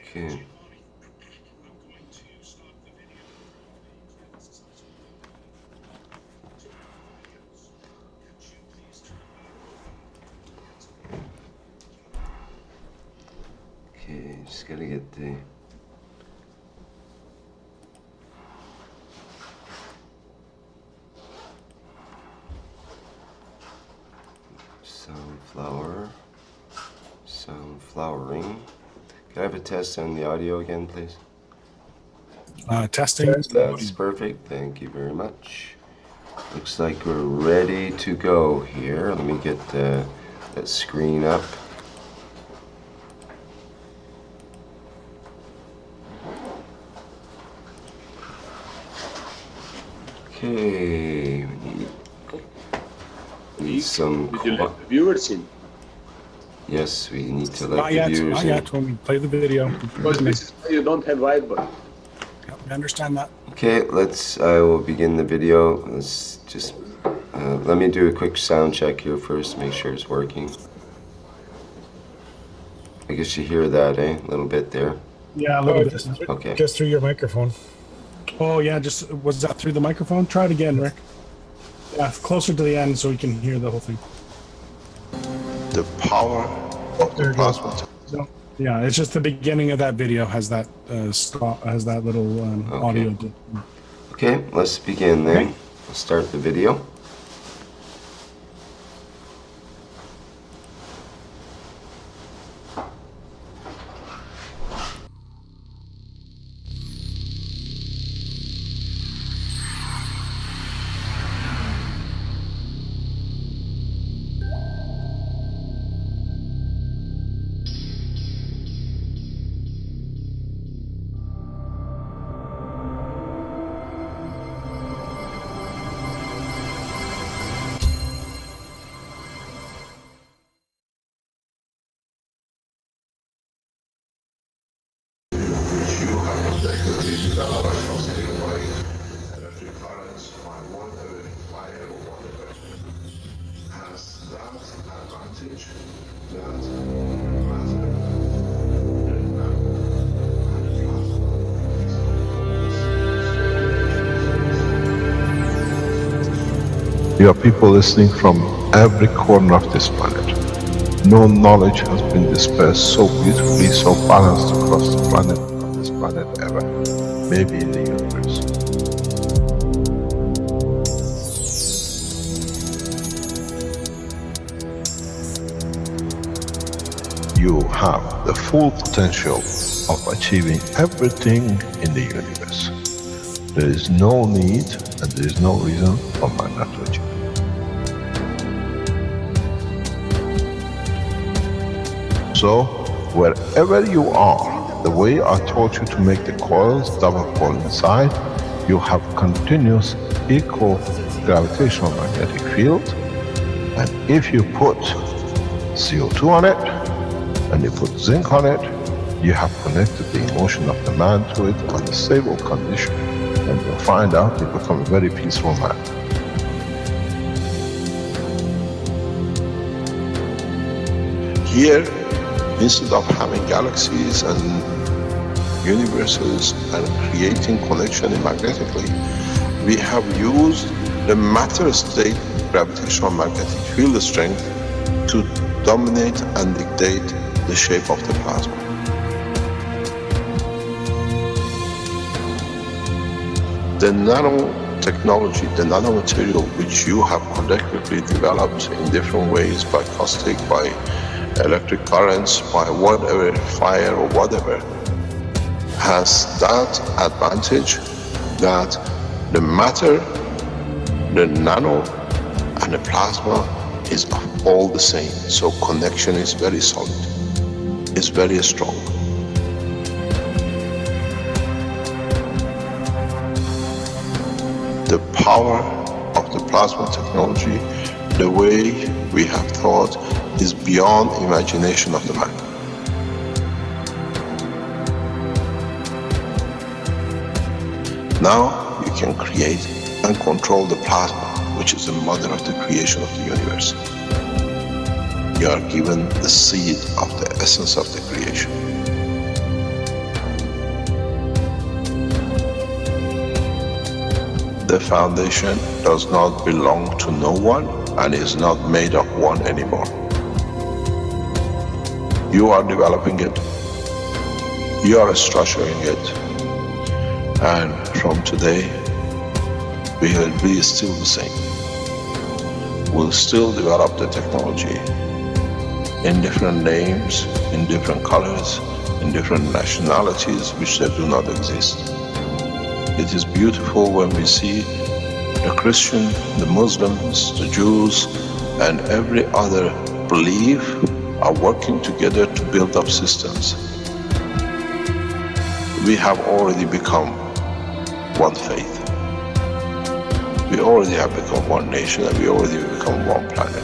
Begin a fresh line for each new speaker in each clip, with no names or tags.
Okay. Okay, just gotta get the sound flowering. Can I have a test on the audio again, please?
Testing.
That's perfect. Thank you very much. Looks like we're ready to go here. Let me get that screen up. Okay, we need some.
Did you let the viewers in?
Yes, we need to let
Not
the
yet.
viewers
Not
in.
yet. When we play the video.
Because this is why you don't have whiteboard.
Yep, I understand that.
Okay, I will begin the video. Let's just, let me do a quick sound check here first, make sure it's working. I guess you hear that, eh? A little bit there.
Yeah, a little bit.
Okay.
Just through your microphone.
Oh, yeah. Just was that through the microphone? Try it again, Rick. Yeah, closer to the end so we can hear the whole thing.
The power of the plasma.
No, yeah, it's just the beginning of that video has that has that little audio.
Okay, let's begin then.
Okay.
Let's start the video.
You are people listening from every corner of this planet. No knowledge has been dispersed so beautifully, so balanced across the planet, on this planet ever, maybe in the universe. You have the full potential of achieving everything in the universe. There is no need and there is no reason for man not to achieve. So, wherever you are, the way I taught you to make the coils double coil inside, you have continuous equal gravitational magnetic field, and if you put CO2 on it, and you put zinc on it, you have connected the emotion of the man to it on a stable condition, and you'll find out you become a very peaceful man. Here, instead of having galaxies and universes and creating connection magnetically, we have used the matter state gravitational magnetic field strength to dominate and dictate the shape of the plasma. The nanotechnology, the nanomaterial which you have collectively developed in different ways, by caustic, by electric currents, by whatever, fire or whatever, has that advantage that the matter, the nano and the plasma is all the same. So connection is very solid, it's very strong. The power of the plasma technology, the way we have thought, is beyond imagination of the man. Now you can create and control the plasma, which is the mother of the creation of the universe. You are given the seed of the essence of the creation. The foundation does not belong to no one and is not made of one anymore. You are developing it, you are structuring it, and from today, we will be still the same. We'll still develop the technology in different names, in different colors, in different nationalities which they do not exist. It is beautiful when we see the Christian, the Muslims, the Jews, and every other belief are working together to build up systems. We have already become one faith. We already have become one nation, and we already become one planet.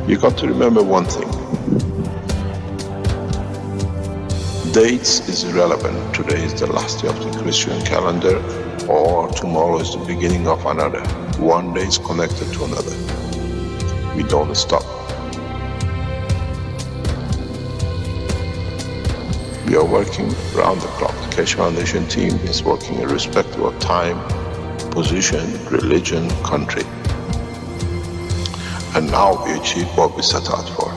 You got to remember one thing. Dates is irrelevant. Today is the last day of the Christian calendar, or tomorrow is the beginning of another. One day is connected to another. We don't stop. We are working round the clock. The Keshe Foundation team is working irrespective of time, position, religion, country. And now we achieve what we set out for.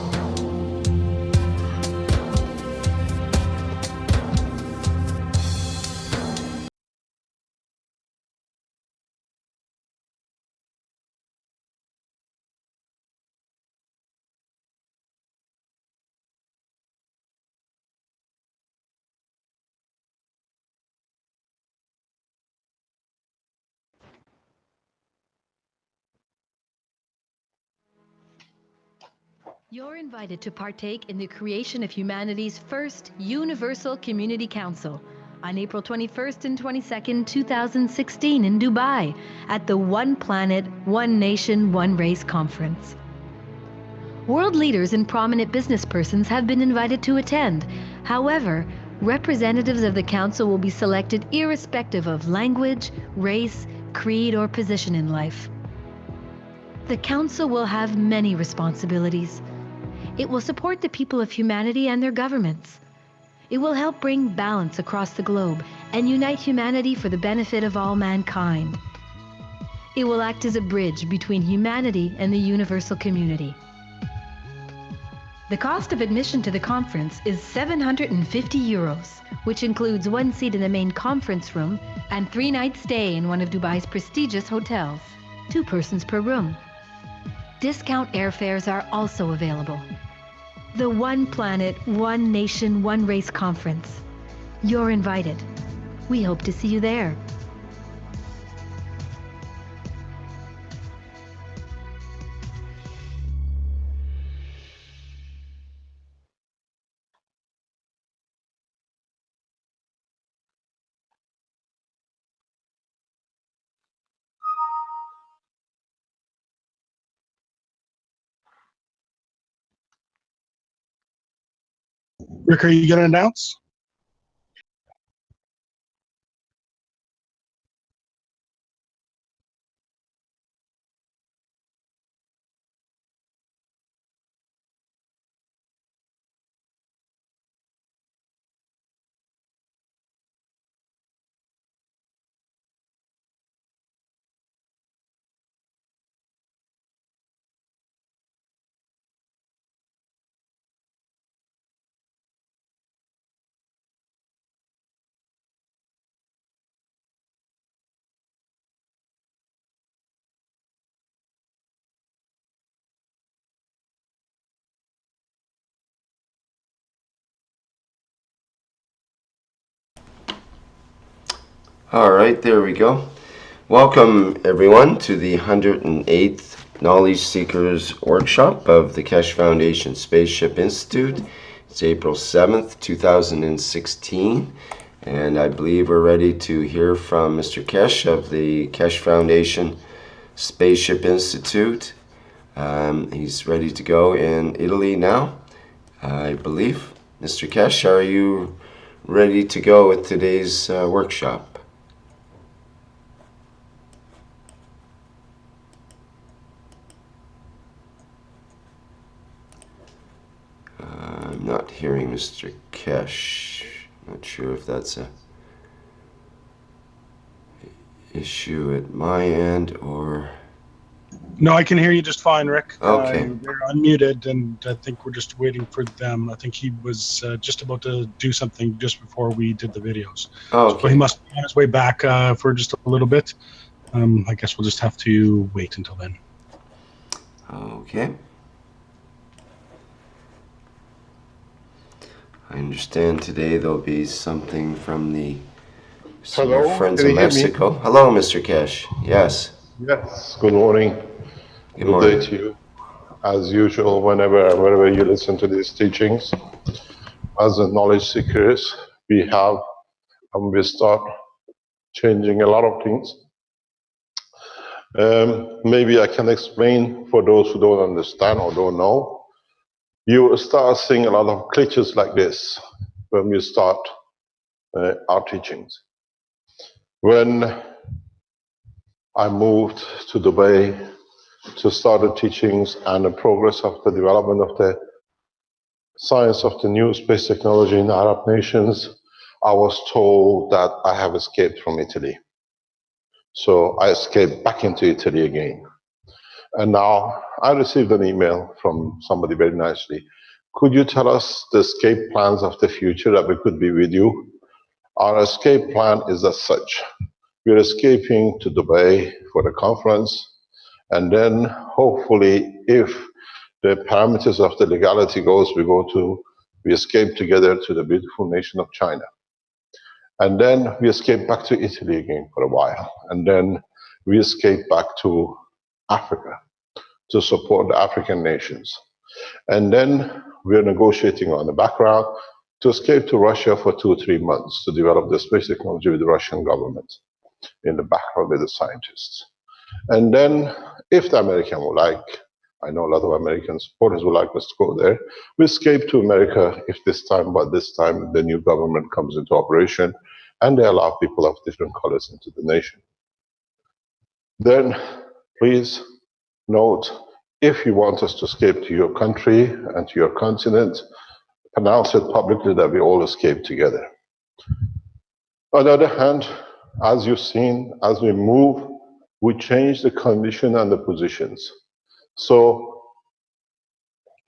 You're invited to partake in the creation of humanity's first Universal Community Council on April 21st and 22nd, 2016 in Dubai at the One Planet, One Nation, One Race Conference. World leaders and prominent business persons have been invited to attend. However, representatives of the Council will be selected irrespective of language, race, creed, or position in life. The Council will have many responsibilities. It will support the people of humanity and their governments. It will help bring balance across the globe and unite humanity for the benefit of all mankind. It will act as a bridge between humanity and the universal community. The cost of admission to the conference is €750, which includes one seat in the main conference room and 3-night stay in one of Dubai's prestigious hotels, 2 persons per room. Discount airfares are also available. The One Planet, One Nation, One Race Conference. You're invited. We hope to see you there.
Rick, are you going to announce?
All right, there we go. Welcome, everyone, to the 108th Knowledge Seekers Workshop of the Keshe Foundation Spaceship Institute. It's April 7th, 2016, and I believe we're ready to hear from Mr. Keshe of the Keshe Foundation Spaceship Institute. He's ready to go in Italy now, I believe. Mr. Keshe, are you ready to go with today's workshop? I'm not hearing Mr. Keshe. Not sure if that's issue at my end, or...
No, I can hear you just fine, Rick.
Okay.
They're unmuted, and I think we're just waiting for them. I think he was just about to do something just before we did the videos. So he
Okay.
must be on his way back for just a little bit. I guess we'll just have to wait until then.
Okay. I understand today there'll be something from some of your
Hello,
friends
can
in
you hear me?
Mexico. Hello, Mr. Keshe. Yes.
Yes, good morning.
Good
Good
morning.
day to you. As usual, whenever you listen to these teachings, as the knowledge seekers, we start changing a lot of things. Maybe I can explain for those who don't understand or don't know. You will start seeing a lot of glitches like this when we start our teachings. When I moved to Dubai to start the teachings and the progress of the development of the science of the new space technology in Arab nations, I was told that I have escaped from Italy. So I escaped back into Italy again. And now I received an email from somebody very nicely. Could you tell us the escape plans of the future that we could be with you? Our escape plan is as such. We're escaping to Dubai for the conference. And then hopefully, if the parameters of the legality goes, we escape together to the beautiful nation of China. And then we escape back to Italy again for a while. And then we escape back to Africa to support the African nations. And then we're negotiating on the background to escape to Russia for 2 or 3 months to develop the space technology with the Russian government in the background with the scientists. And then if the American would like, I know a lot of American supporters would like us to go there, we escape to America if this time the new government comes into operation and they allow people of different colors into the nation. Then please note, if you want us to escape to your country and to your continent, announce it publicly that we all escape together. On the other hand, as you've seen, as we move, we change the condition and the positions. So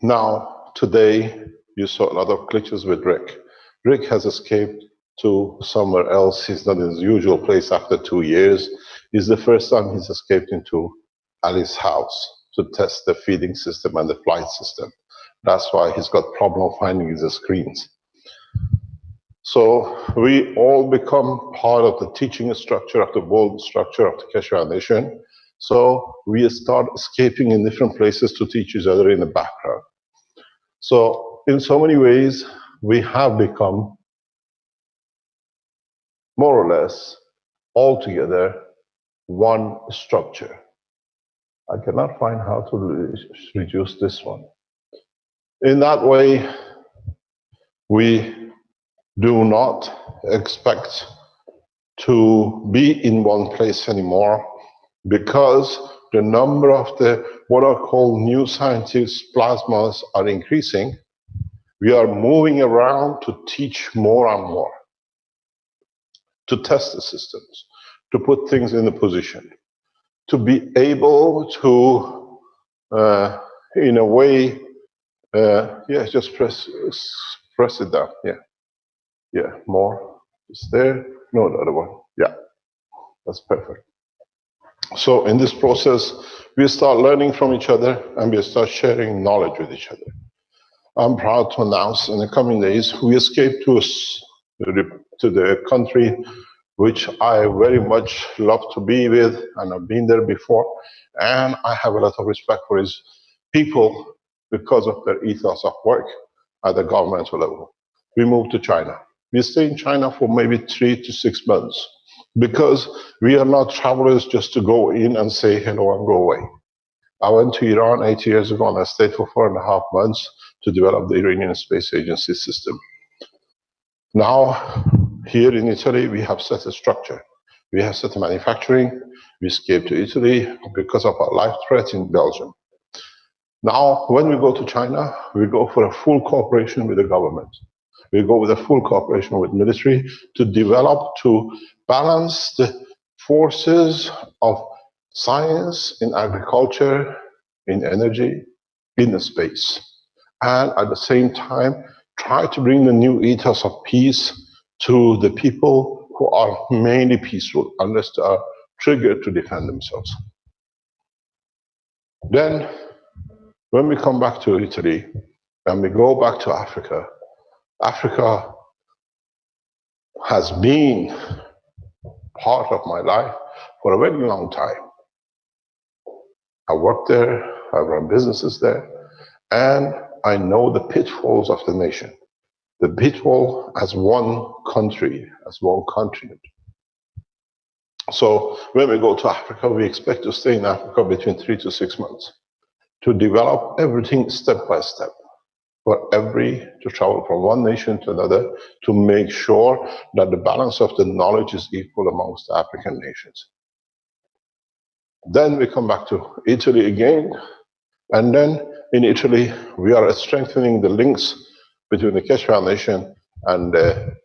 now, today, you saw a lot of glitches with Rick. Rick has escaped to somewhere else. He's not in his usual place after 2 years. It's the first time he's escaped into Ali's house to test the feeding system and the flight system. That's why he's got problem finding his screens. So we all become part of the teaching structure of the world structure of the Keshe Foundation. So we start escaping in different places to teach each other in the background. So in so many ways, we have become more or less altogether one structure. I cannot find how to reduce this one. In that way, we do not expect to be in one place anymore because the number of the what are called new scientists plasmas are increasing. We are moving around to teach more and more, to test the systems, to put things in a position, to be able to, in a way, yeah, just press it down. Yeah, more. Is there? No, the other one. Yeah, that's perfect. So in this process, we start learning from each other and we start sharing knowledge with each other. I'm proud to announce in the coming days, we escape to the country which I very much love to be with, and I've been there before, and I have a lot of respect for his people because of their ethos of work at the governmental level. We moved to China. We stay in China for maybe 3 to 6 months because we are not travelers just to go in and say hello and go away. I went to Iran 8 years ago and I stayed for 4.5 months to develop the Iranian Space Agency system. Now, here in Italy, we have set a structure. We have set a manufacturing. We escaped to Italy because of a life threat in Belgium. Now, when we go to China, we go for a full cooperation with the government. We go with a full cooperation with military to develop, to balance the forces of science in agriculture, in energy, in space. And at the same time, try to bring the new ethos of peace to the people who are mainly peaceful, unless they are triggered to defend themselves. Then, when we come back to Italy, and we go back to Africa, Africa has been part of my life for a very long time. I worked there, I run businesses there, and I know the pitfalls of the nation. The pitfall as one country, as one continent. So when we go to Africa, we expect to stay in Africa between 3 to 6 months to develop everything step by step. To travel from one nation to another, to make sure that the balance of the knowledge is equal amongst the African nations. Then we come back to Italy again, and then in Italy, we are strengthening the links between the Keshe Foundation and the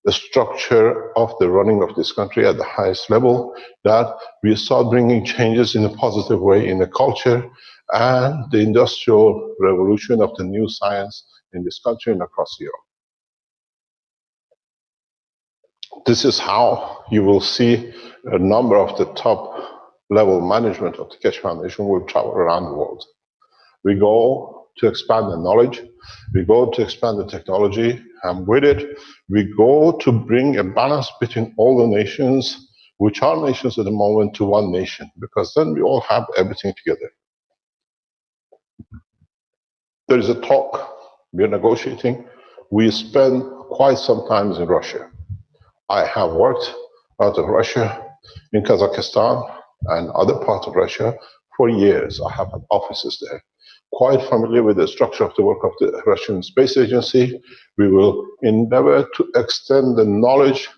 structure of the running of this country at the highest level, that we start bringing changes in a positive way in the culture and the industrial revolution of the new science in this country and across Europe. This is how you will see a number of the top level management of the Keshe Foundation will travel around the world. We go to expand the knowledge, we go to expand the technology, and with it, we go to bring a balance between all the nations, which are nations at the moment, to one nation, because then we all have everything together. There is a talk, we are negotiating. We spend quite some time in Russia. I have worked out of Russia, in Kazakhstan, and other parts of Russia for years. I have had offices there. Quite familiar with the structure of the work of the Russian Space Agency. We will endeavor to extend the knowledge,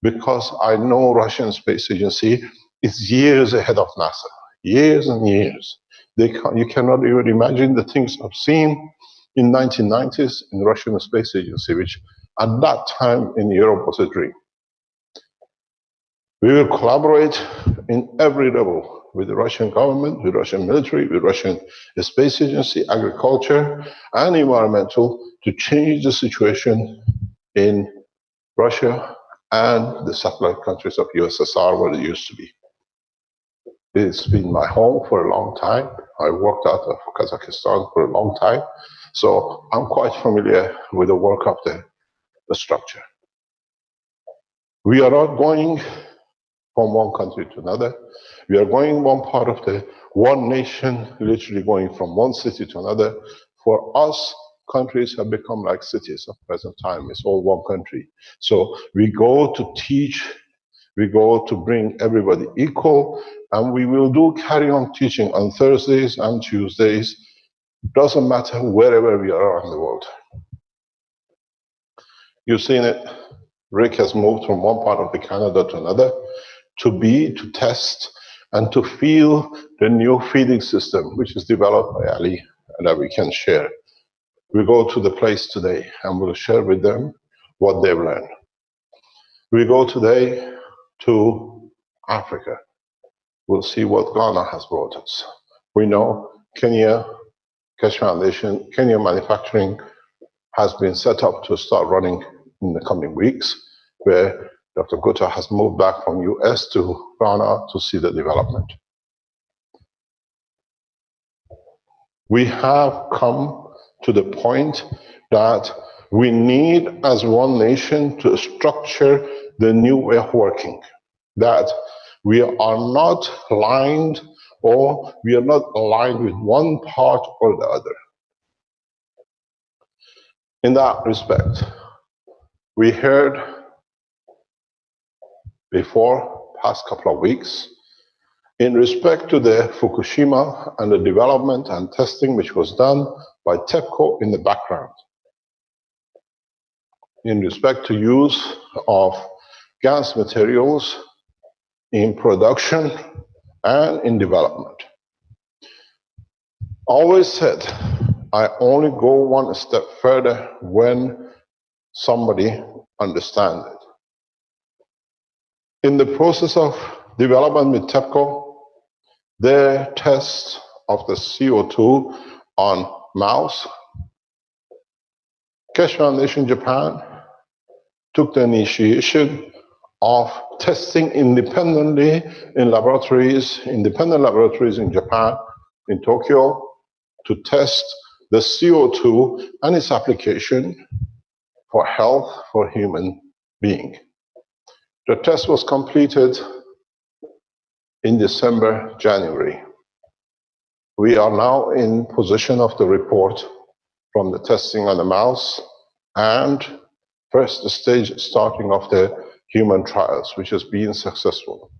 because I know Russian Space Agency is years ahead of NASA, years and years. You cannot even imagine the things I've seen in 1990s in the Russian Space Agency, which at that time in Europe was a dream. We will collaborate in every level with the Russian government, with Russian military, with Russian Space Agency, agriculture, and environmental to change the situation in Russia and the satellite countries of USSR where it used to be. It's been my home for a long time. I worked out of Kazakhstan for a long time. So I'm quite familiar with the work of the structure. We are not going from one country to another. We are going one part of the one nation, literally going from one city to another. For us, countries have become like cities at present time. It's all one country. So we go to teach, we go to bring everybody equal, and we will do carry on teaching on Thursdays and Tuesdays. Doesn't matter wherever we are around the world. You've seen it. Rick has moved from one part of the Canada to another to test and to feel the new feeding system, which is developed by Ali and that we can share. We go to the place today and we'll share with them what they've learned. We go today to Africa. We'll see what Ghana has brought us. We know Kenya, Keshe Foundation, Kenya Manufacturing has been set up to start running in the coming weeks, where Dr. Gutta has moved back from US to Ghana to see the development. We have come to the point that we need, as one nation, to structure the new way of working. That we are not aligned, or we are not aligned with one part or the other. In that respect, we heard before, past couple of weeks, in respect to the Fukushima and the development and testing which was done by TEPCO in the background, in respect to use of gas materials in production and in development. Always said, I only go one step further when somebody understands it. In the process of development with TEPCO, their test of the CO2 on mouse. Keshe Foundation Japan took the initiation of testing independently in laboratories, independent laboratories in Japan, in Tokyo, to test the CO2 and its application for health for human being. The test was completed in December, January. We are now in possession of the report from the testing on the mouse and first stage starting of the human trials, which has been successful.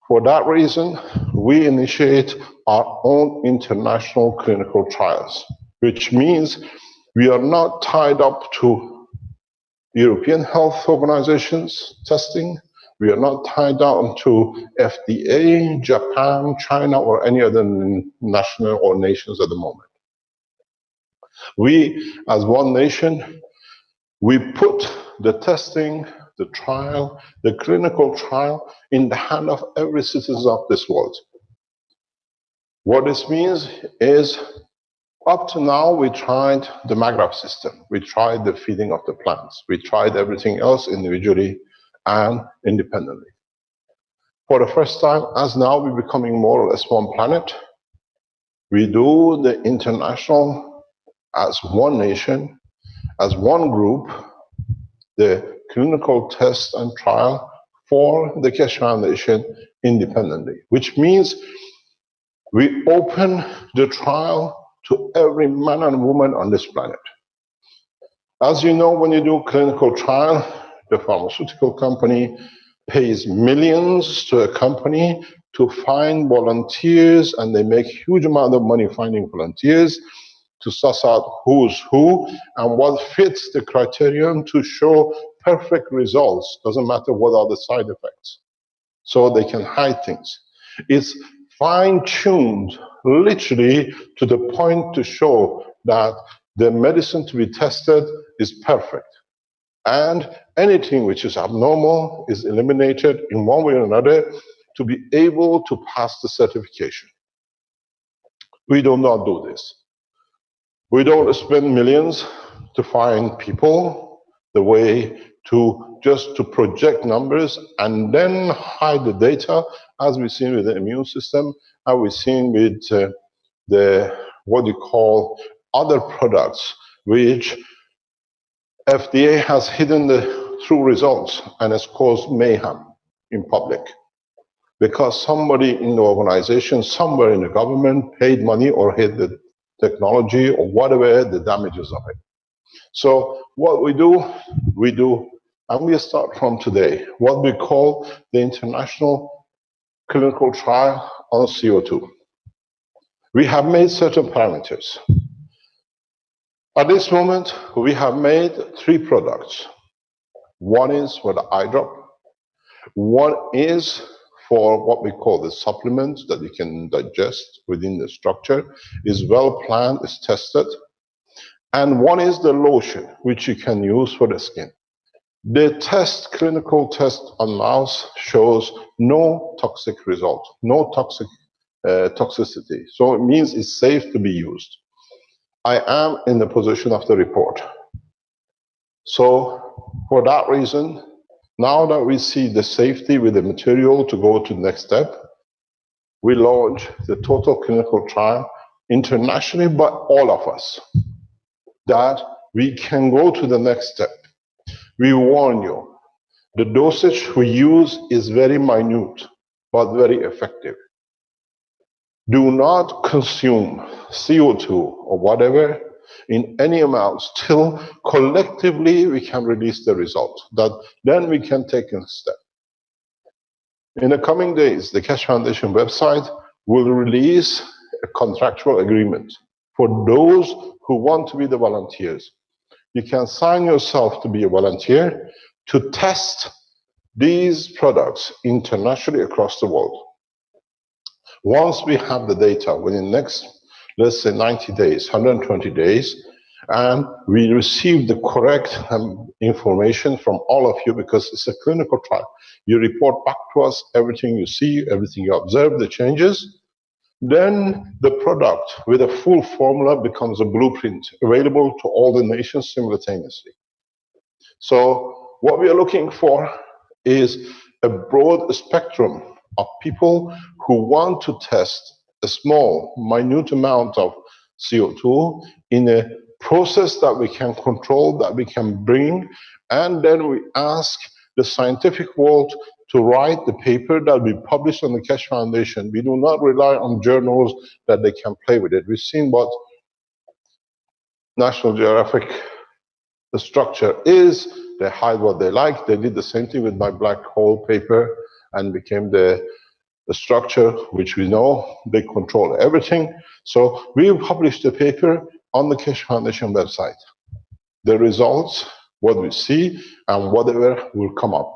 For that reason, we initiate our own international clinical trials, which means we are not tied up to European health organizations testing. We are not tied down to FDA, Japan, China, or any other national or nations at the moment. We, as one nation, we put the testing, the trial, the clinical trial in the hand of every citizen of this world. What this means is, up to now, we tried the Maghreb system. We tried the feeding of the plants. We tried everything else individually and independently. For the first time, as now we're becoming more or less one planet, we do the international as one nation, as one group, the clinical test and trial for the Keshe Foundation independently, which means we open the trial to every man and woman on this planet. As you know, when you do clinical trial, the pharmaceutical company pays millions to a company to find volunteers, and they make huge amount of money finding volunteers to suss out who's who and what fits the criterion to show perfect results. Doesn't matter what are the side effects. So they can hide things. It's fine-tuned literally to the point to show that the medicine to be tested is perfect. And anything which is abnormal is eliminated in one way or another to be able to pass the certification. We do not do this. We don't spend millions to find people the way to just to project numbers and then hide the data, as we've seen with the immune system, and we've seen with the what you call other products, which FDA has hidden the true results and has caused mayhem in public. Because somebody in the organization, somewhere in the government, paid money or hid the technology or whatever the damages of it. So what we do, and we start from today, what we call the International Clinical Trial on CO2. We have made certain parameters. At this moment, we have made 3 products. One is for the eye drop. One is for what we call the supplements that you can digest within the structure, is well planned, is tested. And one is the lotion, which you can use for the skin. The clinical test on mouse shows no toxic result, no toxicity. So it means it's safe to be used. I am in the possession of the report. So for that reason, now that we see the safety with the material to go to the next step, we launch the total clinical trial internationally by all of us, that we can go to the next step. We warn you, the dosage we use is very minute, but very effective. Do not consume CO2 or whatever in any amounts till collectively we can release the result. Then we can take a step. In the coming days, the Keshe Foundation website will release a contractual agreement for those who want to be the volunteers. You can sign yourself to be a volunteer to test these products internationally across the world. Once we have the data within the next, let's say 90 days, 120 days, And we receive the correct information from all of you because it's a clinical trial. You report back to us everything you see, everything you observe, the changes. Then the product with a full formula becomes a blueprint available to all the nations simultaneously. So what we are looking for is a broad spectrum of people who want to test a small, minute amount of CO2 in a process that we can control, that we can bring, and then we ask the scientific world to write the paper that we publish on the Keshe Foundation. We do not rely on journals that they can play with it. We've seen what National Geographic the structure is. They hide what they like. They did the same thing with my black hole paper and became the structure, which we know they control everything. So we published the paper on the Keshe Foundation website. The results, what we see, and whatever will come up.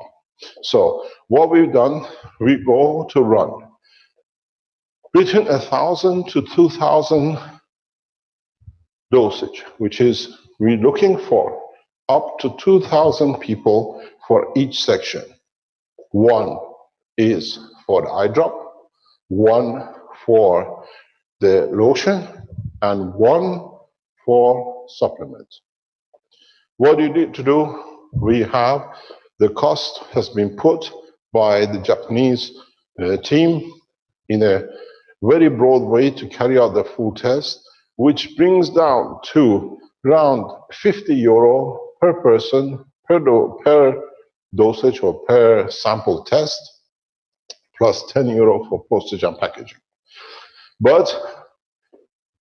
So what we've done, we go to run between 1,000 to 2,000 dosage, which is we're looking for up to 2,000 people for each section. One is for the eye drop, one for the lotion, and one for supplement. What you need to do, we have the cost has been put by the Japanese team in a very broad way to carry out the full test, which brings down to around 50 euro per person per dosage or per sample test, plus 10 euro for postage and packaging. But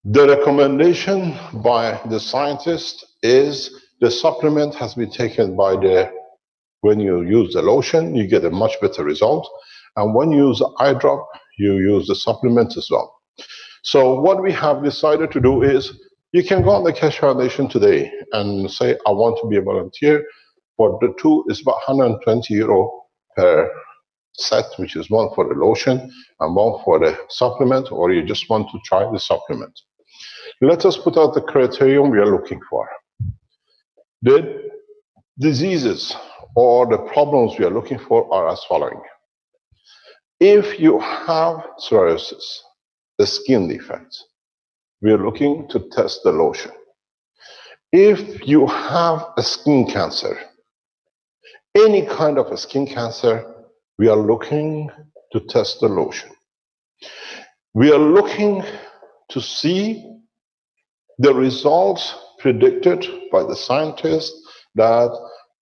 the recommendation by the scientist is the supplement has been taken by when you use the lotion, you get a much better result. And when you use the eye drop, you use the supplement as well. So what we have decided to do is, you can go on the Keshe Foundation today and say, I want to be a volunteer. For the two, it's about 120 euro per set, which is one for the lotion and one for the supplement, or you just want to try the supplement. Let us put out the criterion we are looking for. The diseases or the problems we are looking for are as following. If you have psoriasis, the skin defect, we are looking to test the lotion. If you have a skin cancer, any kind of a skin cancer, we are looking to test the lotion. We are looking to see the results predicted by the scientists that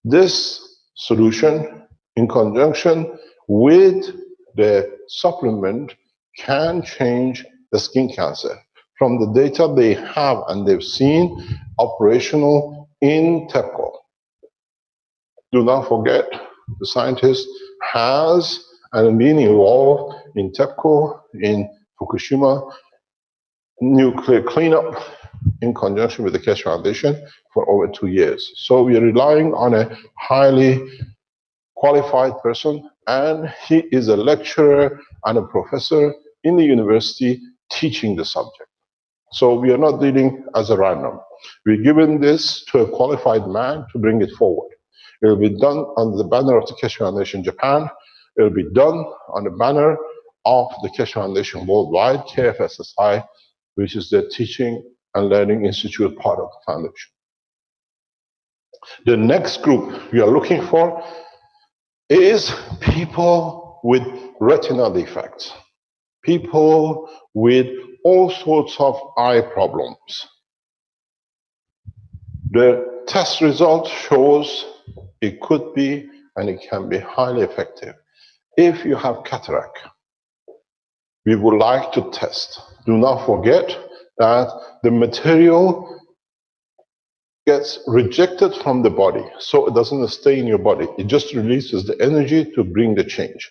this solution in conjunction with the supplement can change the skin cancer. From the data they have and they've seen operational in TEPCO. Do not forget, the scientist has been involved in TEPCO, in Fukushima, nuclear cleanup in conjunction with the Keshe Foundation for over 2 years. So we are relying on a highly qualified person, and he is a lecturer and a professor in the university teaching the subject. So we are not dealing as a random. We're giving this to a qualified man to bring it forward. It will be done under the banner of the Keshe Foundation Japan. It will be done on the banner of the Keshe Foundation Worldwide, KFSSI, which is the Teaching and Learning Institute part of the foundation. The next group we are looking for is people with retinal defects, people with all sorts of eye problems. The test result shows it could be and it can be highly effective. If you have cataract, we would like to test. Do not forget that the material gets rejected from the body, so it doesn't stay in your body. It just releases the energy to bring the change.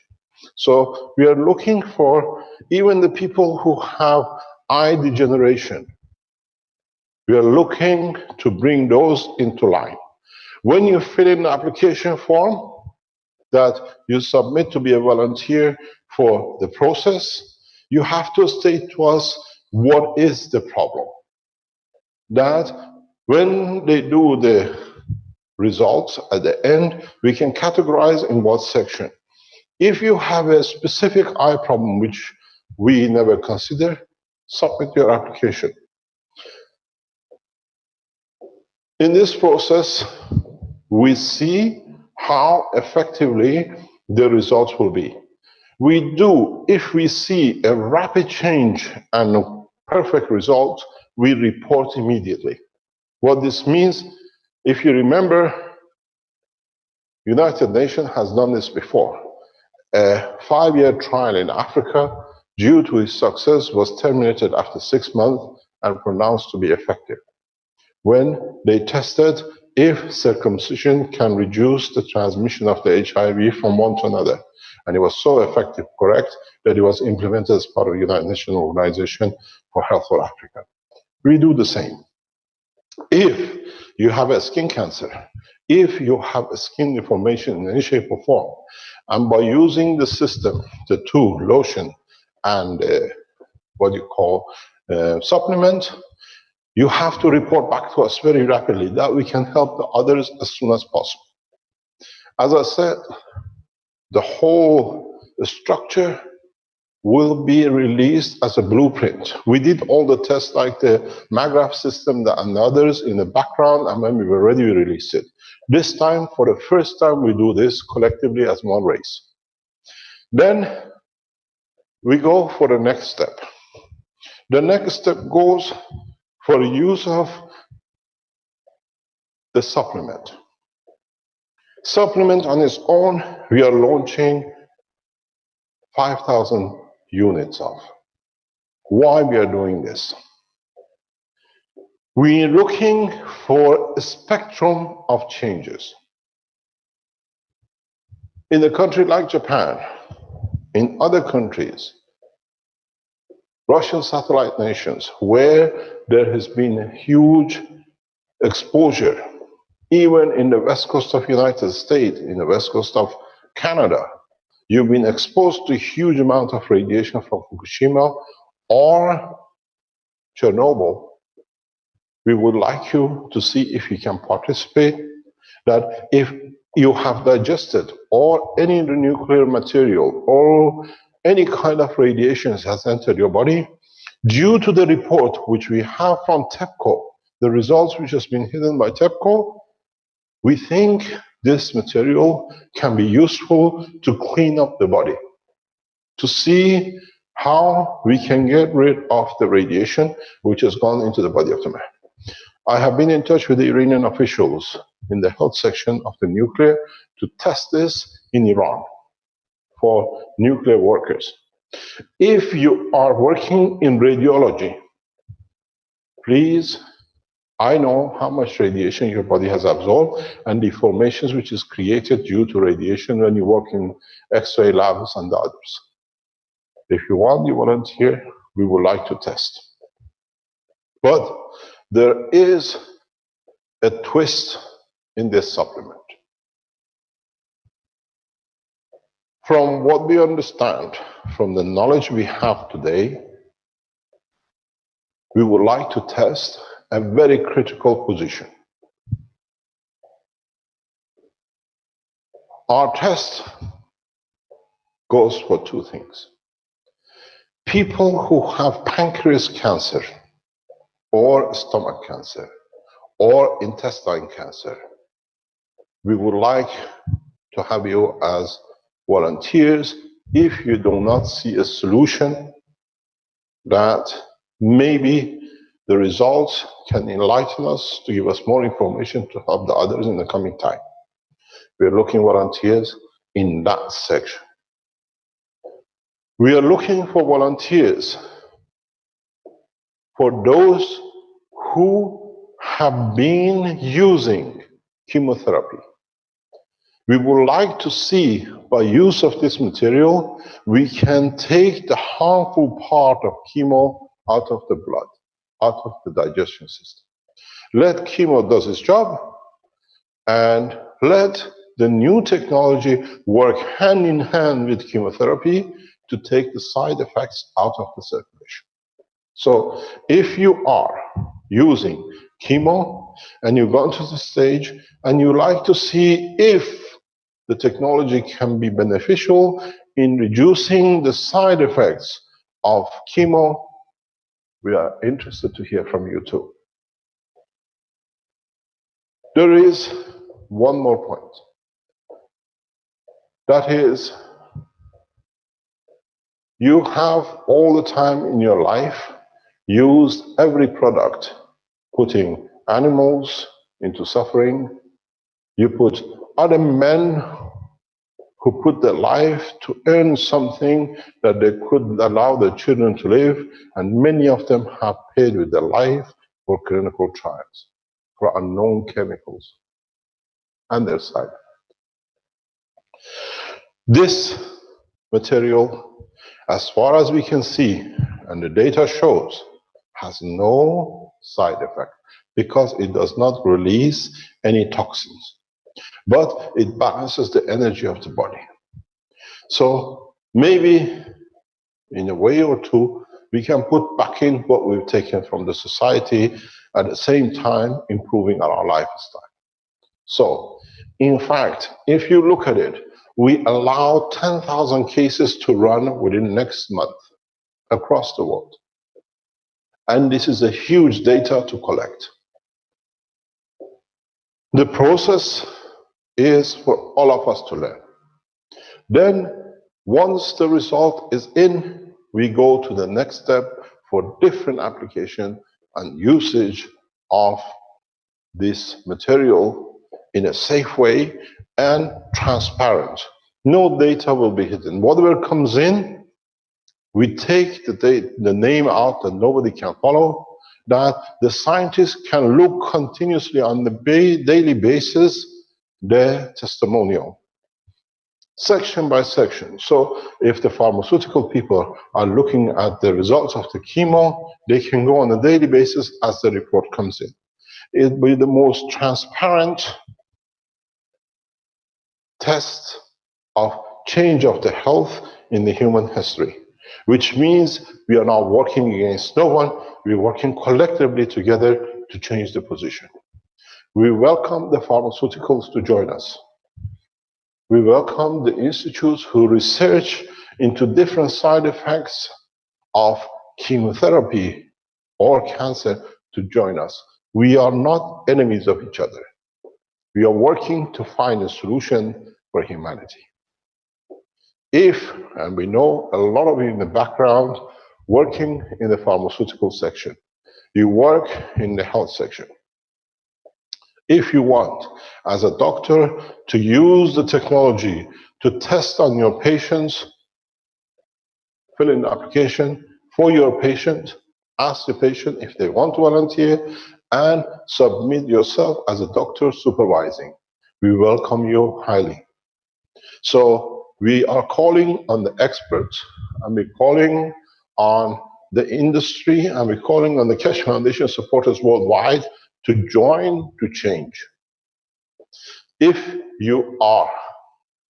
So we are looking for even the people who have eye degeneration. We are looking to bring those into line. When you fill in the application form that you submit to be a volunteer for the process, you have to state to us what is the problem. That When they do the results at the end, we can categorize in what section. If you have a specific eye problem which we never consider, submit your application. In this process, we see how effectively the results will be. If we see a rapid change and a perfect result, we report immediately. What this means, if you remember, United Nations has done this before. A 5-year trial in Africa, due to its success, was terminated after 6 months and pronounced to be effective, when they tested if circumcision can reduce the transmission of the HIV from one to another. And it was so effective, correct, that it was implemented as part of the United Nations Organization for Health for Africa. We do the same. If you have a skin cancer, if you have a skin deformation in any shape or form, and by using the system, the tool, lotion, and what you call supplement, you have to report back to us very rapidly that we can help the others as soon as possible. As I said, the whole structure will be released as a blueprint. We did all the tests like the MAGRAPH system and others in the background, and when we were ready, we released it. This time, for the first time, we do this collectively as one race. Then we go for the next step. The next step goes for the use of the supplement. Supplement on its own, we are launching 5,000 units of. Why we are doing this? We're looking for a spectrum of changes. In a country like Japan, in other countries, Russian satellite nations, where there has been a huge exposure, even in the west coast of the United States, in the west coast of Canada, you've been exposed to a huge amount of radiation from Fukushima or Chernobyl. We would like you to see if you can participate, that if you have digested or any nuclear material or any kind of radiation has entered your body, due to the report which we have from TEPCO, the results which has been hidden by TEPCO, we think this material can be useful to clean up the body, to see how we can get rid of the radiation which has gone into the body of the man. I have been in touch with the Iranian officials in the health section of the nuclear to test this in Iran for nuclear workers. If you are working in radiology, please, I know how much radiation your body has absorbed and deformations which is created due to radiation when you work in X-ray labs and the others. If you want to volunteer, we would like to test. But there is a twist in this supplement. From what we understand, from the knowledge we have today, we would like to test a very critical position. Our test goes for two things. People who have pancreas cancer or stomach cancer or intestine cancer, we would like to have you as volunteers if you do not see a solution that maybe the results can enlighten us to give us more information to help the others in the coming time. We're looking for volunteers in that section. We are looking for volunteers for those who have been using chemotherapy. We would like to see, by use of this material, we can take the harmful part of chemo out of the blood, out of the digestion system. Let chemo do its job, and let the new technology work hand in hand with chemotherapy to take the side effects out of the circulation. So if you are using chemo, and you've gone to the stage and you like to see if the technology can be beneficial in reducing the side effects of chemo, we are interested to hear from you too. There is one more point. That is, you have all the time in your life used every product, putting animals into suffering. You put other men who put their life to earn something that they could allow their children to live, and many of them have paid with their life for clinical trials, for unknown chemicals and their side effects. This material, as far as we can see, and the data shows, has no side effect because it does not release any toxins, but it balances the energy of the body. So maybe in a way or two, we can put back in what we've taken from the society, at the same time improving our lifestyle. So, in fact, if you look at it, we allow 10,000 cases to run within next month across the world. And this is a huge data to collect. The process is for all of us to learn. Then, once the result is in, we go to the next step for different application and usage of this material in a safe way and transparent. No data will be hidden. Whatever comes in, we take the name out that nobody can follow, that the scientists can look continuously on the daily basis, their testimonial, section by section. So if the pharmaceutical people are looking at the results of the chemo, they can go on a daily basis as the report comes in. It will be the most transparent test of change of the health in the human history, which means we are not working against no one, we're working collectively together to change the position. We welcome the pharmaceuticals to join us. We welcome the institutes who research into different side effects of chemotherapy or cancer to join us. We are not enemies of each other. We are working to find a solution for humanity. If, and we know a lot of you in the background working in the pharmaceutical section, you work in the health section. If you want, as a doctor, to use the technology to test on your patients, fill in the application for your patient, ask the patient if they want to volunteer, and submit yourself as a doctor supervising. We welcome you highly. So we are calling on the experts, and we're calling on the industry, and we're calling on the Keshe Foundation supporters worldwide to join to change. If you are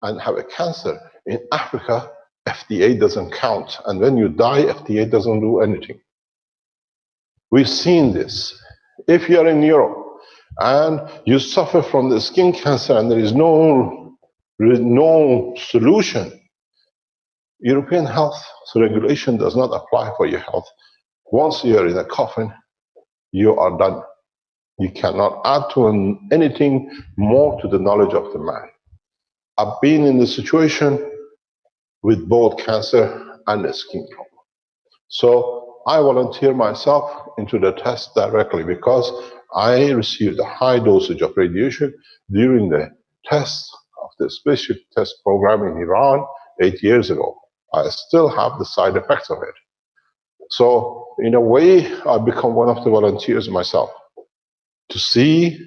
and have a cancer in Africa, FDA doesn't count. And when you die, FDA doesn't do anything. We've seen this. If you're in Europe and you suffer from the skin cancer and there is no solution, European health regulation does not apply for your health. Once you're in a coffin, you are done. You cannot add to anything more to the knowledge of the man. I've been in the situation with both cancer and the skin problem. So I volunteer myself into the test directly because I received a high dosage of radiation during the test of the spaceship test program in Iran 8 years ago. I still have the side effects of it. So in a way, I've become one of the volunteers myself to see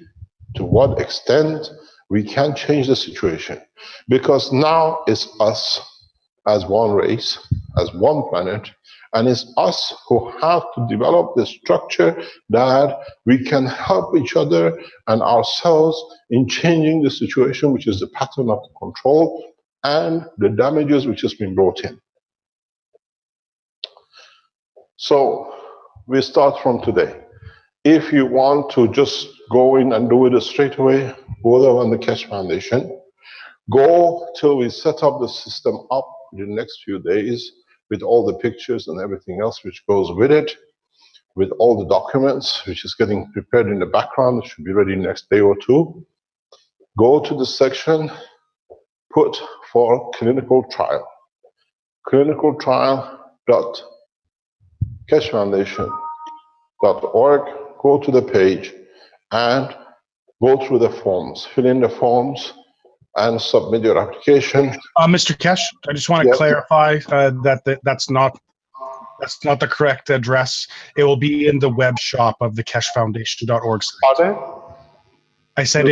to what extent we can change the situation. Because now it's us as one race, as one planet, and it's us who have to develop the structure that we can help each other and ourselves in changing the situation, which is the pattern of control and the damages which has been brought in. So we start from today. If you want to just go in and do it straight away, go there on the Keshe Foundation. Go till we set up the system up in the next few days with all the pictures and everything else which goes with it, with all the documents, which is getting prepared in the background. It should be ready next day or two. Go to the section, put for clinical trial. clinicaltrial.keshefoundation.org. Go to the page and go through the forms, fill in the forms, and submit your application.
Mr. Keshe, I just want to clarify that's not the correct address. It will be in the web shop of the keshefoundation.org site.
Pardon?
I said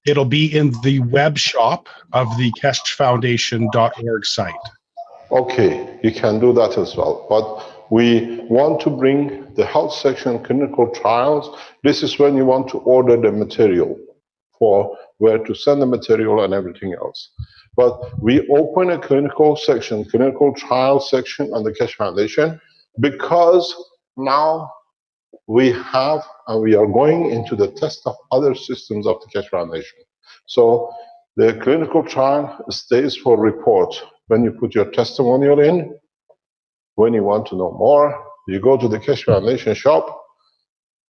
it'll be in the web shop of the keshefoundation.org site.
Okay, you can do that as well. But we want to bring the health section, clinical trials. This is when you want to order the material for where to send the material and everything else. But we open a clinical section, clinical trial section on the Keshe Foundation, because now we have and we are going into the test of other systems of the Keshe Foundation. So the clinical trial stays for report. When you put your testimonial in, when you want to know more, you go to the Keshe Foundation shop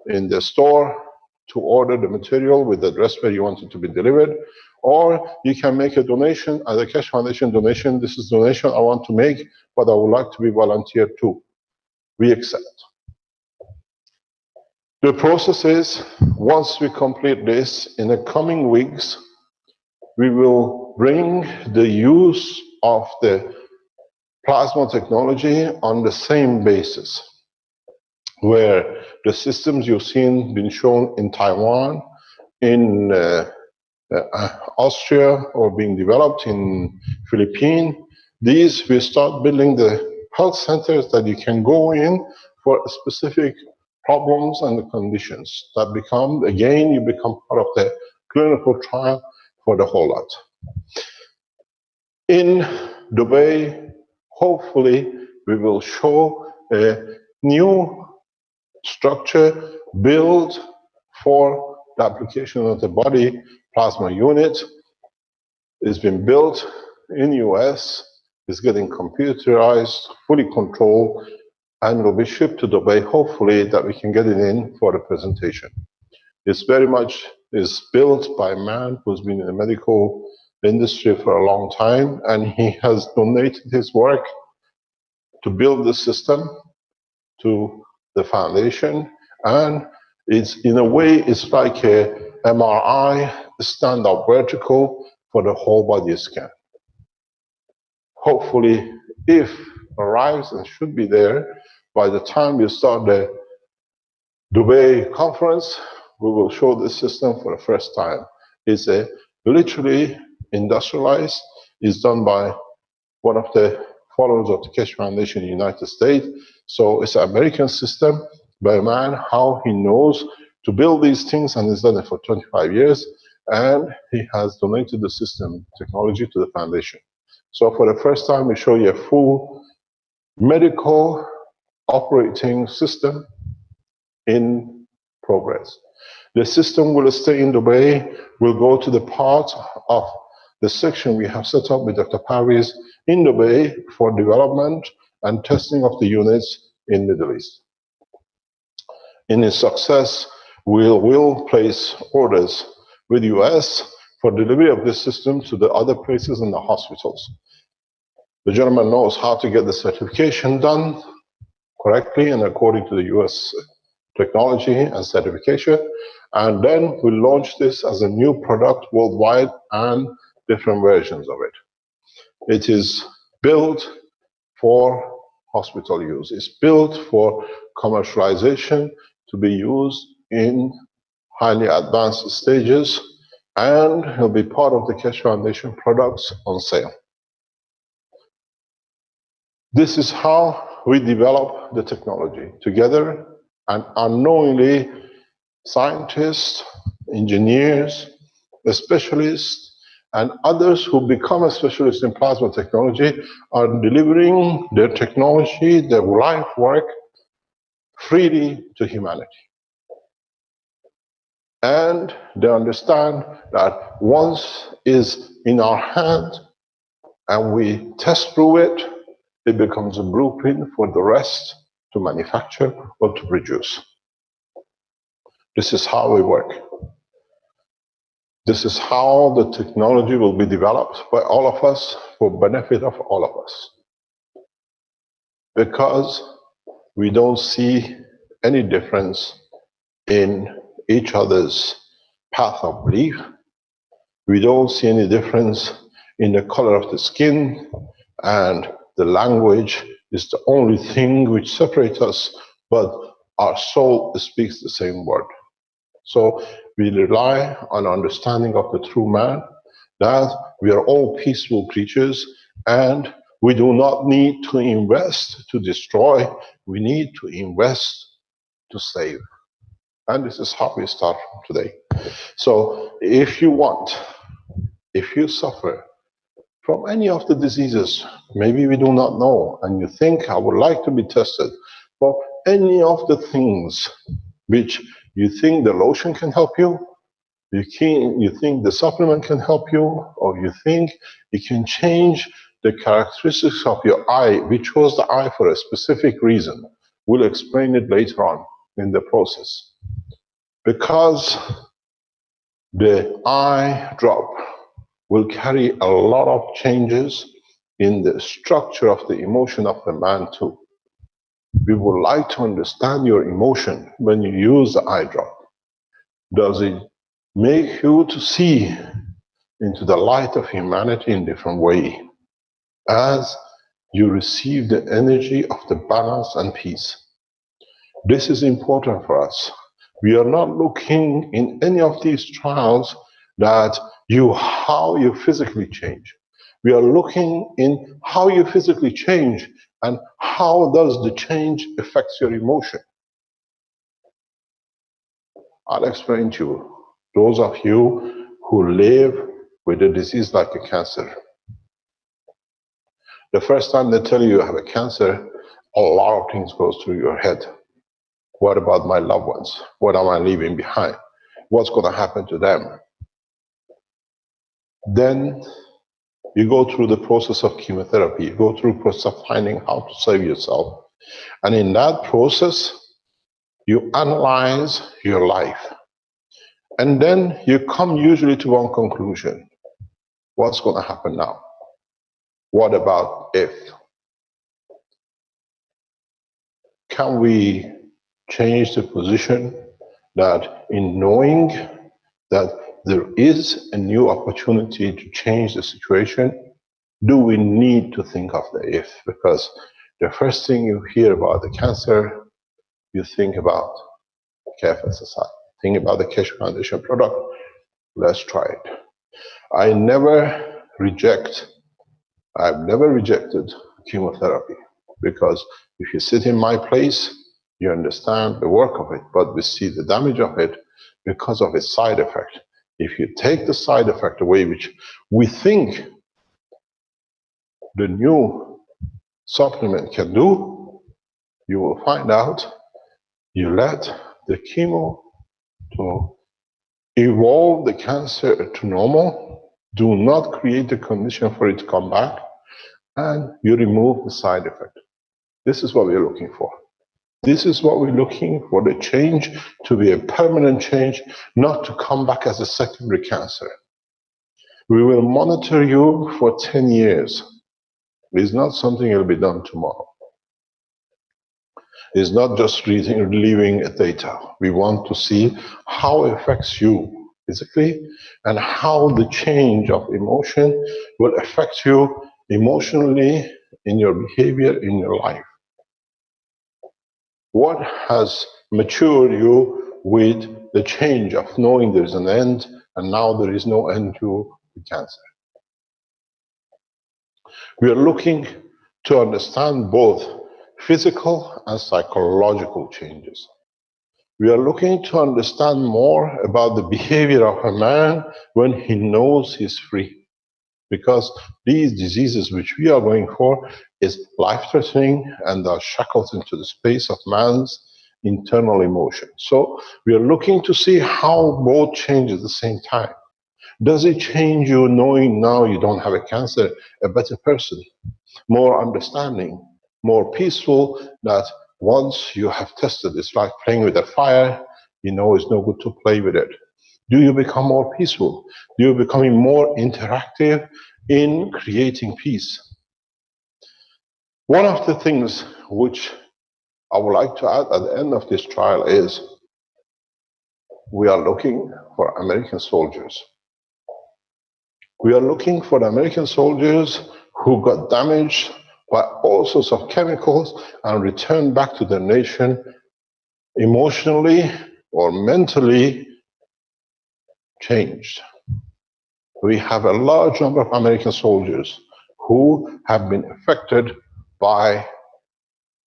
in the store to order the material with the address where you want it to be delivered, or you can make a donation as a Keshe Foundation donation. This is donation I want to make, but I would like to be volunteer too. We accept. The process is, once we complete this, in the coming weeks, we will bring the use of the plasma technology on the same basis, where the systems you've seen been shown in Taiwan, in Austria, or being developed in Philippines. These will start building the health centers that you can go in for specific problems and the conditions that become, again, you become part of the clinical trial for the whole lot. In Dubai, hopefully, we will show a new structure built for the application of the body plasma unit. It's been built in US, is getting computerized, fully controlled, and will be shipped to Dubai, hopefully that we can get it in for the presentation. It's very much is built by a man who's been in the medical industry for a long time, and he has donated his work to build the system to the foundation. And it's, in a way, it's like a MRI stand-up vertical for the whole body scan. Hopefully, if arrives and should be there, by the time we start the Dubai conference, we will show this system for the first time. It's a literally industrialized, is done by one of the followers of the Keshe Foundation in the United States. So it's an American system by a man, how he knows to build these things, and he's done it for 25 years. And he has donated the system technology to the foundation. So for the first time, we show you a full medical operating system in progress. The system will stay in Dubai, will go to the part of the section we have set up with Dr. Parviz in Dubai for development and testing of the units in Middle East. In its success, we will place orders with US for delivery of this system to the other places in the hospitals. The gentleman knows how to get the certification done correctly and according to the US technology and certification, and then we launch this as a new product worldwide and different versions of it. It is built for hospital use. It's built for commercialization to be used in highly advanced stages, and will be part of the Keshe Foundation products on sale. This is how we develop the technology together, and unknowingly, scientists, engineers, specialists, and others who become a specialist in plasma technology are delivering their technology, their life work, freely to humanity. And they understand that once is in our hand and we test through it, it becomes a blueprint for the rest to manufacture or to produce. This is how we work. This is how the technology will be developed by all of us for benefit of all of us. Because we don't see any difference in each other's path of belief. We don't see any difference in the color of the skin, and the language is the only thing which separates us, but our soul speaks the same word. So we rely on understanding of the true man, that we are all peaceful creatures, and we do not need to invest to destroy, we need to invest to save. And this is how we start today. So if you want, if you suffer from any of the diseases, maybe we do not know, and you think, I would like to be tested for any of the things which you think the lotion can help you, you think the supplement can help you, or you think it can change the characteristics of your eye. We chose the eye for a specific reason. We'll explain it later on in the process. Because the eye drop will carry a lot of changes in the structure of the emotion of the man too. We would like to understand your emotion when you use the eye drop. Does it make you to see into the light of humanity in a different way as you receive the energy of the balance and peace? This is important for us. We are not looking in any of these trials that how you physically change. We are looking in how you physically change and how does the change affect your emotion. I'll explain to you. Those of you who live with a disease like a cancer, the first time they tell you have a cancer, a lot of things goes through your head. What about my loved ones? What am I leaving behind? What's going to happen to them? Then you go through the process of chemotherapy. You go through the process of finding how to save yourself. And in that process, you analyze your life. And then you come usually to one conclusion. What's going to happen now? What about if? Can we change the position that in knowing that there is a new opportunity to change the situation, do we need to think of the if? Because the first thing you hear about the cancer, you think about KFSSI, think about the Keshe Foundation product. Let's try it. I've never rejected chemotherapy, because if you sit in my place, you understand the work of it, but we see the damage of it because of its side effect. If you take the side effect away, which we think the new supplement can do, you will find out you let the chemo to evolve the cancer to normal, do not create the condition for it to come back, and you remove the side effect. This is what we're looking for. This is what we're looking for, the change to be a permanent change, not to come back as a secondary cancer. We will monitor you for 10 years. It's not something that will be done tomorrow. It's not just leaving data. We want to see how it affects you physically and how the change of emotion will affect you emotionally in your behavior, in your life. What has matured you with the change of knowing there's an end and now there is no end to the cancer? We are looking to understand both physical and psychological changes. We are looking to understand more about the behavior of a man when he knows he's free. Because these diseases which we are going for is life-threatening and are shackled into the space of man's internal emotion. So we are looking to see how both change at the same time. Does it change you knowing now you don't have a cancer, a better person, more understanding, more peaceful, that once you have tested, it's like playing with a fire, you know it's no good to play with it. Do you become more peaceful? Do you becoming more interactive in creating peace? One of the things which I would like to add at the end of this trial is we are looking for American soldiers. We are looking for the American soldiers who got damaged by all sorts of chemicals and returned back to their nation emotionally or mentally changed. We have a large number of American soldiers who have been affected by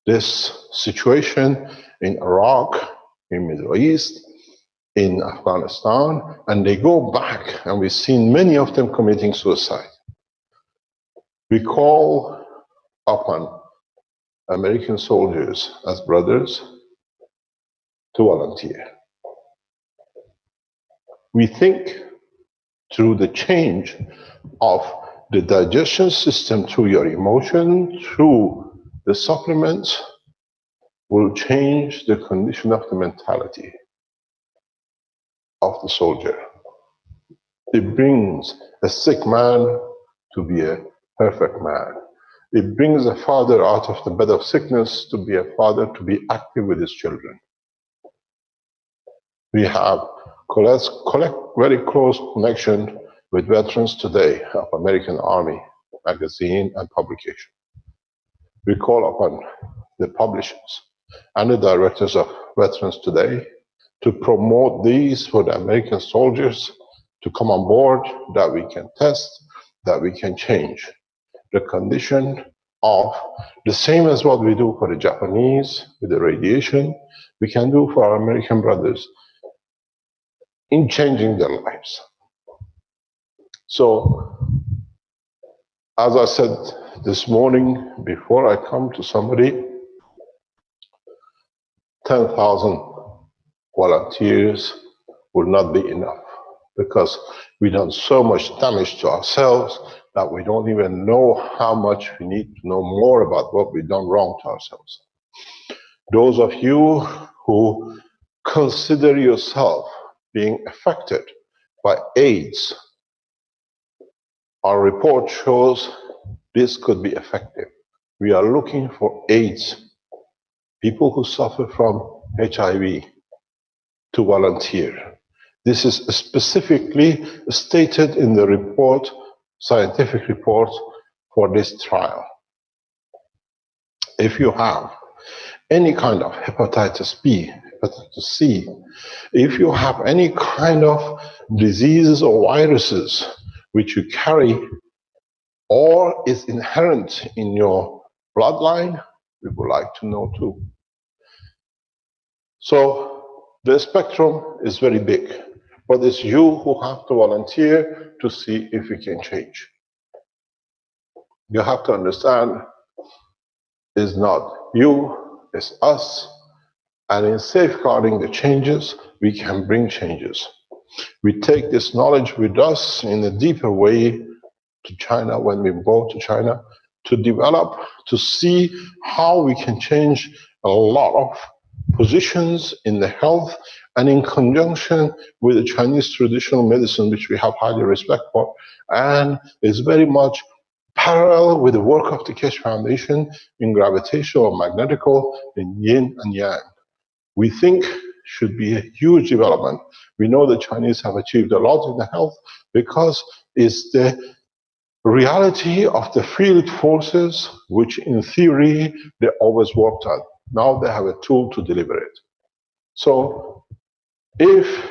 this situation in Iraq, in Middle East, in Afghanistan, and they go back, and we've seen many of them committing suicide. We call upon American soldiers as brothers to volunteer. We think through the change of the digestion system, through your emotion, through the supplements, will change the condition of the mentality of the soldier. It brings a sick man to be a perfect man. It brings a father out of the bed of sickness to be a father, to be active with his children. We have very close connection with Veterans Today of American Army magazine and publication. We call upon the publishers and the directors of Veterans Today to promote these for the American soldiers to come on board, that we can test, that we can change the condition of the same as what we do for the Japanese with the radiation, we can do for our American brothers in changing their lives. So, as I said this morning, before I come to somebody, 10,000 volunteers will not be enough, because we've done so much damage to ourselves that we don't even know how much we need to know more about what we've done wrong to ourselves. Those of you who consider yourself being affected by AIDS, our report shows this could be effective. We are looking for AIDS, people who suffer from HIV, to volunteer. This is specifically stated in the report, scientific report for this trial. If you have any kind of hepatitis B, hepatitis C, if you have any kind of diseases or viruses which you carry or is inherent in your bloodline, we would like to know too. So the spectrum is very big, but it's you who have to volunteer to see if we can change. You have to understand, it's not you, it's us, and in safeguarding the changes, we can bring changes. We take this knowledge with us in a deeper way to China when we go to China, to develop, to see how we can change a lot of positions in the health, and in conjunction with the Chinese traditional medicine, which we have highly respect for, and is very much parallel with the work of the Keshe Foundation in gravitational, magnetical, in yin and yang. We think should be a huge development. We know the Chinese have achieved a lot in the health because it's the reality of the field forces, which in theory they always worked on. Now they have a tool to deliver it. So if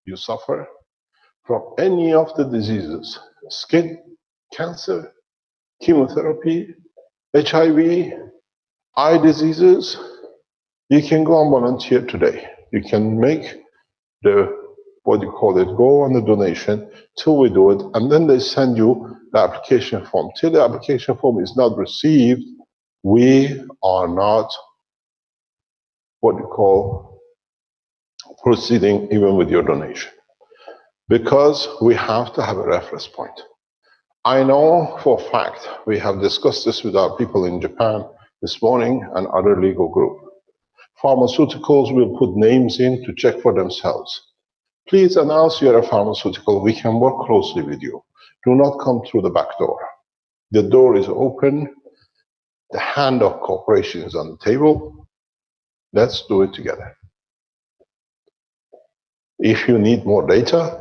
you suffer from any of the diseases, skin, cancer, chemotherapy, HIV, eye diseases, you can go and volunteer today. You can make the, what you call it, go on the donation till we do it, and then they send you the application form. Till the application form is not received, we are not what you call proceeding even with your donation. Because we have to have a reference point. I know for a fact, we have discussed this with our people in Japan this morning and other legal group. Pharmaceuticals will put names in to check for themselves. Please announce you're a pharmaceutical. We can work closely with you. Do not come through the back door. The door is open. The hand of cooperation is on the table. Let's do it together. If you need more data,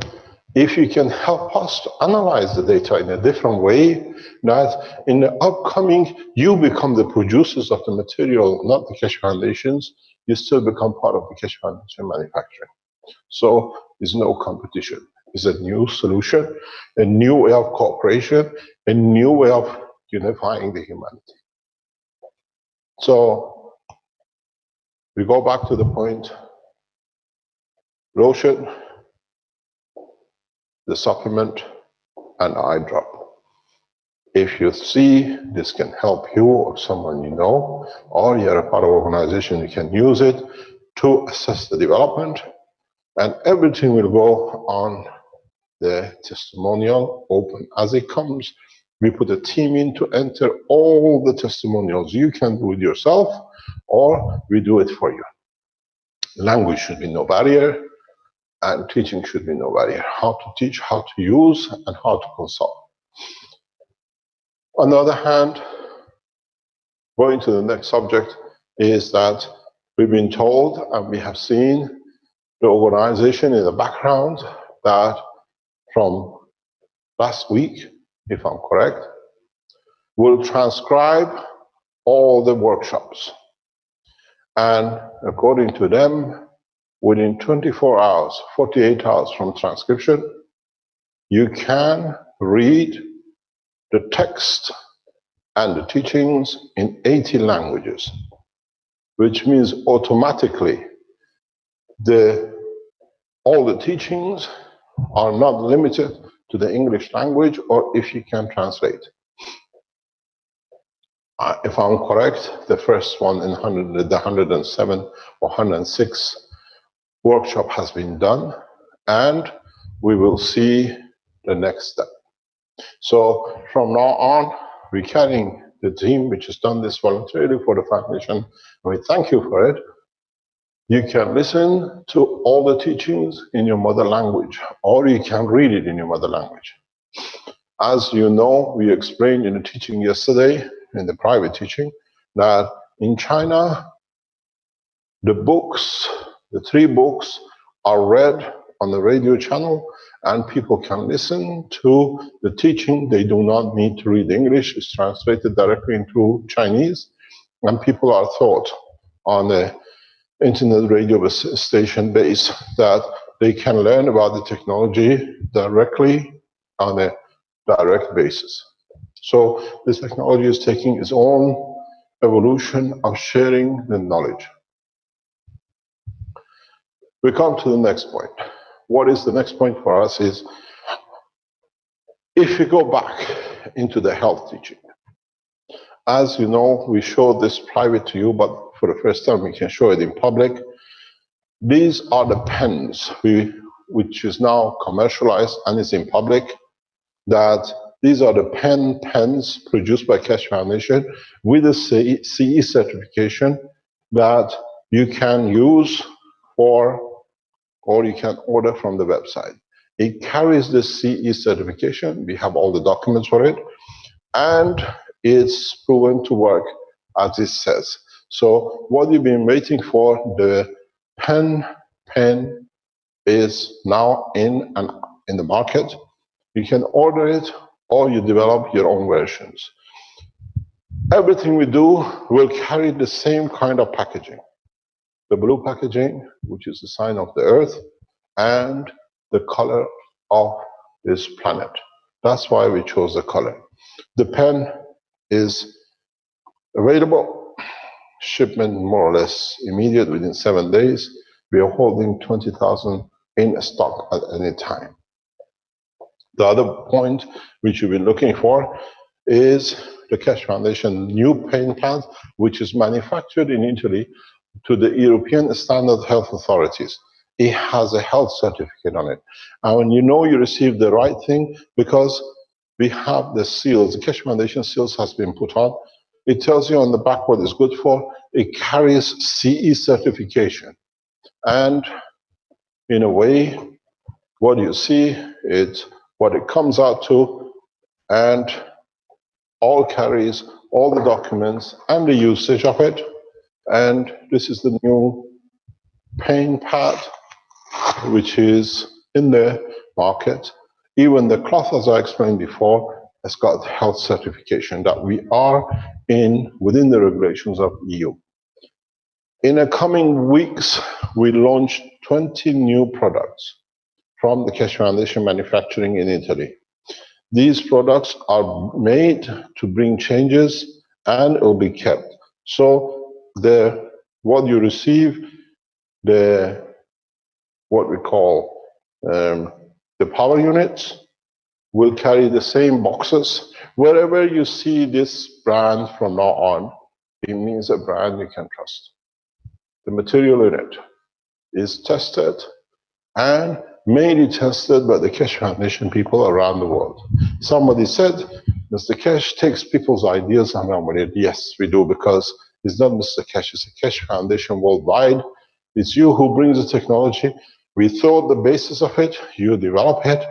if you can help us to analyze the data in a different way, that in the upcoming, you become the producers of the material, not the Keshe Foundations, you still become part of the Keshe Foundation manufacturing. So there's no competition. It's a new solution, a new way of cooperation, a new way of unifying the humanity. So we go back to the point, lotion, the supplement, and eye drop. If you see this can help you or someone you know, or you're a part of an organization, you can use it to assess the development, and everything will go on the testimonial open as it comes. We put a team in to enter all the testimonials. You can do it yourself, or we do it for you. Language should be no barrier, and teaching should be no barrier. How to teach, how to use, and how to consult. On the other hand, going to the next subject is that we've been told and we have seen the organization in the background that from last week, if I'm correct, will transcribe all the workshops. And according to them, within 24 hours, 48 hours from transcription, you can read the text and the teachings in 80 languages, which means automatically all the teachings are not limited to the English language, or if you can translate. If I'm correct, the first one in the 107 or 106 workshop has been done, and we will see the next step. So from now on, we're carrying the team which has done this voluntarily for the foundation, and we thank you for it. You can listen to all the teachings in your mother language, or you can read it in your mother language. As you know, we explained in the teaching yesterday, in the private teaching, that in China, the books, the 3 books, are read on the radio channel, and people can listen to the teaching. They do not need to read English. It's translated directly into Chinese, and people are taught on the internet radio station base that they can learn about the technology directly on a direct basis. So this technology is taking its own evolution of sharing the knowledge. We come to the next point. What is the next point for us is, if you go back into the health teaching, as you know, we showed this private to you, but for the first time we can show it in public. These are the pens, which is now commercialized and is in public, that these are the pens produced by Keshe Foundation with a CE certification that you can use or you can order from the website. It carries the CE certification. We have all the documents for it, and it's proven to work as it says. So what you've been waiting for, the pen is now in the market. You can order it, or you develop your own versions. Everything we do will carry the same kind of packaging. The blue packaging, which is the sign of the Earth, and the color of this planet. That's why we chose the color. The pen is available, shipment more or less immediate within 7 days. We are holding 20,000 in stock at any time. The other point which you've been looking for is the Keshe Foundation new pen plant, which is manufactured in Italy to the European Standard Health Authorities. It has a health certificate on it. And when you know you received the right thing, because we have the seals, the Keshe Foundation seals has been put on. It tells you on the back what it's good for. It carries CE certification. And in a way, what you see is what it comes out to, and all carries all the documents and the usage of it. And this is the new pain pad, which is in the market. Even the cloth, as I explained before, has got health certification that we are within the regulations of EU. In the coming weeks, we launched 20 new products from the Keshe Foundation manufacturing in Italy. These products are made to bring changes and will be kept. So what you receive, what we call the power units, will carry the same boxes. Wherever you see this brand from now on, it means a brand you can trust. The material in it is tested and mainly tested by the Keshe Foundation people around the world. Somebody said, Mr. Keshe takes people's ideas and run with it. Yes, we do, because it's not Mr. Keshe, it's a Keshe Foundation worldwide. It's you who brings the technology. We throw the basis of it, you develop it,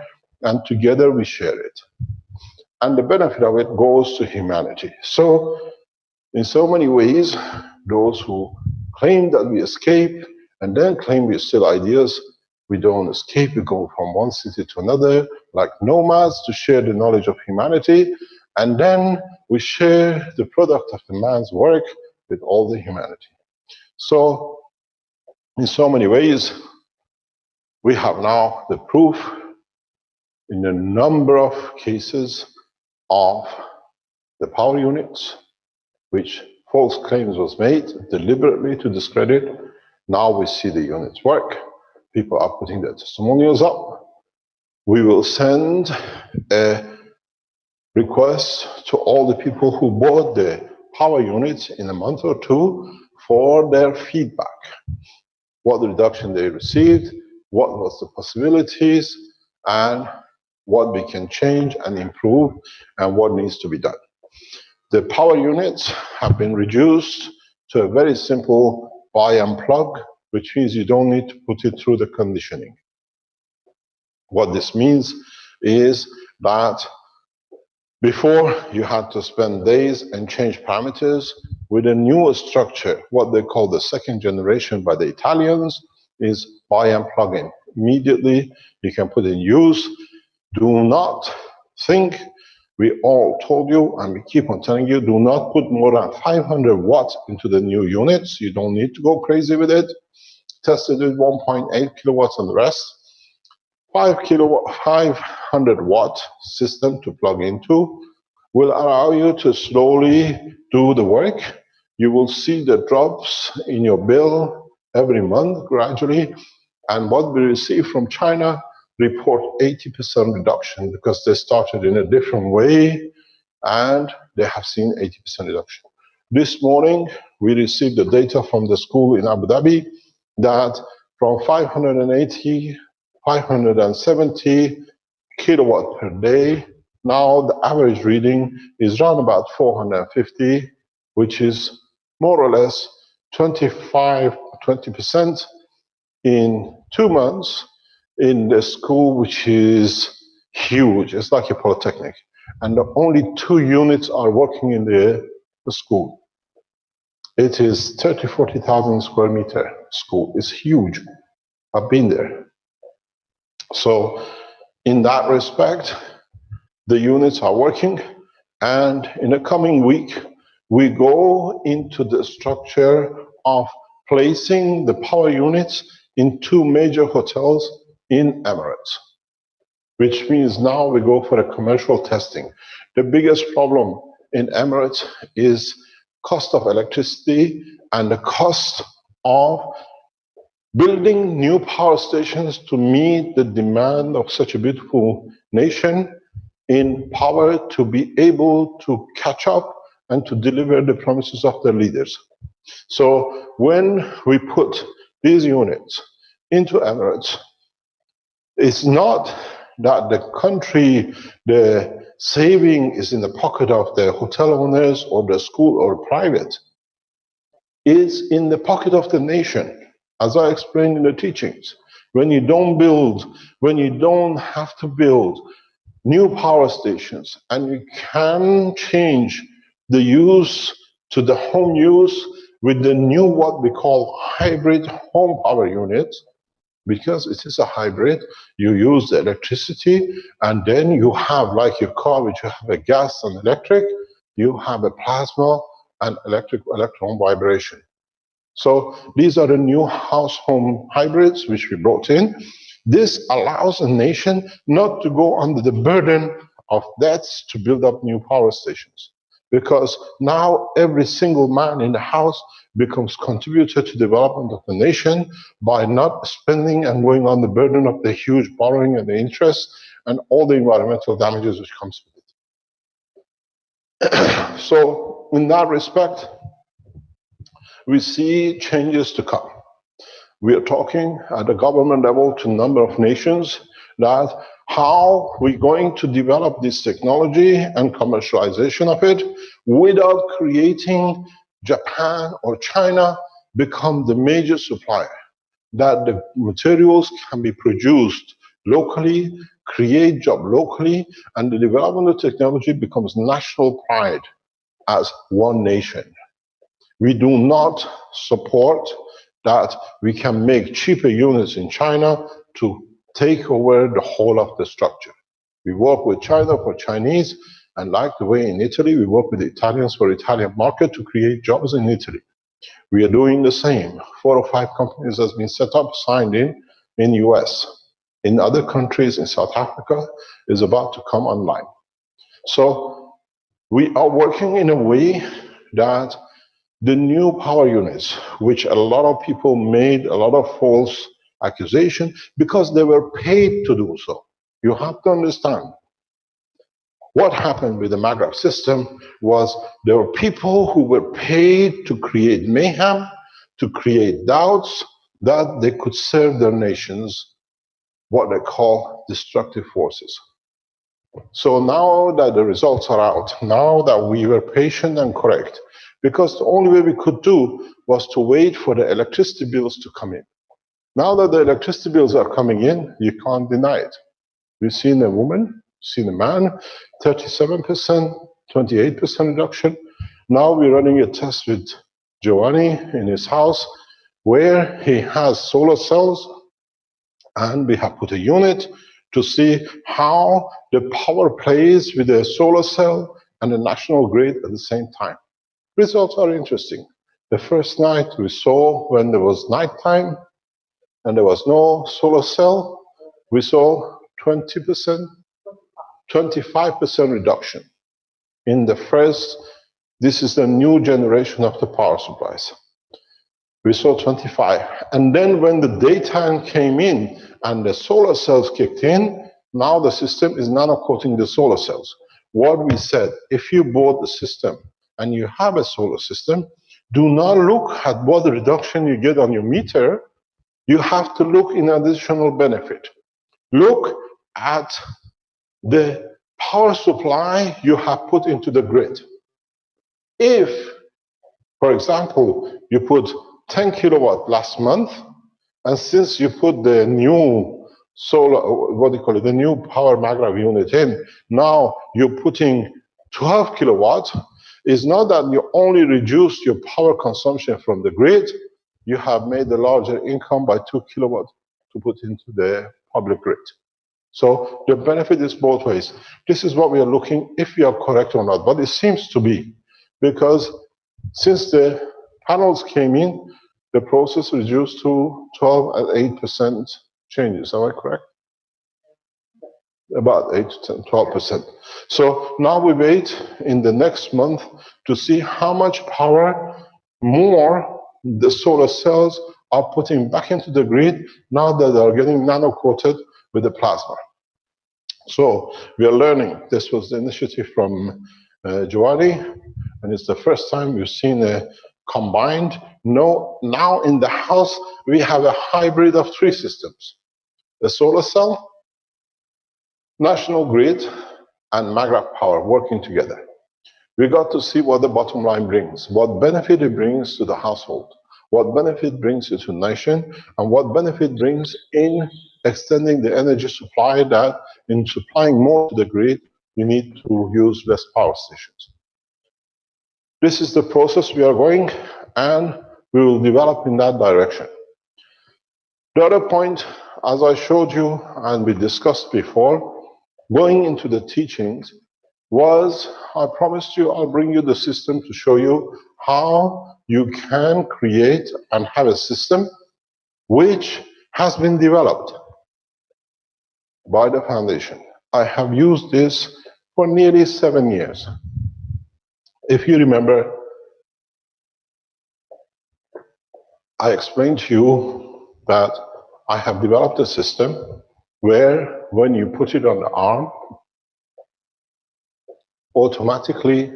and together we share it. And the benefit of it goes to humanity. So, in so many ways, those who claim that we escape and then claim we steal ideas, we don't escape. We go from one city to another like nomads to share the knowledge of humanity, and then we share the product of the man's work with all the humanity. So, in so many ways, we have now the proof in a number of cases of the power units, which false claims was made deliberately to discredit. Now we see the units work. People are putting their testimonials up. We will send a request to all the people who bought the power units in a month or two for their feedback. What reduction they received, what was the possibilities, and what we can change and improve, and what needs to be done. The power units have been reduced to a very simple buy and plug, which means you don't need to put it through the conditioning. What this means is that before you had to spend days and change parameters. With a newer structure, what they call the second generation by the Italians, is buy and plug in. Immediately you can put in use. Do not think, we all told you, and we keep on telling you, do not put more than 500 watts into the new units. You don't need to go crazy with it. Tested with 1.8 kilowatts on the rest. 500 watt system to plug into will allow you to slowly do the work. You will see the drops in your bill every month gradually. And what we receive from China report 80% reduction, because they started in a different way and they have seen 80% reduction. This morning, we received the data from the school in Abu Dhabi that from 570 kilowatt per day, now the average reading is around about 450, which is more or less 20% in 2 months in the school, which is huge. It's like a polytechnic. And only 2 units are working in the school. It is 40,000 square meter school. It's huge. I've been there. So in that respect, the units are working. And in the coming week, we go into the structure of placing the power units in 2 major hotels in Emirates, which means now we go for a commercial testing. The biggest problem in Emirates is cost of electricity and the cost of building new power stations to meet the demand of such a beautiful nation in power to be able to catch up and to deliver the promises of their leaders. So when we put these units into Emirates, it's not that the country, the saving is in the pocket of the hotel owners or the school or private. It's in the pocket of the nation, as I explained in the teachings. When you don't have to build new power stations, and you can change the use to the home use with the new what we call hybrid home power units, because it is a hybrid. You use the electricity, and then you have, like your car, which you have a gas and electric, you have a plasma and electron vibration. So these are the new house home hybrids which we brought in. This allows a nation not to go under the burden of debts to build up new power stations, because now every single man in the house becomes contributor to development of the nation by not spending and going on the burden of the huge borrowing and the interest and all the environmental damages which comes with it. So in that respect, we see changes to come. We are talking at the government level to a number of nations that how we're going to develop this technology and commercialization of it without creating Japan or China become the major supplier, that the materials can be produced locally, create job locally, and the development of technology becomes national pride as one nation. We do not support that we can make cheaper units in China to take over the whole of the structure. We work with China for Chinese, and like the way in Italy, we work with the Italians for Italian market to create jobs in Italy. We are doing the same. 4 or 5 companies has been set up, signed in US. In other countries, in South Africa, is about to come online. So we are working in a way that the new power units, which a lot of people made a lot of false accusations because they were paid to do so. You have to understand what happened with the Maghreb system was there were people who were paid to create mayhem, to create doubts that they could serve their nations, what they call destructive forces. So now that the results are out, now that we were patient and correct, because the only way we could do was to wait for the electricity bills to come in. Now that the electricity bills are coming in, you can't deny it. We've seen a woman, seen a man, 37%, 28% reduction. Now we're running a test with Giovanni in his house where he has solar cells, and we have put a unit to see how the power plays with the solar cell and the national grid at the same time. Results are interesting. The first night we saw when there was nighttime and there was no solar cell, we saw 20%, 25% reduction in the first. This is the new generation of the power supplies. We saw 25. And then when the daytime came in and the solar cells kicked in, now the system is nano-coating the solar cells. What we said, if you bought the system and you have a solar system, do not look at what the reduction you get on your meter. You have to look in additional benefit. Look at the power supply you have put into the grid. If, for example, you put 10 kilowatt last month, and since you put the new solar, what do you call it, the new power Maghreb unit in, now you're putting 12 kilowatts, it's not that you only reduced your power consumption from the grid, you have made a larger income by 2 kilowatts to put into the public grid. So the benefit is both ways. This is what we are looking, if we are correct or not, but it seems to be, because since the panels came in, the process reduced to 12 and 8% changes. Am I correct? About 8 to 10, 12%. So now we wait in the next month to see how much power more the solar cells are putting back into the grid now that they are getting nano-coated with the plasma. So we are learning. This was the initiative from Giovanni, and it's the first time we've seen a combined. No, now in the house, we have a hybrid of 3 systems. The solar cell, national grid, and Maghreb power working together. We got to see what the bottom line brings, what benefit it brings to the household, what benefit brings it to nation, and what benefit brings in extending the energy supply, that in supplying more to the grid, you need to use less power stations. This is the process we are going, and we will develop in that direction. The other point, as I showed you and we discussed before, going into the teachings, was I promised you I'll bring you the system to show you how you can create and have a system which has been developed by the foundation. I have used this for nearly 7 years. If you remember, I explained to you that I have developed a system where when you put it on the arm, automatically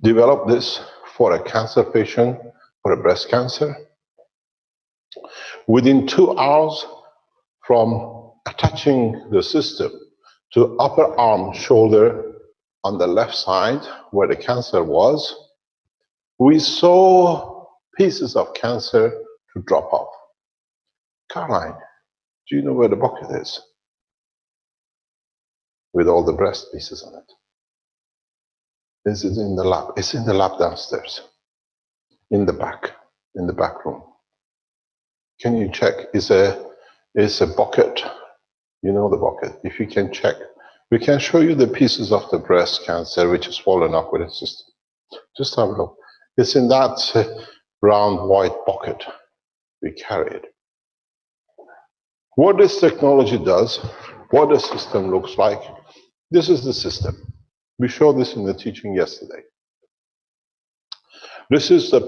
develop this for a cancer patient, for a breast cancer. Within 2 hours from attaching the system to upper arm, shoulder on the left side where the cancer was, we saw pieces of cancer to drop off. Caroline, do you know where the bucket is? With all the breast pieces on it. Is it in the lab? It's in the lab downstairs. In the back room. Can you check? It's a bucket. You know the bucket. If you can check, we can show you the pieces of the breast cancer which is fallen off with the system. Just have a look. It's in that round white bucket. We carry it. What this technology does, what the system looks like, this is the system. We showed this in the teaching yesterday. This is the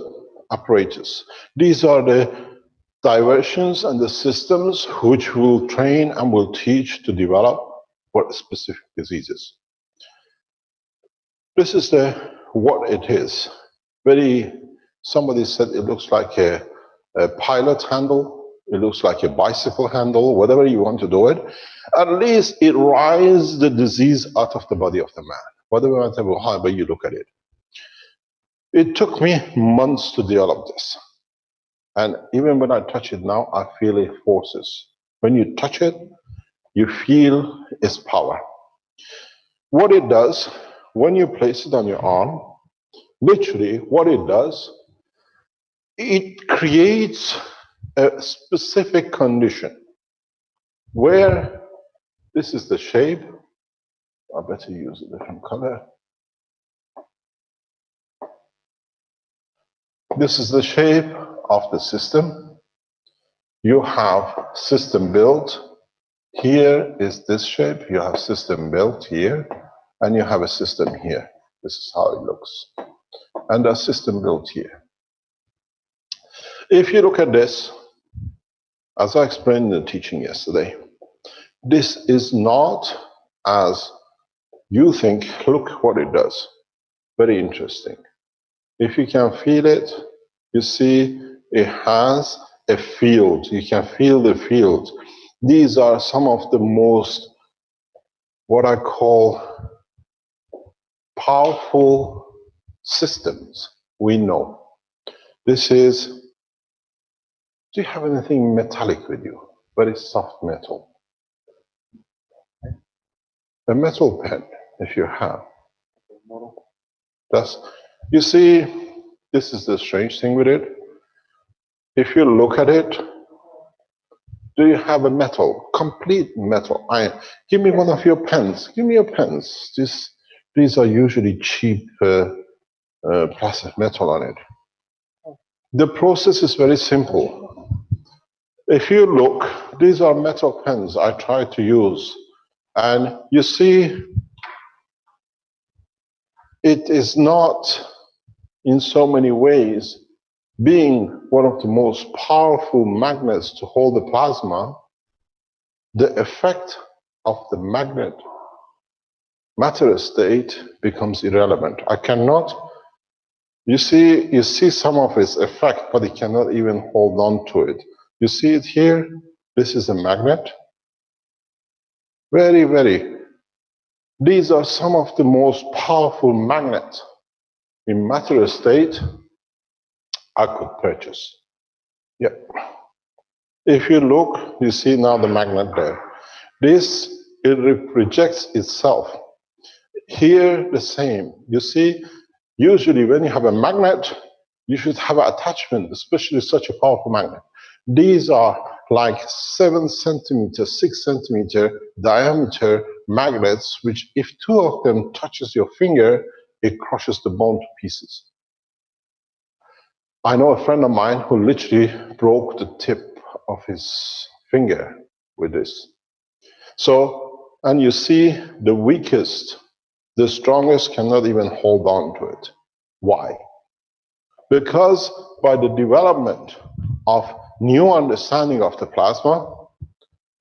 apparatus. These are the diversions and the systems which will train and will teach to develop for specific diseases. This is what it is. Somebody said it looks like a pilot handle. It looks like a bicycle handle, whatever you want to do it. At least it rises the disease out of the body of the man. However you look at it. It took me months to develop this. And even when I touch it now, I feel it forces. When you touch it, you feel its power. What it does, when you place it on your arm, literally what it does, it creates a specific condition where this is the shape. I better use a different color. This is the shape of the system. You have system built. Here is this shape. You have system built here, and you have a system here. This is how it looks. And a system built here. If you look at this, as I explained in the teaching yesterday, this is not as you think. Look what it does. Very interesting. If you can feel it, you see it has a field. You can feel the field. These are some of the most, what I call, powerful systems we know. This is, do you have anything metallic with you? Very soft metal. A metal pen, if you have. You see, this is the strange thing with it. If you look at it, do you have a metal, complete metal iron? Give me one of your pens. Give me your pens. These are usually cheap plastic metal on it. The process is very simple. If you look, these are metal pens I try to use. And you see, it is not, in so many ways, being one of the most powerful magnets to hold the plasma, the effect of the magnet matter state becomes irrelevant. I cannot You see some of its effect, but it cannot even hold on to it. You see it here? This is a magnet. Very, very. These are some of the most powerful magnets in matter state I could purchase. Yeah. If you look, you see now the magnet there. This, it rejects itself. Here, the same. You see, usually when you have a magnet, you should have an attachment, especially such a powerful magnet. These are like 7 centimeter, 6 centimeter diameter magnets, which if 2 of them touches your finger, it crushes the bone to pieces. I know a friend of mine who literally broke the tip of his finger with this. So, and you see the weakest, the strongest cannot even hold on to it. Why? Because by the development of new understanding of the plasma,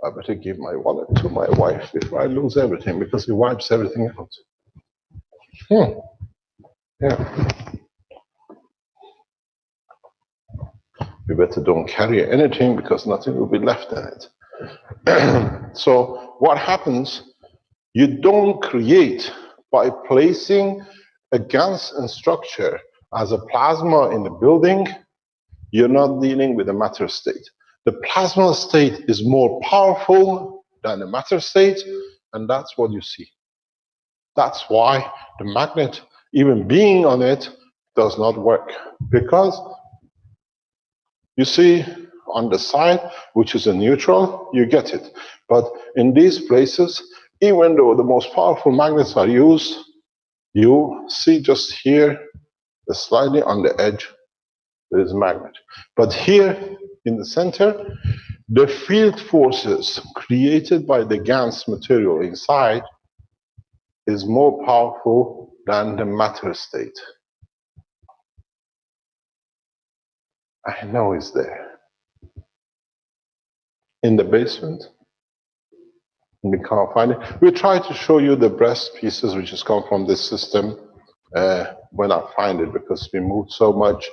I better give my wallet to my wife before I lose everything, because it wipes everything out. Yeah. You better don't carry anything, because nothing will be left in it. So what happens? You don't create by placing a gas and structure as a plasma in the building. You're not dealing with the matter state. The plasma state is more powerful than the matter state, and that's what you see. That's why the magnet, even being on it, does not work. Because you see on the side, which is a neutral, you get it. But in these places, even though the most powerful magnets are used, you see just here, slightly on the edge, there is a magnet. But here in the center, the field forces created by the GaNs material inside is more powerful than the matter state. I know it's there. In the basement, we can't find it. We try to show you the breast pieces which has come from this system when I find it, because we moved so much,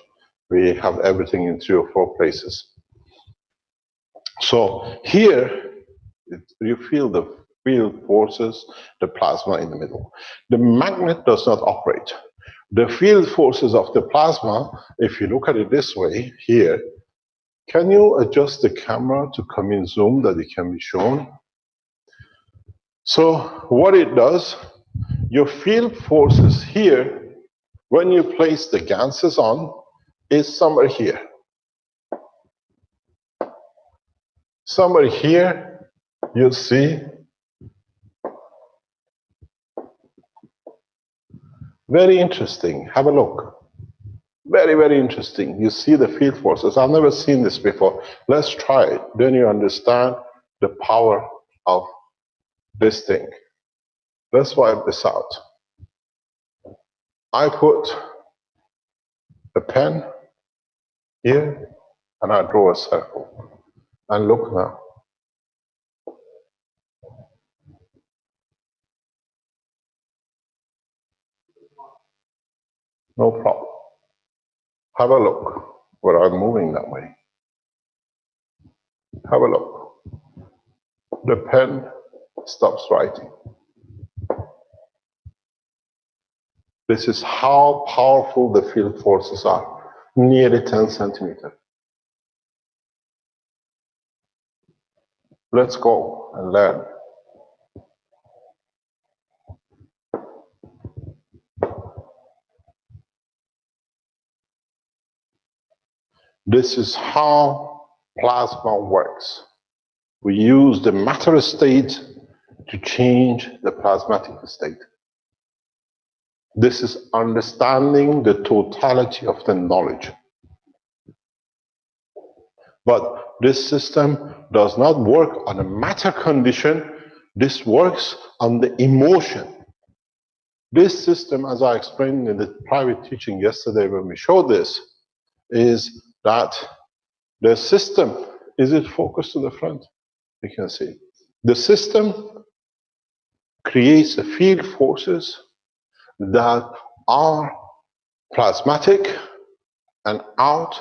we have everything in 3 or 4 places. So here, you feel the field forces, the plasma in the middle. The magnet does not operate. The field forces of the plasma, if you look at it this way, here, can you adjust the camera to come in zoom that it can be shown? So what it does, your field forces here, when you place the ganses on, is somewhere here. Somewhere here, you see. Very interesting. Have a look. Very, very interesting. You see the field forces. I've never seen this before. Let's try it. Then you understand the power of this thing. Let's wipe this out. I put a pen here and I draw a circle. And look now. No problem. Have a look where I'm moving that way. Have a look. The pen stops writing. This is how powerful the field forces are. Nearly 10 centimeters. Let's go and learn. This is how plasma works. We use the matter state to change the plasmatic state. This is understanding the totality of the knowledge. But this system does not work on a matter condition. This works on the emotion. This system, as I explained in the private teaching yesterday when we showed this, is that the system, is it focused to the front? You can see. The system creates a field forces that are plasmatic and out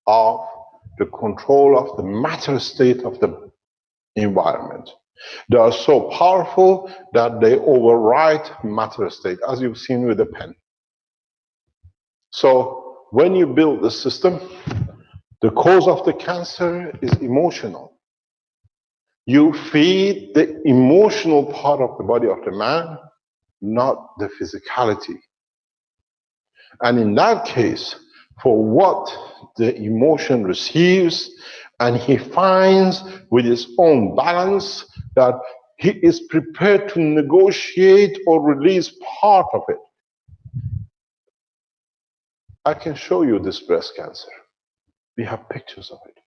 of the control of the matter state of the environment. They are so powerful that they override matter state, as you've seen with the pen. So when you build the system, the cause of the cancer is emotional. You feed the emotional part of the body of the man, not the physicality. And in that case, for what the emotion receives, and he finds with his own balance that he is prepared to negotiate or release part of it. I can show you this breast cancer. We have pictures of it.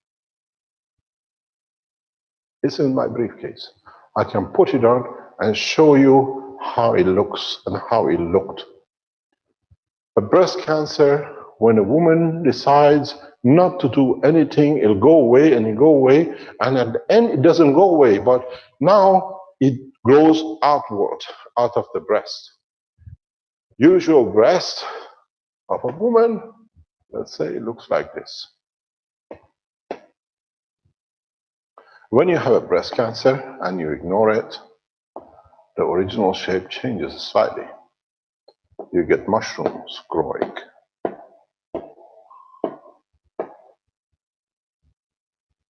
It's in my briefcase. I can put it on and show you how it looks and how it looked. A breast cancer, when a woman decides not to do anything, it'll go away and it'll go away, and at the end it doesn't go away, but now it grows outward, out of the breast. Usual breast of a woman, let's say it looks like this. When you have a breast cancer and you ignore it, the original shape changes slightly. You get mushrooms growing.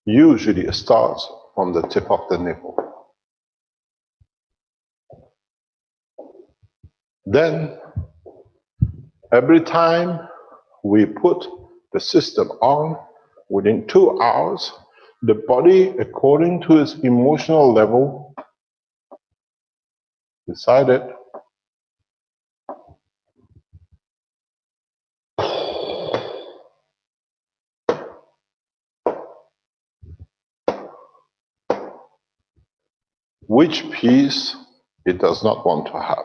Usually it starts from the tip of the nipple. Then, every time we put the system on, within 2 hours, the body, according to its emotional level, decided which piece it does not want to have,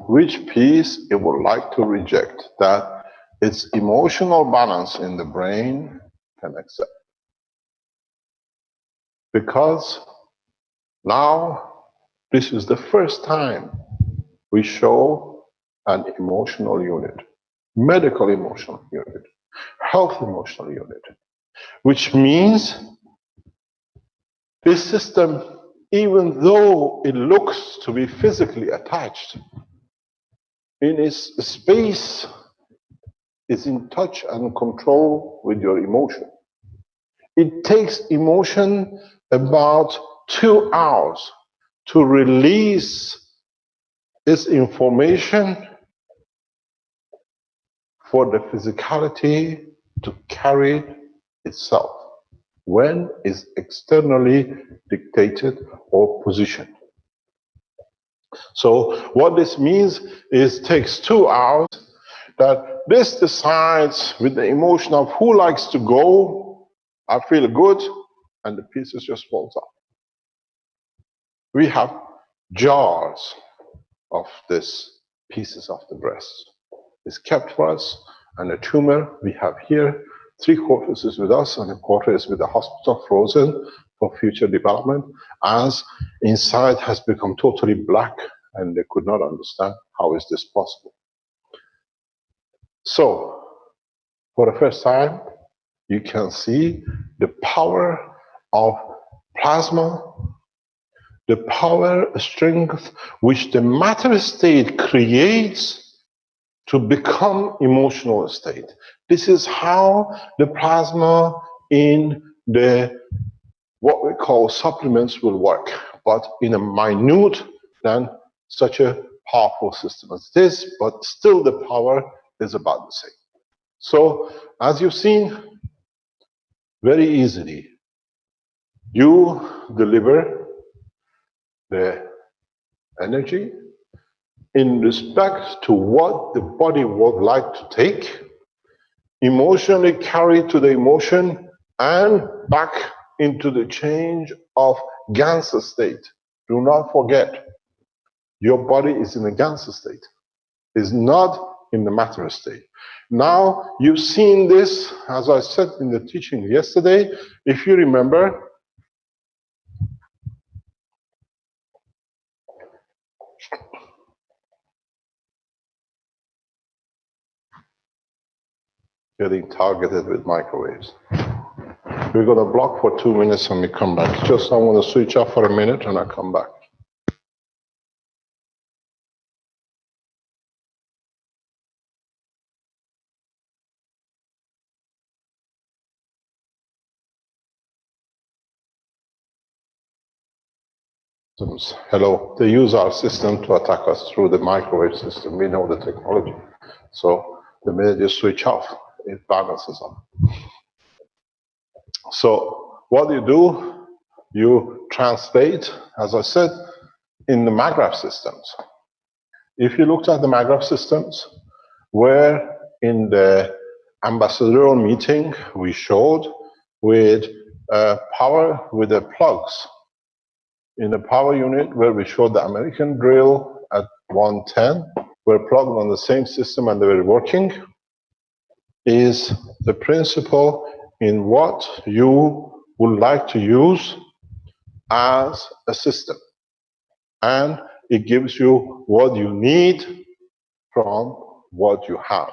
which piece it would like to reject, that its emotional balance in the brain can accept. Because now, this is the first time we show an emotional unit, medical emotional unit, health emotional unit, which means this system, even though it looks to be physically attached, in its space is in touch and control with your emotion. It takes emotion about 2 hours to release this information for the physicality to carry itself when it's externally dictated or positioned. So what this means is it takes 2 hours that this decides with the emotion of who likes to go, I feel good, and the pieces just falls off. We have jars of these pieces of the breast. It's kept for us, and the tumor we have here, 3/4 is with us and 1/4 is with the hospital frozen for future development, as inside has become totally black and they could not understand how is this possible. So, for the first time, you can see the power of plasma, the power, strength, which the matter state creates to become emotional state. This is how the plasma in the, what we call supplements will work, but in a minute than such a powerful system as this, but still the power is about the same. So, as you've seen, very easily, you deliver the energy in respect to what the body would like to take, emotionally carry to the emotion, and back into the change of Ganser state. Do not forget, your body is in a Ganser state. It's not in the matter state. Now, you've seen this, as I said in the teaching yesterday, if you remember, getting targeted with microwaves. We're going to block for 2 minutes and we come back. Just I want to switch off for a minute and I come back. Hello, they use our system to attack us through the microwave system. We know the technology. So the minute you switch off, it balances on. So what do? You translate, as I said, in the MAGRAPH systems. If you looked at the MAGRAPH systems, where in the ambassadorial meeting we showed with power with the plugs, in the power unit where we showed the American drill at 110 were plugged on the same system and they were working, is the principle in what you would like to use as a system. And it gives you what you need from what you have.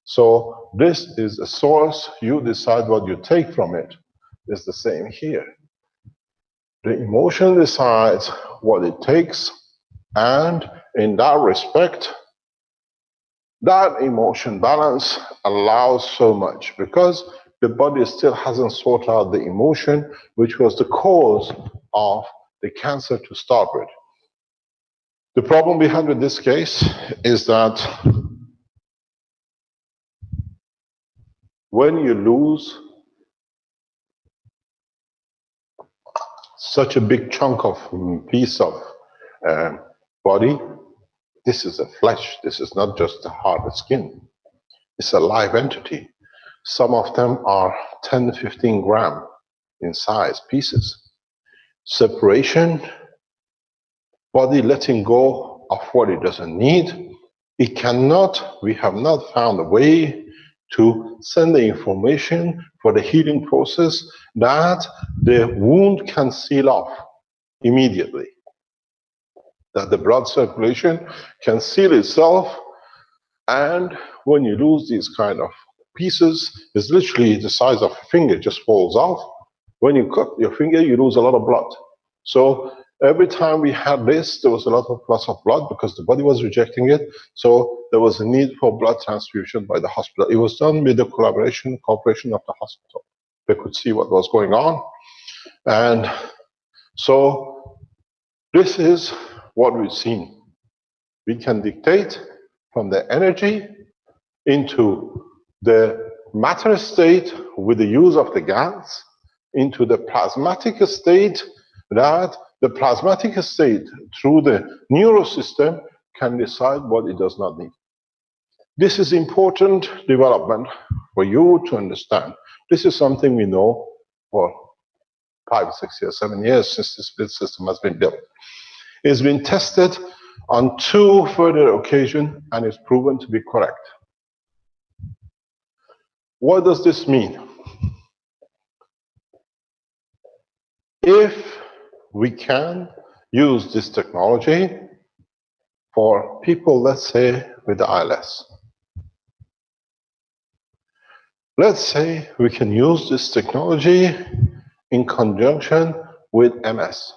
So this is a source, you decide what you take from it. It's the same here. The emotion decides what it takes, and in that respect, that emotion balance allows so much because the body still hasn't sorted out the emotion, which was the cause of the cancer to start with. The problem we had with this case is that when you lose such a big chunk of piece of body, this is a flesh, this is not just the hard skin. It's a live entity. Some of them are 10 to 15 gram in size pieces. Separation, body letting go of what it doesn't need. It cannot, we have not found a way to send the information for the healing process that the wound can seal off immediately. That the blood circulation can seal itself, and when you lose these kind of pieces, it's literally the size of a finger, just falls off. When you cut your finger, you lose a lot of blood. So every time we had this, there was a lot of loss of blood because the body was rejecting it. So there was a need for blood transfusion by the hospital. It was done with the cooperation of the hospital. They could see what was going on. And so this is what we've seen. We can dictate from the energy into the matter state with the use of the gas, into the plasmatic state, that the plasmatic state through the neurosystem can decide what it does not need. This is important development for you to understand. This is something we know for 5, 6 years, 7 years since the split system has been built. It's been tested on 2 further occasions and is proven to be correct. What does this mean? If we can use this technology for people, let's say, with ILS. Let's say we can use this technology in conjunction with MS.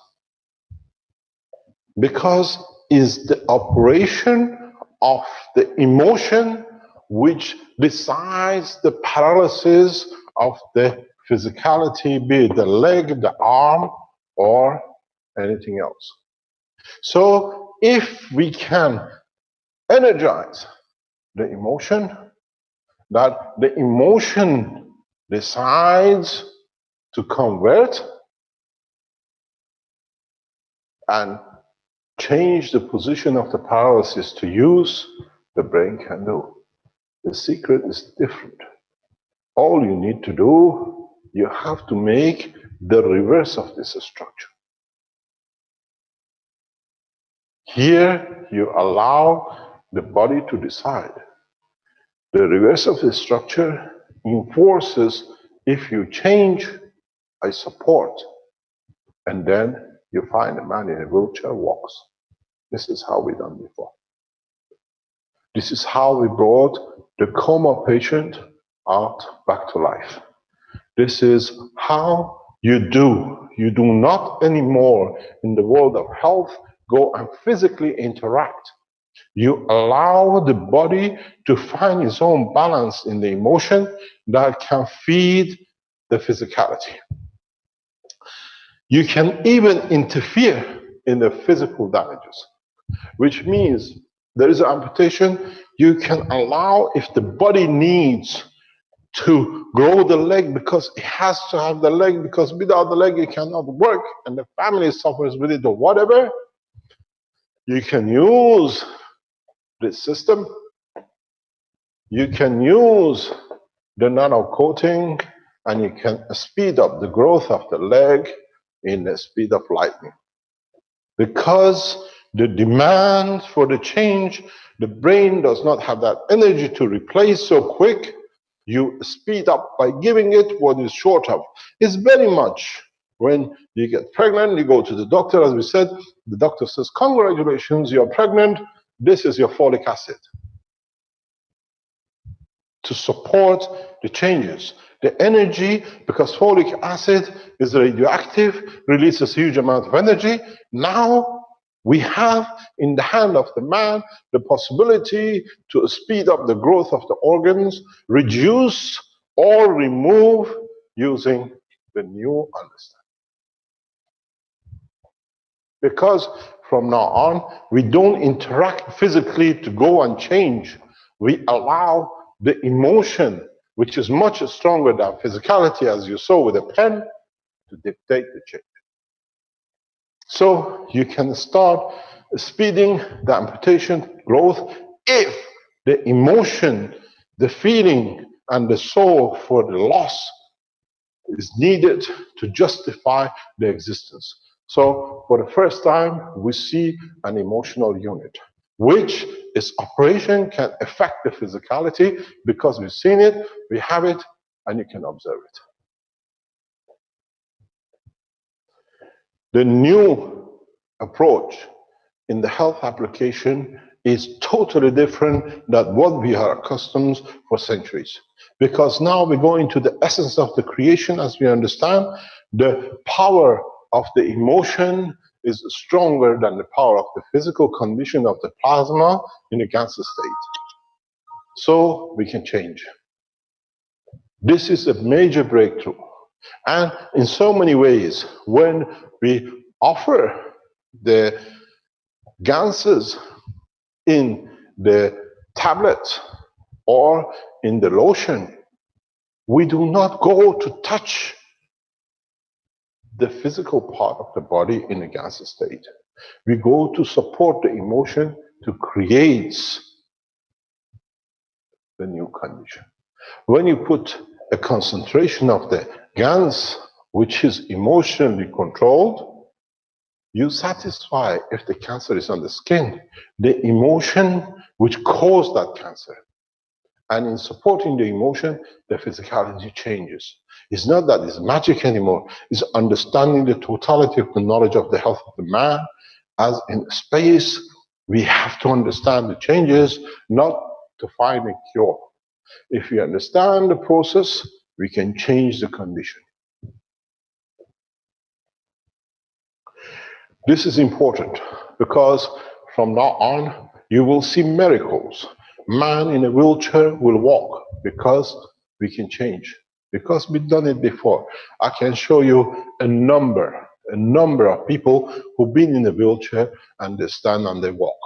Because it's the operation of the emotion which decides the paralysis of the physicality, be it the leg, the arm, or anything else. So if we can energize the emotion, that the emotion decides to convert and change the position of the paralysis to use, the brain can do. The secret is different. All you need to do, you have to make the reverse of this structure. Here, you allow the body to decide. The reverse of the structure enforces, if you change, I support. And then you find a man in a wheelchair walks. This is how we done before. This is how we brought the coma patient out, back to life. This is how you do. You do not anymore in the world of health go and physically interact. You allow the body to find its own balance in the emotion that can feed the physicality. You can even interfere in the physical damages, which means there is an amputation. You can allow, if the body needs to grow the leg because it has to have the leg, because without the leg it cannot work and the family suffers with it or whatever, you can use this system. You can use the nano coating and you can speed up the growth of the leg in the speed of lightning. Because the demand for the change, the brain does not have that energy to replace so quick. You speed up by giving it what is short of. It's very much when you get pregnant, you go to the doctor, as we said, the doctor says, congratulations, you're pregnant, this is your folic acid to support the changes. The energy, because folic acid is radioactive, releases huge amount of energy. Now we have in the hand of the man the possibility to speed up the growth of the organs, reduce or remove using the new understanding. Because from now on, we don't interact physically to go and change. We allow the emotion, which is much stronger than physicality, as you saw with a pen, to dictate the change. So you can start speeding the amputation growth if the emotion, the feeling, and the soul for the loss is needed to justify the existence. So for the first time, we see an emotional unit, which its operation can affect the physicality because we've seen it, we have it, and you can observe it. The new approach in the health application is totally different than what we are accustomed for centuries. Because now we go into the essence of the creation as we understand. The power of the emotion is stronger than the power of the physical condition of the plasma in a cancer state. So we can change. This is a major breakthrough. And in so many ways, when we offer the ganses in the tablet or in the lotion, we do not go to touch the physical part of the body in a gaseous state. We go to support the emotion to create the new condition. When you put a concentration of the gans, which is emotionally controlled, you satisfy, if the cancer is on the skin, the emotion which caused that cancer. And in supporting the emotion, the physicality changes. It's not that it's magic anymore. It's understanding the totality of the knowledge of the health of the man. As in space, we have to understand the changes, not to find a cure. If we understand the process, we can change the condition. This is important because from now on, you will see miracles. Man in a wheelchair will walk because we can change, because we've done it before. I can show you a number of people who've been in a wheelchair and they stand and they walk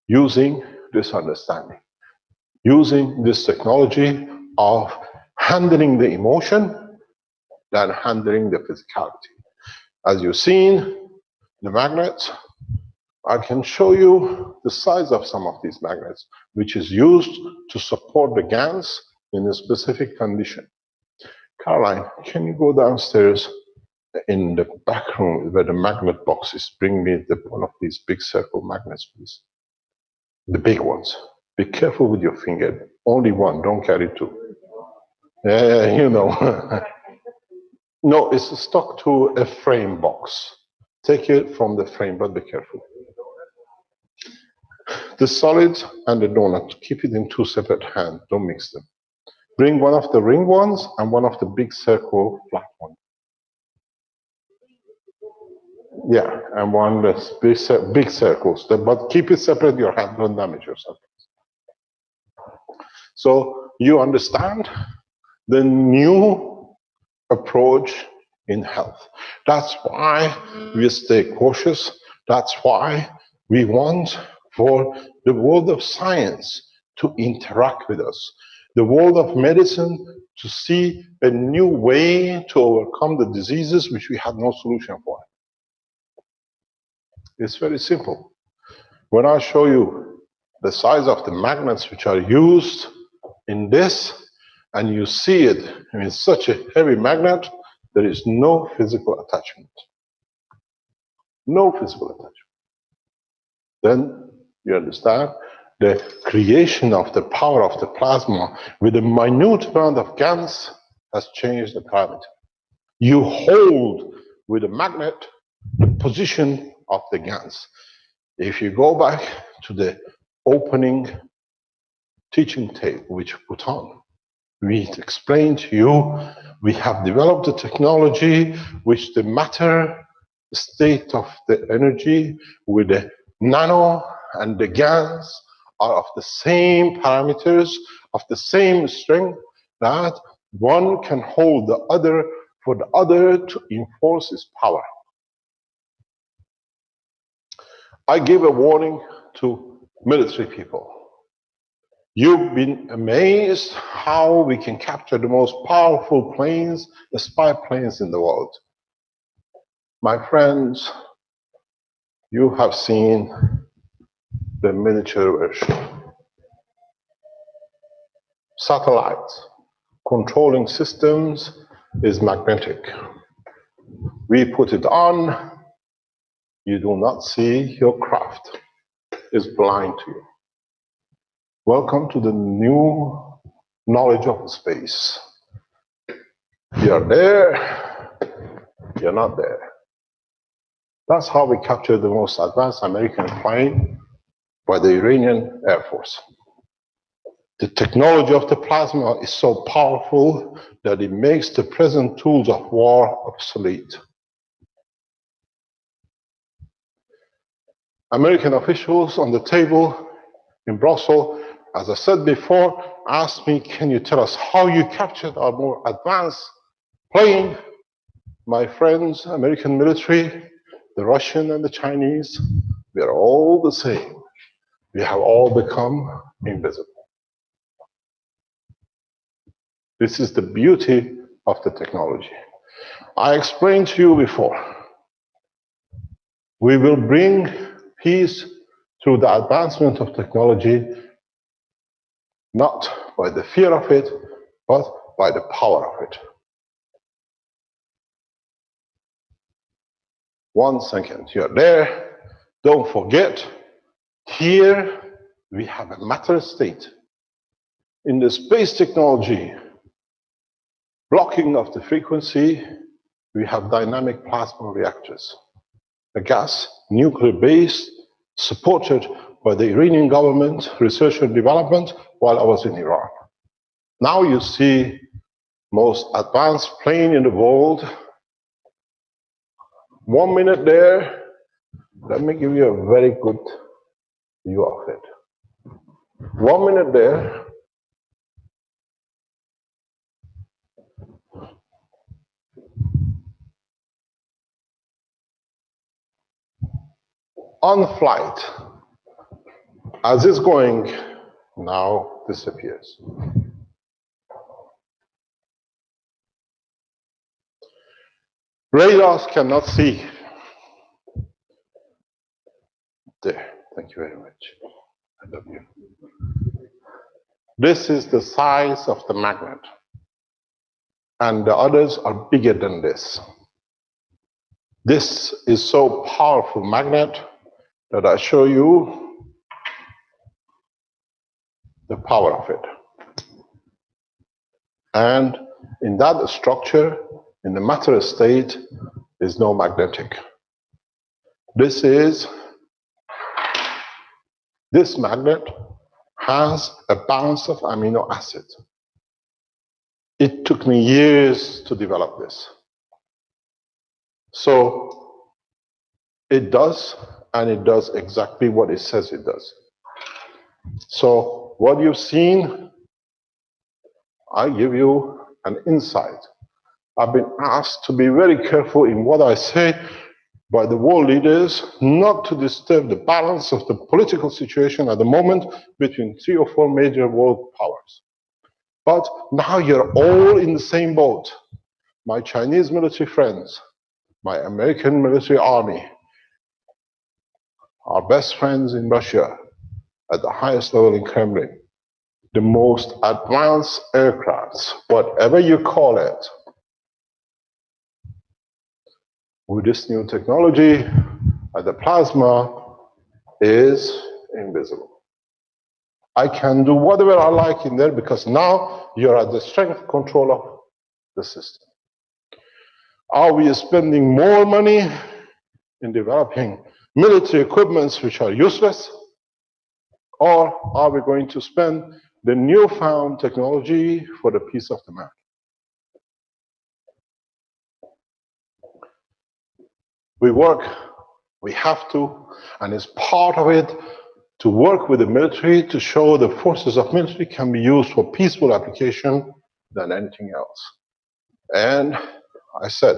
using this understanding, using this technology of handling the emotion than handling the physicality. As you've seen, the magnets, I can show you the size of some of these magnets, which is used to support the gans in a specific condition. Caroline, can you go downstairs in the back room where the magnet box is? Bring me one of these big circle magnets, please. The big ones. Be careful with your finger. Only one, don't carry two. Yeah, you know. No, it's stuck to a frame box. Take it from the frame, but be careful. the solid and the donut, keep it in two separate hands, don't mix them. Bring one of the ring ones and one of the big circle flat one. Yeah, and one that's big circles, but keep it separate, your hand, don't damage yourself. So you understand the new approach in health. That's why we stay cautious. That's why we want for the world of science to interact with us, the world of medicine to see a new way to overcome the diseases which we had no solution for. It's very simple. When I show you the size of the magnets which are used in this, and you see it in such a heavy magnet, there is no physical attachment. No physical attachment. Then you understand the creation of the power of the plasma with a minute amount of gas has changed the parameter. You hold with a magnet the position of the gas. If you go back to the opening teaching tape which we put on, we explained to you we have developed a technology which the matter state of the energy with the nano and the gas are of the same parameters, of the same strength, that one can hold the other for the other to enforce its power. I give a warning to military people. You've been amazed how we can capture the most powerful planes, the spy planes in the world. My friends, you have seen the miniature version. Satellites, controlling systems is magnetic. We put it on, you do not see your craft. It's blind to you. Welcome to the new knowledge of space. You're there, you're not there. That's how we captured the most advanced American plane by the Iranian Air Force. The technology of the plasma is so powerful that it makes the present tools of war obsolete. American officials on the table in Brussels, as I said before, asked me, can you tell us how you captured our more advanced plane? My friends, American military, the Russian and the Chinese, we are all the same. We have all become invisible. This is the beauty of the technology. I explained to you before, we will bring peace through the advancement of technology, not by the fear of it, but by the power of it. 1 second, you're there. Don't forget, here we have a matter state. In the space technology, blocking of the frequency, we have dynamic plasma reactors. A gas, nuclear-based, supported by the Iranian government, research and development, while I was in Iran. Now you see most advanced plane in the world. 1 minute there, let me give you a very good view of it. 1 minute there. On flight, as it's going, now disappears. Radars cannot see. There, thank you very much. I love you. This is the size of the magnet. And the others are bigger than this. This is so powerful magnet that I show you the power of it. And in that structure, in the matter state, is no magnetic. This is This magnet has a balance of amino acids. It took me years to develop this. So it does, and it does exactly what it says it does. So what you've seen, I give you an insight. I've been asked to be very careful in what I say by the world leaders, not to disturb the balance of the political situation at the moment between 3 or 4 major world powers. But now you're all in the same boat. My Chinese military friends, my American military army, our best friends in Russia at the highest level in Kremlin, the most advanced aircrafts, whatever you call it, with this new technology, the plasma is invisible. I can do whatever I like in there because now you're at the strength control of the system. Are we spending more money in developing military equipments which are useless? Or are we going to spend the newfound technology for the peace of the man? We work, we have to, and it's part of it to work with the military to show the forces of military can be used for peaceful application than anything else. And I said,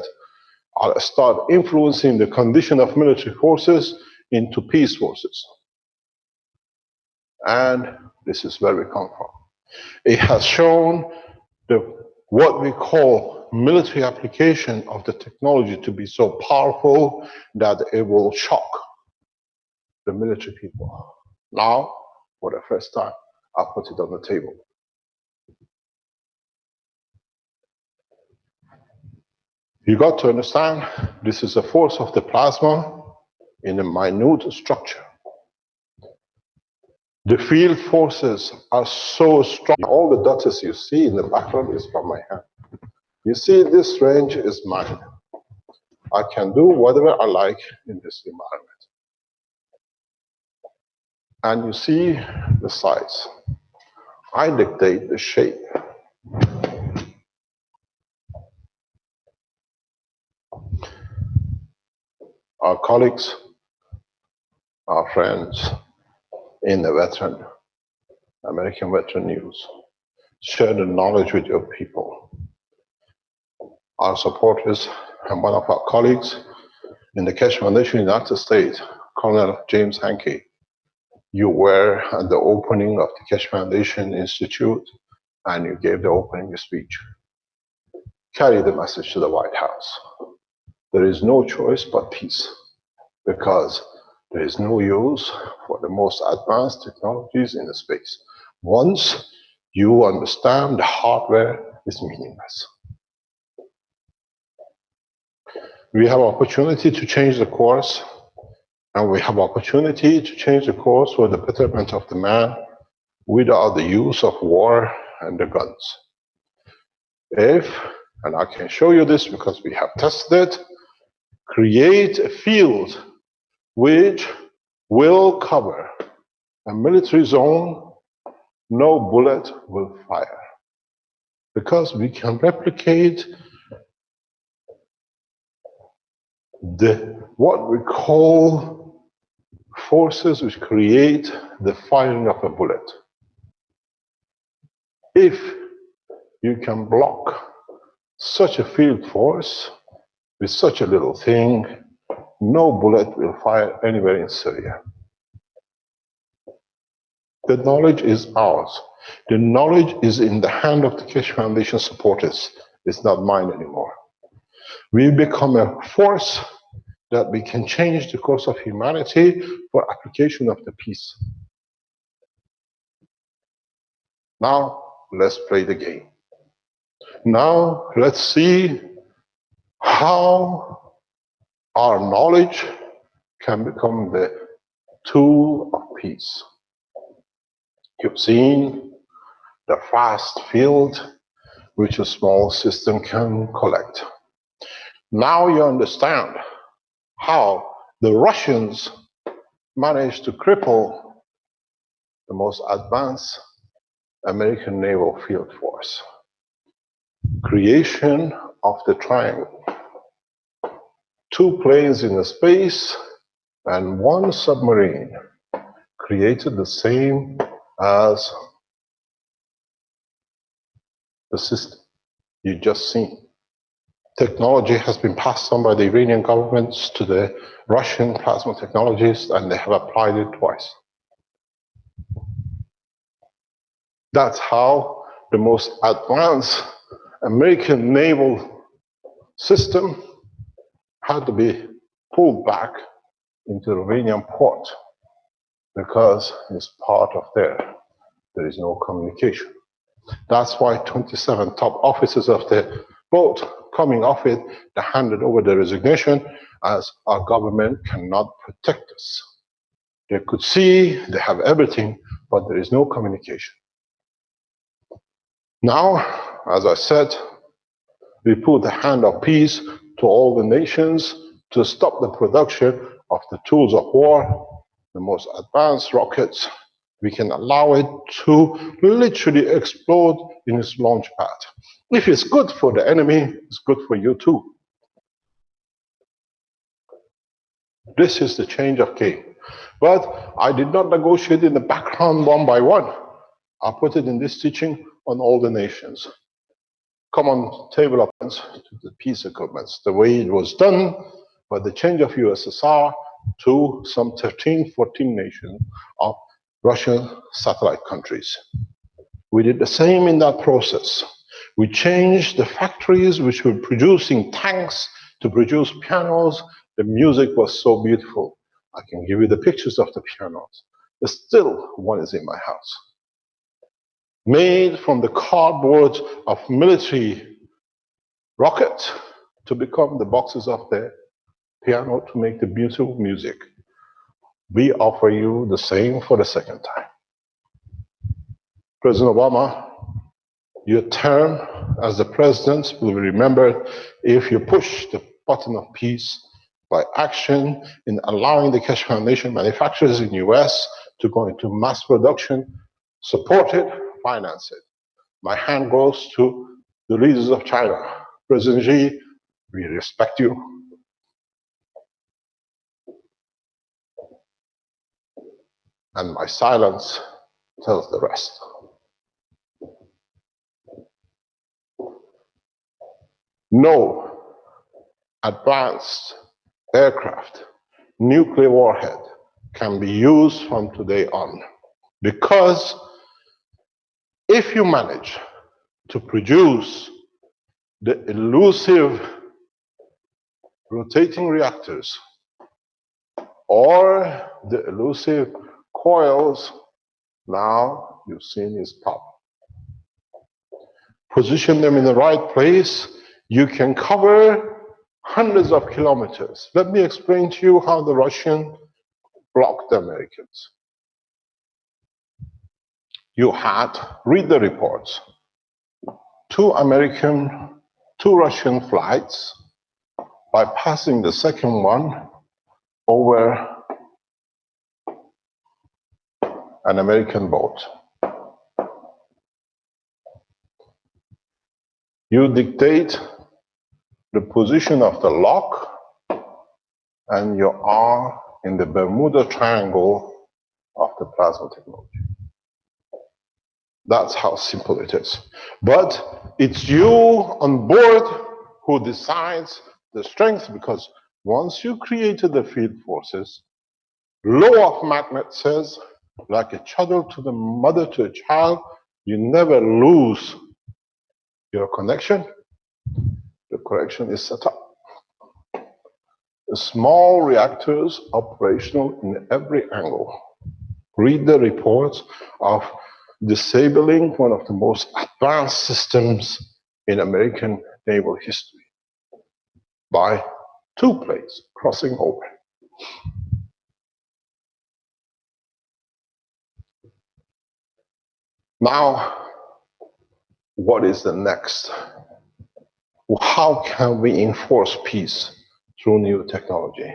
I'll start influencing the condition of military forces into peace forces. And this is where we come from. It has shown what we call military application of the technology to be so powerful that it will shock the military people. Now, for the first time, I put it on the table. You got to understand, this is a force of the plasma in a minute structure. The field forces are so strong. All the dots you see in the background is from my hand. You see, this range is mine. I can do whatever I like in this environment. And you see the size. I dictate the shape. Our colleagues, our friends in the veteran, American Veteran News, share the knowledge with your people. Our supporters and one of our colleagues in the Keshe Foundation in the United States, Colonel James Hankey, you were at the opening of the Keshe Foundation Institute and you gave the opening speech. Carry the message to the White House. There is no choice but peace because there is no use for the most advanced technologies in the space. Once you understand the hardware is meaningless. We have opportunity to change the course, and we have opportunity to change the course for the betterment of the man without the use of war and the guns. If, and I can show you this because we have tested it, create a field which will cover a military zone, no bullet will fire. Because we can replicate what we call forces which create the firing of a bullet. If you can block such a field force with such a little thing, no bullet will fire anywhere in Syria. The knowledge is ours. The knowledge is in the hand of the Keshe Foundation supporters. It's not mine anymore. We become a force that we can change the course of humanity for application of the peace. Now, let's play the game. Now, let's see how our knowledge can become the tool of peace. You've seen the vast field which a small system can collect. Now you understand how the Russians managed to cripple the most advanced American naval field force. Creation of the triangle. 2 planes in the space and 1 submarine created the same as the system you just seen. Technology has been passed on by the Iranian governments to the Russian plasma technologists, and they have applied it twice. That's how the most advanced American naval system had to be pulled back into the Iranian port because it's part of there. There is no communication. That's why 27 top officers of the boat coming off it, they handed over their resignation as our government cannot protect us. They could see, they have everything, but there is no communication. Now, as I said, we put the hand of peace to all the nations to stop the production of the tools of war, the most advanced rockets. We can allow it to literally explode in its launch pad. If it's good for the enemy, it's good for you too. This is the change of game. But I did not negotiate in the background one by one. I put it in this teaching on all the nations. Common table of to the peace agreements, the way it was done by the change of USSR to some 13, 14 nations of Russian satellite countries. We did the same in that process. We changed the factories which were producing tanks to produce pianos. The music was so beautiful. I can give you the pictures of the pianos. But still, one is in my house. Made from the cardboard of military rockets to become the boxes of the piano to make the beautiful music. We offer you the same for the second time. President Obama, your term as the president will be remembered if you push the button of peace by action in allowing the Keshe Foundation manufacturers in the US to go into mass production, support it, finance it. My hand goes to the leaders of China. President Xi, we respect you. And my silence tells the rest. No advanced aircraft, nuclear warhead can be used from today on. Because if you manage to produce the elusive rotating reactors or the elusive coils, now you've seen its power. Position them in the right place, you can cover hundreds of kilometers. Let me explain to you how the Russians blocked the Americans. You had, read the reports, 2 Russian flights bypassing the second one over an American boat. You dictate the position of the lock, and you are in the Bermuda Triangle of the plasma technology. That's how simple it is. But it's you on board who decides the strength, because once you created the field forces, law of magnet says, like a child to the mother to a child, you never lose your connection. The connection is set up. The small reactors operational in every angle. Read the reports of disabling one of the most advanced systems in American naval history by 2 planes crossing over. Now, what is the next? How can we enforce peace through new technology?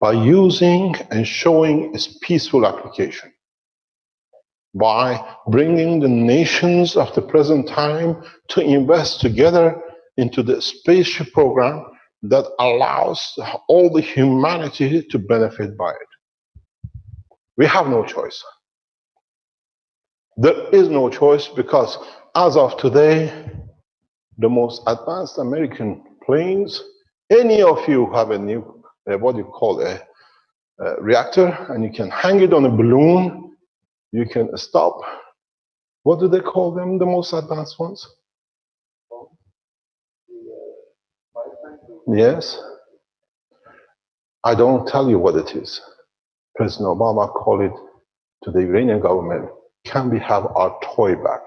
By using and showing its peaceful application. by bringing the nations of the present time to invest together into the spaceship program that allows all the humanity to benefit by it. We have no choice. There is no choice because as of today, the most advanced American planes, any of you have a new, what you call a reactor, and you can hang it on a balloon, you can stop. What do they call them, the most advanced ones? Yes. I don't tell you what it is. President Obama called it to the Iranian government, can we have our toy back?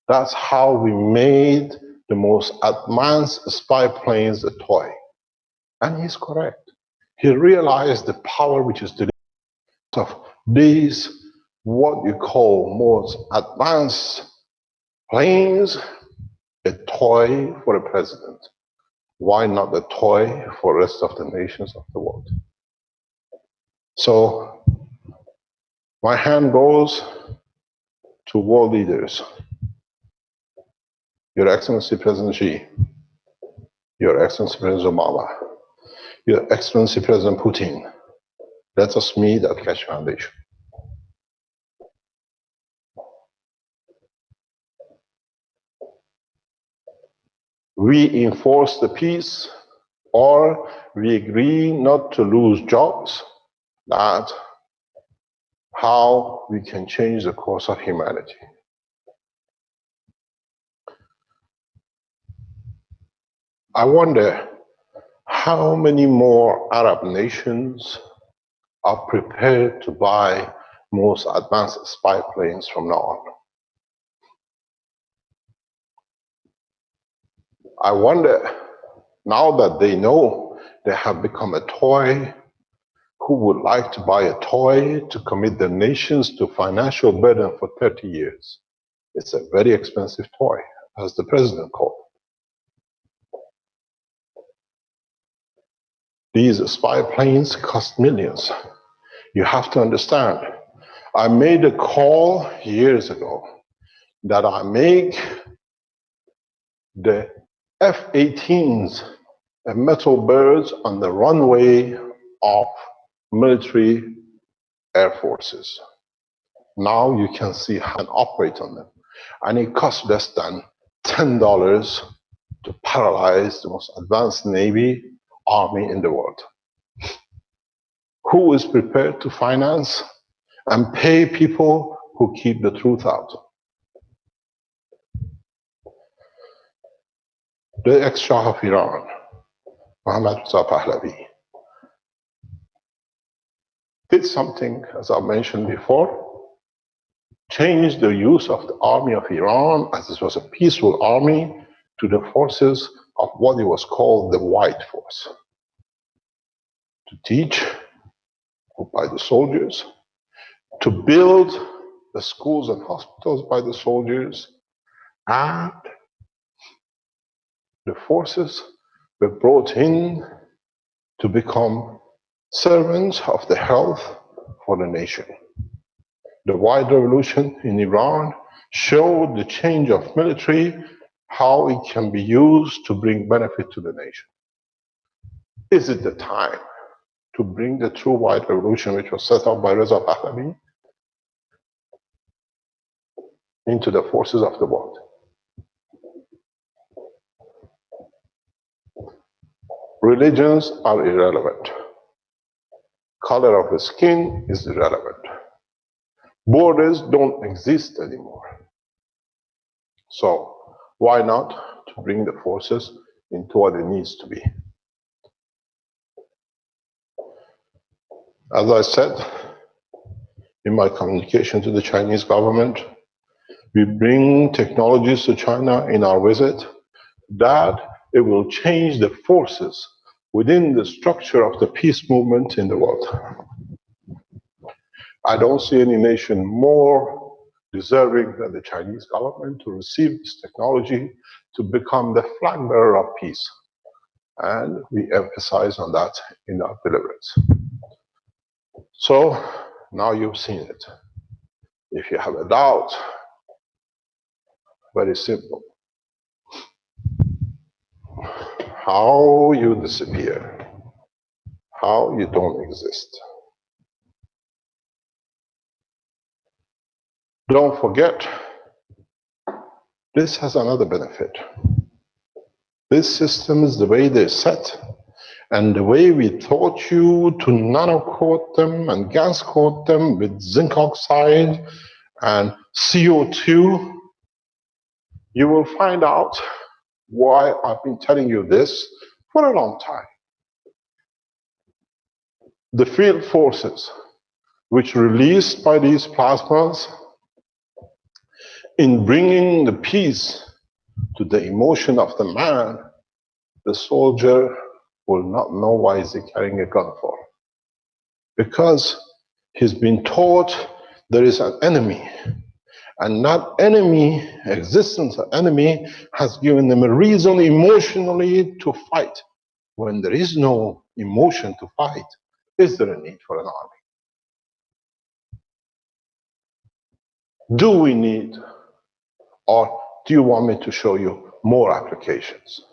That's how we made the most advanced spy planes a toy. And he's correct. He realized the power which is the of these, what you call most advanced planes, a toy for a president. Why not a toy for the rest of the nations of the world? So my hand goes to world leaders. Your Excellency President Xi, Your Excellency President Obama, Your Excellency President Putin, let us meet at Keshe Foundation. We enforce the peace, or we agree not to lose jobs. That's how we can change the course of humanity. I wonder how many more Arab nations are prepared to buy most advanced spy planes from now on. I wonder, now that they know they have become a toy, who would like to buy a toy to commit their nations to financial burden for 30 years? It's a very expensive toy, as the president called it. These spy planes cost millions. You have to understand, I made a call years ago that I make the F-18s metal birds on the runway of military air forces. Now you can see how to operate on them. And it costs less than $10 to paralyze the most advanced Navy army in the world. Who is prepared to finance and pay people who keep the truth out? The ex-Shah of Iran, Mohammad Reza Pahlavi, did something, as I mentioned before, changed the use of the army of Iran, as this was a peaceful army, to the forces of what it was called the White Force. To teach by the soldiers, to build the schools and hospitals by the soldiers, and the forces were brought in to become servants of the health for the nation. The White Revolution in Iran showed the change of military, how it can be used to bring benefit to the nation. Is it the time to bring the true White Revolution, which was set up by Reza Pahlavi, into the forces of the world? Religions are irrelevant. Color of the skin is irrelevant. Borders don't exist anymore. So why not to bring the forces into what it needs to be? As I said in my communication to the Chinese government, we bring technologies to China in our visit that it will change the forces within the structure of the peace movement in the world. I don't see any nation more deserving than the Chinese government to receive this technology to become the flag bearer of peace. And we emphasize on that in our deliverance. So now you've seen it. If you have a doubt, very simple. How you disappear, how you don't exist. Don't forget, this has another benefit. This system is the way they're set, and the way we taught you to nano-coat them and gas coat them with zinc oxide and CO2, you will find out why I've been telling you this for a long time. The field forces which released by these plasmas in bringing the peace to the emotion of the man, the soldier will not know why is he carrying a gun for. Because he's been taught there is an enemy, and that enemy, existence of enemy, has given him a reason emotionally to fight. When there is no emotion to fight, is there a need for an army? Do we need, or do you want me to show you more applications?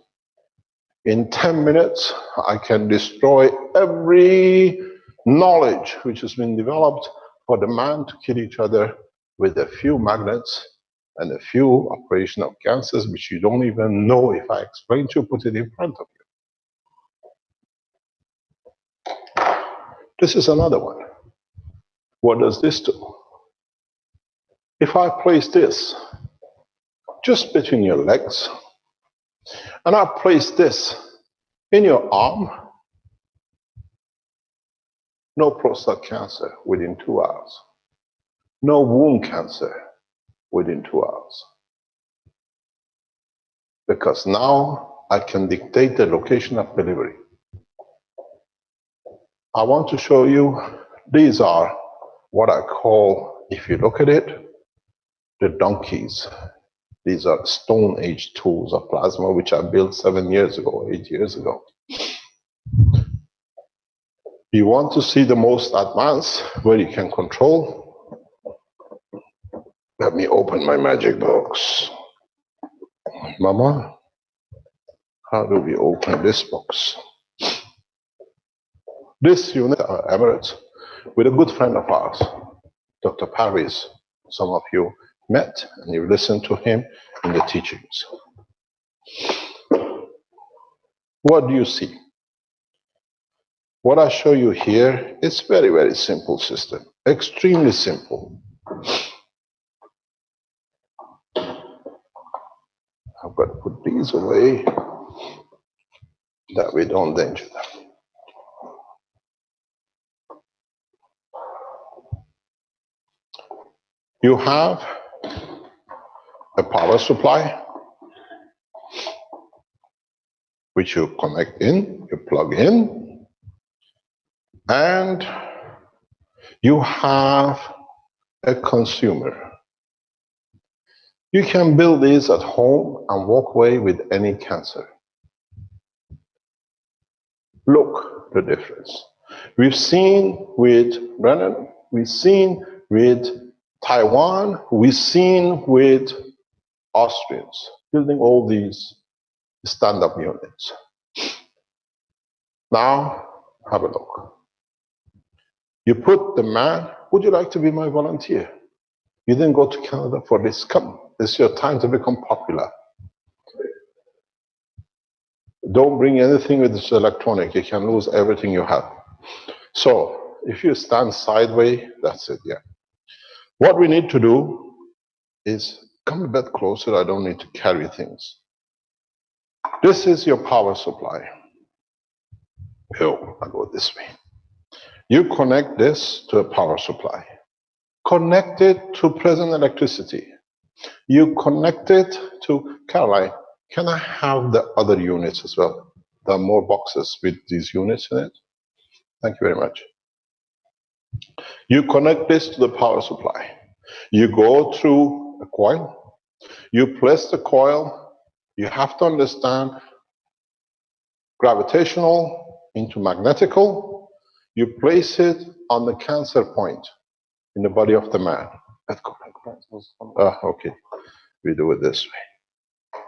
In 10 minutes, I can destroy every knowledge which has been developed for the man to kill each other with a few magnets and a few operation of gases which you don't even know. If I explain to you, put it in front of you. This is another one. What does this do? If I place this just between your legs, and I place this in your arm, no prostate cancer within 2 hours. No womb cancer within 2 hours. Because now I can dictate the location of delivery. I want to show you, these are what I call, if you look at it, the donkeys. These are Stone Age tools of plasma which I built 7 years ago, 8 years ago. You want to see the most advanced, where you can control? Let me open my magic box. Mama, how do we open this box? This unit, Emirates, with a good friend of ours, Dr. Paris. Some of you met and you listened to him in the teachings. What do you see? What I show you here is very, very simple system, extremely simple. I've got to put these away that we don't danger them. You have a power supply which you connect in, you plug in, and you have a consumer. You can build these at home and walk away with any cancer. Look the difference. We've seen with Brennan, we've seen with Taiwan, we've seen with Austrians building all these stand-up units. Now, have a look. You put the man, would you like to be my volunteer? You didn't go to Canada for this. Come, this is your time to become popular. Don't bring anything with this electronic. You can lose everything you have. So, if you stand sideways, that's it, yeah. What we need to do is come a bit closer. I don't need to carry things. This is your power supply. Oh, I'll go this way. You connect this to a power supply. Connect it to present electricity. You connect it to, Caroline, can I have the other units as well? There are more boxes with these units in it. Thank you very much. You connect this to the power supply. You go through a coil. You place the coil. You have to understand gravitational into magnetical. You place it on the cancer point in the body of the man. Let's go. Okay, we do it this way.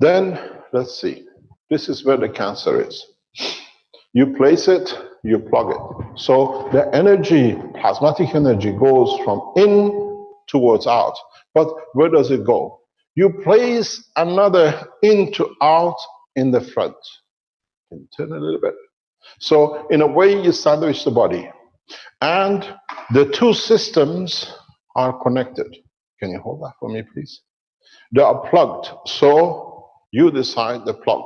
Then, let's see. This is where the cancer is. You place it, you plug it. So the energy, plasmatic energy, goes from in towards out. But where does it go? You place another in to out in the front. Can you turn a little bit? So in a way, you sandwich the body. And the two systems are connected. Can you hold that for me, please? They are plugged. So you decide the plug.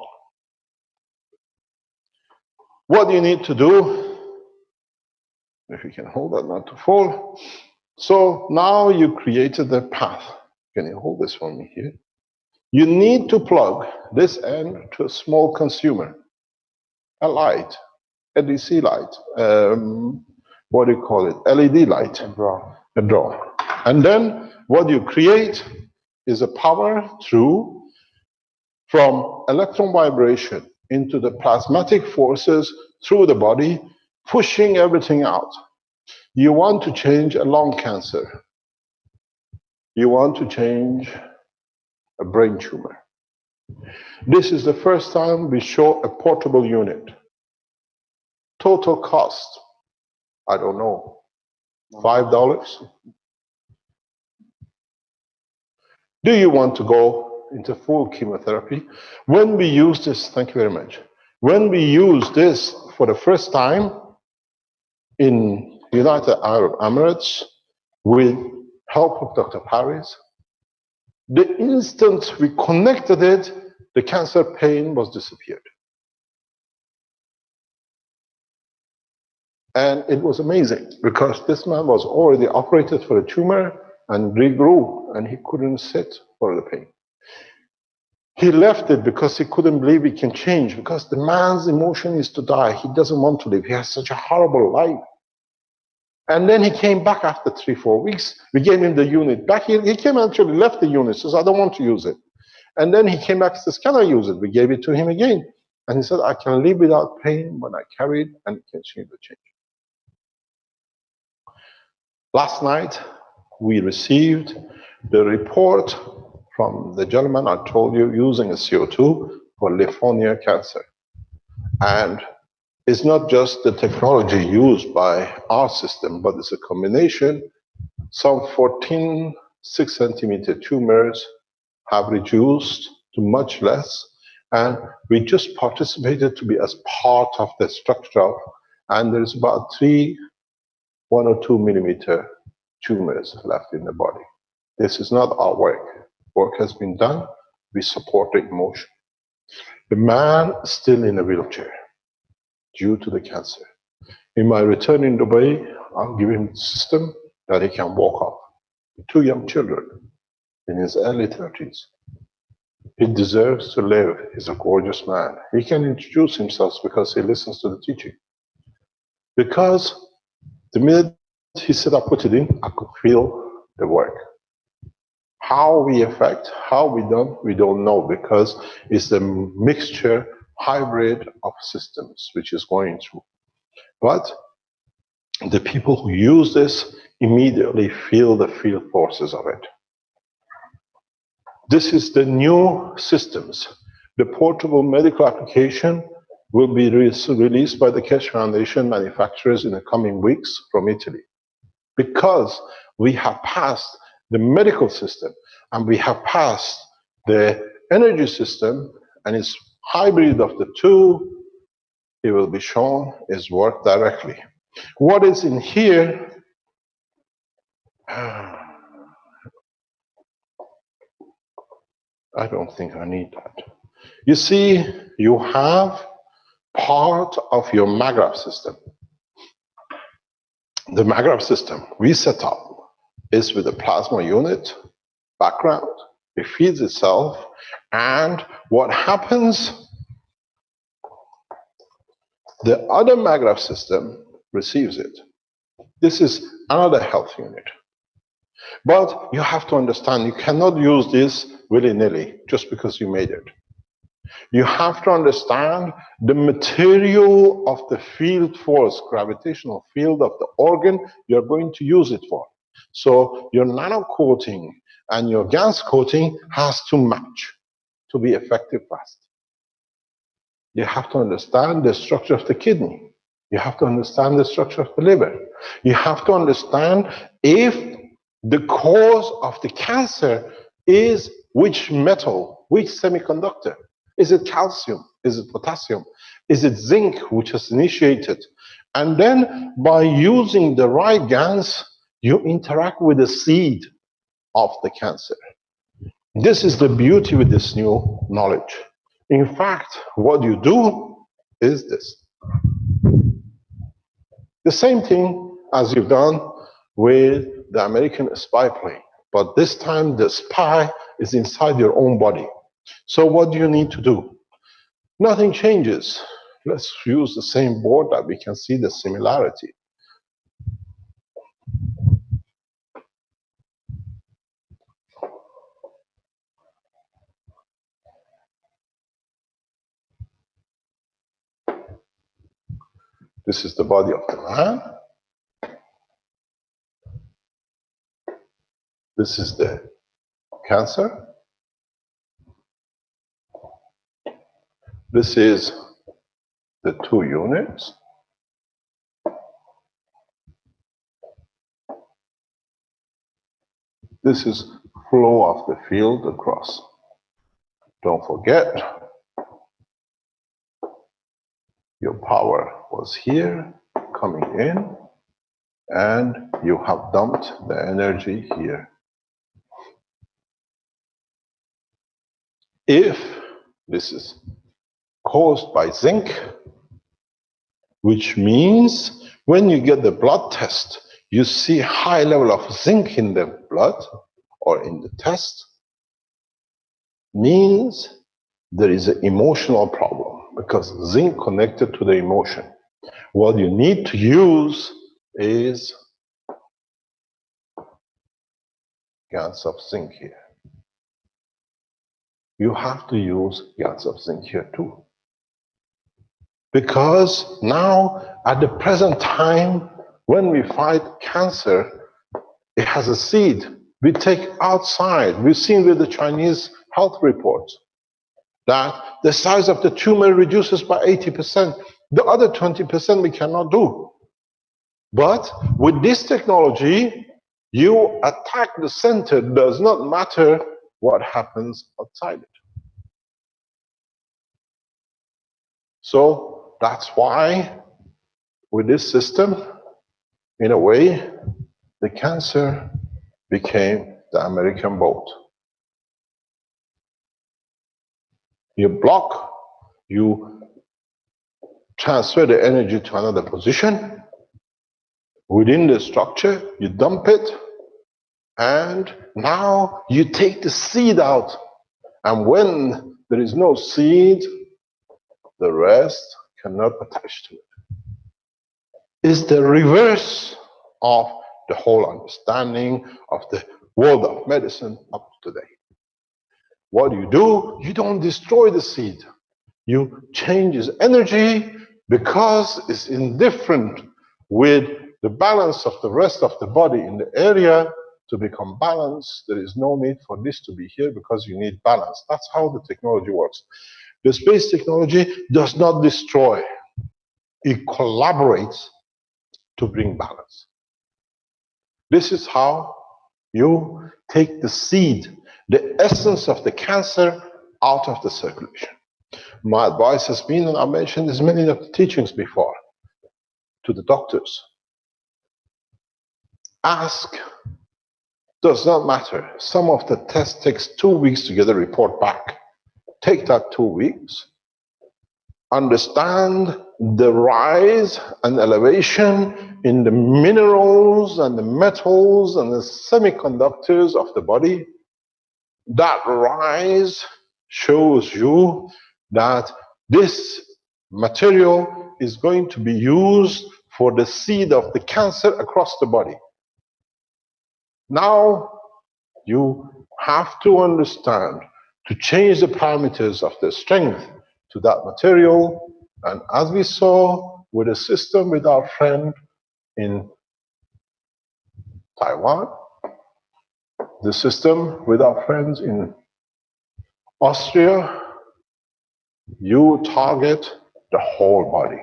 What you need to do, if you can hold that not to fall. So now you created the path. Can you hold this for me here? You need to plug this end to a small consumer, a light, a DC light, what do you call it? LED light. A draw. And then what you create is a power through from electron vibration into the plasmatic forces through the body, pushing everything out. You want to change a lung cancer. You want to change a brain tumor. This is the first time we show a portable unit. Total cost, I don't know, $5? Do you want to go into full chemotherapy? When we use this, thank you very much. When we use this for the first time in United Arab Emirates with help of Dr. Paris, the instant we connected it, the cancer pain was disappeared. And it was amazing because this man was already operated for a tumor and regrew, and he couldn't sit for the pain. He left it because he couldn't believe he can change, because the man's emotion is to die. He doesn't want to live. He has such a horrible life. And then he came back after 3-4 weeks. We gave him the unit back. He came actually left the unit, says, I don't want to use it. And then he came back and says, can I use it? We gave it to him again. And he said, I can live without pain when I carry it, and it can change the change. Last night, we received the report from the gentleman I told you using a CO2 for leukemia cancer. And it's not just the technology used by our system, but it's a combination. Some 14 6-centimeter tumors have reduced to much less. And we just participated to be as part of the structure. And there's about 1 or 2 millimeter tumors left in the body. This is not our work. Work has been done. We support the emotion. The man is still in a wheelchair due to the cancer. In my return in Dubai, I'll give him a system that he can walk off. 2 young children in his early 30s. He deserves to live. He's a gorgeous man. He can introduce himself because he listens to the teaching. Because the minute he said I put it in, I could feel the work. How we affect, how we don't know, because it's a mixture, hybrid of systems which is going through. But the people who use this immediately feel the field forces of it. This is the new systems. The portable medical application will be released by the Keshe Foundation manufacturers in the coming weeks from Italy. Because we have passed the medical system and we have passed the energy system, and it's hybrid of the two, it will be shown is work directly. What is in here? I don't think I need that. You see, you have part of your MAGRAPH system. The MAGRAPH system we set up is with a plasma unit background. It feeds itself, and what happens, the other MAGRAPH system receives it. This is another health unit. But you have to understand, you cannot use this willy-nilly just because you made it. You have to understand the material of the field force, gravitational field of the organ you're going to use it for. So your nano coating and your GANS coating has to match to be effective fast. You have to understand the structure of the kidney. You have to understand the structure of the liver. You have to understand if the cause of the cancer is which metal, which semiconductor. Is it calcium? Is it potassium? Is it zinc, which has initiated? And then by using the right GANs, you interact with the seed of the cancer. This is the beauty with this new knowledge. In fact, what you do is this. The same thing as you've done with the American spy plane, but this time the spy is inside your own body. So what do you need to do? Nothing changes. Let's use the same board that we can see the similarity. This is the body of the man. This is the cancer. This is the two units. This is flow of the field across. Don't forget, your power was here, coming in, and you have dumped the energy here. If this is caused by zinc, which means when you get the blood test, you see high level of zinc in the blood or in the test, means there is an emotional problem because zinc connected to the emotion. What you need to use is GANs of zinc here. You have to use GANs of zinc here too. Because now, at the present time, when we fight cancer, it has a seed. We take outside. We've seen with the Chinese health reports that the size of the tumor reduces by 80%. The other 20% we cannot do. But with this technology, you attack the center. It does not matter what happens outside it. So that's why with this system, in a way, the cancer became the American boat. You block, you transfer the energy to another position. Within the structure, you dump it, and now you take the seed out. And when there is no seed, the rest cannot attach to it. It's the reverse of the whole understanding of the world of medicine up to today. What do? You don't destroy the seed. You change its energy because it's indifferent with the balance of the rest of the body in the area to become balanced. There is no need for this to be here because you need balance. That's how the technology works. The space technology does not destroy. It collaborates to bring balance. This is how you take the seed, the essence of the cancer, out of the circulation. My advice has been, and I mentioned this in many of the teachings before, to the doctors. Ask, does not matter. Some of the tests takes 2 weeks to get a report back. Take that 2 weeks. Understand the rise and elevation in the minerals and the metals and the semiconductors of the body. That rise shows you that this material is going to be used for the seed of the cancer across the body. Now you have to understand to change the parameters of the strength to that material, and as we saw with a system with our friend in Taiwan, the system with our friends in Austria, you target the whole body.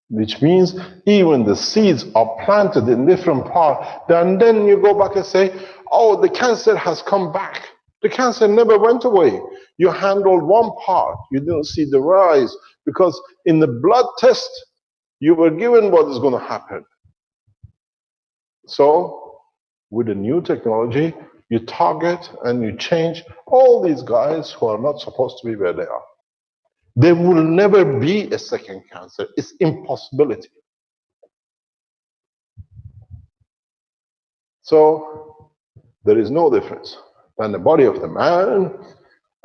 Which means even the seeds are planted in different parts. And then you go back and say, oh, the cancer has come back. The cancer never went away. You handled one part. You didn't see the rise. Because in the blood test, you were given what is going to happen. So, with the new technology, you target and you change all these guys who are not supposed to be where they are. There will never be a second cancer. It's impossibility. So there is no difference than the body of the man,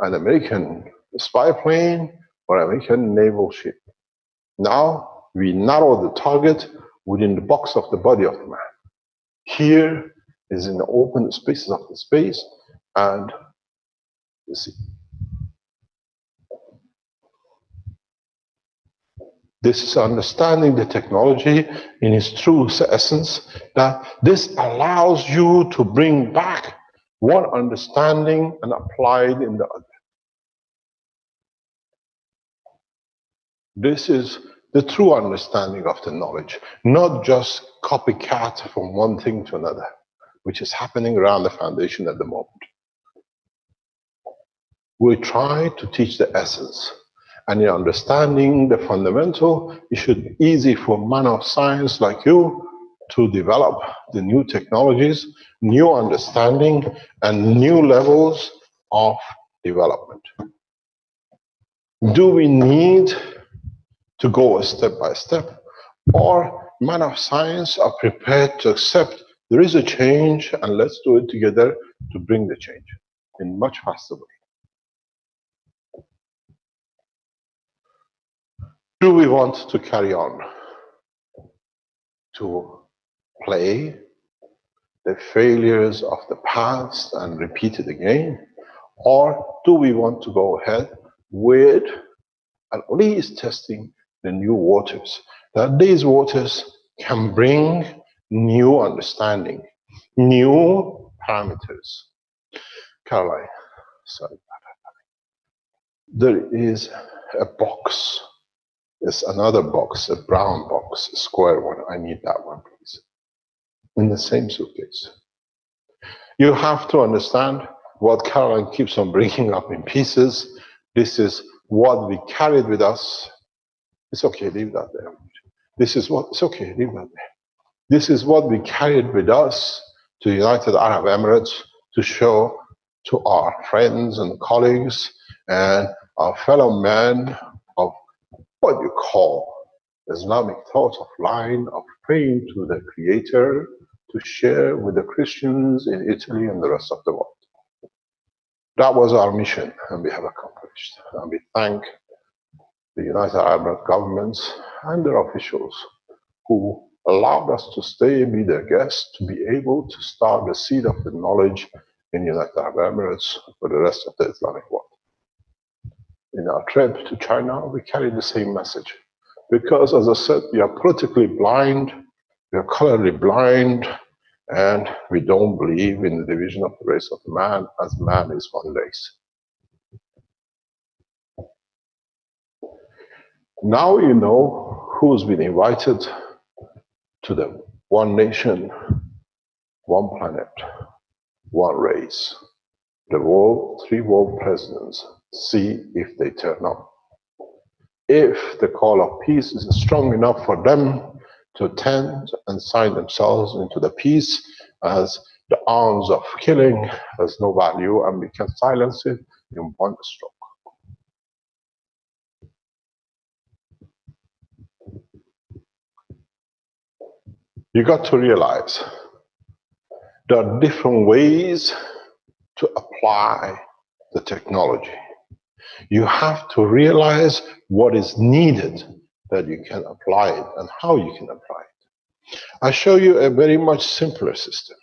an American spy plane, or American naval ship. Now we narrow the target within the box of the body of the man. Here is in the open spaces of the space, and you see. This is understanding the technology in its true essence, that this allows you to bring back one understanding and apply it in the other. This is the true understanding of the knowledge, not just copycat from one thing to another, which is happening around the foundation at the moment. We try to teach the essence. And in understanding the fundamental, it should be easy for man of science like you to develop the new technologies, new understanding, and new levels of development. Do we need to go step by step, or man of science are prepared to accept there is a change and let's do it together to bring the change in much faster way? Do we want to carry on to play the failures of the past and repeat it again? Or do we want to go ahead with at least testing the new waters? That these waters can bring new understanding, new parameters. Caroline, sorry. There is a box. There's another box, a brown box, a square one. I need that one, please. In the same suitcase. You have to understand what Caroline keeps on bringing up in pieces. This is what we carried with us. It's okay, leave that there. This is what, it's okay, leave that there. This is what we carried with us to the United Arab Emirates to show to our friends and colleagues and our fellow men of what you call Islamic thought of line of praying to the Creator to share with the Christians in Italy and the rest of the world. That was our mission, and we have accomplished. And we thank the United Arab governments and their officials who allowed us to stay, be their guests, to be able to start the seed of the knowledge in the United Arab Emirates for the rest of the Islamic world. In our trip to China, we carried the same message. Because, as I said, we are politically blind, we are colorly blind, and we don't believe in the division of the race of man, as man is one race. Now you know who's been invited to the one nation, one planet, one race. The world, 3 world presidents. See if they turn up. If the call of peace is strong enough for them to attend and sign themselves into the peace, as the arms of killing has no value and we can silence it in one stroke. You got to realize there are different ways to apply the technology. You have to realize what is needed that you can apply it and how you can apply it. I show you a very much simpler system.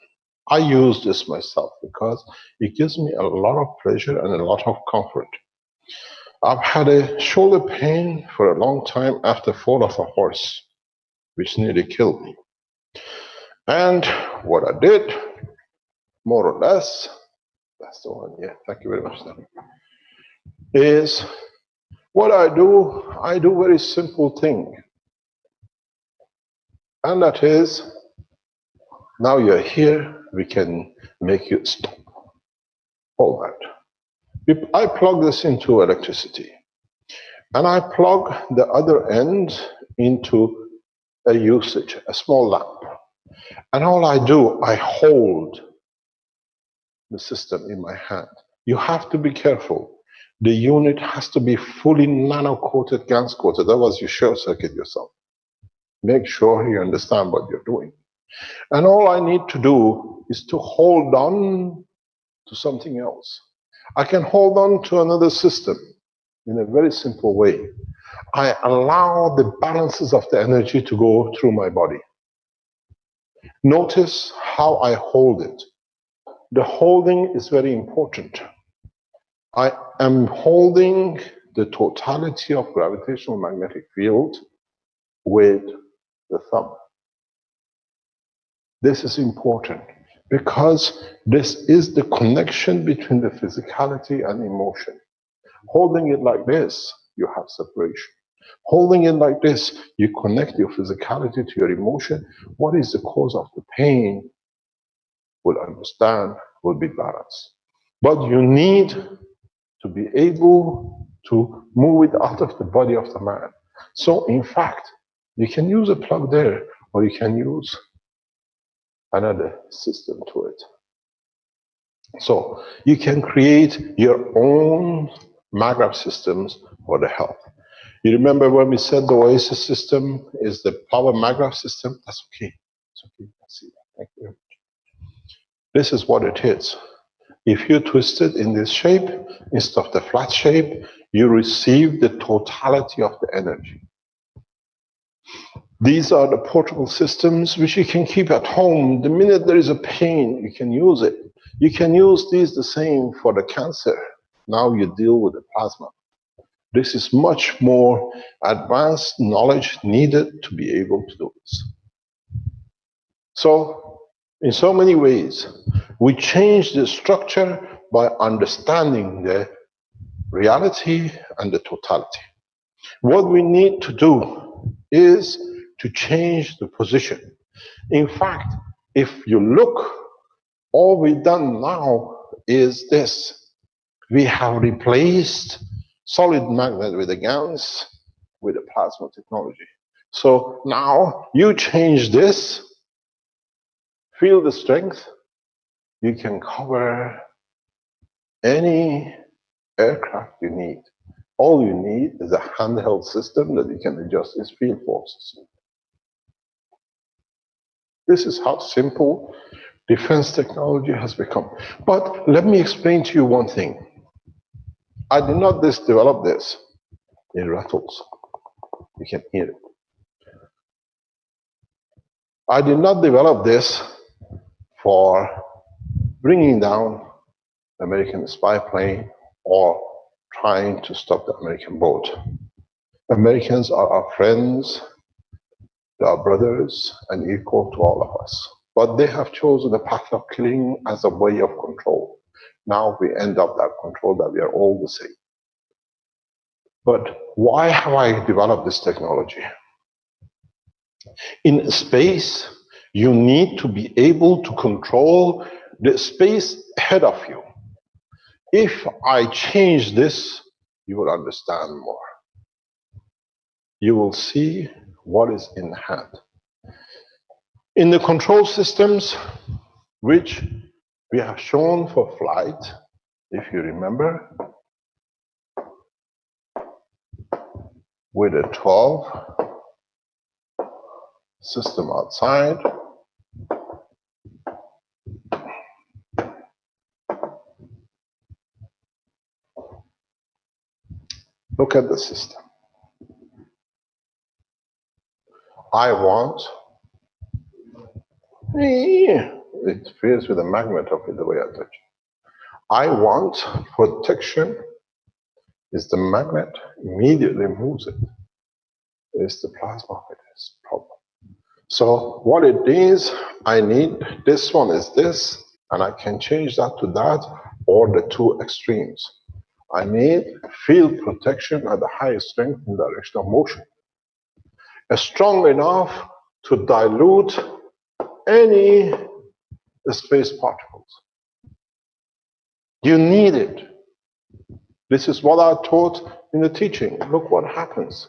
I use this myself because it gives me a lot of pleasure and a lot of comfort. I've had a shoulder pain for a long time after fall of a horse, which nearly killed me. And what I did, more or less, that's the one, yeah, thank you very much, Stanley, is what I do very simple thing. And that is, now you're here, we can make you stop. All that. I plug this into electricity. And I plug the other end into a usage, a small lamp. And all I do, I hold the system in my hand. You have to be careful. The unit has to be fully nano-coated, GaNs-coated, otherwise you short circuit yourself. Make sure you understand what you're doing. And all I need to do is to hold on to something else. I can hold on to another system in a very simple way. I allow the balances of the energy to go through my body. Notice how I hold it. The holding is very important. I am holding the totality of gravitational magnetic field with the thumb. This is important because this is the connection between the physicality and emotion. Holding it like this, you have separation. Holding it like this, you connect your physicality to your emotion. What is the cause of the pain? Will understand, will be balanced. But you need to be able to move it out of the body of the man. So in fact, you can use a plug there, or you can use another system to it. So you can create your own maggrav systems for the health. You remember when we said the Oasis system is the power maggrav system? That's okay. It's okay. I see that. Thank you very much. This is what it is. If you twist it in this shape, instead of the flat shape, you receive the totality of the energy. These are the portable systems which you can keep at home. The minute there is a pain, you can use it. You can use these the same for the cancer. Now you deal with the plasma. This is much more advanced knowledge needed to be able to do this. So, in so many ways, we change the structure by understanding the reality and the totality. What we need to do is to change the position. In fact, if you look, all we've done now is this. We have replaced solid magnet with the GaNs with the plasma technology. So now you change this, feel the strength, you can cover any aircraft you need. All you need is a handheld system that you can adjust its field forces. This is how simple defense technology has become. But let me explain to you one thing. I did not develop this. It rattles. You can hear it. I did not develop this for bringing down American spy plane or trying to stop the American boat. Americans are our friends, they are brothers and equal to all of us. But they have chosen the path of killing as a way of control. Now we end up that control that we are all the same. But why have I developed this technology? In space, you need to be able to control the space ahead of you. If I change this, you will understand more. You will see what is in hand. In the control systems, which we have shown for flight, if you remember, with a 12 system outside, look at the system. I want, it feels with the magnet of it the way I touch it. I want protection. Is the magnet immediately moves it. It's the plasma of it is problem. So what it means, I need this one is this, and I can change that to that, or the two extremes. I need field protection at the highest strength in direction of motion. Strong enough to dilute any space particles. You need it. This is what I taught in the teaching. Look what happens.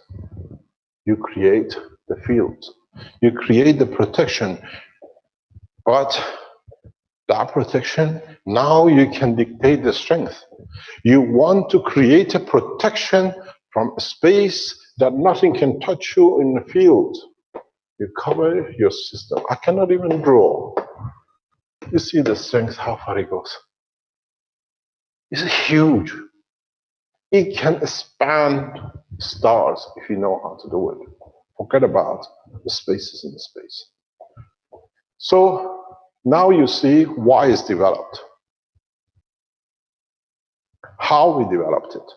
You create the fields. You create the protection. But that protection, now you can dictate the strength. You want to create a protection from a space that nothing can touch you in the field. You cover your system. I cannot even draw. You see the strength, how far it goes. It's huge. It can span stars if you know how to do it. Forget about the spaces in space. So now you see why it's developed, how we developed it.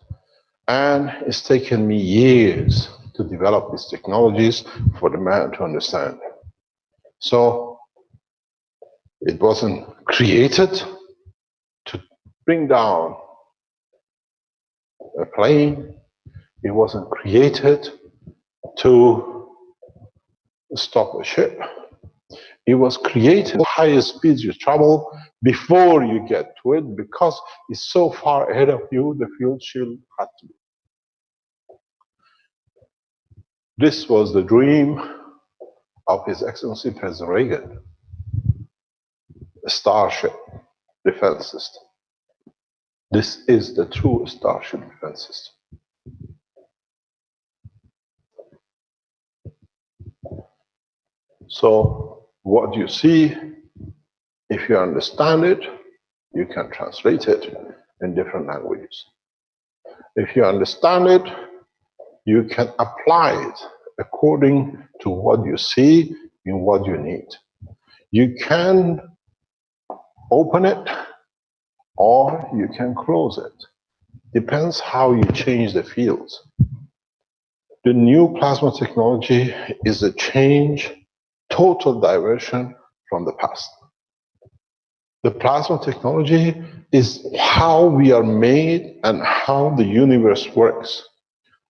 And it's taken me years to develop these technologies for the man to understand. So it wasn't created to bring down a plane. It wasn't created to stop a ship. It was created at the highest speeds you travel before you get to it, because it's so far ahead of you, the field shield had to be. This was the dream of His Excellency President Reagan, a Starship defense system. This is the true Starship defense system. So what you see, if you understand it, you can translate it in different languages. If you understand it, you can apply it according to what you see and what you need. You can open it or you can close it. Depends how you change the fields. The new plasma technology is a change, total diversion from the past. The plasma technology is how we are made and how the universe works.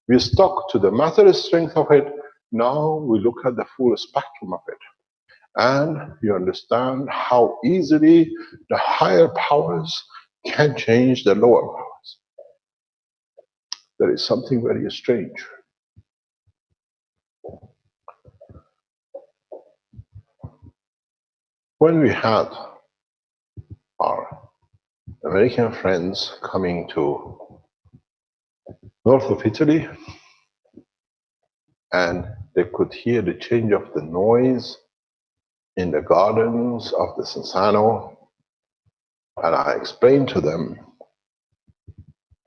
We stuck to the matter strength of it. Now we look at the full spectrum of it. And you understand how easily the higher powers can change the lower powers. There is something very strange. When we had our American friends coming to north of Italy, and they could hear the change of the noise in the gardens of the Sansano, and I explained to them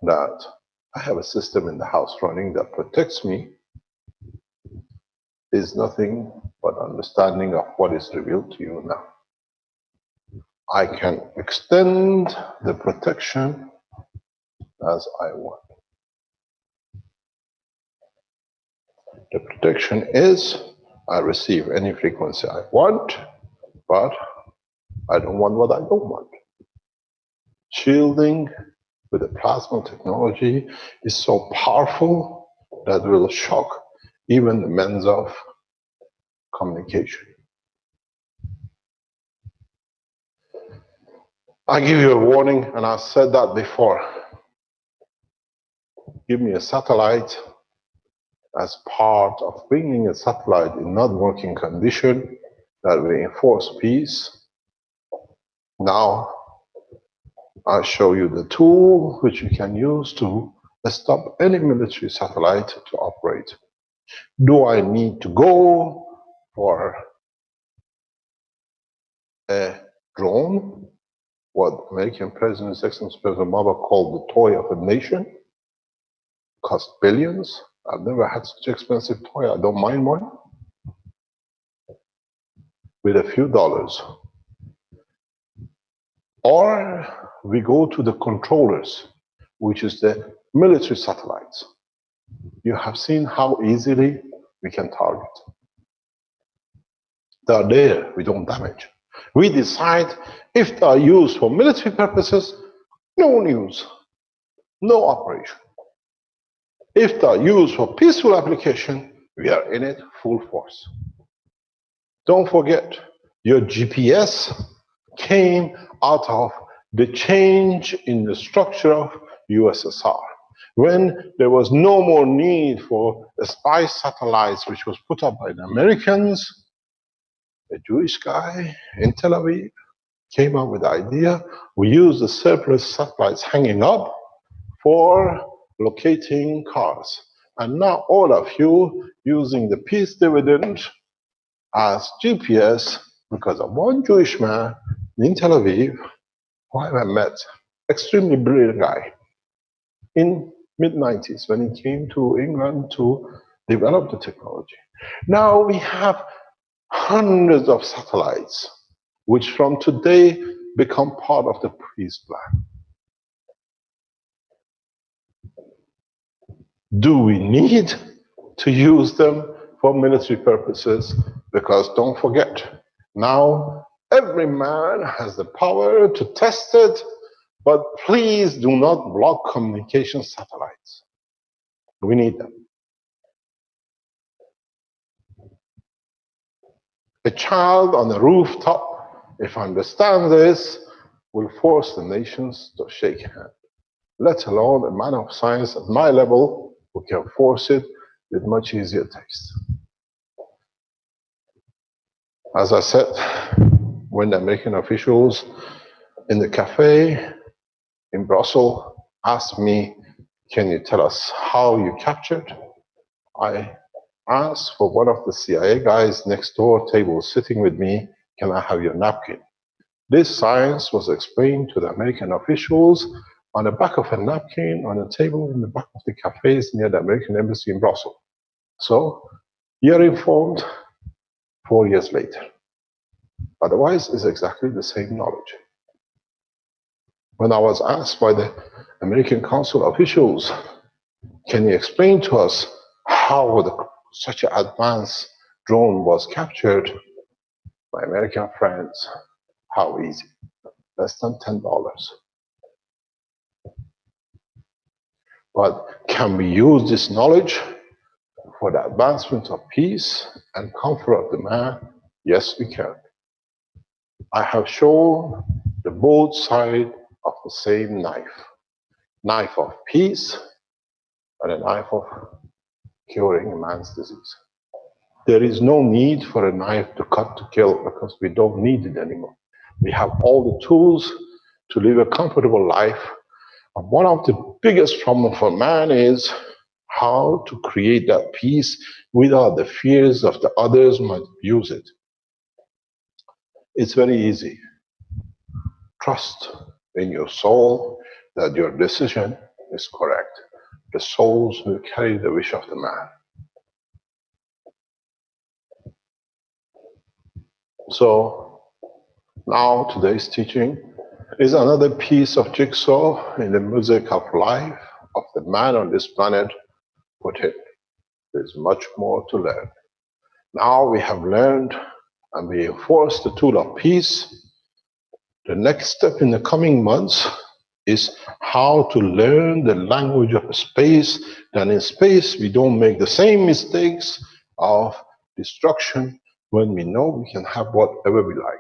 that I have a system in the house running that protects me. Is nothing but understanding of what is revealed to you now. I can extend the protection as I want. The protection is I receive any frequency I want, but I don't want what I don't want. Shielding with the plasma technology is so powerful that will shock even the means of communication. I give you a warning, and I said that before. Give me a satellite as part of bringing a satellite in not working condition that will enforce peace. Now, I show you the tool which you can use to stop any military satellite to operate. Do I need to go for a drone? What American President, His Excellency President Obama called the toy of a nation? Cost billions. I've never had such an expensive toy. I don't mind one. With a few dollars. Or we go to the controllers, which is the military satellites. You have seen how easily we can target. They are there, we don't damage. We decide if they are used for military purposes, no news, no operation. If they are used for peaceful application, we are in it full force. Don't forget, your GPS came out of the change in the structure of USSR. When there was no more need for the spy satellites, which was put up by the Americans, a Jewish guy in Tel Aviv came up with the idea, we use the surplus satellites hanging up for locating cars. And now all of you using the peace dividend as GPS because of one Jewish man in Tel Aviv who I met, extremely brilliant guy, in mid-90s when he came to England to develop the technology. Now we have hundreds of satellites which from today become part of the peace plan. Do we need to use them for military purposes? Because don't forget, now every man has the power to test it, but please do not block communication satellites. We need them. A child on the rooftop, if I understand this, will force the nations to shake hands, let alone a man of science at my level who can force it with much easier taste. As I said, when the American officials in the cafe in Brussels asked me, can you tell us how you captured? I asked for one of the CIA guys next door table sitting with me, can I have your napkin? This science was explained to the American officials on the back of a napkin on a table in the back of the cafes near the American embassy in Brussels. So you're informed 4 years later. Otherwise, it's exactly the same knowledge. When I was asked by the American consul officials, can you explain to us how such an advanced drone was captured? My American friends, how easy, less than $10. But can we use this knowledge for the advancement of peace and comfort of the man? Yes, we can. I have shown the both sides of the same knife. Knife of peace and a knife of curing a man's disease. There is no need for a knife to cut to kill because we don't need it anymore. We have all the tools to live a comfortable life. And one of the biggest problems for man is how to create that peace without the fears of the others might abuse it. It's very easy. Trust in your soul that your decision is correct. The souls will carry the wish of the man. So now today's teaching is another piece of jigsaw in the music of life of the man on this planet put in. There's much more to learn. Now we have learned and we enforce the tool of peace. The next step in the coming months is how to learn the language of space. Then in space, we don't make the same mistakes of destruction when we know we can have whatever we like.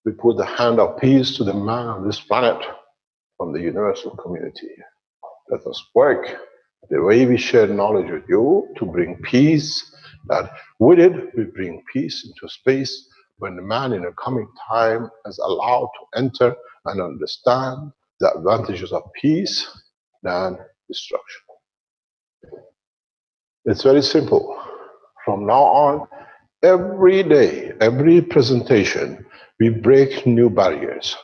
We put the hand of peace to the man on this planet from the universal community. Let us work the way we share knowledge with you to bring peace, that with it we bring peace into space when the man in the coming time is allowed to enter and understand the advantages of peace than destruction. It's very simple. From now on, every day, every presentation, we break new barriers.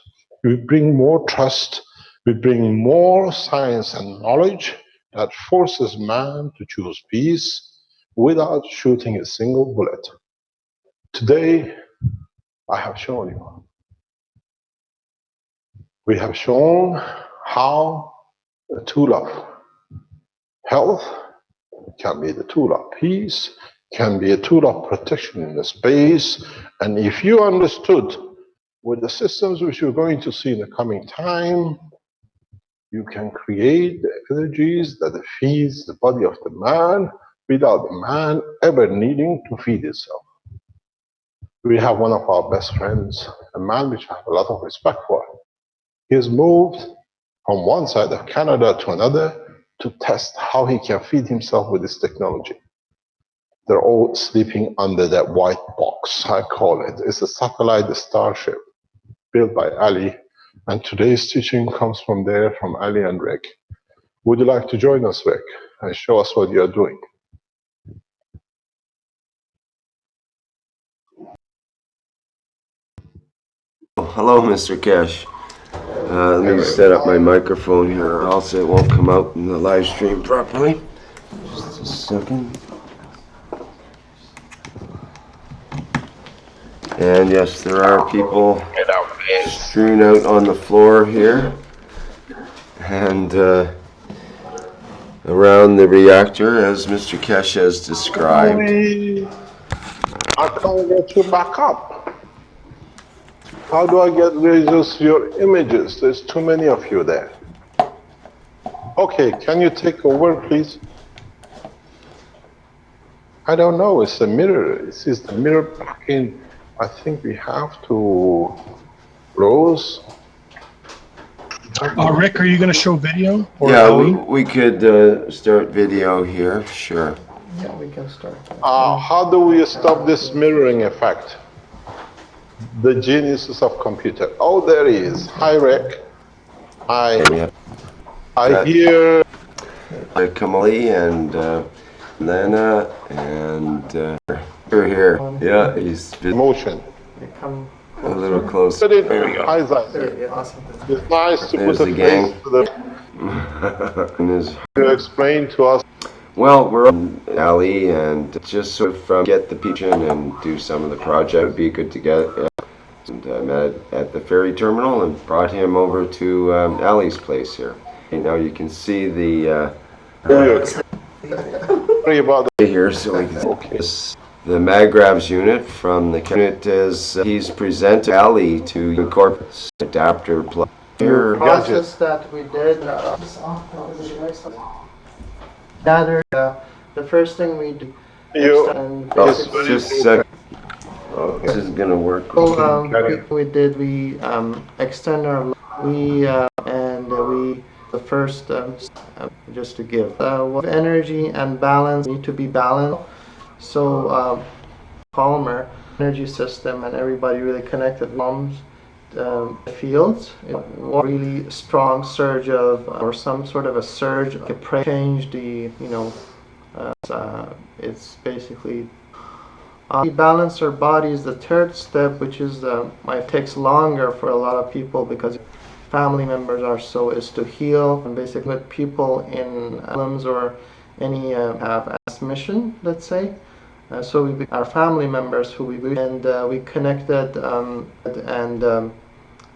We bring more trust. We bring more science and knowledge that forces man to choose peace without shooting a single bullet. Today, I have shown you. We have shown how the tool of health can be the tool of peace, can be a tool of protection in the space. And if you understood with the systems which you're going to see in the coming time, you can create the energies that feeds the body of the man without the man ever needing to feed itself. We have one of our best friends, a man which I have a lot of respect for. He has moved from one side of Canada to another to test how he can feed himself with this technology. They're all sleeping under that white box, I call it. It's a satellite starship built by Ali. And today's teaching comes from there, from Ali and Rick. Would you like to join us, Rick, and show us what you're doing?
Hello, Mr. Keshe. Let me set up my microphone here, or else it won't come out in the live stream properly. Just a second. And yes, there are people strewn out on the floor here and around the reactor, as Mr. Keshe has described.
I can't get you back up. How do I get rid of your images? There's too many of you there. Okay, can you take over, please? I don't know, it's a mirror. This is the mirror plugin. I think we have to close.
Rick, are you going to show video? Or
Yeah,
Ali?
we could start video here, sure.
Yeah, we can start.
How do we stop this mirroring effect? The geniuses of computer. Oh, there he is. Hi, Rick. Hi. I hear.
Kamali and Lena and we're here. Yeah, he's
Motion.
Come
a little closer.
There we go. Hi, Zai.
awesome.
It's nice to
There's
put a
the gang.
face to the.
And his,
To explain to us.
well, we're on Ali and just sort of get the pitch in and do some of the project. It would be good to get. And I met at the ferry terminal and brought him over to Ali's place here. And now you can see the
Sorry about
here, so we can see the MagGrabs unit from the unit as he's presented Ali to incorporate adapter plug.
The process that we did, gather, the first thing we do,
You.
and
Oh,
basically,
just a second. This is gonna work.
we did, we extend our, the first, just to give, energy and balance need to be balanced. So, polymer energy system and everybody really connected bombs fields. One really strong surge of, or some sort of a surge, change the, it's basically we balance our bodies. The third step, which is it takes longer for a lot of people because family members is to heal, and basically with people in problems or any have transmission, let's say. So our family members who we connected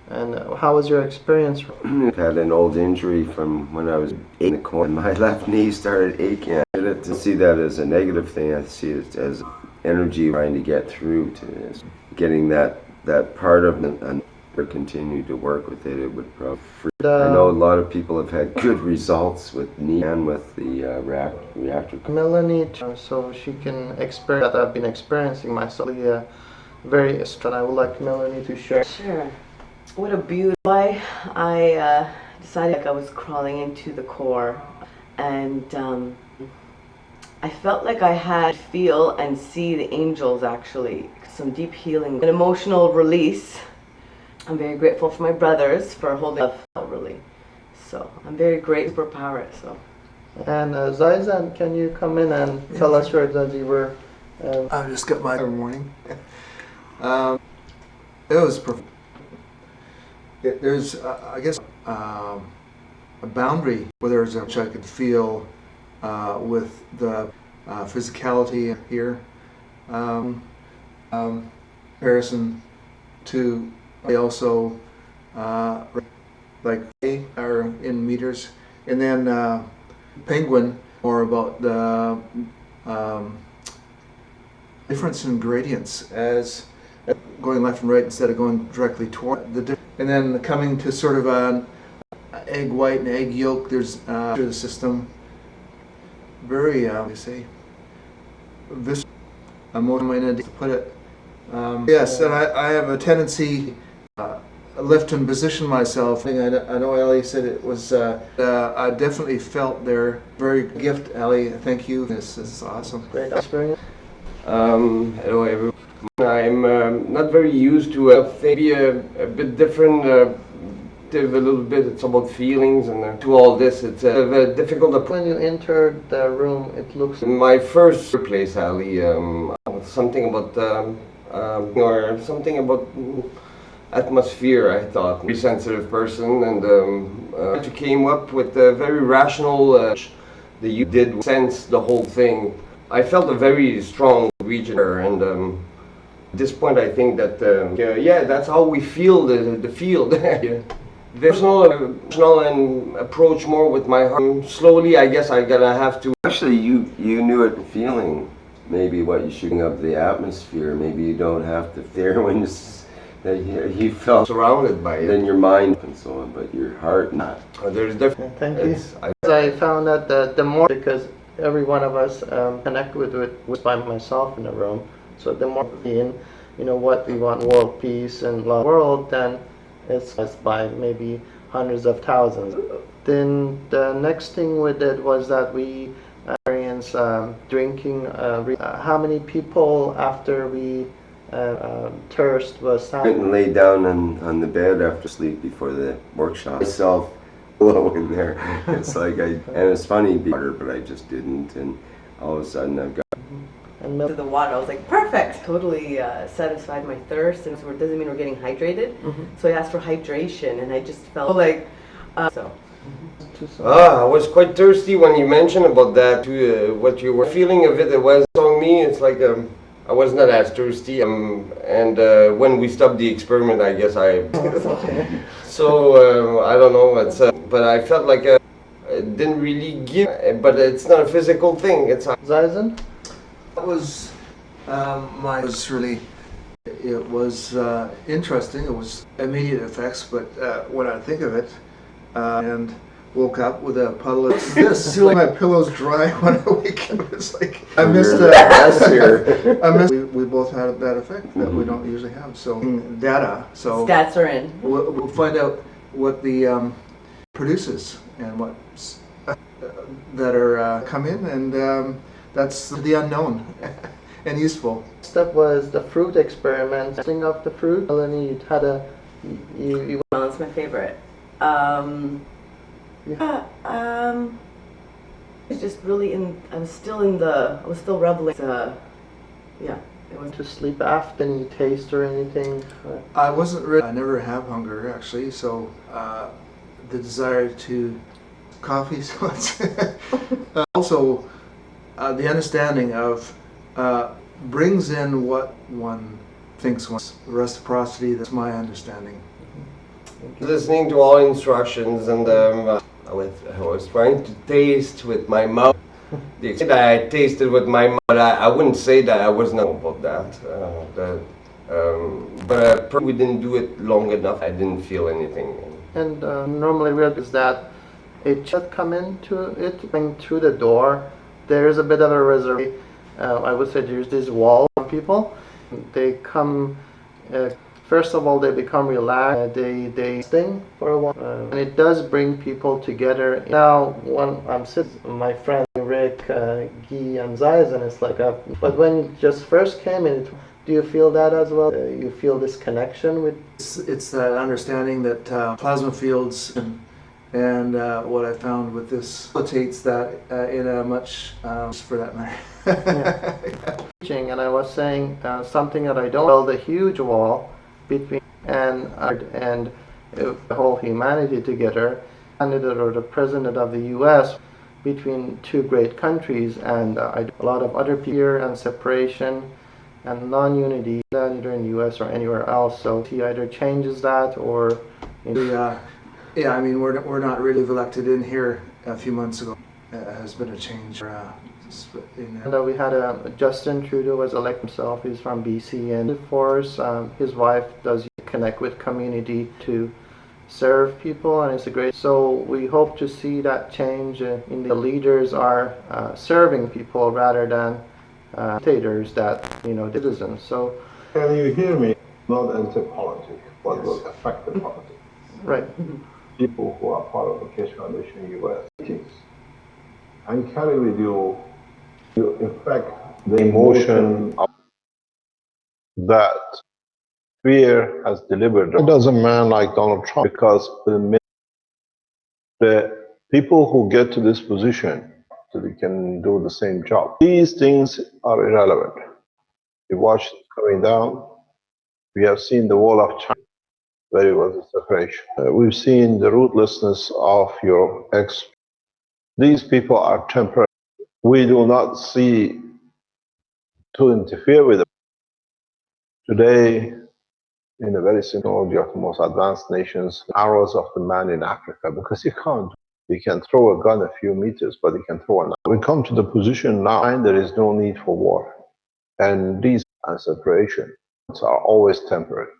and how was your experience?
I had an old injury from when I was in the corner. My left knee started aching. I didn't see that as a negative thing. I see it as energy trying to get through to this. Getting that part of it and continue to work with it. It would probably free. I know a lot of people have had good results with knee and with the reactor.
Melanie, so she can experience that I've been experiencing myself. Very strong. I would like Melanie to share.
Sure. What a beauty. I decided I was crawling into the core, and I felt like I had feel and see the angels, actually. Some deep healing, an emotional release. I'm very grateful for my brothers for holding up, really. So I'm very grateful for power. So.
And Zaizan, can you come in and tell us your that you were?
I just got my morning. It was perfect. There's, I guess, a boundary where there's which I could feel with the physicality here. Comparison to also like they are in meters, and then penguin more about the difference in gradients as going left and right instead of going directly toward and then coming to sort of an egg white and egg yolk. There's the system very you say visceral. To put it. Yes, and I have a tendency lift and position myself. I know Ellie said it was. I definitely felt their very gift, Ellie. Thank you. This is awesome.
Great experience.
Hello everyone. I'm not very used to maybe a bit different. A little bit. It's about feelings and to all this. It's difficult.
When you enter the room, it looks.
My first place, Ali, something about or something about atmosphere. I thought very sensitive person, and you came up with a very rational. That you did sense the whole thing. I felt a very strong region, and at this point, I think that yeah, that's how we feel the field. Personal and approach more with my heart. Slowly, I guess I'm gonna have to. Actually, you knew it feeling. Maybe what you're shooting up the atmosphere. Maybe you don't have to fear when you felt surrounded by it. Then your mind and so on, but your heart not. There's different.
Thank you. I found that the more, because every one of us connect with by myself in the room. So the more in, what we want, world peace and love world, then it's by maybe hundreds of thousands. Then the next thing we did was that we experienced drinking. How many people after we thirst was
and lay down on the bed after sleep before the workshop. Myself low in there. It's like and it's funny, but I just didn't, and all of a sudden I've got.
And to the water, I was like, perfect! Totally satisfied my thirst, and so it doesn't mean we're getting hydrated. So I asked for hydration, and I just felt like, so.
I was quite thirsty when you mentioned about that, what you were feeling of it. It was on me, it's like, I was not as thirsty, and when we stopped the experiment, I guess so, I don't know, it's, but I felt like it didn't really give, but it's not a physical thing, it's
Zazen?
That was it was interesting. It was immediate effects, but when I think of it, and woke up with a puddle of this. My pillow's dry when I wake up. It's like I missed that. I missed. We both had that effect that we don't usually have. So data. So
stats are in.
We'll find out what the produces and what that are come in, and that's the unknown and useful.
Step was the fruit experiment. Testing of the fruit. And then you had you.
That's my favorite. It's just really I was still reveling. Yeah. It was
to sleep after any taste or anything.
I wasn't really. I never have hunger actually. So the desire to coffee. So it's also the understanding of brings in what one thinks wants. Reciprocity. That's my understanding.
Listening to all instructions, and I was trying to taste with my mouth. The extent that I tasted with my mouth, I wouldn't say that I was not about that. But we didn't do it long enough. I didn't feel anything.
And normally we is that it should come into it, going through the door. There is a bit of a reservation. I would say there's this wall of people. They come. First of all, they become relaxed. They sting for a while, and it does bring people together. Now, when I'm sitting, my friend Rick, Guy, and Zaisen, it's like but when you just first came in, do you feel that as well? You feel this connection with?
It's that understanding that plasma fields and what I found with this facilitates that in a much for that matter.
And I was saying something that I don't. Well, the huge wall between and the whole humanity together, candidate or the president of the U.S. between two great countries, and a lot of other fear and separation and non-unity, either in the U.S. or anywhere else. So he either changes that or.
Yeah, I mean we're not really elected in here a few months ago. Has been a change.
And we had Justin Trudeau was elected himself. He's from BC, and Force, his wife does connect with community to serve people, and it's a great. So we hope to see that change in the leaders are serving people rather than dictators that citizens. So
can you hear me? Not anti-politics, but will affect the politics.
Right.
People who are part of the Keshe Foundation US teams, and carry with you, you affect the emotion of that fear has delivered. It does a man like Donald Trump, because the people who get to this position, so they can do the same job. These things are irrelevant. We watched it coming down. We have seen the wall of China, where it was a separation. We've seen the ruthlessness of your ex. These people are temporary. We do not see to interfere with them. Today, in a very technology of the most advanced nations, arrows of the man in Africa, because you can't. You can throw a gun a few meters, but you can throw a knife. We come to the position now, and there is no need for war. And these and separation are always temporary.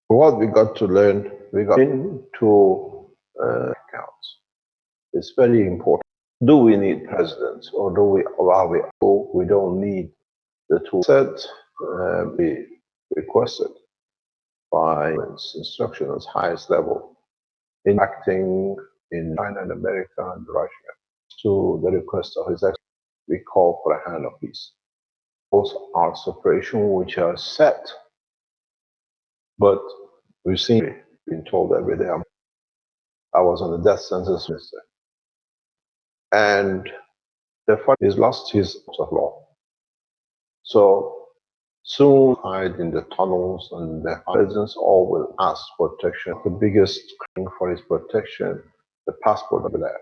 What we got to learn, we got into accounts. It's very important. Do we need presidents, or do we allow we? We don't need the tool set. We requested by instruction at highest level, in acting in China and America and Russia, to the request of His Excellency. We call for a hand of peace. Those are separation which are set, but we've been told every day. I was on the death sentence, Mister, and the fact he's lost his of law. So soon hide in the tunnels, and the presidents all will ask for protection. The biggest thing for his protection, the passport over there.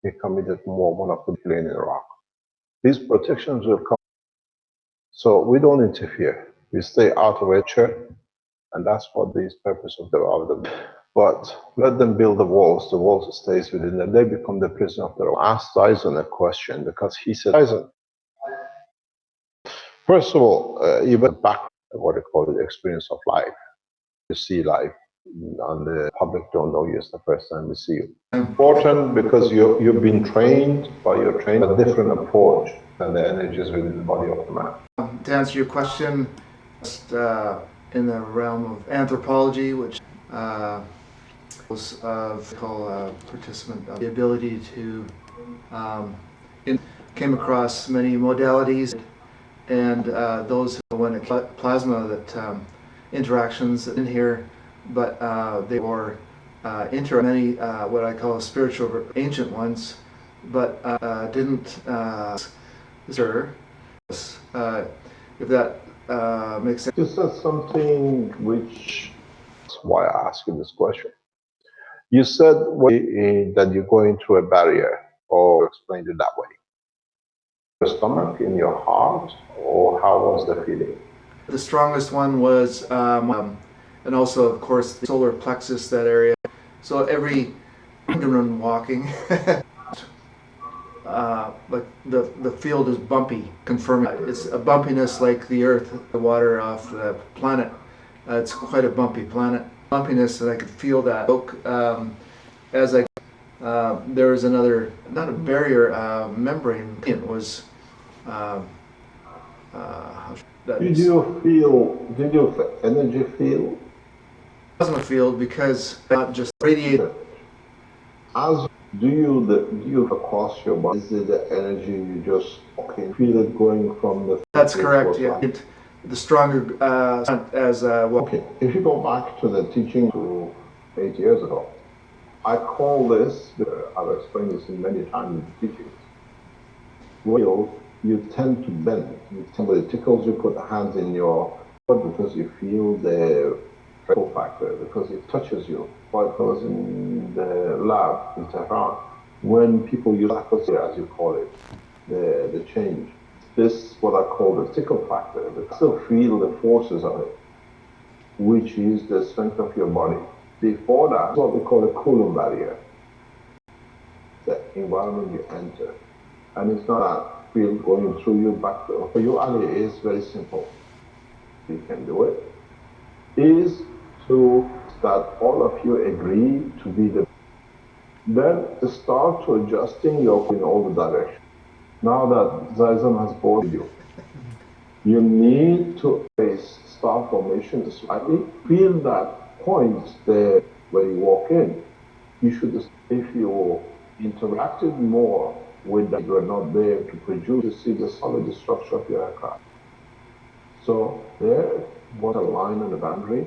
He committed more one of the killing in Iraq. These protections will come. So we don't interfere. We stay out of it, and that's what the purpose of the. But let them build the walls stays within them. They become the prisoner of their own. Ask Dyson a question, because he said, Dyson, first of all, you better back what they call the experience of life. You see life, and the public don't know you. It's the first time they see you. Important because you've been trained, by your trained a different approach than the energies within the body of the man.
To answer your question, in the realm of anthropology, which was called participant, the ability to came across many modalities, and those when it plasma that interactions in here, but they were many what I call spiritual ancient ones, but didn't sir, if that makes sense.
You said something which is why I ask you this question. You said that you're going through a barrier, or explained it that way. Your stomach, in your heart, or how was the feeling?
The strongest one was, and also of course the solar plexus, that area. So every when walking, like the field is bumpy, confirming it's a bumpiness like the Earth, the water off the planet. It's quite a bumpy planet. Bumpiness, and I could feel that. As I, there was another, not a barrier, membrane. It was.
Did you feel energy field?
Plasma field, because not just radiated.
As do you across your body? Is it the energy you just feel it going from the?
That's correct. Yeah. The stronger as well.
Okay. If you go back to the teaching to 8 years ago, I call this. I've explained this in many times in the teachings. Well, you tend to bend. If somebody tickles you, put the hands in your foot because you feel the pull factor, because it touches you. Because in the lab in Tehran, when people use atmosphere, as you call it, the change, this is what I call the tickle factor. But still feel the forces of it, which is the strength of your body. Before that, what we call a Coulomb barrier. The environment you enter. And it's not that field going through you back to, for you, Ali, is very simple. You can do it. Is to that all of you agree to be the, then start to adjusting your in all the directions. Now that Zaizan has bored you, you need to face star formation slightly. Feel that point there where you walk in. You should, if you interacted more with that, you are not there to produce, to see the solid structure of your aircraft. So there was a line and a boundary,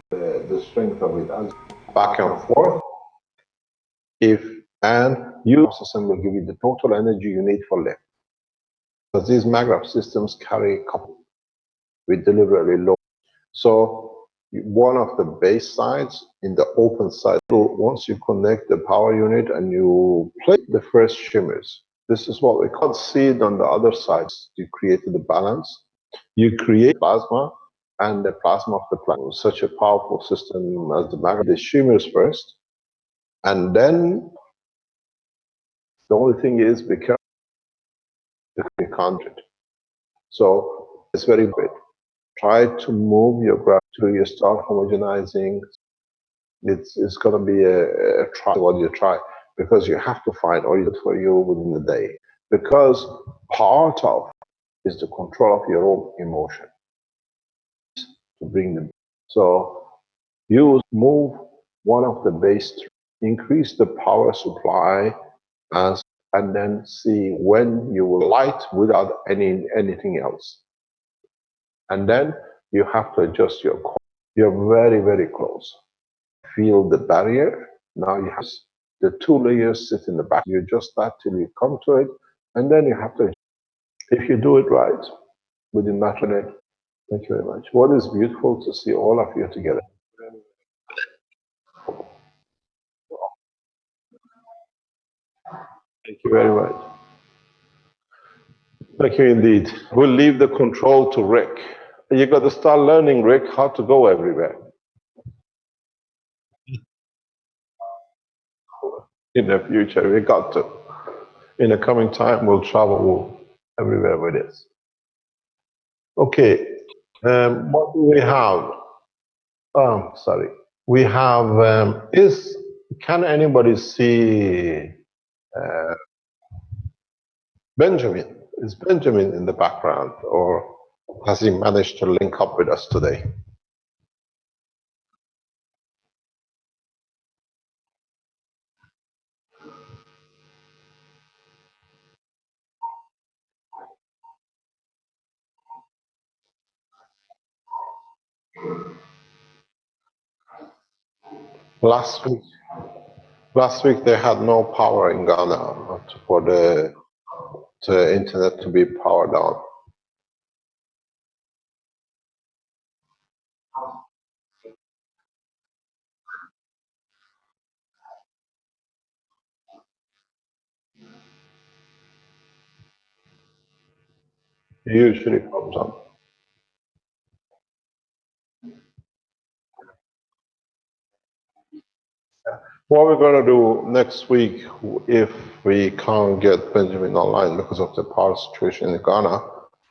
the strength of it as back and forth. If and your system will give you the total energy you need for lift. Because these maglev systems carry couple with deliberately low. So one of the base sides in the open side, once you connect the power unit and you plate the first shimmers, this is what we can't see it on the other sides. You created the balance. You create plasma and the plasma of the planet. Such a powerful system as the magnet. The shimmers first, and then the only thing is be careful you can't it. So it's very good. Try to move your graph till you start homogenizing. It's going to be a try what you try, because you have to find all it for you within the day, because part of is the control of your own emotion to bring them. So you move one of the base, increase the power supply, and then see when you will light without anything else. And then you have to adjust your core. You're very, very close. Feel the barrier. Now you have the two layers sit in the back. You adjust that till you come to it, and then you have to, if you do it right, within that minute. Thank you very much. What is beautiful to see all of you together. Thank you very much. Thank you indeed. We'll leave the control to Rick. You got to start learning, Rick, how to go everywhere. In the future, we got to. In the coming time, we'll travel everywhere with this. Okay, what do we have? Sorry. We have, can anybody see Benjamin? Is Benjamin in the background, or has he managed to link up with us today? Last week they had no power in Ghana for the internet to be powered on. It usually comes on. What we're going to do next week, if we can't get Benjamin online because of the power situation in Ghana,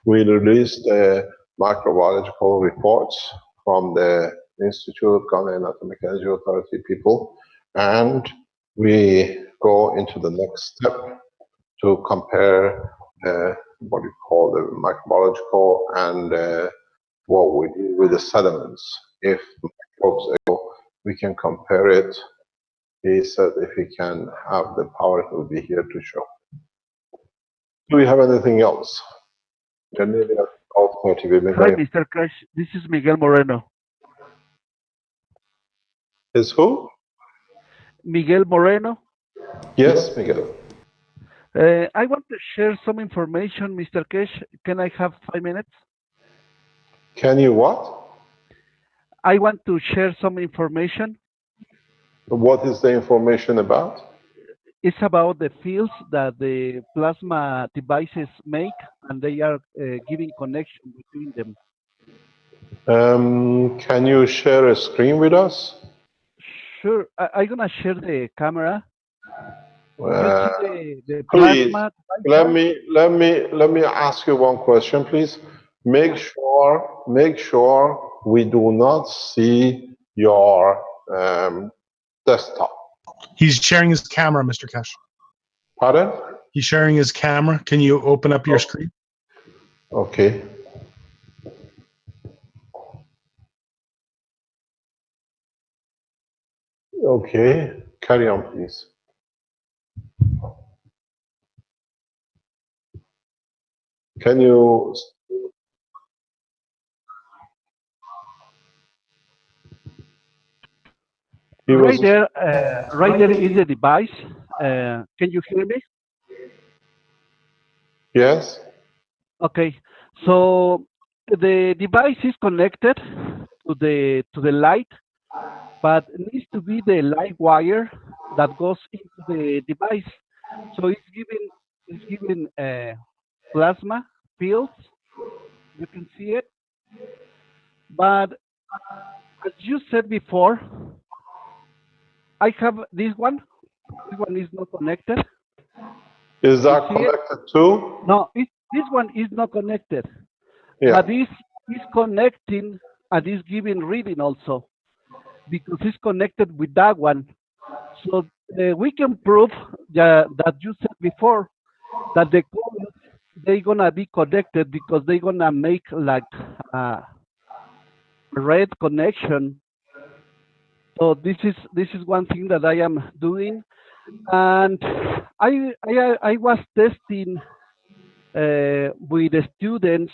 we'll release the microbiological reports from the Institute of Ghana and Atomic Energy Authority people, and we go into the next step to compare what we call the microbiological and what we do with the sediments. If microbes, we can compare it. He said if he can have the power, he will be here to show. Do we have anything else?
Hi, Mr. Keshe. This is Miguel Moreno.
Is who?
Miguel Moreno.
Yes, Miguel.
I want to share some information, Mr. Keshe. Can I have 5 minutes?
Can you what?
I want to share some information.
What is the information about?
It's about the fields that the plasma devices make, and they are giving connection between them.
Can you share a screen with us?
Sure. I'm going to share the camera. You see the
Please,
plasma
let
device?
me ask you one question, please. Make sure we do not see your desktop.
He's sharing his camera, Mr. Keshe.
Pardon?
He's sharing his camera. Can you open up your screen?
Okay. Okay. Carry on, please. Can you? He was.
Right there is the device. Can you hear me?
Yes.
Okay. So the device is connected to the light, but it needs to be the light wire that goes into the device. So it's giving plasma fields. You can see it. But as you said before, I have this one. This one is not connected.
Is
You
that
see it?
connected too?
No, this one is not connected.
Yeah.
But this is connecting and is giving reading also because it's connected with that one. So we can prove that you said before that the coils they're gonna be connected because they're gonna make like a red connection. So this is one thing that I am doing, and I was testing with the students.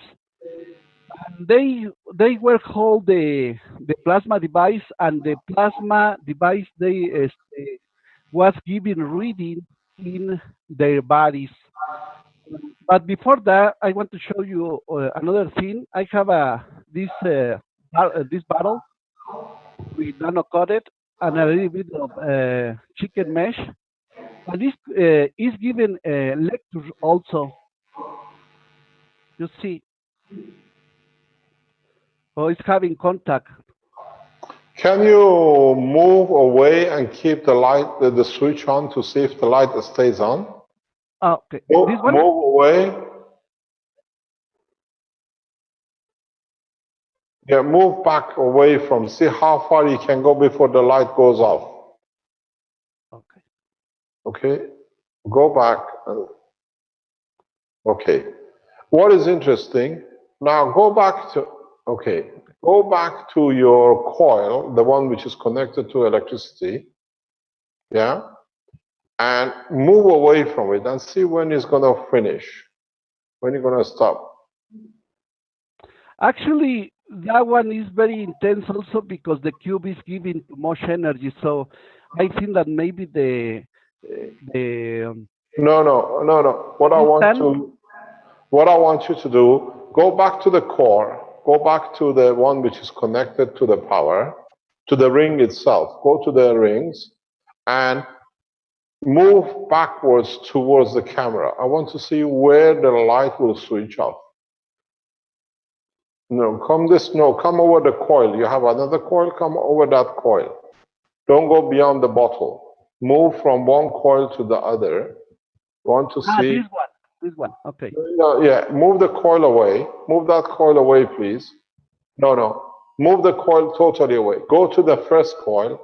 And they were hold the plasma device, and the plasma device they was giving reading in their bodies. But before that, I want to show you another thing. I have this bottle with nano coated and a little bit of chicken mesh, and this is giving lectures also. You see, so it's having contact.
Can you move away and keep the light, the switch on to see if the light stays on?
Okay, this one.
Move away. Yeah, move back away from. See how far you can go before the light goes off.
Okay.
Okay. Go back. Okay. What is interesting? Now go back to. Okay. Go back to your coil, the one which is connected to electricity. Yeah. And move away from it and see when it's going to finish. When you're going to stop.
Actually, that one is very intense also because the cube is giving too much energy. So I think that maybe the
No. What I want you to do, go back to the core, go back to the one which is connected to the power, to the ring itself. Go to the rings and move backwards towards the camera. I want to see where the light will switch off. Come over the coil. You have another coil, come over that coil. Don't go beyond the bottle. Move from one coil to the other. Want to see?
This one. Okay.
No, yeah, move the coil away. Move that coil away, please. No. Move the coil totally away. Go to the first coil.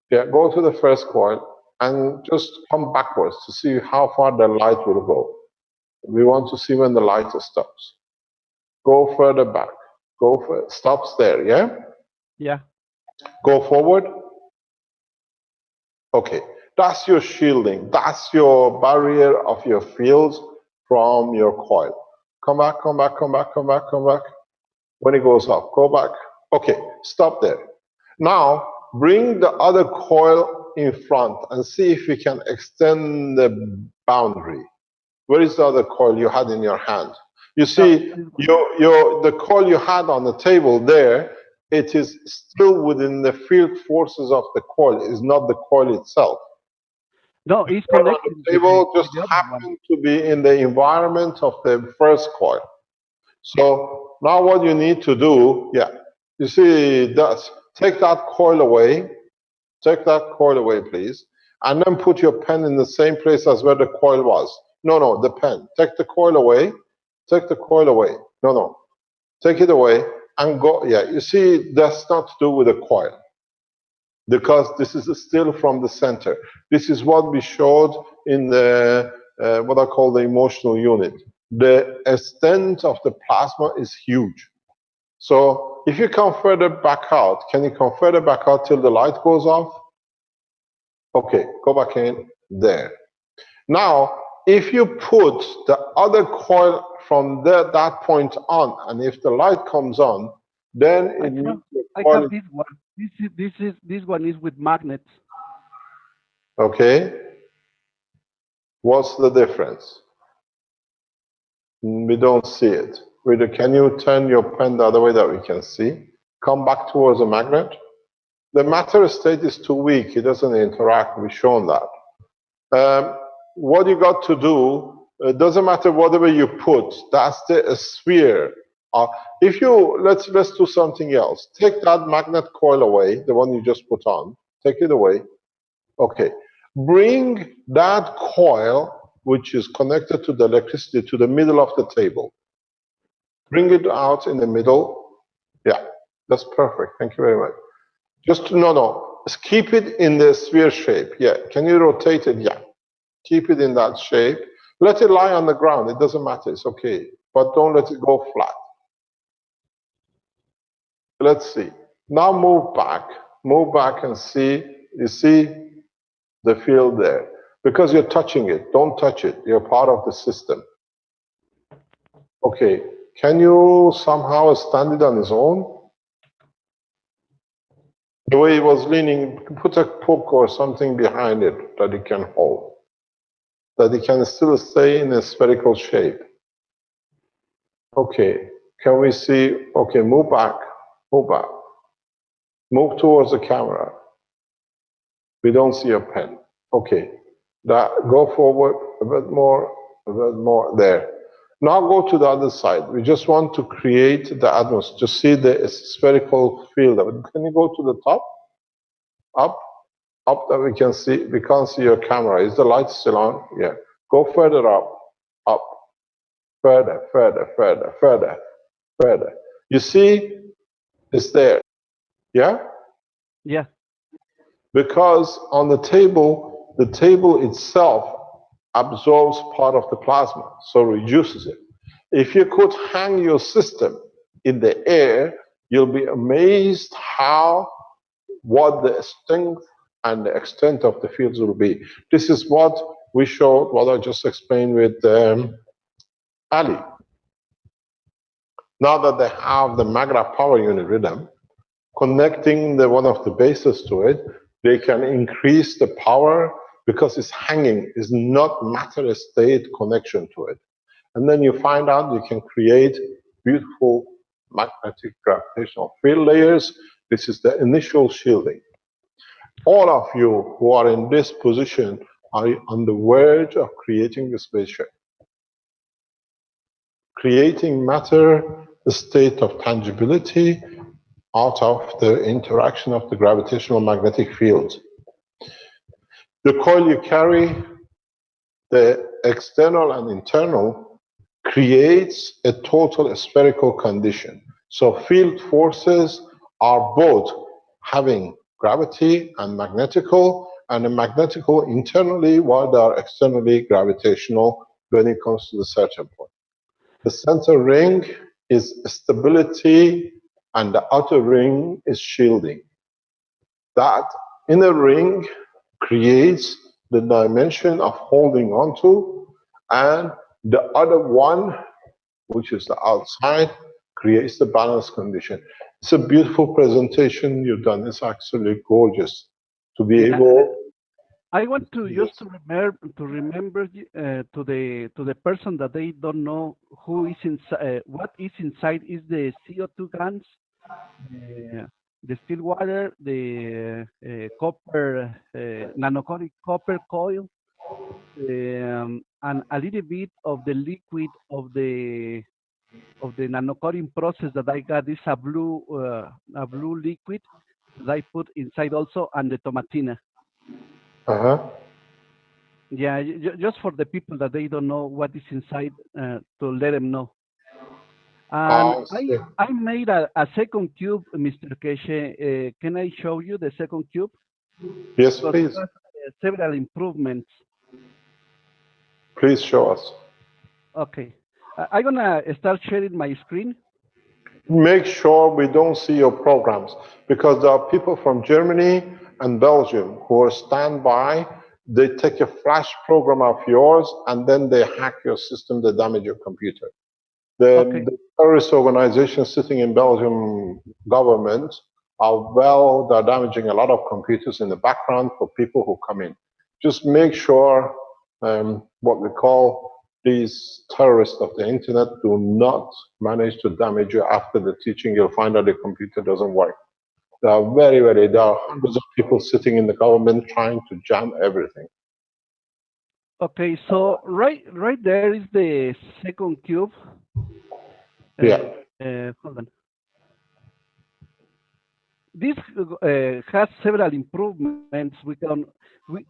Yeah, go to the first coil and just come backwards to see how far the light will go. We want to see when the light stops. Go further back. Stops there, yeah?
Yeah.
Go forward. Okay, that's your shielding. That's your barrier of your fields from your coil. Come back. When it goes up, go back. Okay, stop there. Now, bring the other coil in front and see if you can extend the boundary. Where is the other coil you had in your hand? You see, the coil you had on the table there, it is still within the field forces of the coil. It's not the coil itself.
No, it's
On
connected.
the table just happened to be in the environment of the first coil. So now what you need to do, you see, take that coil away. Take that coil away, please. and then put your pen in the same place as where the coil was. No, the pen. Take the coil away. Take the coil away. No. Take it away and go. Yeah, you see, that's not to do with the coil, because this is still from the center. This is what we showed in the what I call the emotional unit. The extent of the plasma is huge. So if you come further back out, can you come further back out till the light goes off? Okay, go back in there. Now, if you put the other coil from that point on, and if the light comes on, then it means the
I
coil
have this one. This one is with magnets.
okay. What's the difference? We don't see it. Can you turn your pen the other way that we can see? Come back towards the magnet. The matter state is too weak. It doesn't interact. We've shown that. What you got to do, it doesn't matter whatever you put. That's the sphere. If you let's do something else. Take that magnet coil away, the one you just put on. Take it away. Okay. Bring that coil, which is connected to the electricity, to the middle of the table. Bring it out in the middle. Yeah, that's perfect. Thank you very much. Just no. Just keep it in the sphere shape. Yeah. Can you rotate it? Yeah. Keep it in that shape. Let it lie on the ground. It doesn't matter. It's okay. But don't let it go flat. Let's see. Now move back. Move back and see. You see the field there. Because you're touching it. Don't touch it. You're part of the system. Okay. Can you somehow stand it on its own? The way it was leaning, put a hook or something behind it that it can hold. That it can still stay in a spherical shape. Okay. Can we see? Okay, move back. Move back. Move towards the camera. We don't see a pen. Okay. Go forward a bit more, there. Now go to the other side. We just want to create the atmosphere, to see the spherical field. Can you go to the top? Up that we can see. We can't see your camera. Is the light still on? Yeah. Go further up. Further. You see, it's there. Yeah?
Yeah.
Because on the table itself absorbs part of the plasma, so reduces it. If you could hang your system in the air, you'll be amazed what the strength and the extent of the fields will be. This is what we showed, what I just explained with Ali. Now that they have the Magra power unit with them, connecting one of the bases to it, they can increase the power because it's hanging, is not matter state connection to it. And then you find out you can create beautiful magnetic gravitational field layers. This is the initial shielding. All of you who are in this position are on the verge of creating a spaceship. Creating matter, a state of tangibility, out of the interaction of the gravitational magnetic fields. The coil you carry, the external and internal, creates a total spherical condition. So field forces are both having gravity and magnetical, and the magnetical internally while they are externally gravitational when it comes to the certain point. The center ring is stability and the outer ring is shielding. That inner ring creates the dimension of holding on to, and the other one, which is the outside, creates the balance condition. It's a beautiful presentation you've done. It's actually gorgeous to be able.
I want to just to remember to the person that they don't know who is inside. What is inside is the CO2 guns, the still water, the copper nanocotic copper coil, and a little bit of the liquid of the nanocoating process that I got. Is a blue liquid that I put inside also, and the tomatina.
Uh-huh.
Yeah, just for the people that they don't know what is inside, to let them know. And
I see.
I made a second cube, Mr. Keshe. Can I show you the second cube?
Yes,
Because it
please.
has several improvements.
Please show us.
Okay. I'm gonna start sharing my screen.
Make sure we don't see your programs, because there are people from Germany and Belgium who are standby. They take a flash program of yours and then they hack your system, they damage your computer.
Okay.
The terrorist organizations sitting in Belgium government they're damaging a lot of computers in the background for people who come in. Just make sure what we call these terrorists of the internet do not manage to damage you after the teaching. You'll find out the computer doesn't work. There are hundreds of people sitting in the government trying to jam everything.
Okay, so right there is the second cube.
Yeah.
Hold on. This has several improvements.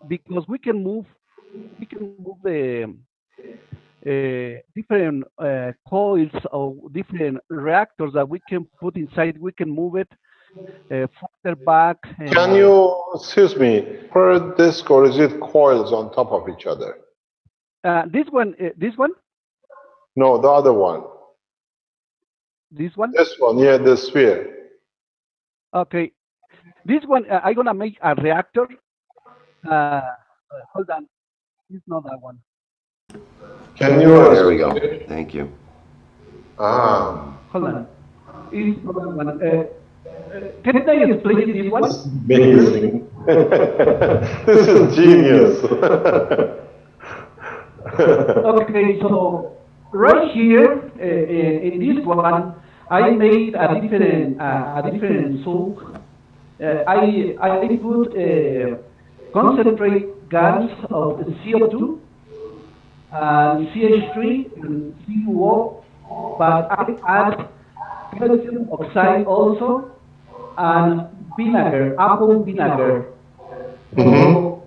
Because we can move the different coils or different reactors that we can put inside. We can move it further back.
Can you, excuse me, per disk or is it coils on top of each other?
This one.
No, the other one.
This one?
This one, yeah, the sphere.
Okay. This one, I'm going to make a reactor. Hold on. It's not that one.
Can you?
There we go. Thank you.
Hold on. It's not that one. Can I explain this one?
Amazing. This is genius.
Okay, so right here in this one, I made a different soul. I put concentrate gas of CO2 and CH3 and CO, but I add calcium oxide also and vinegar, apple vinegar. So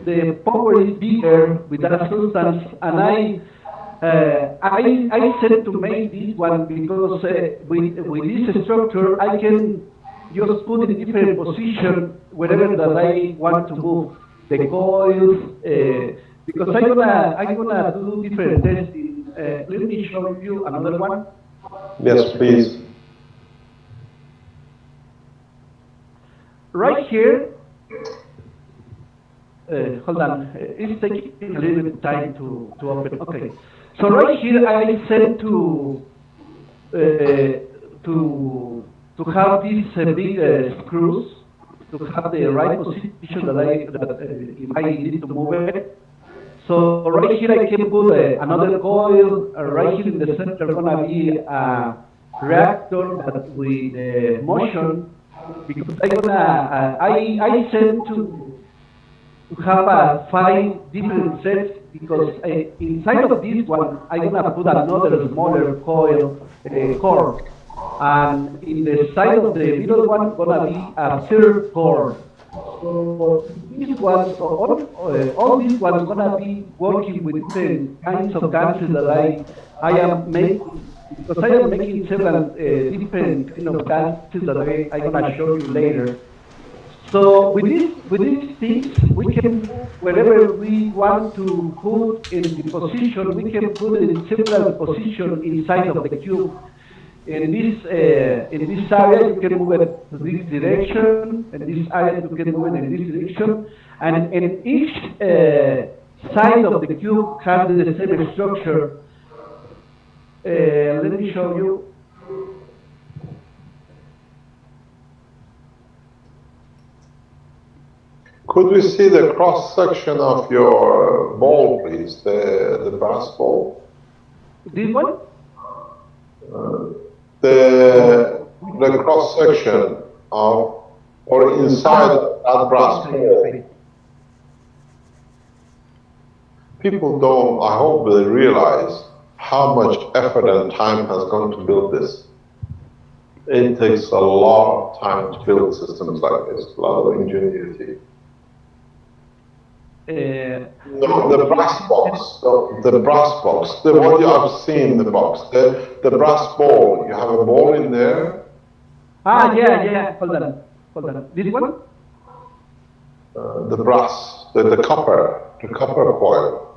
the power is bigger with that substance, and I said to make this one because with this structure I can just put in different position wherever that I want to move the coils. Because I'm gonna do different testing. Let me show you another one.
Yes, please.
Right here. Hold on, it's taking a little bit of time to open. Okay, so right here I said to have these big screws to have the right position that if I need to move it. So right here I can put another coil. Right here in the center gonna be a reactor, but with motion, because I said to have 5 different sets, because inside of this one I'm gonna put another smaller coil core, and in the side of the middle one gonna be a third core. So these ones, all these ones gonna be working with different kinds of gases that I am making, because I am making several different kind of gases that I'm gonna show you later. So with these things, we can move wherever we want to put in the position. We can put it in several positions inside of the cube. In this area, you can move it to this direction. In this area, you can move it in this direction. And in each side of the cube has the same structure. Let me show you.
Could we see the cross section of your ball, please? The brass ball.
This one?
The cross section of or inside that brass ball. People don't, I hope they realize how much effort and time has gone to build this. It takes a lot of time to build systems like this, a lot of ingenuity. No, the brass box, the brass box, the what you have seen, the box, the brass ball. You have a ball in there.
Yeah. Hold on. This one?
The brass, the copper coil.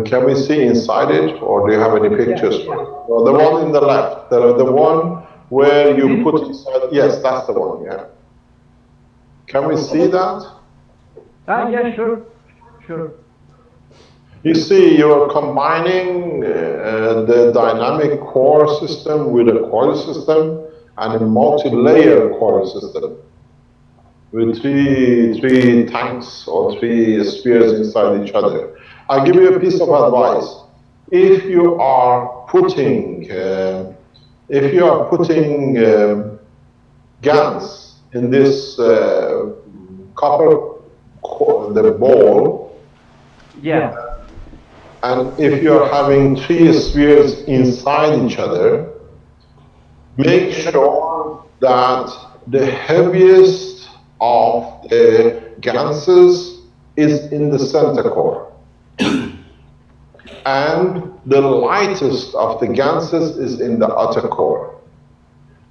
Can we see inside it, or do you have any pictures? Well, the one in the left, the one where you put inside. Yes, that's the one. Yeah. Can we see that?
Yeah, sure.
You see, you're combining the dynamic core system with a coil system and a multi-layer coil system with three tanks or three spheres inside each other. I'll give you a piece of advice. If you are putting GANs in this copper the ball,
Yeah.
and if you're having three spheres inside each other, make sure that the heaviest of the ganses is in the center core, and the lightest of the ganses is in the outer core.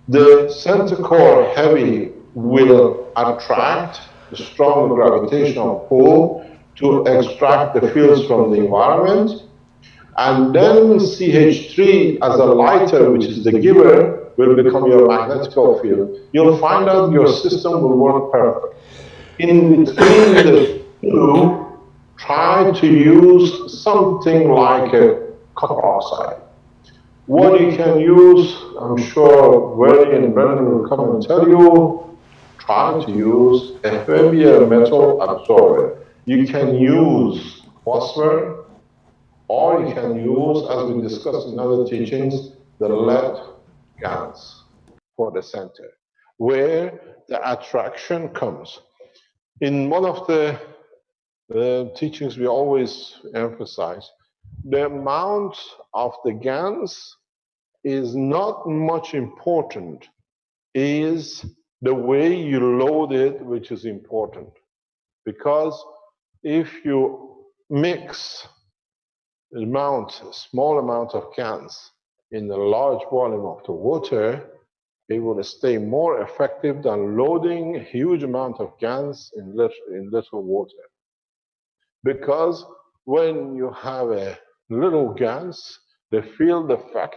The center core heavy will attract the stronger gravitational pull to extract the fields from the environment, and then CH3 as a lighter, which is the giver, will become your magnetical field. You'll find out your system will work perfect. In between the two, try to use something like a copper oxide. What you can use, I'm sure Vernie and Brendan will come and tell you, try to use a heavier metal absorber. You can use phosphor, or you can use, as we discussed in other teachings, the lead GaNs for the center, where the attraction comes. In one of the teachings we always emphasize, the amount of the GaNs is not much important, is the way you load it, which is important. Because if you mix a small amount of GaNs in a large volume of the water, it will stay more effective than loading a huge amount of GaNs in little water. Because when you have a little GaNs, the field effect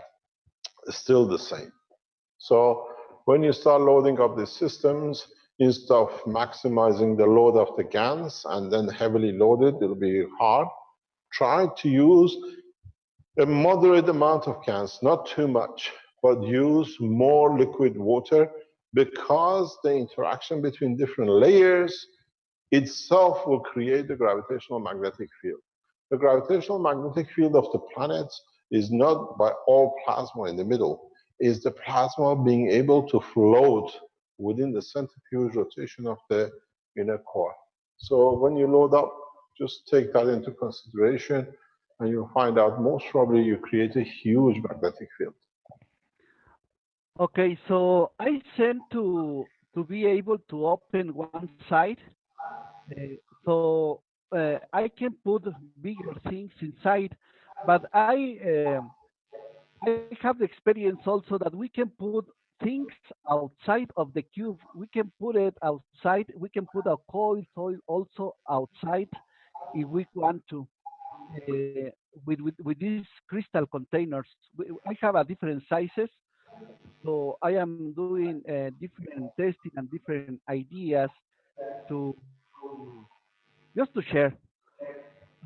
is still the same. So when you start loading up the systems, instead of maximizing the load of the GaNs and then heavily loaded, it'll be hard. Try to use a moderate amount of GaNs, not too much, but use more liquid water, because the interaction between different layers itself will create the gravitational magnetic field. The gravitational magnetic field of the planets is not by all plasma in the middle, is the plasma being able to float within the centrifuge rotation of the inner core. So when you load up, just take that into consideration, and you'll find out most probably you create a huge magnetic field.
Okay, so I sent to be able to open one side, so I can put bigger things inside, but I have the experience also that we can put things outside of the cube. We can put it outside. We can put a coil also outside if we want to. With these crystal containers, I have a different sizes. So I am doing different testing and different ideas to just to share.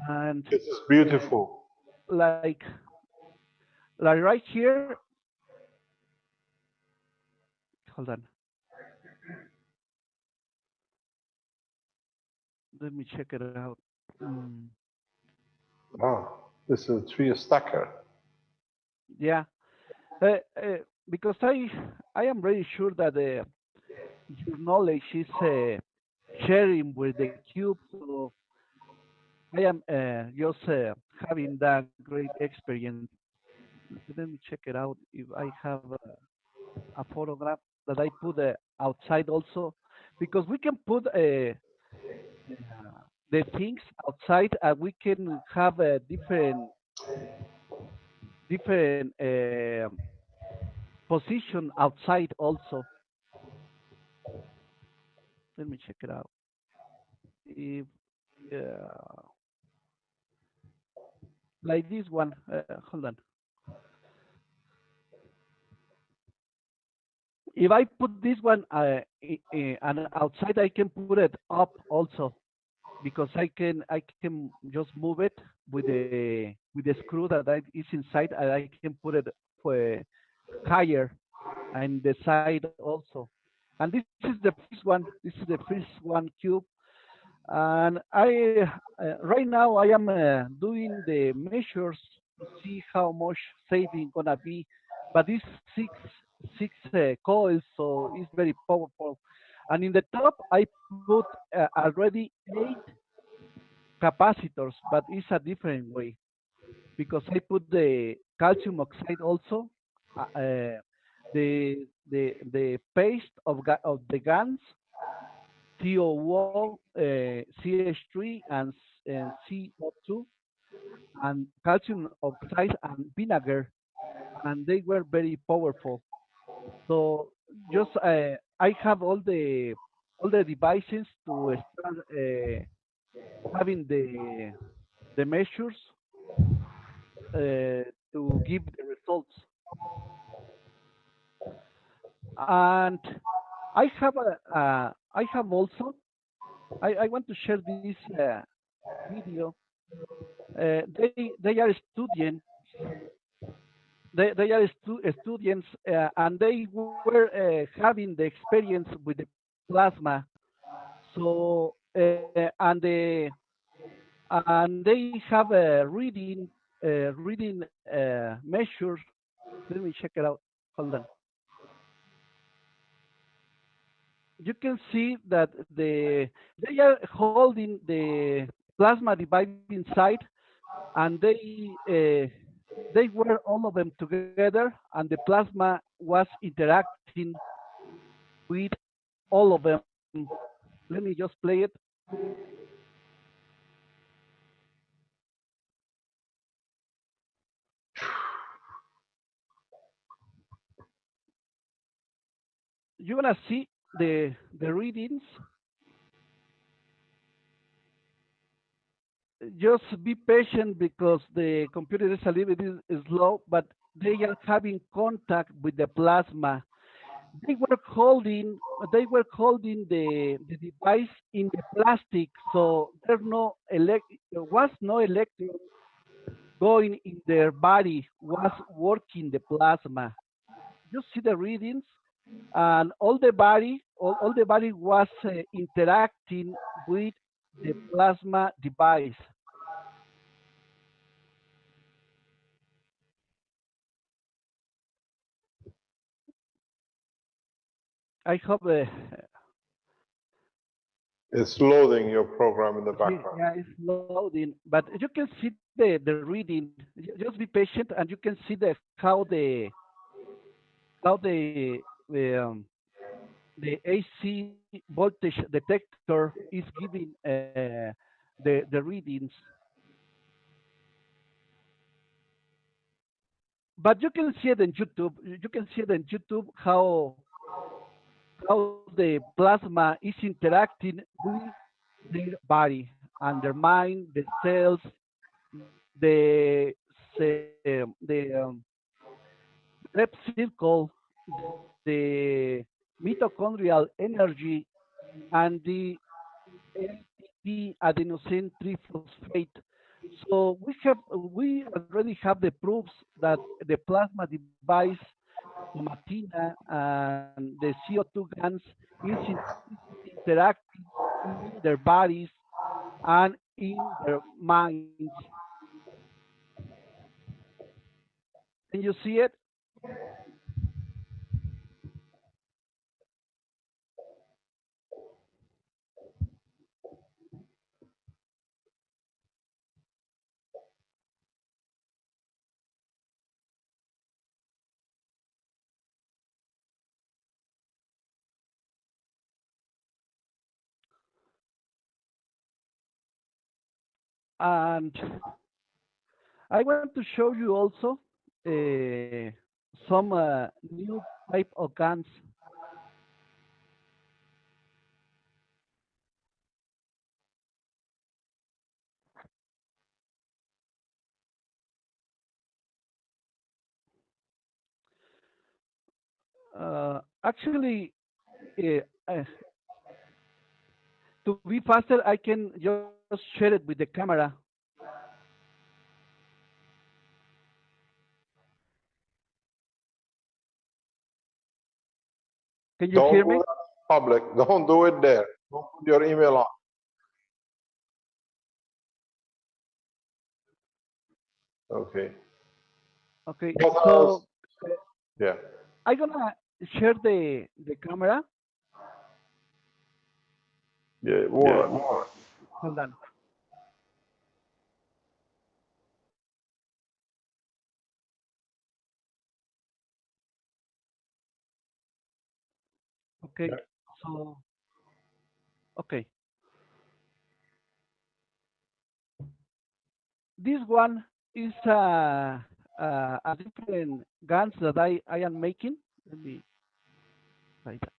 And
This is beautiful.
like like right here, hold on. Let me check it out.
Wow, this is a tree stacker.
Yeah, uh, uh, because I am very sure that your knowledge is sharing with the cube. So I am just having that great experience. Let me check it out if I have a photograph that I put outside also, because we can put the things outside, we can have a different position outside also. Let me check it out. If uh, like this one, hold on. If I put this one and outside, I can put it up also because I can just move it with the screw that is inside, and I can put it for higher and the side also. And this is the first one. This is the first one cube. And I right now I am doing the measures to see how much saving gonna be. But this six coils, so it's very powerful. And in the top, I put already 8 capacitors, but it's a different way because I put the calcium oxide also, the paste of the GANs, CO1, CH3, and CO2, and calcium oxide and vinegar, and they were very powerful. So just I have all the devices to start having the measures to give the results. And I have also I want to share this video. They are students. They are students, and they were having the experience with the plasma. So and they have a reading measures. Let me check it out. Hold on. You can see that they are holding the plasma device inside, and they were all of them together, and the plasma was interacting with all of them. Let me just play it. You're gonna see the readings. Just be patient because the computer is a little bit slow, but they are having contact with the plasma. They were holding the device in the plastic, so there was no electron going in their body, was working the plasma. You see the readings, and all the body was interacting with the plasma device. I hope
It's loading your program in the background.
yeah, it's loading, but you can see the reading. Just be patient, and you can see how the AC voltage detector is giving the readings. But you can see it in YouTube. You can see it in YouTube how the plasma is interacting with their body and their mind, the cells, the the Krebs circle, the mitochondrial energy, and the ATP adenosine triphosphate. So we already have the proofs that the plasma device, somatina, and the CO2 gans is interacting in their bodies and in their minds. Can you see it? And I want to show you also some new type of guns. Actually, uh, uh, to be faster, I can just share it with the camera. Can you
Don't
hear
do
me?
that in public. Don't do it there. Don't put your email on. Okay.
Okay,
What else?
so
Yeah.
I'm gonna share the camera.
Yeah. More.
Hold on. Okay,
Yeah.
so okay, this one is a different guns that I am making. Let me try that.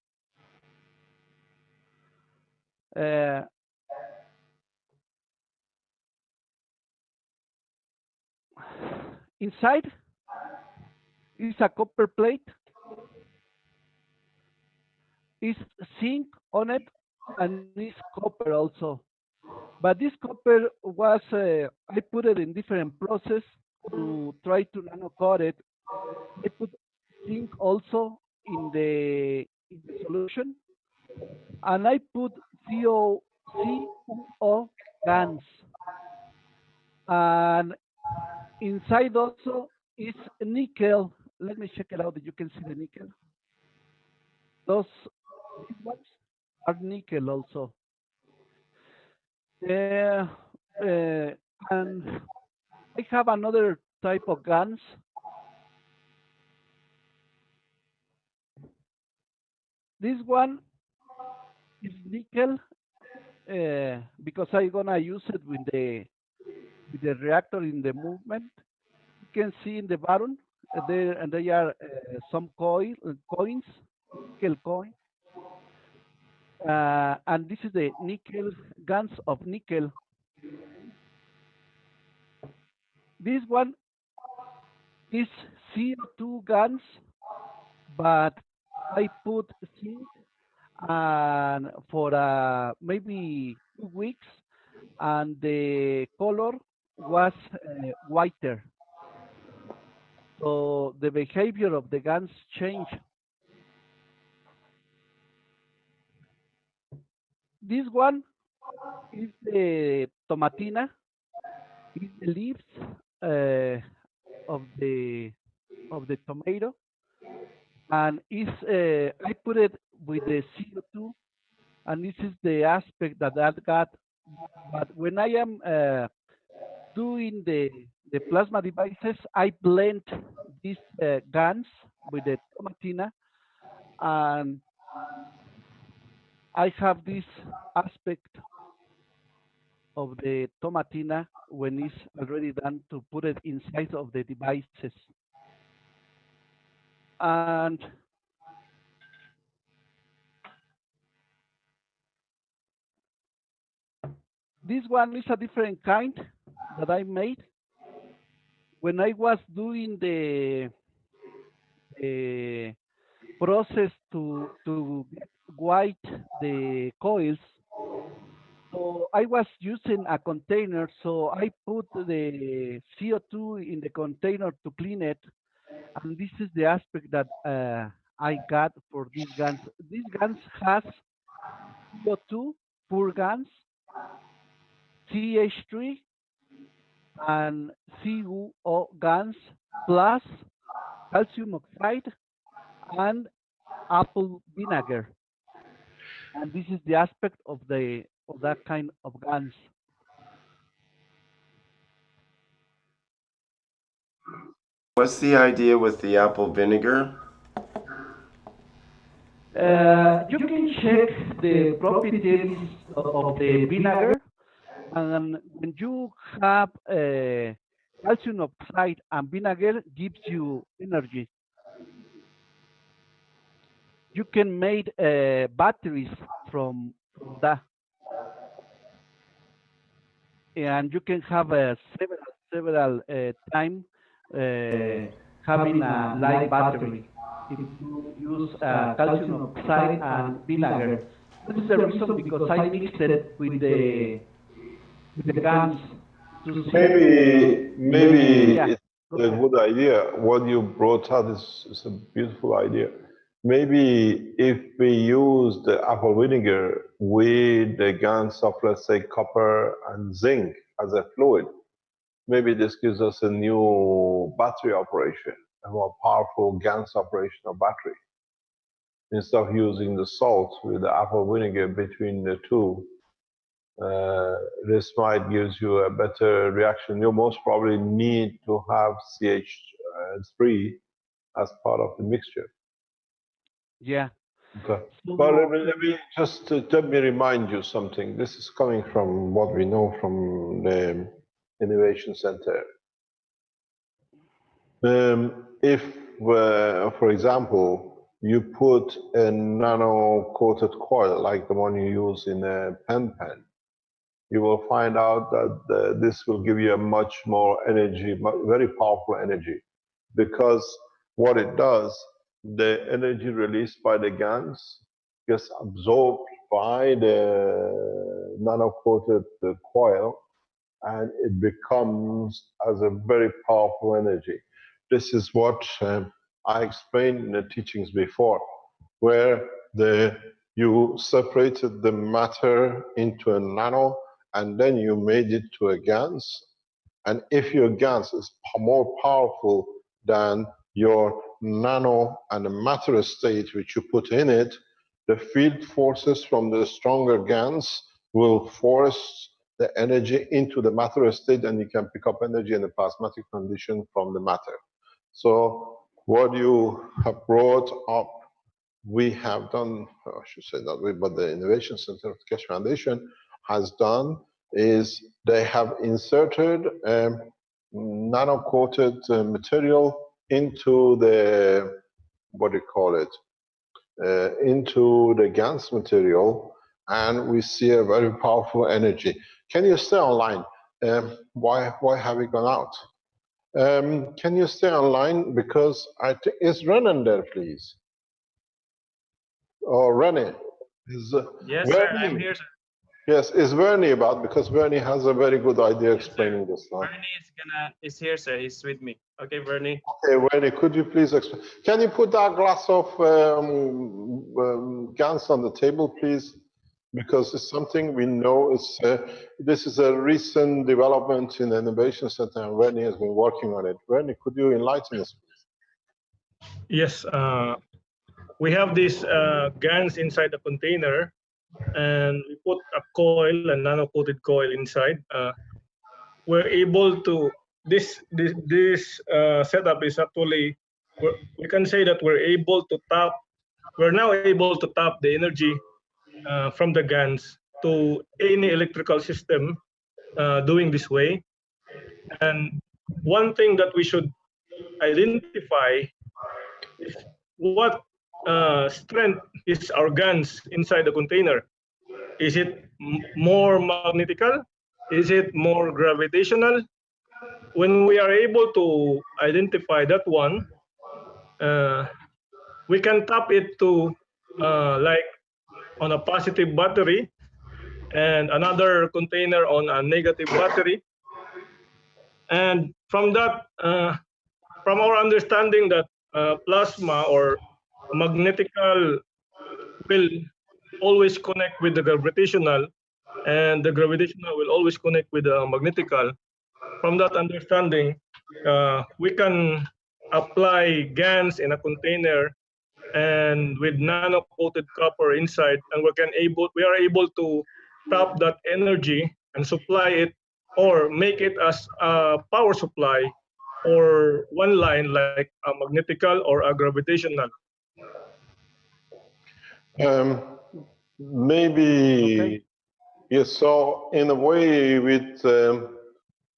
Inside is a copper plate, is zinc on it, and is copper also. But this copper was I put it in different process to try to nano coat it. I put zinc also in the solution, and I put CuO GaNs, and inside also is nickel. Let me check it out that you can see the nickel. Those these ones are nickel also. Uh, uh, and I have another type of GaNs. This one is nickel because I'm gonna use it with the reactor in the movement. You can see in the bottom there and there are some coins, nickel coin, and this is the nickel guns of nickel. This one is CO2 guns, but I put zinc and for maybe 2 weeks, and the color was whiter. So the behavior of the guns changed. This one is the tomatina, is the leaves uh, of the tomato, and is I put it with the CO2, and this is the aspect that that got. But when I am doing the plasma devices, I blend these guns with the tomatina, and I have this aspect of the tomatina when it's already done to put it inside of the devices. And this one is a different kind that I made. When I was doing the process to get white the coils, so I was using a container, so I put the CO2 in the container to clean it, and this is the aspect that I got for these guns. These guns has CO2 pure guns, CH3, and CuO guns plus calcium oxide and apple vinegar. And this is the aspect of the of that kind of guns.
What's the idea with the apple vinegar?
You can check the properties of the vinegar. And when you have calcium oxide and vinegar, gives you energy. You can make batteries from that, and you can have several time having a light battery if you use calcium oxide and vinegar. That is the reason because I mixed it with the guns to see.
Maybe
Yeah,
it's
go
a
ahead.
good idea. What you brought out is a beautiful idea. Maybe if we use the apple vinegar with the gans of, let's say, copper and zinc as a fluid, maybe this gives us a new battery operation, a more powerful GANs operational battery. Instead of using the salt with the apple vinegar between the two, this might gives you a better reaction. You most probably need to have CH3 as part of the mixture.
Yeah.
Okay. But
So
let me remind you something. This is coming from what we know from the Innovation Center. If, for example, you put a nano-coated coil like the one you use in a pen, you will find out that this will give you a much more energy, very powerful energy, because what it does, the energy released by the GANs gets absorbed by the nano-coated coil, and it becomes as a very powerful energy. This is what I explained in the teachings before, where you separated the matter into a nano, and then you made it to a GANs. And if your GANs is more powerful than your nano and the matter state which you put in it, the field forces from the stronger GANs will force the energy into the matter state, and you can pick up energy in a plasmatic condition from the matter. So what you have brought up, we have done, I should say that we, but the Innovation Center of the Keshe Foundation has done is they have inserted nano-coated material into the, what do you call it, into the GANs material, and we see a very powerful energy. Can you stay online? Why have we gone out? Can you stay online? Because I think, is Renan there, please? Or René? Is
Yes, sir. I'm
Vernie?
here, sir.
Yes, is Vernie about? Because Vernie has a very good idea
Yes, sir.
explaining this now.
Bernie is here, sir. He's with me. Okay, Bernie.
Okay, Vernie, could you please explain? Can you put that glass of Gans on the table, please? Because it's something we know is this is a recent development in the Innovation Center, and Vernie has been working on it. Vernie, could you enlighten us, please?
Yes, we have these GANs inside the container, and we put a coil, a nano-coated coil inside. We're able to this setup is actually we can say that we're now able to tap the energy from the GANs to any electrical system doing this way. And one thing that we should identify is what strength is our GANs inside the container. Is it more magnetical? Is it more gravitational? When we are able to identify that one, we can tap it to like on a positive battery and another container on a negative battery. And from that, from our understanding that plasma or magnetical will always connect with the gravitational, and the gravitational will always connect with the magnetical. From that understanding, we can apply GANs in a container and with nano-coated copper inside, and we are able to tap that energy and supply it or make it as a power supply for one line, like a magnetical or a gravitational.
Maybe
okay.
Yes, so in a way, with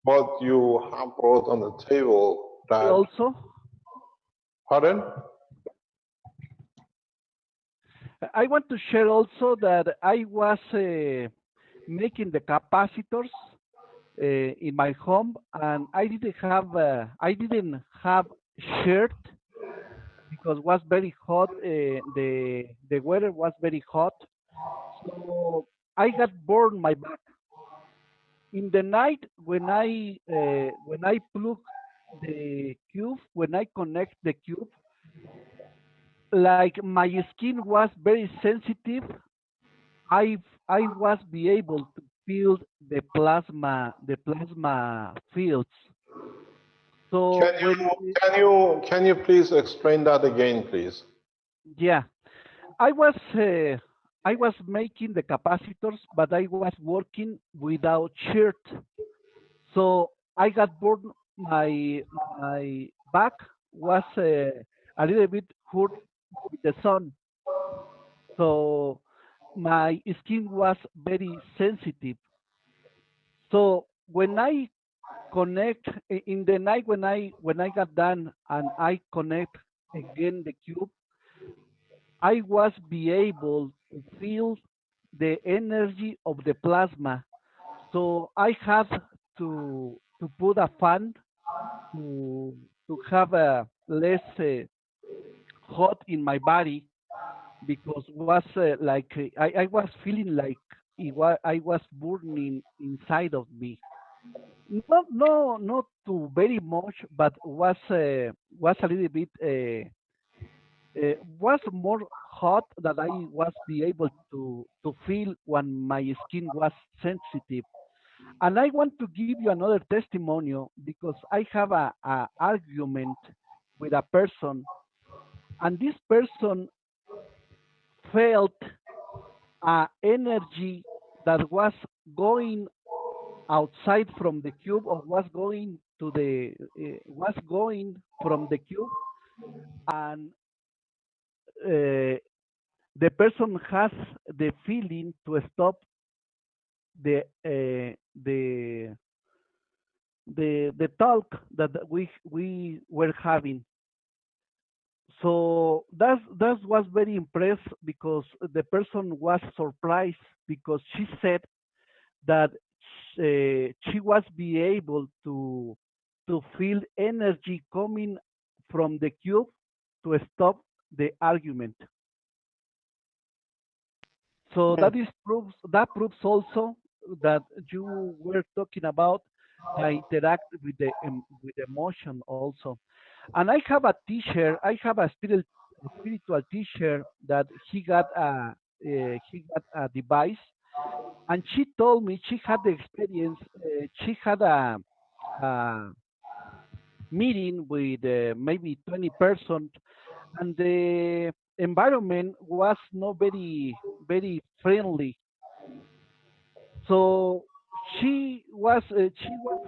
what you have brought on the table, that
Also,
pardon?
I want to share also that I was making the capacitors in my home, and I didn't have shirt because it was very hot. The weather was very hot, so I got burned my back. In the night when I plug the cube, when I connect the cube, like my skin was very sensitive. I was be able to feel the plasma fields. So
Can can you please explain that again, please?
yeah, I was making the capacitors, but I was working without shirt. So I got burned. My back was a little bit hurt with the sun. So my skin was very sensitive. So when I connect in the night, when I got done and I connect again the cube, I was be able to feel the energy of the plasma. So I had to put a fan to have a less hot in my body because was like I was feeling like I was burning inside of me. Not too very much, but was a little bit was more hot that I was be able to feel when my skin was sensitive. And I want to give you another testimonial because I have a argument with a person, and this person felt a energy that was going outside from the cube or was going to the was going from the cube, and the person has the feeling to stop the the talk that we were having. So that was very impressed because the person was surprised because she said that she was be able to feel energy coming from the cube to stop the argument. So that proves also that you were talking about the interact with emotion also. And I have a teacher. I have a spiritual teacher that he got a device, and she told me she had the experience. She had a meeting with maybe 20 persons, and the environment was not very friendly. So she was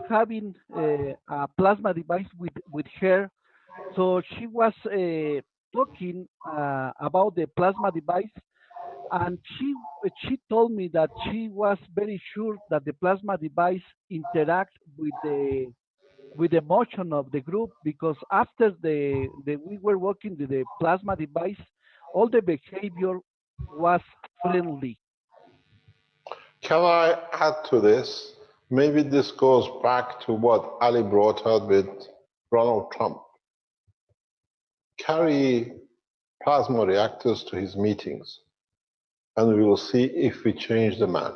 having a plasma device with her. So she was talking about the plasma device, and she told me that she was very sure that the plasma device interact with the motion of the group because after the we were working with the plasma device, all the behavior was friendly.
Can I add to this? Maybe this goes back to what Ali brought up with Donald Trump. Carry plasma reactors to his meetings, and we will see if we change the man.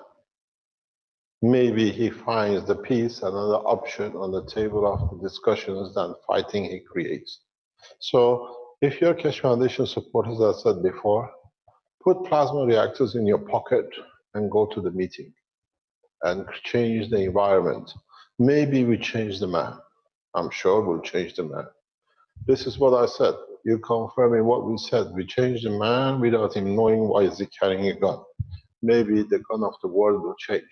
Maybe he finds the peace, another option on the table of the discussions than fighting he creates. So if you're Keshe Foundation supporters, as I said before, put plasma reactors in your pocket and go to the meeting and change the environment. Maybe we change the man. I'm sure we'll change the man. This is what I said. You confirming what we said. We change the man without him knowing why is he carrying a gun. Maybe the gun of the world will change.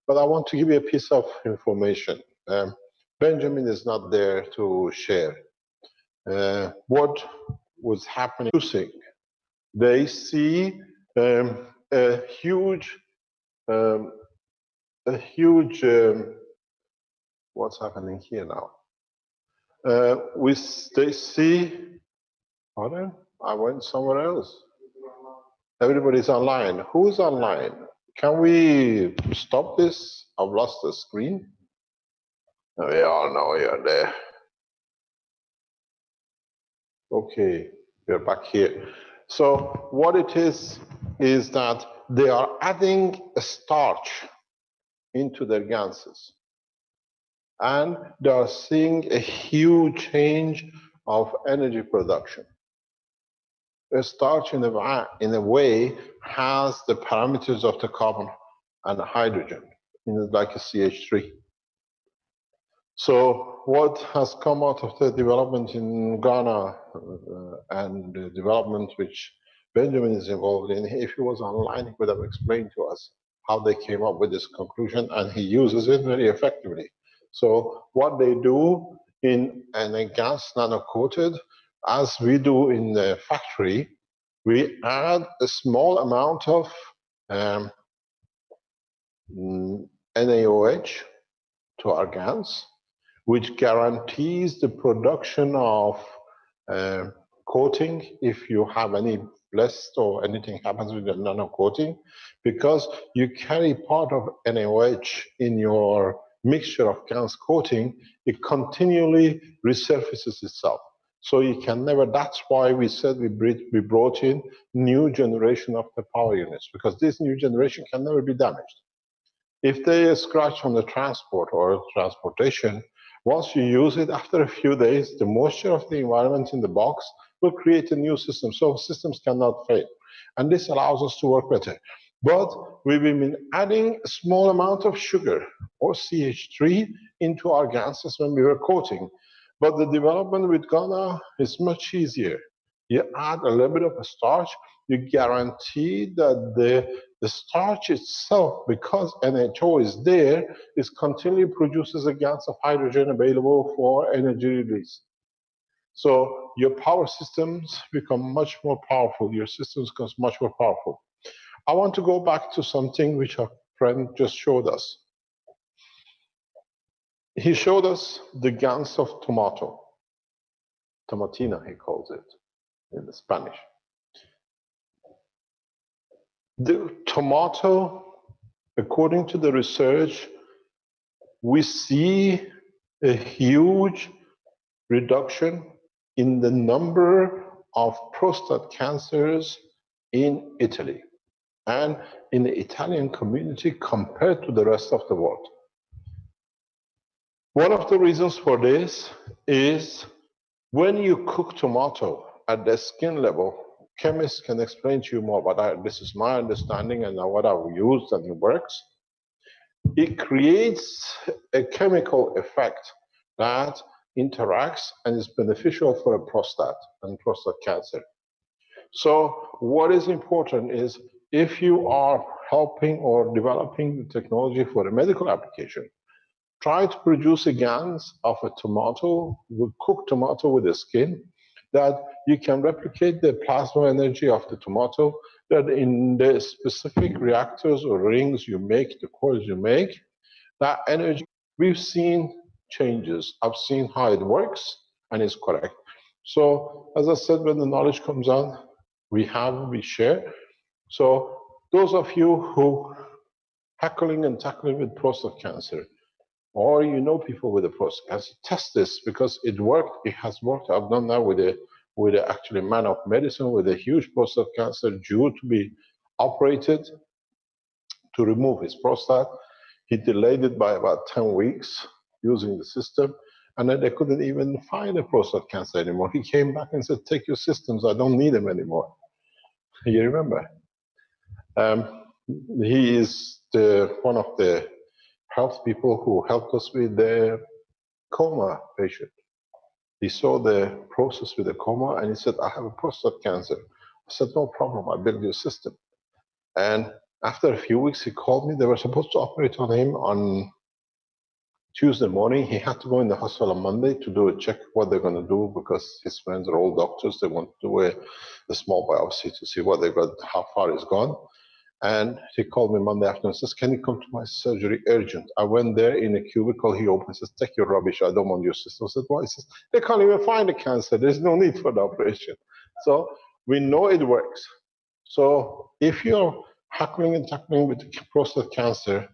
But I want to give you a piece of information. Benjamin is not there to share. What was happening? They see a huge a huge, what's happening here now? They see, pardon? I went somewhere else. Everybody's online. Who's online? Can we stop this? I've lost the screen. We all know you're there. Okay, we're back here. So what it is that they are adding a starch into their ganses. And they are seeing a huge change of energy production. A starch in a way has the parameters of the carbon and the hydrogen, like a CH3. So what has come out of the development in Ghana and the development which Benjamin is involved in, if he was online, he would have explained to us how they came up with this conclusion, and he uses it very effectively. So what they do in a gas nano-coated, as we do in the factory, we add a small amount of NaOH to our gas, which guarantees the production of coating if you have any blast or anything happens with the nano coating, because you carry part of NaOH in your mixture of gas coating, it continually resurfaces itself. So you can never, that's why we said we brought in new generation of the power units, because this new generation can never be damaged. If they scratch on the transport or transportation, once you use it, after a few days, the moisture of the environment in the box will create a new system. So systems cannot fail. And this allows us to work better. But we've been adding a small amount of sugar or CH3 into our gases when we were coating. But the development with Ghana is much easier. You add a little bit of a starch, you guarantee that the starch itself, because NHO is there, is continually produces a gas of hydrogen available for energy release. So your power systems become much more powerful. Your systems become much more powerful. I want to go back to something which our friend just showed us. He showed us the gas of tomato. Tomatina, he calls it in the Spanish. The tomato, according to the research, we see a huge reduction in the number of prostate cancers in Italy and in the Italian community compared to the rest of the world. One of the reasons for this is when you cook tomato at the skin level, chemists can explain to you more, but this is my understanding and what I've used and it works. It creates a chemical effect that interacts and is beneficial for a prostate and prostate cancer. So what is important is if you are helping or developing the technology for a medical application, try to produce a gas of a tomato, cooked tomato with the skin, that you can replicate the plasma energy of the tomato, that in the specific reactors or rings you make, the coils you make, that energy, we've seen changes. I've seen how it works and it's correct. So as I said, when the knowledge comes on, we share. So those of you who tackling with prostate cancer, or you know people with a prostate cancer, test this because it worked. It has worked. I've done that with a actually man of medicine with a huge prostate cancer due to be operated to remove his prostate. He delayed it by about 10 weeks using the system, and then they couldn't even find a prostate cancer anymore. He came back and said, "Take your systems. I don't need them anymore." You remember? He is one of the health people who helped us with the coma patient. He saw the process with the coma and he said, "I have a prostate cancer." I said, "No problem, I'll build your system." And after a few weeks, he called me. They were supposed to operate on him on Tuesday morning. He had to go in the hospital on Monday to do a check what they're going to do because his friends are all doctors. They want to do a small biopsy to see what they got, how far it's gone. And he called me Monday afternoon and says, can you come to my surgery urgent? I went there in a cubicle. He opened and says, take your rubbish. I don't want your system. I said, why? He says, they can't even find the cancer. There's no need for the operation. So we know it works. So if you're hackling and tackling with prostate cancer,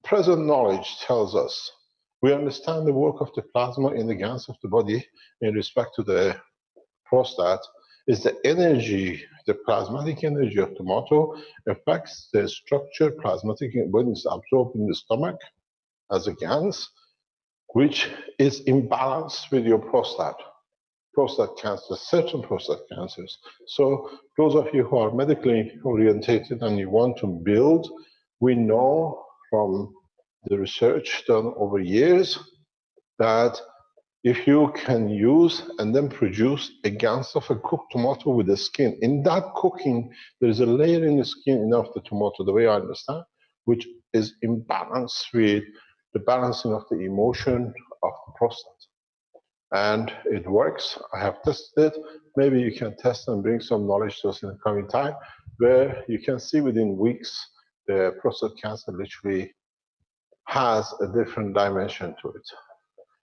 present knowledge tells us we understand the work of the plasma in the gans of the body in respect to the prostate is the energy, the plasmatic energy of tomato affects the structure plasmatic when it's absorbed in the stomach as a gans, which is imbalanced with your prostate cancer, certain prostate cancers. So those of you who are medically orientated and you want to build, we know from the research done over years that if you can use and then produce a gans of a cooked tomato with the skin, in that cooking, there is a layer in the skin of the tomato, the way I understand, which is in balance with the balancing of the emotion of the prostate. And it works. I have tested it. Maybe you can test and bring some knowledge to us in the coming time, where you can see within weeks the prostate cancer literally has a different dimension to it.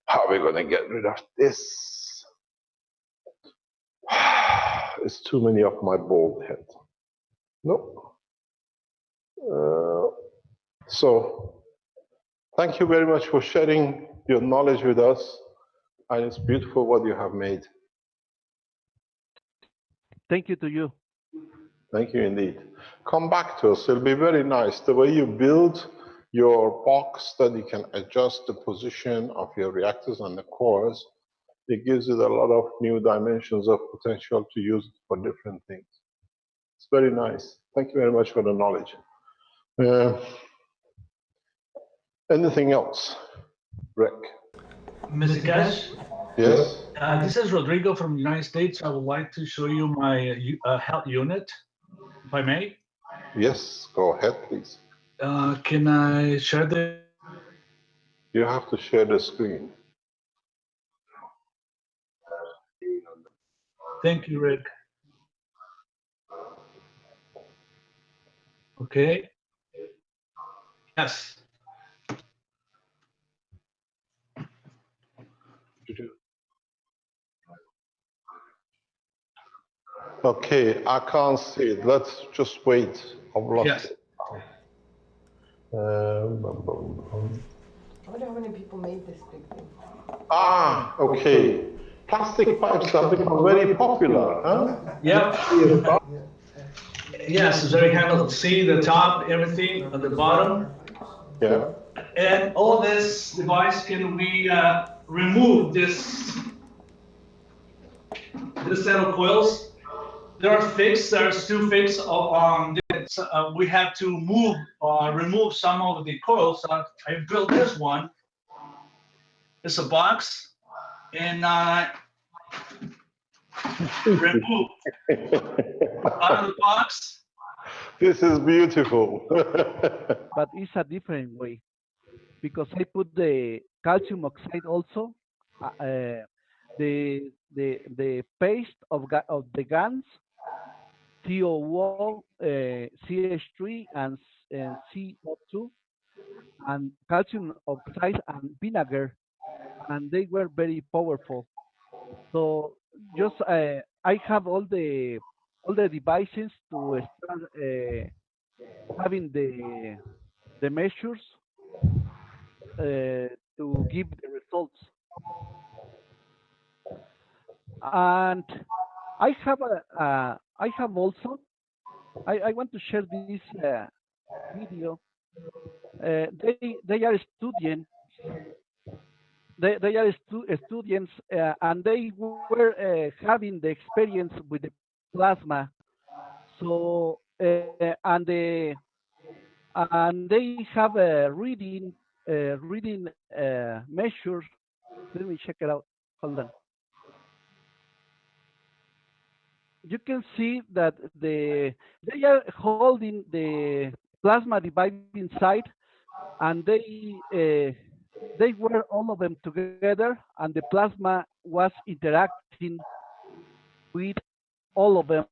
How are we going to get rid of this? It's too many of my bald head. No. So, thank you very much for sharing your knowledge with us. And it's beautiful what you have made.
Thank you to you.
Thank you indeed. Come back to us. It'll be very nice. The way you build your box that you can adjust the position of your reactors and the cores, it gives it a lot of new dimensions of potential to use it for different things. It's very nice. Thank you very much for the knowledge. Anything else, Rick?
Mr. Keshe?
Yes?
This is Rodrigo from the United States. I would like to show you my health unit, if I may.
Yes, go ahead, please.
Can I share the...
You have to share the screen.
Thank you, Rick. Okay. Yes.
Okay, I can't see it. Let's just wait. I've lost
Yes.
it.
I wonder how many people made this big thing.
Okay. Plastic pipes have become very popular, huh?
Yep. Yes, it's very handled. See the top, everything at the bottom.
Yeah.
And all this device can we remove this set of coils. There are fixed. There's two fixed on this. We have to remove some of the coils. I built this one. It's a box, and remove out of the box.
This is beautiful.
But it's a different way because I put the calcium oxide also, the paste of the GANs, COO, CH3, and CO2, and calcium oxide and vinegar, and they were very powerful. So just I have all the devices to start having the measures to give the results. And I have I have also I want to share this video. They are students. They are students, and they were having the experience with the plasma. So and they have a reading measures. Let me check it out. Hold on. You can see that they are holding the plasma device inside, and they were all of them together, and the plasma was interacting with all of them.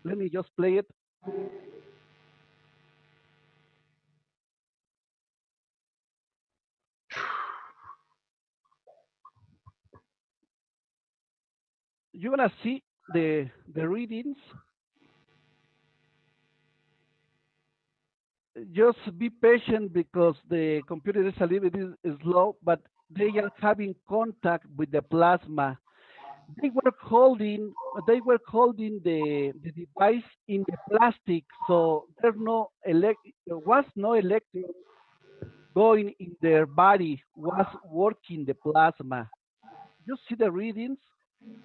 Let me just play it. you're gonna see the readings. Just be patient because the computer is a little bit slow, but they are having contact with the plasma. They were holding the device in the plastic, so there was no electron going in their body, was working the plasma. You see the readings,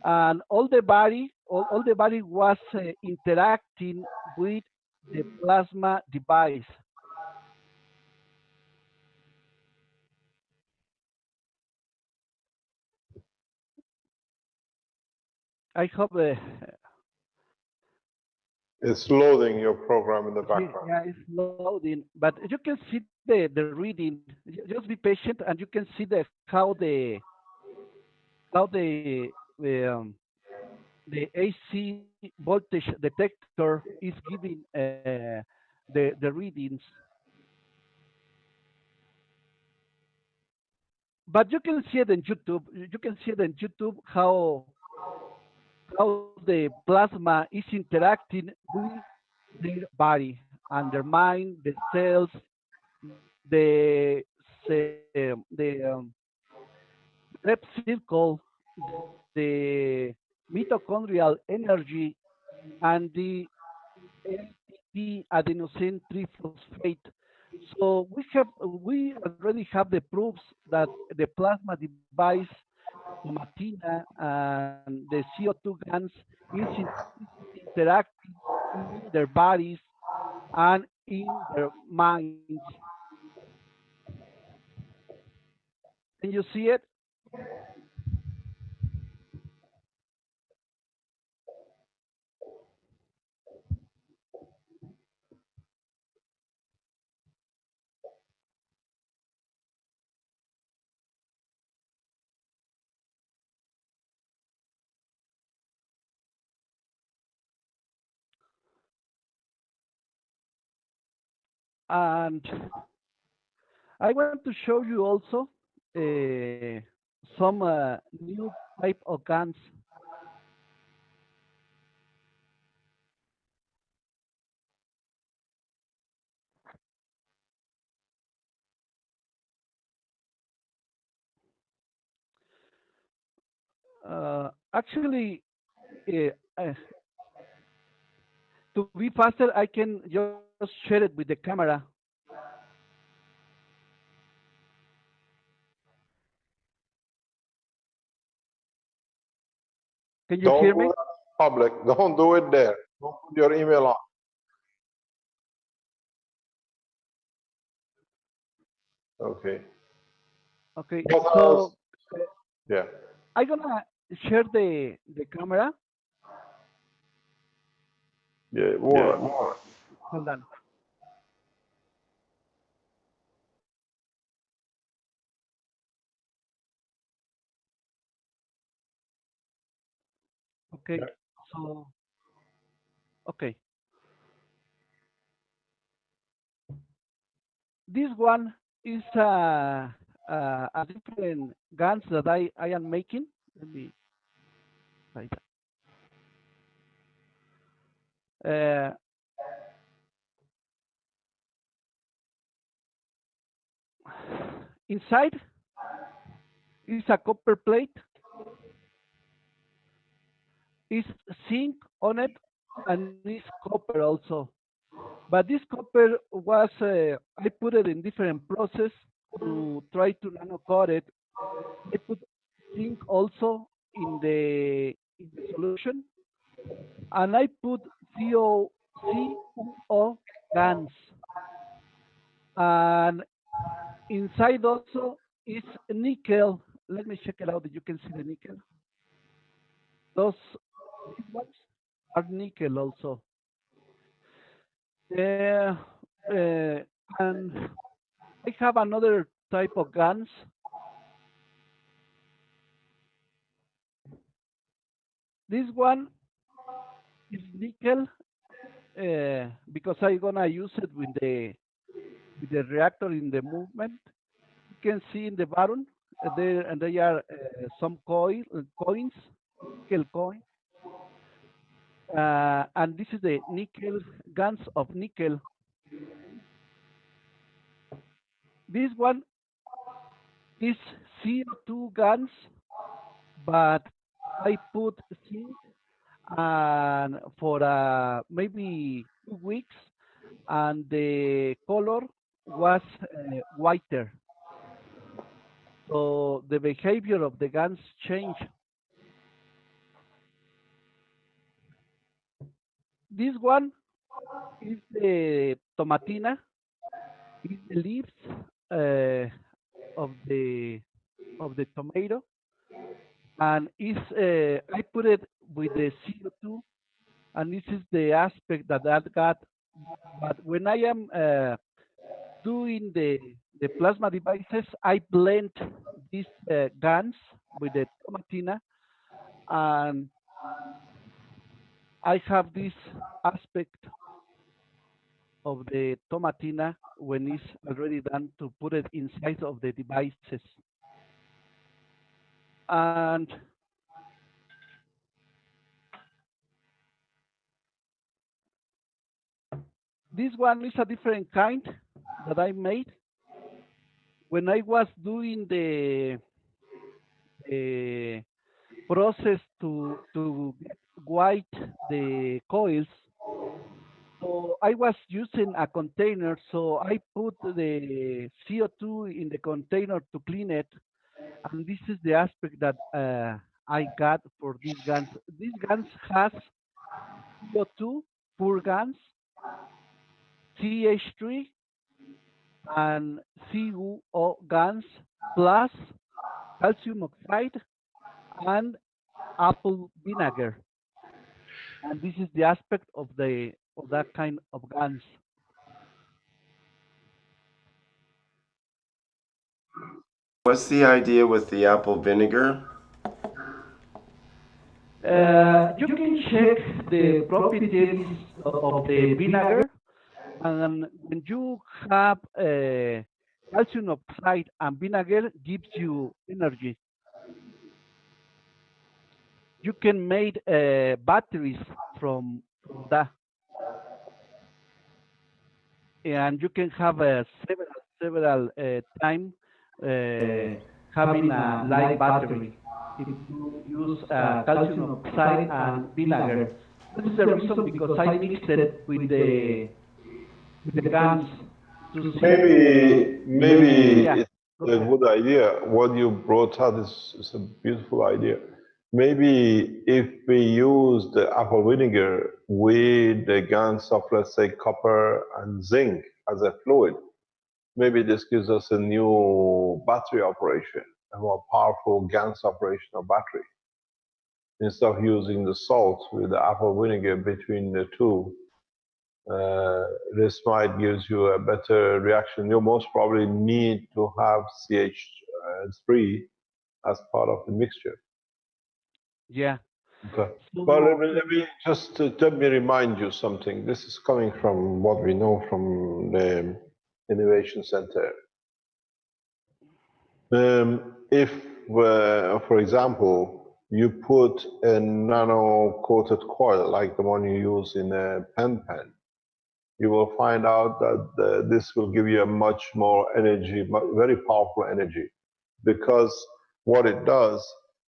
and all the body was interacting with the plasma device. I hope
It's loading your program in the background.
yeah, it's loading, but you can see the reading. Just be patient, and you can see how the AC voltage detector is giving the readings. But you can see it in YouTube. You can see it in YouTube how the plasma is interacting with their body and their mind, the cells, the Krebs circle, the mitochondrial energy, and the ATP adenosine triphosphate. So we already have the proofs that the plasma device, chromatina, and the CO2 gans is interacting in their bodies and in their minds. Can you see it? And I want to show you also some new type of guns. Actually, uh, uh, to be faster, I can just share it with the camera. Can you
Don't
hear
do
me?
it public. Don't do it there. Don't put your email on. Okay.
Okay,
What else?
so
Yeah.
I'm gonna share the camera.
Yeah. More.
Hold on. Okay, so okay, this one is a different guns that I am making. Let me try that. Inside is a copper plate, is zinc on it, and is copper also. But this copper was I put it in different process to try to nano coat it. I put zinc also in the solution, and I put CuO gans, and inside also is nickel. Let me check it out. You can see the nickel. Those these ones are nickel also. Uh, and I have another type of guns. This one is nickel because I'm gonna use it with the reactor in the movement. You can see in the bottom there and there are some coins. nickel coin. And this is the nickel guns of nickel. This one is CO2 guns, but I put zinc and for maybe 2 weeks, and the color was whiter. So the behavior of the guns changed. This one is the tomatina, is the leaves uh, of the tomato, and is I put it with the CO2, and this is the aspect that that got. But when I am doing the plasma devices, I blend these guns with the tomatina, and I have this aspect of the tomatina when it's already done to put it inside of the devices. And this one is a different kind that I made. When I was doing the process to get white the coils, so I was using a container, so I put the CO2 in the container to clean it, and this is the aspect that I got for these guns. These guns has CO2, pure guns, CH3, and CuO guns, plus calcium oxide and apple vinegar. And this is the aspect of the of that kind of guns.
What's the idea with the apple vinegar?
You can check the properties of the vinegar, and when you have calcium oxide and vinegar, gives you energy. You can make batteries from that, and you can have several time having a light battery if you use calcium oxide and vinegar. This is the reason because I mixed it with the guns to see.
Maybe
Yeah,
it's
go
a
ahead.
good idea. What you brought out is a beautiful idea. Maybe if we use the apple vinegar with the gans of, let's say, copper and zinc as a fluid, maybe this gives us a new battery operation, a more powerful GANs operation of battery. Instead of using the salt with the apple vinegar between the two, this might gives you a better reaction. You most probably need to have CH3 as part of the mixture.
Yeah.
Okay.
So
But let me just let me remind you something. This is coming from what we know from the Innovation Center. If, for example, you put a nano-coated coil like the one you use in a pen, you will find out that this will give you a much more energy, very powerful energy, because what it does,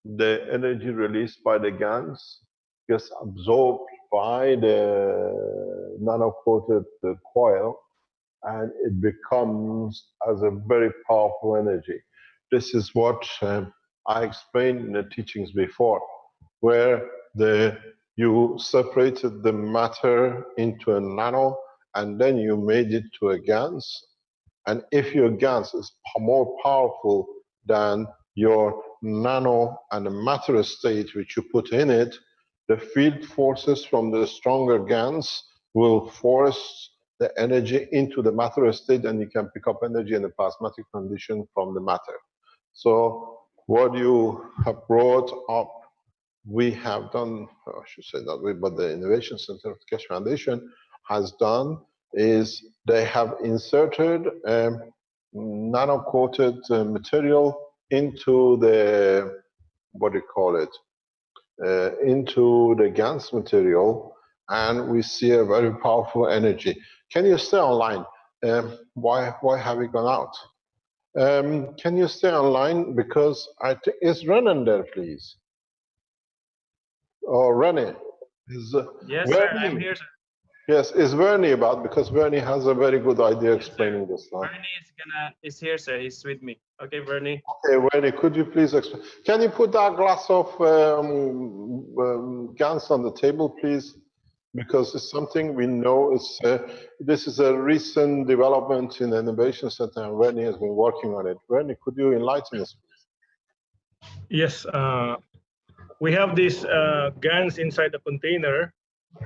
the energy released by the GANs gets absorbed by the nano-coated coil, and it becomes as a very powerful energy. This is what I explained in the teachings before, where you separated the matter into a nano, and then you made it to a GANs. And if your GANs is more powerful than your nano and the matter state which you put in it, the field forces from the stronger GANs will force the energy into the matter state, and you can pick up energy in a plasmatic condition from the matter. So what you have brought up, we have done, I should say that way, but the Innovation Center of the Keshe Foundation has done is they have inserted nano-coated material into the, what do you call it, into the GANs material, and we see a very powerful energy. Can you stay online? Why have you gone out? Can you stay online? Because I think is Renan there, please? Or René? Is
Yes, sir. I'm
Vernie?
here, sir.
Yes, is Vernie about? Because Vernie has a very good idea
Yes, sir.
explaining this now.
Bernie is here, sir. He's with me. Okay, Bernie.
Okay, Vernie, could you please explain? Can you put that glass of GANs on the table, please? Because it's something we know. This is a recent development in the Innovation Center, and Vernie has been working on it. Vernie, could you enlighten us, please?
Yes, we have these GANs inside the container,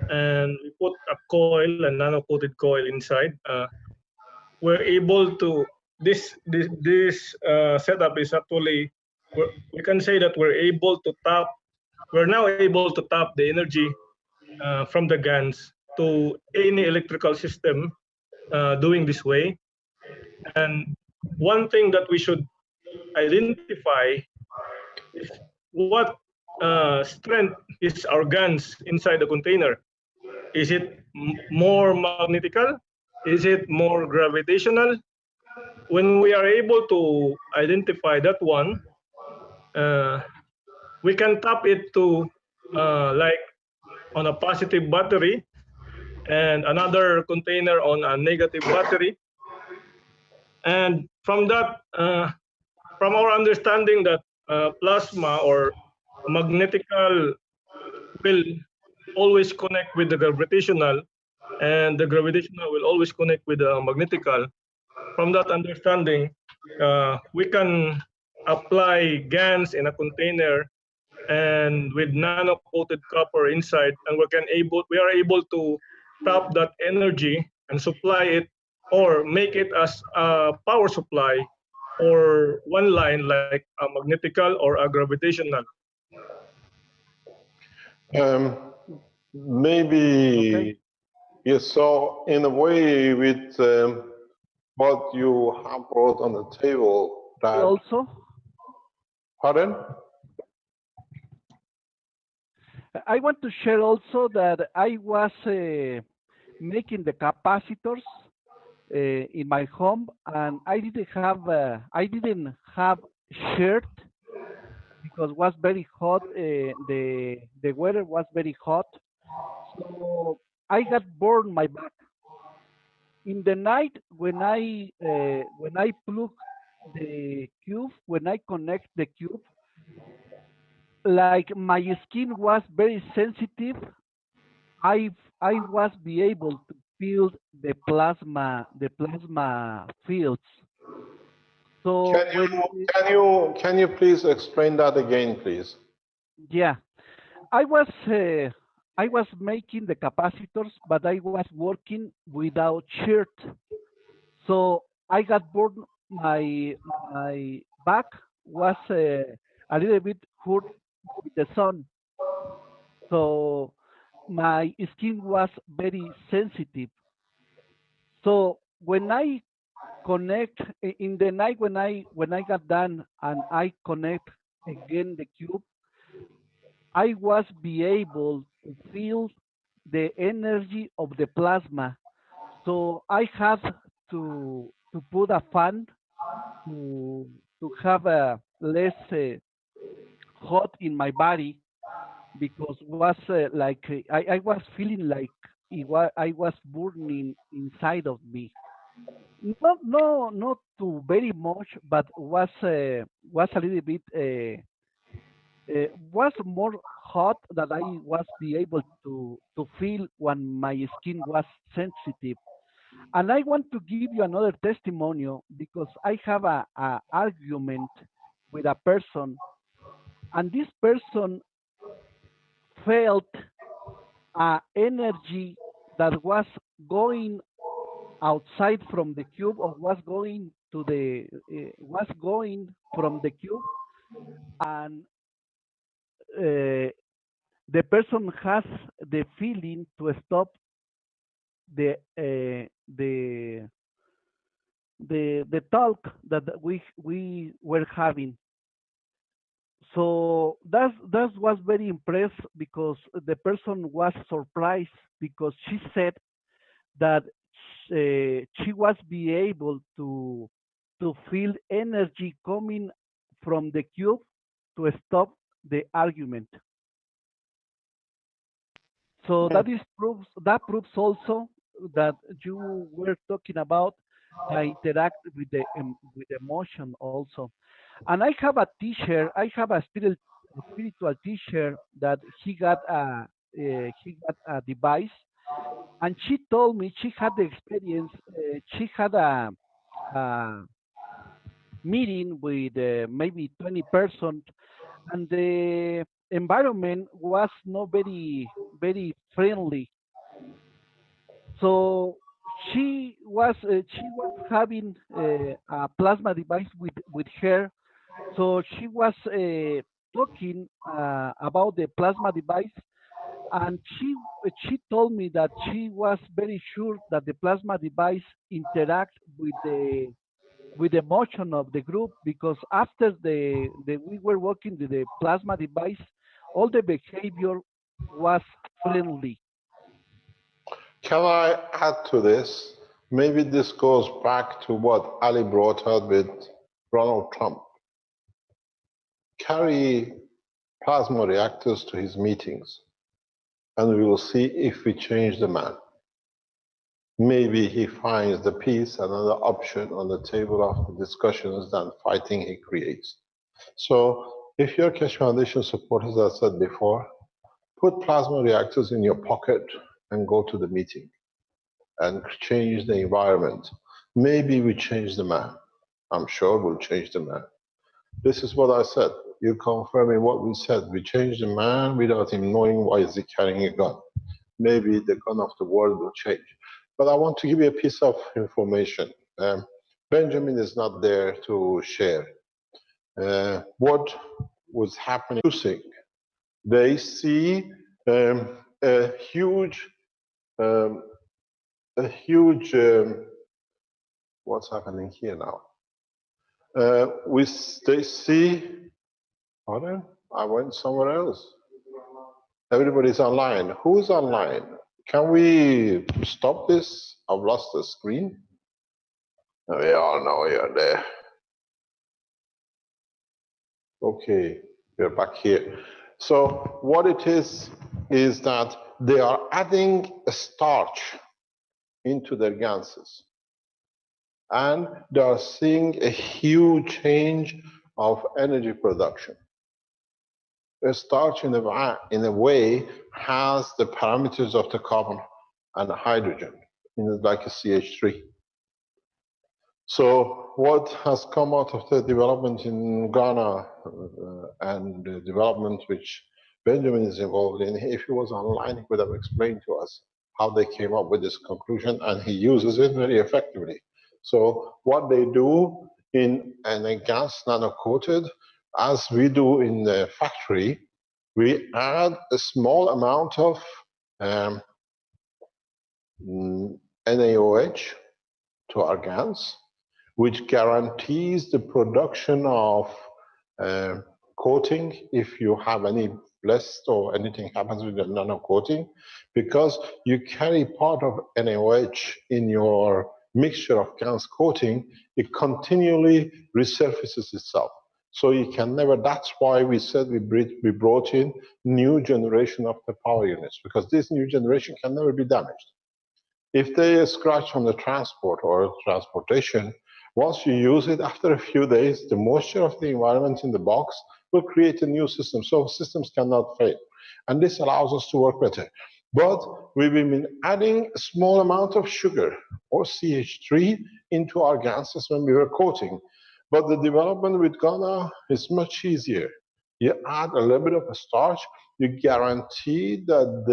and we put a coil, a nano-coated coil inside. We're able to this setup is actually we can say that we're now able to tap the energy from the GANs to any electrical system doing this way. And one thing that we should identify is what strength is our GANs inside the container. Is it more magnetical? Is it more gravitational? When we are able to identify that one, we can tap it to like on a positive battery and another container on a negative battery. And from that, from our understanding that plasma or magnetical will always connect with the gravitational, and the gravitational will always connect with the magnetical. From that understanding, we can apply GANs in a container and with nano-coated copper inside, and we are able to tap that energy and supply it or make it as a power supply for one line like a magnetical or a gravitational.
Maybe, okay. Yes, so in a way with what you have brought on the table that...
Also?
Pardon?
I want to share also that I was making the capacitors in my home, and I didn't have shirt because it was very hot. The weather was very hot, so I got burned my back. In the night, when I plug the cube, when I connect the cube, like my skin was very sensitive, I was be able to feel the plasma fields. So
can you please explain that again, please?
Yeah, I was making the capacitors, but I was working without shirt, so I got burned. My back was a little bit hurt with the sun, so my skin was very sensitive. So when I connect in the night, when I got done and I connect again the cube, I was be able to feel the energy of the plasma. So I had to put a fan to have a less hot in my body, because was like I was feeling like I was burning inside of me. Not too very much, but was a little bit was more hot that I was be able to feel when my skin was sensitive. And I want to give you another testimonial because I have a argument with a person, and this person felt energy that was going outside from the cube, or was going to the was going from the cube, and the person has the feeling to stop the the talk that we were having. So that was very impressed because the person was surprised because she said that she was be able to feel energy coming from the cube to stop the argument. So that proves also that you were talking about the interact with emotion also. And I have a teacher. I have a spiritual teacher that he got a device, and she told me she had the experience. She had a meeting with maybe 20 persons, and the environment was not very friendly. So she was having a plasma device with her. So she was talking about the plasma device, and she told me that she was very sure that the plasma device interact with the motion of the group, because after the we were working with the plasma device, all the behavior was friendly.
Can I add to this? Maybe this goes back to what Ali brought up with Donald Trump. Carry plasma reactors to his meetings, and we will see if we change the man. Maybe he finds the peace, another option on the table of the discussions than fighting he creates. So if you're Keshe Foundation supporters, as I said before, put plasma reactors in your pocket and go to the meeting and change the environment. Maybe we change the man. I'm sure we'll change the man. This is what I said. You confirming what we said. We change the man without him knowing why is he carrying a gun. Maybe the gun of the world will change. But I want to give you a piece of information. Benjamin is not there to share. What was happening? They see a huge, um, what's happening here now? They see, pardon? I went somewhere else. Everybody's online. Who's online? Can we stop this? I've lost the screen. We all know you're there. Okay, we're back here. So what it is that they are adding a starch into their ganses, and they are seeing a huge change of energy production. A starch in a way has the parameters of the carbon and the hydrogen, like a CH3. So what has come out of the development in Ghana and the development which Benjamin is involved in, if he was online, he would have explained to us how they came up with this conclusion, and he uses it very effectively. So what they do in a gas nano-coated, as we do in the factory, we add a small amount of NaOH to our gas, which guarantees the production of coating if you have any blast or anything happens with the nano coating, because you carry part of NaOH in your mixture of gas coating, it continually resurfaces itself. So you can never, that's why we said we brought in new generation of the power units, because this new generation can never be damaged. If they scratch on the transport or transportation, once you use it, after a few days, the moisture of the environment in the box will create a new system. So systems cannot fail. And this allows us to work better. But we've been adding a small amount of sugar or CH3 into our gases when we were coating. But the development with Ghana is much easier. You add a little bit of a starch, you guarantee that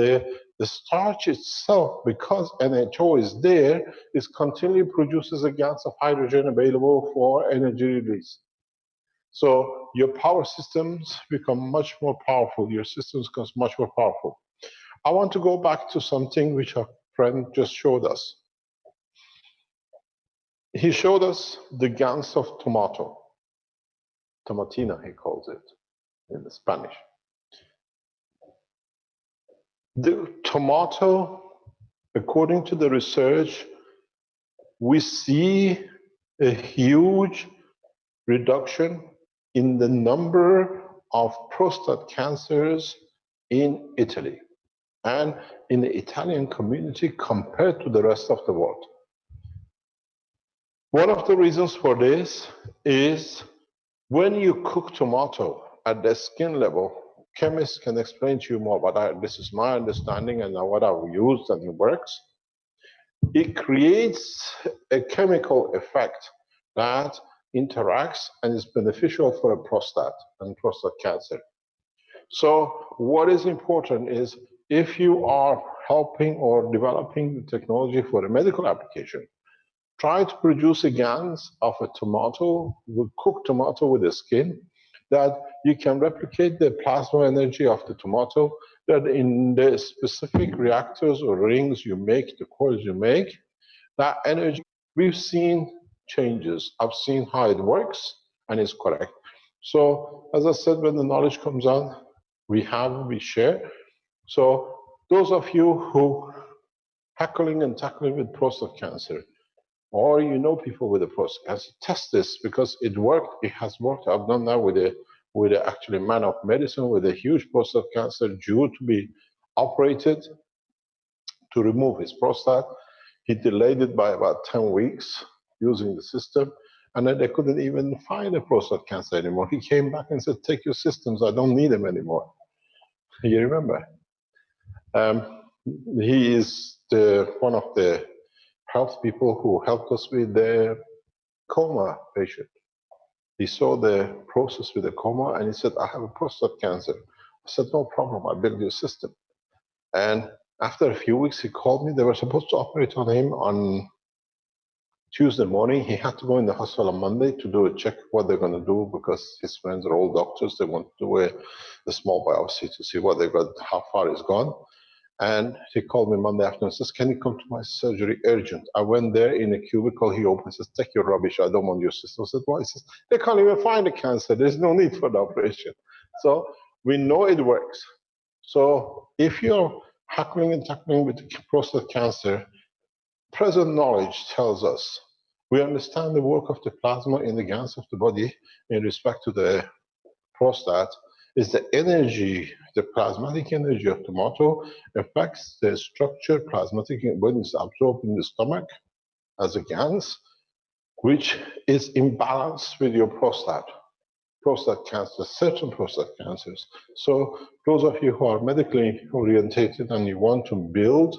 the starch itself, because NHO is there, is continually produces a gas of hydrogen available for energy release. So your power systems become much more powerful. Your systems become much more powerful. I want to go back to something which our friend just showed us. He showed us the gans of tomato. Tomatina, he calls it. in Spanish. The tomato, according to the research, we see a huge reduction in the number of prostate cancers in Italy and in the Italian community compared to the rest of the world. One of the reasons for this is when you cook tomato at the skin level, chemists can explain to you more, but this is my understanding and what I've used and it works. It creates a chemical effect that interacts and is beneficial for a prostate and prostate cancer. So what is important is if you are helping or developing the technology for a medical application, try to produce a GANs of a tomato, cooked tomato with the skin, that you can replicate the plasma energy of the tomato, that in the specific reactors or rings you make, the coils you make, that energy, we've seen changes. I've seen how it works and it's correct. So as I said, when the knowledge comes on, we share. So those of you who tackling with prostate cancer, or you know people with a prostate cancer, test this because it worked. It has worked. I've done that with a actually man of medicine with a huge prostate cancer due to be operated to remove his prostate. He delayed it by about 10 weeks using the system, and then they couldn't even find a prostate cancer anymore. He came back and said, "Take your systems. I don't need them anymore." You remember? He is one of the health people who helped us with the coma patient. He saw the process with the coma and he said, "I have a prostate cancer." I said, "No problem, I built your system." And after a few weeks, he called me. They were supposed to operate on him on Tuesday morning. He had to go in the hospital on Monday to do a check what they're going to do because his friends are all doctors. They want to do a small biopsy to see what they got, how far it's gone. And he called me Monday afternoon and says, "Can you come to my surgery urgent?" I went there in a cubicle. He opened and says, "Take your rubbish. I don't want your system." I said, "Why?" He says, "They can't even find the cancer. There's no need for the operation." So we know it works. So if you're tackling with prostate cancer, present knowledge tells us we understand the work of the plasma in the gans of the body in respect to the prostate is the energy, the plasmatic energy of tomato affects the structure plasmatic when it's absorbed in the stomach as a gans, which is imbalanced with your prostate cancer, certain prostate cancers. So those of you who are medically orientated and you want to build,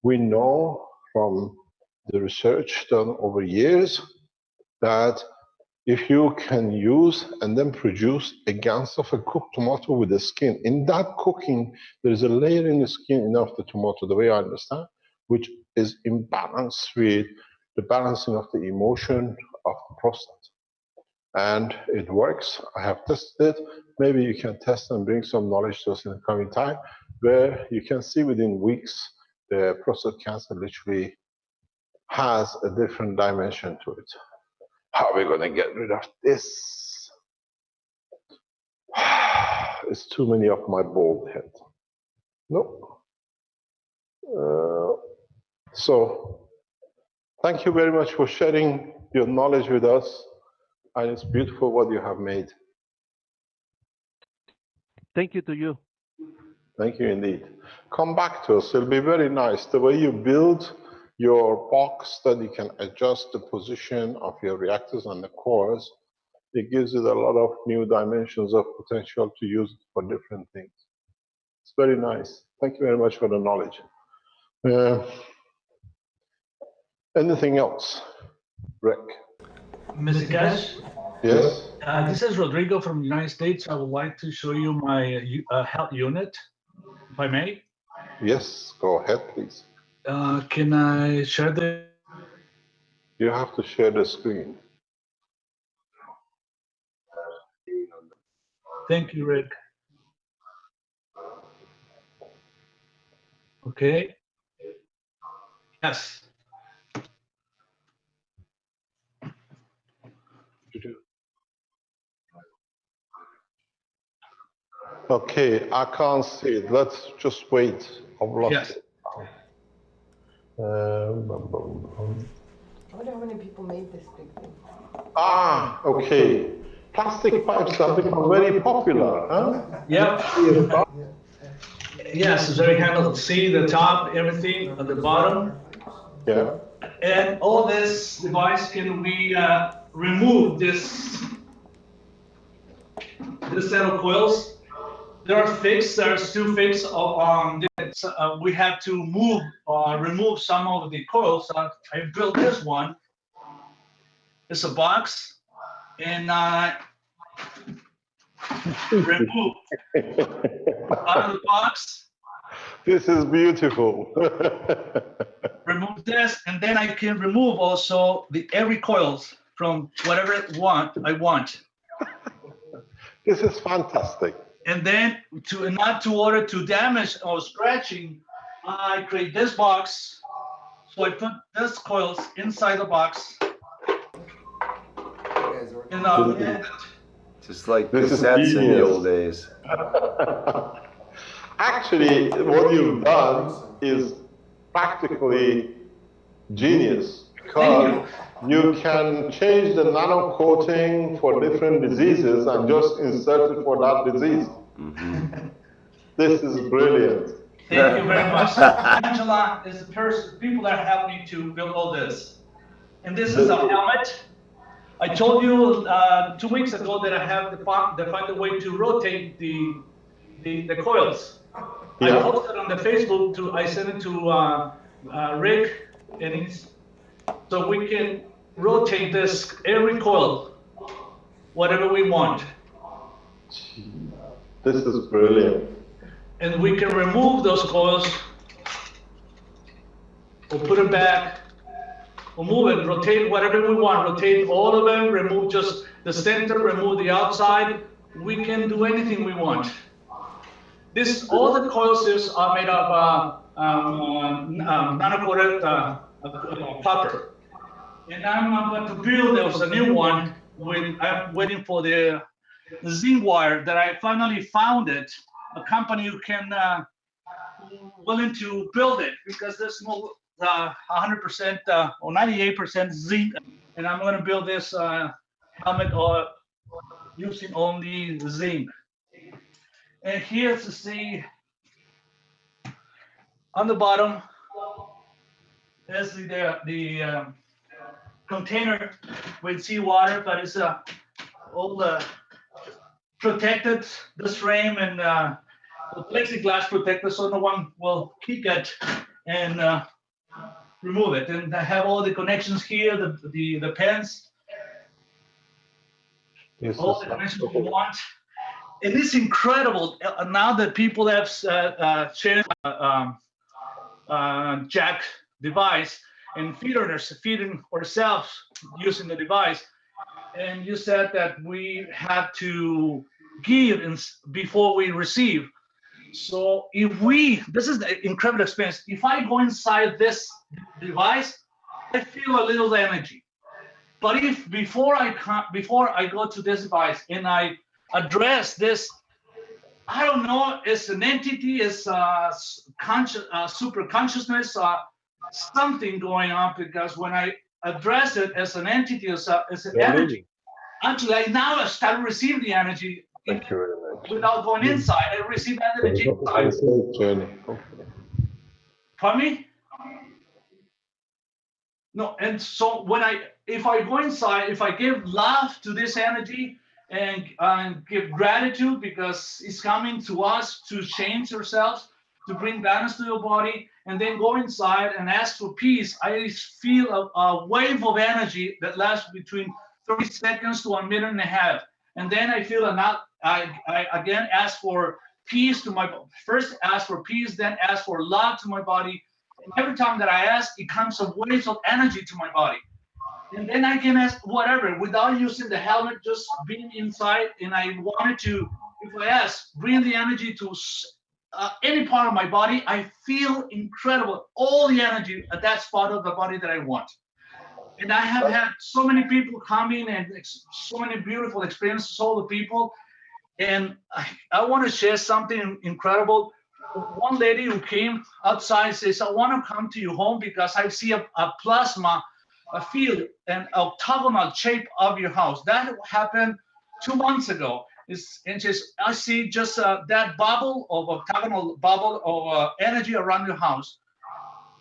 we know from the research done over years that if you can use and then produce a gans of a cooked tomato with the skin, in that cooking, there is a layer in the skin of the tomato, the way I understand, which is in balance with the balancing of the emotion of the prostate. And it works. I have tested it. Maybe you can test and bring some knowledge to us in the coming time, where you can see within weeks the prostate cancer literally has a different dimension to it. How are we going to get rid of this? It's too many of my bald head. No. So, thank you very much for sharing your knowledge with us. And it's beautiful what you have made.
Thank you to you.
Thank you indeed. Come back to us. It'll be very nice. The way you build your box that you can adjust the position of your reactors and the cores, it gives it a lot of new dimensions of potential to use it for different things. It's very nice. Thank you very much for the knowledge. Anything else, Rick?
Mr. Keshe,
Yes?
this is Rodrigo from the United States. I would like to show you my health unit, if I may.
Yes, go ahead, please.
Can I share the?
You have to share the screen.
Thank you, Rick. Okay. Yes.
Okay, I can't see it. Let's just wait. I've lost
Yes.
it.
I wonder how many people made this big thing.
Ah, okay. Plastic pipes have become very popular, huh?
Yep. Yes, it's very handled. See the top, everything at the bottom.
Yeah.
And all this device can be remove this set of coils. There are fixed. There's two fixed. We have to remove some of the coils. I built this one. It's a box, and remove out of the box.
This is beautiful.
Remove this, and then I can remove also the every coils from whatever I want.
This is fantastic.
And then not to order to damage or scratching, I create this box. So I put this coils inside the box. And
just like cassettes in the old days.
Actually, what you've done is practically genius, because you can change the nano coating for different diseases and just insert it for that disease. This is brilliant.
Thank you very much. Angela is the people that helped me to build all this. And this is a helmet. I told you 2 weeks ago that I have to find a way to rotate the coils. I posted on the Facebook. I sent it to Rick, and so we can rotate this every coil, whatever we want.
This is brilliant.
And we can remove those coils, or put it back, or move it, rotate whatever we want, rotate all of them, remove just the center, remove the outside. We can do anything we want. All the coils are made of nano-coated copper. And I'm about to build, there was a new one, I'm waiting for the zinc wire that I finally found it, a company who can, willing to build it, because there's no 100% or 98% zinc. And I'm going to build this helmet using only zinc. And here's to see on the bottom is the container with seawater, but it's all protected, this frame, and the plexiglass protected, so no one will kick it and remove it. And I have all the connections here, the pens, all the connections we want. And it's incredible now that people have shared jack device and feeding ourselves using the device. And you said that we had to give before we receive. So this is the incredible experience. If I go inside this device, I feel a little energy. But if before I go to this device and I address this, I don't know, it's an entity, it's super consciousness, something going on, because when I address it as an entity, it's an energy. Actually, I start receiving the energy.
Thank you very much.
Without going inside, I receive energy inside. Pardon me? No, and so if I go inside, if I give love to this energy and give gratitude, because it's coming to us to change ourselves, to bring balance to your body, and then go inside and ask for peace, I feel a wave of energy that lasts between 30 seconds to 1.5 minutes. And then I feel I again ask for peace to my, first ask for peace, then ask for love to my body. And every time that I ask, it comes a wave of energy to my body. And then I can ask whatever without using the helmet, just being inside. And I wanted to, if I ask, bring the energy to any part of my body, I feel incredible, all the energy at that spot of the body that I want. And I have had so many people come in and so many beautiful experiences, all the people. And I want to share something incredible. One lady who came outside says, I want to come to your home because I see a plasma, a field, an octagonal shape of your house. That happened 2 months ago. And says, I see just that bubble of octagonal bubble of energy around your house.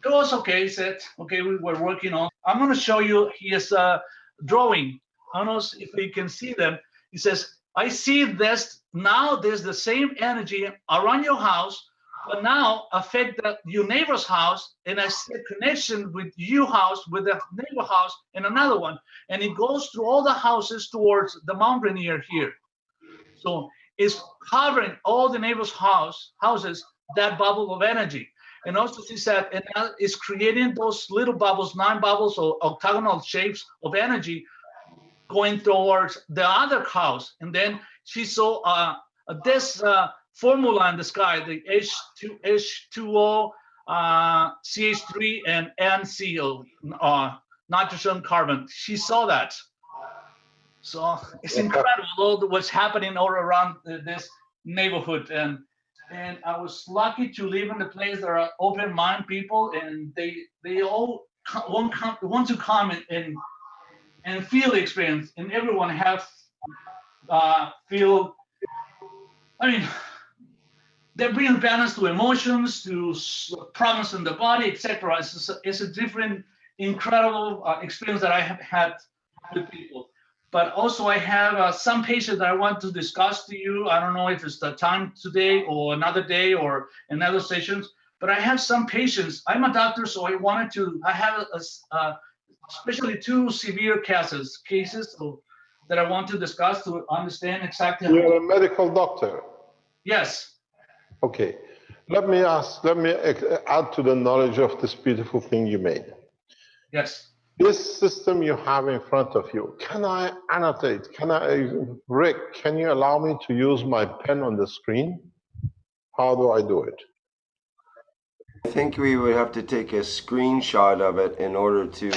It was okay. He said, okay, we were working on. I'm going to show you his drawing. I don't know if you can see them. He says, I see this now. There's the same energy around your house, but now affect your neighbor's house, and I see a connection with your house, with the neighbor house, and another one, and it goes through all the houses towards the mountain here. So it's covering all the neighbors' houses, that bubble of energy. And also she said, and now it's creating those little bubbles, 9 bubbles or octagonal shapes of energy going towards the other house. And then she saw this formula in the sky, the H2O, CH3, and NCO, nitrogen carbon. She saw that. So it's incredible all what's happening all around this neighborhood, and I was lucky to live in a place that are open mind people, and they all want to come and feel the experience, and everyone have feel. I mean, they bring balance to emotions, to problems in the body, etc. It's a different, incredible experience that I have had with people. But also I have some patients that I want to discuss to you. I don't know if it's the time today or another day or another sessions, but I have some patients. I'm a doctor, so I have especially 2 severe cases that I want to discuss to understand exactly.
You're a medical doctor?
Yes.
Okay. Let me add to the knowledge of this beautiful thing you made.
Yes.
This system you have in front of you, can I annotate? Rick, can you allow me to use my pen on the screen? How do I do it?
I think we would have to take a screenshot of it in order to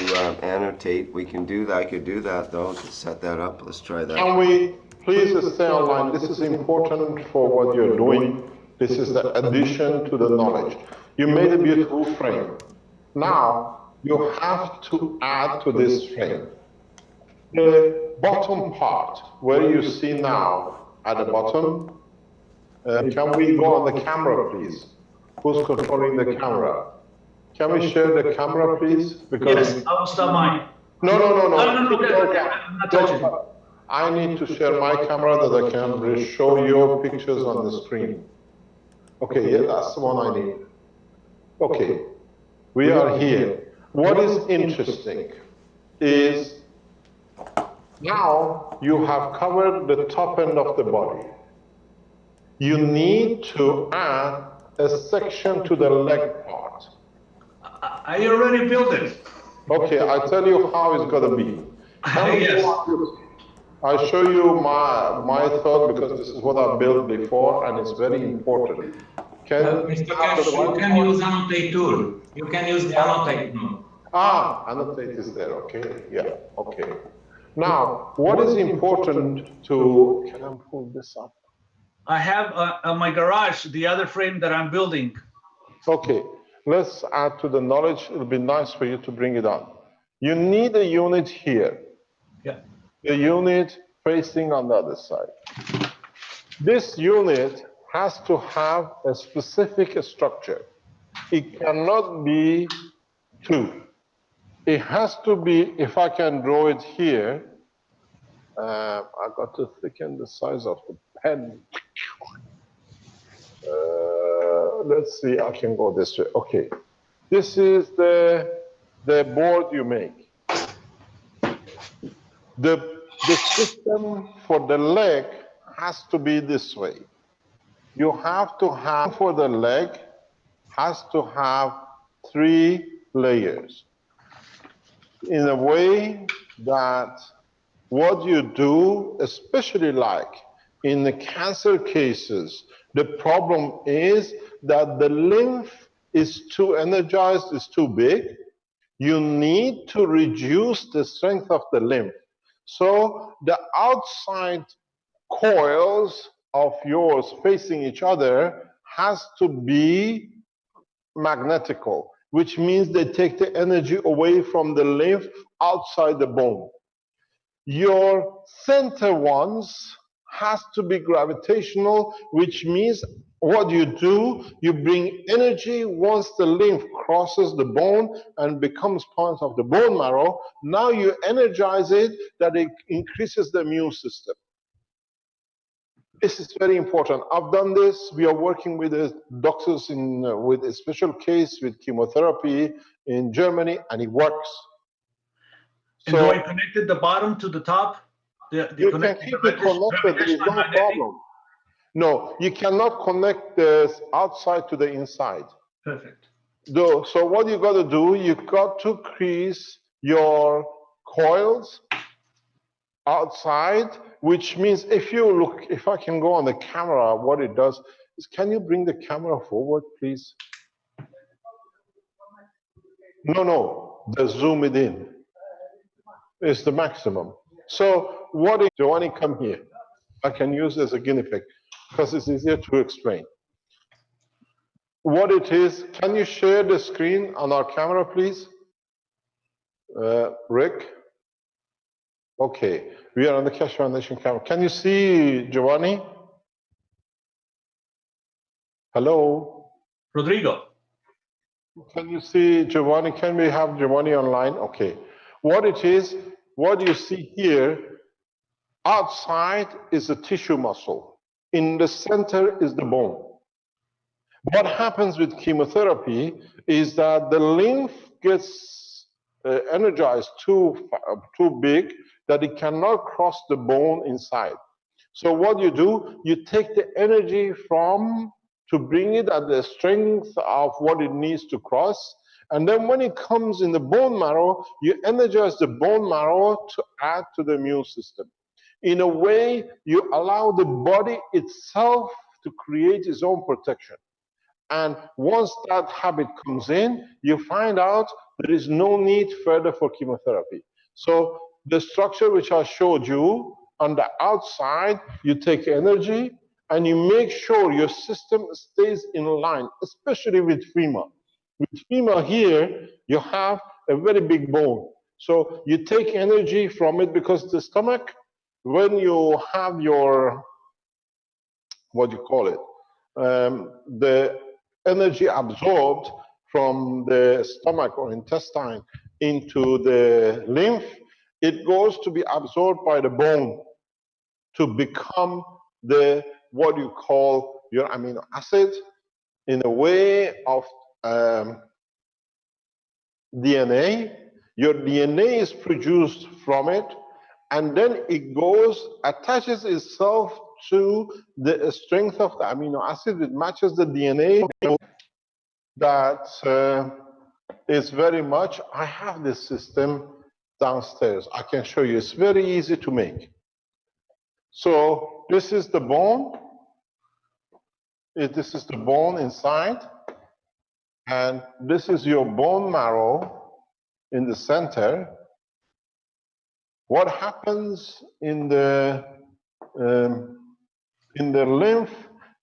annotate. We can do that. I could do that though, to set that up. Let's try that.
Can we please stay online? This is important for what you're doing. This is the addition to the knowledge. You made a beautiful frame. Now, you have to add to this frame. The bottom part, where you see now at the bottom, can we go on the camera, please? Who's controlling the camera? Can we share the camera, please?
Because yes, I'll stop mine.
No.
I'm not touching.
I need to share my camera that I can show your pictures on the screen. Okay, yeah, that's the one I need. Okay, we are here. What is interesting is now you have covered the top end of the body. You need to add a section to the leg part.
I already built it.
Okay, I tell you how it's going to be.
Yes.
I show you my thought because this is what I built before and it's very important.
Mr. Keshe, you can use annotate tool. You can use the annotate tool.
Annotate is there, okay, yeah, okay. Now, what is important to, can I pull this up?
I have my garage, the other frame that I'm building.
Okay, let's add to the knowledge. It'll be nice for you to bring it on. You need a unit here.
Yeah.
The unit facing on the other side. This unit has to have a specific structure. It cannot be 2. It has to be, if I can draw it here, I got to thicken the size of the pen. Let's see, I can go this way. Okay, this is the board you make. The system for the leg has to be this way. You have to have, for the leg, has to have 3 layers. In a way that what you do, especially like in the cancer cases, the problem is that the lymph is too energized, is too big. You need to reduce the strength of the lymph. So the outside coils of yours facing each other has to be magnetical, which means they take the energy away from the lymph outside the bone. Your center ones has to be gravitational, which means what you do, you bring energy once the lymph crosses the bone and becomes part of the bone marrow. Now you energize it, that it increases the immune system. This is very important. I've done this. We are working with doctors with a special case with chemotherapy in Germany, and it works.
And do I connect the bottom to the top?
You can keep it connected. There is no problem. No, you cannot connect the outside to the inside.
Perfect.
So what you got to do, you got to crease your coils outside, which means if you look, if I can go on the camera, what it does is, can you bring the camera forward, please? No, just zoom it in. It's the maximum. So what is, Giovanni, come here. I can use as a guinea pig because it's easier to explain. What it is, can you share the screen on our camera, please? Rick? Okay, we are on the Keshe Foundation camera. Can you see Giovanni? Hello?
Rodrigo.
Can you see Giovanni? Can we have Giovanni online? Okay. What it is, what you see here, outside is a tissue muscle. In the center is the bone. What happens with chemotherapy is that the lymph gets energized too big that it cannot cross the bone inside. So what you do, you take the energy to bring it at the strength of what it needs to cross. And then when it comes in the bone marrow, you energize the bone marrow to add to the immune system. In a way, you allow the body itself to create its own protection. And once that habit comes in, you find out there is no need further for chemotherapy. So the structure which I showed you, on the outside, you take energy and you make sure your system stays in line, especially with femur. With femur here, you have a very big bone. So you take energy from it because the stomach, when you have your, what do you call it? The energy absorbed from the stomach or intestine into the lymph, it goes to be absorbed by the bone to become what you call your amino acid in a way of DNA. Your DNA is produced from it, and then it attaches itself to the strength of the amino acid. It matches the DNA that is very much, I have this system downstairs. I can show you. It's very easy to make. So this is the bone. This is the bone inside. And this is your bone marrow in the center. What happens in the lymph?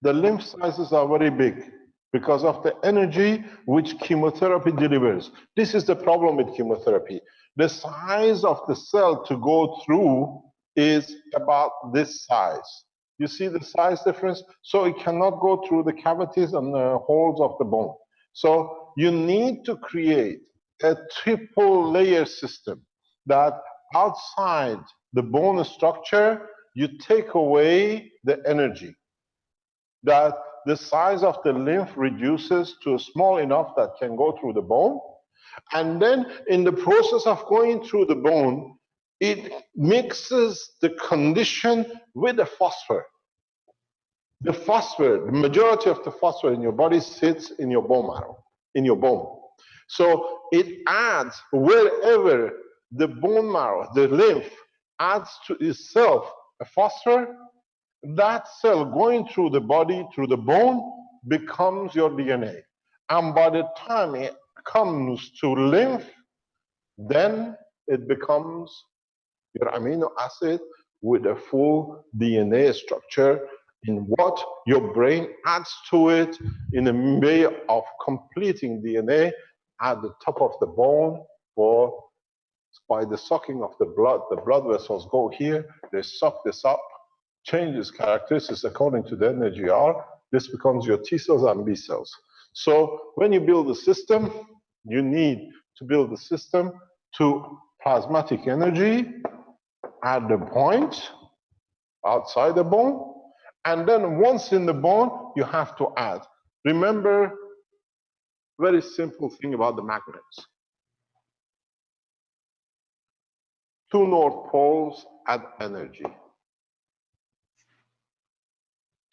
The lymph sizes are very big because of the energy which chemotherapy delivers. This is the problem with chemotherapy. The size of the cell to go through is about this size. You see the size difference? So it cannot go through the cavities and the holes of the bone. So you need to create a triple layer system that outside the bone structure, you take away the energy, that the size of the lymph reduces to small enough that can go through the bone. And then in the process of going through the bone, it mixes the condition with the phosphor. The phosphor, the majority of the phosphor in your body sits in your bone marrow, in your bone. So it adds wherever the bone marrow, the lymph, adds to itself a phosphor, that cell going through the body, through the bone, becomes your DNA. And by the time it comes to lymph, then it becomes your amino acid with a full DNA structure, in what your brain adds to it in a way of completing DNA at the top of the bone, or by the sucking of the blood vessels go here, they suck this up, change its characteristics according to the NGR. This becomes your T cells and B cells. So when you build a system, you need to build a system to plasmatic energy at the point outside the bone, and then once in the bone, you have to add. Remember, very simple thing about the magnets. Two north poles add energy.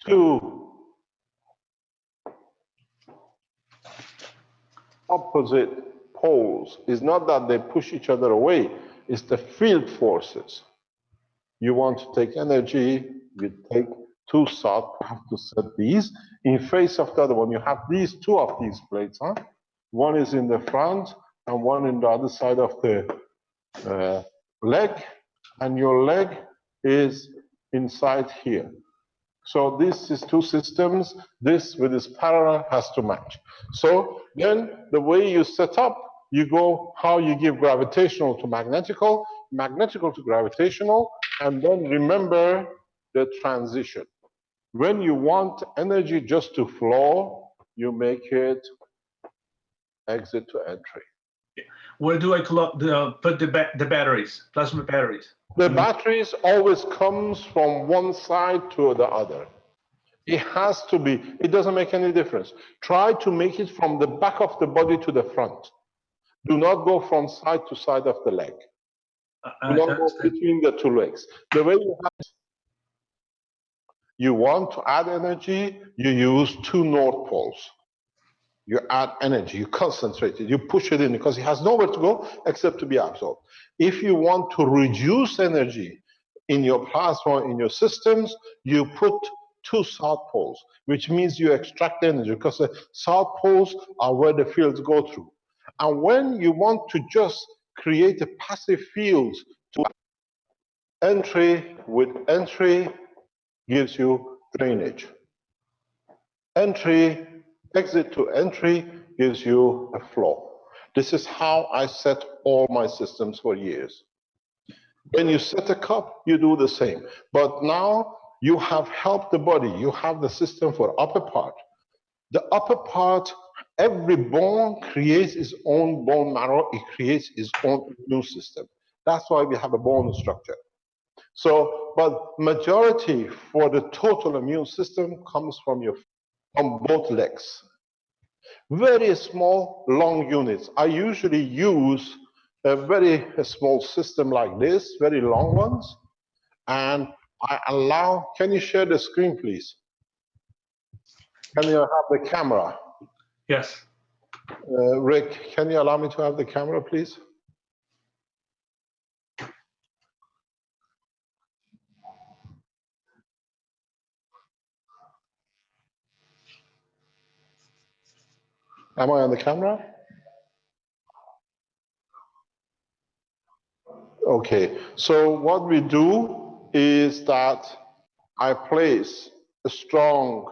Two opposite poles is not that they push each other away, it's the field forces. You want to take energy, you take two south, you have to set these in face of the other one. You have these two of these plates, huh? One is in the front and one in the other side of the leg, and your leg is inside here. So this is two systems. This with this parallel has to match. So then the way you set up, you go how you give gravitational to magnetical, magnetical to gravitational, and then remember the transition. When you want energy just to flow, you make it exit to entry.
Where do I put the batteries, plasma batteries?
The batteries always comes from one side to the other. It has to be. It doesn't make any difference. Try to make it from the back of the body to the front. Do not go from side to side of the leg. Do not go between the two legs. The way you want to add energy, you use two north poles. You add energy, you concentrate it, you push it in because it has nowhere to go except to be absorbed. If you want to reduce energy in your plasma, in your systems, you put two south poles, which means you extract energy because the south poles are where the fields go through. And when you want to just create a passive field, to entry with entry gives you drainage. Entry, exit to entry gives you a flow. This is how I set all my systems for years. When you set a cup, you do the same. But now you have helped the body. You have the system for upper part. The upper part, every bone creates its own bone marrow. It creates its own immune system. That's why we have a bone structure. So, but majority for the total immune system comes from both legs. Very small, long units. I usually use a very small system like this, very long ones, and I allow, can you share the screen, please? Can you have the camera?
Yes.
Rick, can you allow me to have the camera, please? Am I on the camera? Okay, so what we do is that I place a strong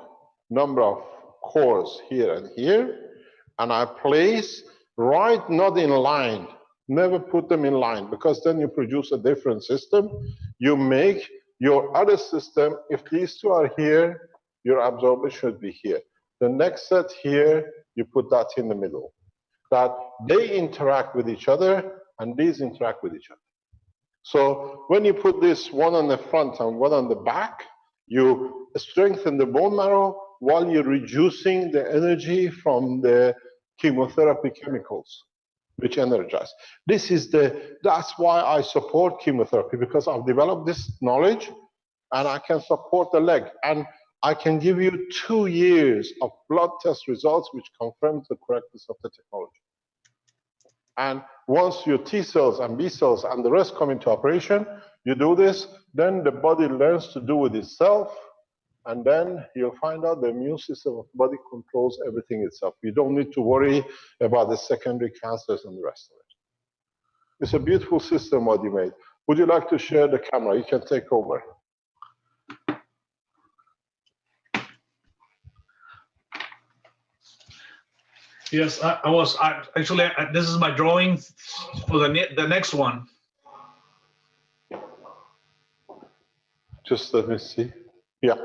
number of cores here and here, and I place right, not in line, never put them in line, because then you produce a different system. You make your other system, if these two are here, your absorber should be here. The next set here, you put that in the middle. That they interact with each other, and these interact with each other. So when you put this one on the front and one on the back, you strengthen the bone marrow while you're reducing the energy from the chemotherapy chemicals, which energize. That's why I support chemotherapy, because I've developed this knowledge and I can support the leg. And I can give you 2 years of blood test results which confirms the correctness of the technology. And once your T cells and B cells and the rest come into operation, you do this, then the body learns to do it itself, and then you'll find out the immune system of the body controls everything itself. You don't need to worry about the secondary cancers and the rest of it. It's a beautiful system what you made. Would you like to share the camera? You can take over.
Yes, I was. Actually, this is my drawing for the next one.
Just let me see. Yeah.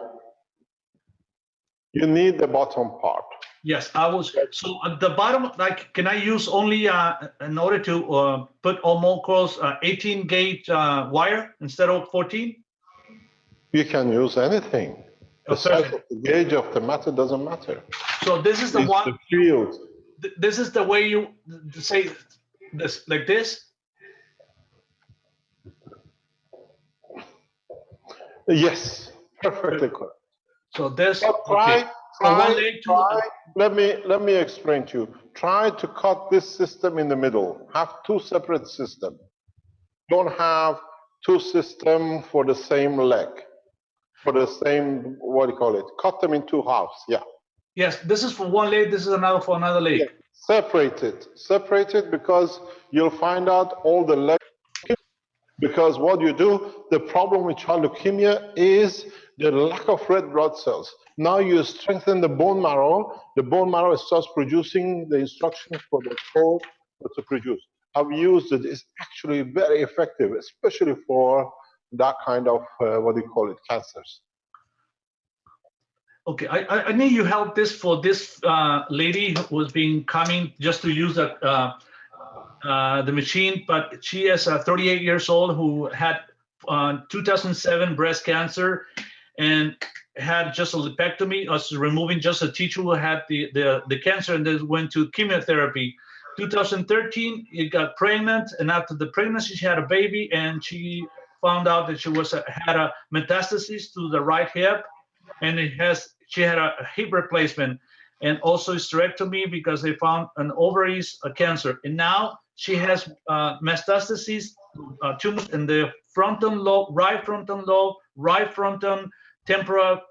You need the bottom part.
Yes, I was. So at the bottom, like, can I use only in order to put all more coils 18 gauge wire instead of 14?
You can use anything. The size of the gauge of the matter doesn't matter.
So this is the
It's
one.
the field.
This is the way you say this, like this.
Yes, perfectly correct.
So this.
Try. Let me explain to you. Try to cut this system in the middle. Have two separate systems. Don't have two systems for the same leg, for the same, what do you call it? Cut them in two halves. Yeah.
Yes, this is for one leg. This is another for another leg.
Yeah. Separate it because you'll find out all the legs. Because what you do, the problem with child leukemia is the lack of red blood cells. Now you strengthen the bone marrow starts producing the instructions for the code to produce. I've used it, it's actually very effective, especially for that kind of, what do you call it, cancers.
Okay, I need you help this for this lady who has been coming just to use the machine, but she is 38 years old who had 2007 breast cancer and had just a lipectomy, us removing just a tissue who had the cancer, and then went to chemotherapy. 2013, it got pregnant, and after the pregnancy, she had a baby, and she found out that she had a metastasis to the right hip, and she had a hip replacement, and also hysterectomy because they found an ovaries cancer, and now she has metastases, tumors in the frontal lobe, right frontal lobe, right frontal temporal,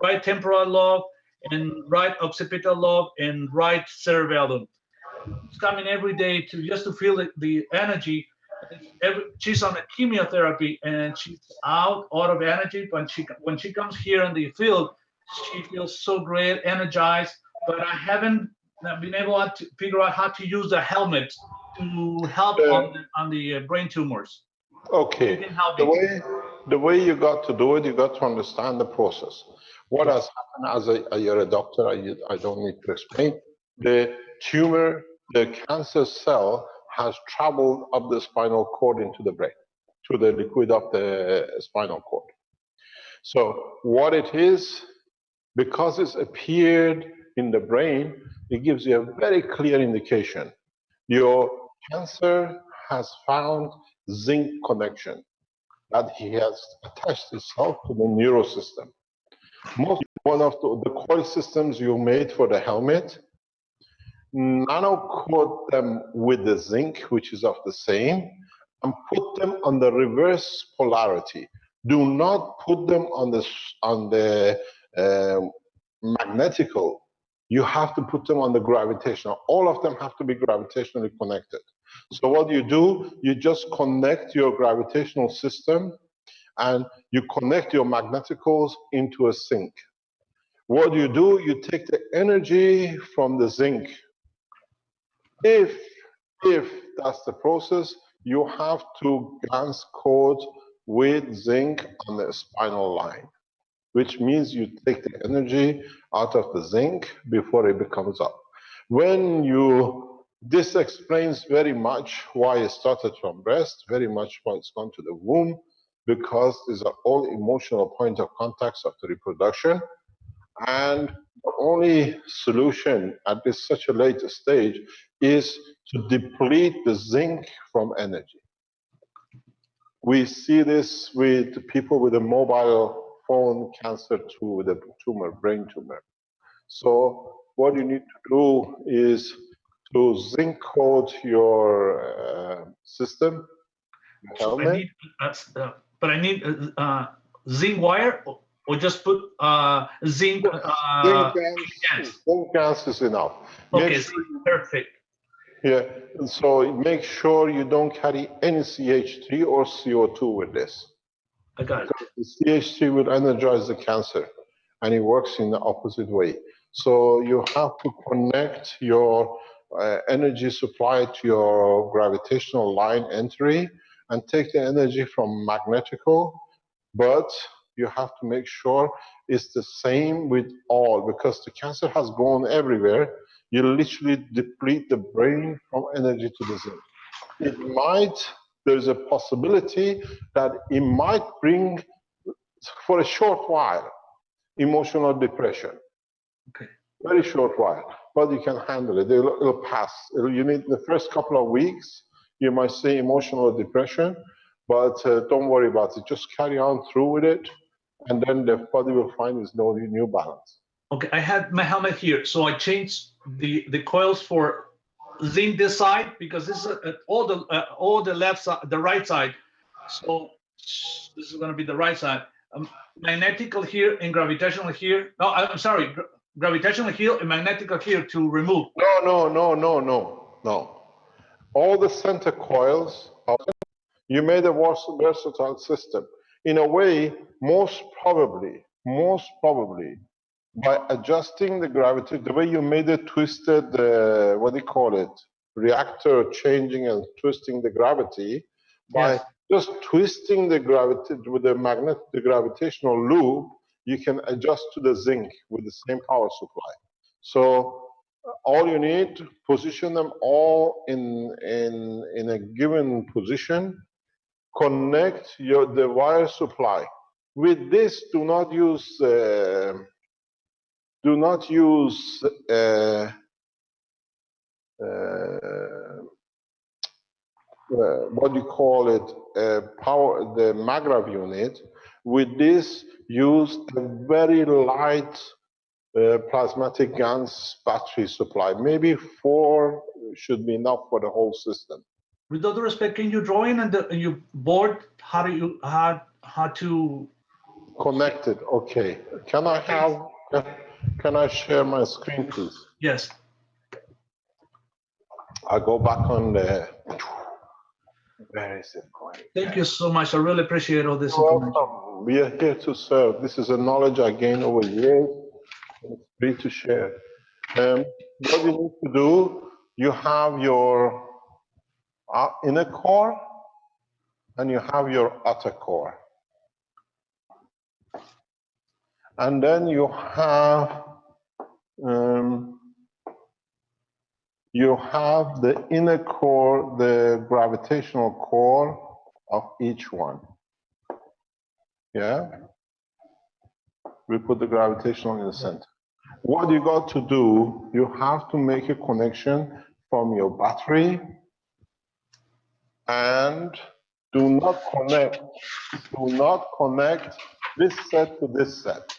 right temporal lobe, and right occipital lobe, and right cerebellum. She's coming every day just to feel the energy. She's on a chemotherapy and she's out of energy. But when she comes here in the field, she feels so great, energized. But I haven't been able to figure out how to use the helmet to help on the brain tumors.
Okay, the way you got to do it, you got to understand the process. What has happened you're a doctor, I don't need to explain. The tumor, the cancer cell has traveled up the spinal cord into the brain, to the liquid of the spinal cord. So what it is, because it's appeared in the brain, it gives you a very clear indication. Your cancer has found zinc connection that he has attached itself to the neural system. One of the coil systems you made for the helmet, nano-coat them with the zinc, which is of the same, and put them on the reverse polarity. Do not put them on the magnetical. You have to put them on the gravitational. All of them have to be gravitationally connected. So what you do, you just connect your gravitational system and you connect your magneticals into a sink. What you do, you take the energy from the zinc. If that's the process, you have to glance code with zinc on the spinal line, which means you take the energy out of the zinc before it becomes up. This explains very much why it started from breast, very much why it's gone to the womb, because these are all emotional point of contacts of the reproduction. And the only solution at this such a late stage is to deplete the zinc from energy. We see this with people with a mobile phone cancer too, with a tumor, brain tumor. So what you need to do is to zinc coat your system, helmet.
But I need zinc wire, or just put zinc.
Zinc gas is enough.
Okay, perfect.
Yeah, so make sure you don't carry any CH3 or CO2 with this.
I got it.
The CH3 will energize the cancer, and it works in the opposite way. So you have to connect your energy supply to your gravitational line entry and take the energy from magnetical, but you have to make sure it's the same with all, because the cancer has gone everywhere. You literally deplete the brain from energy to the zinc. It might, there's a possibility that it might bring, for a short while, emotional depression.
Okay.
Very short while, but you can handle it. It'll pass. You need the first couple of weeks, you might see emotional depression, but don't worry about it. Just carry on through with it, and then the body will find its new balance.
Okay, I had my helmet here, so I changed the coils for zinc this side because this is all the left side, the right side. So this is going to be the right side. Magnetical here and gravitational here. No, I'm sorry, gravitational here and magnetical here to remove.
No. All the center coils, you made a versatile system. In a way, most probably, by adjusting the gravity, the way you made it twisted, what do you call it? Reactor changing and twisting the gravity, by just twisting the gravity with the gravitational loop, you can adjust to the zinc with the same power supply. So all you need to position them all in a given position, connect the wire supply. With this, do not use what do you call it, power, the magrav unit. With this, use a very light plasmatic GaNs battery supply. Maybe 4 should be enough for the whole system.
With all due respect, can you draw in and you board how to
connect it? Okay. Can I share my screen, please?
Yes.
I'll go back on the. Where is it going?
Thank you so much. I really appreciate all this
You're
information.
welcome. We are here to serve. This is a knowledge I gained over years. It's free to share. What you need to do, you have your inner core and you have your outer core. And then you have the inner core, the gravitational core of each one. Yeah? We put the gravitational in the center. What you got to do, you have to make a connection from your battery and do not connect this set to this set,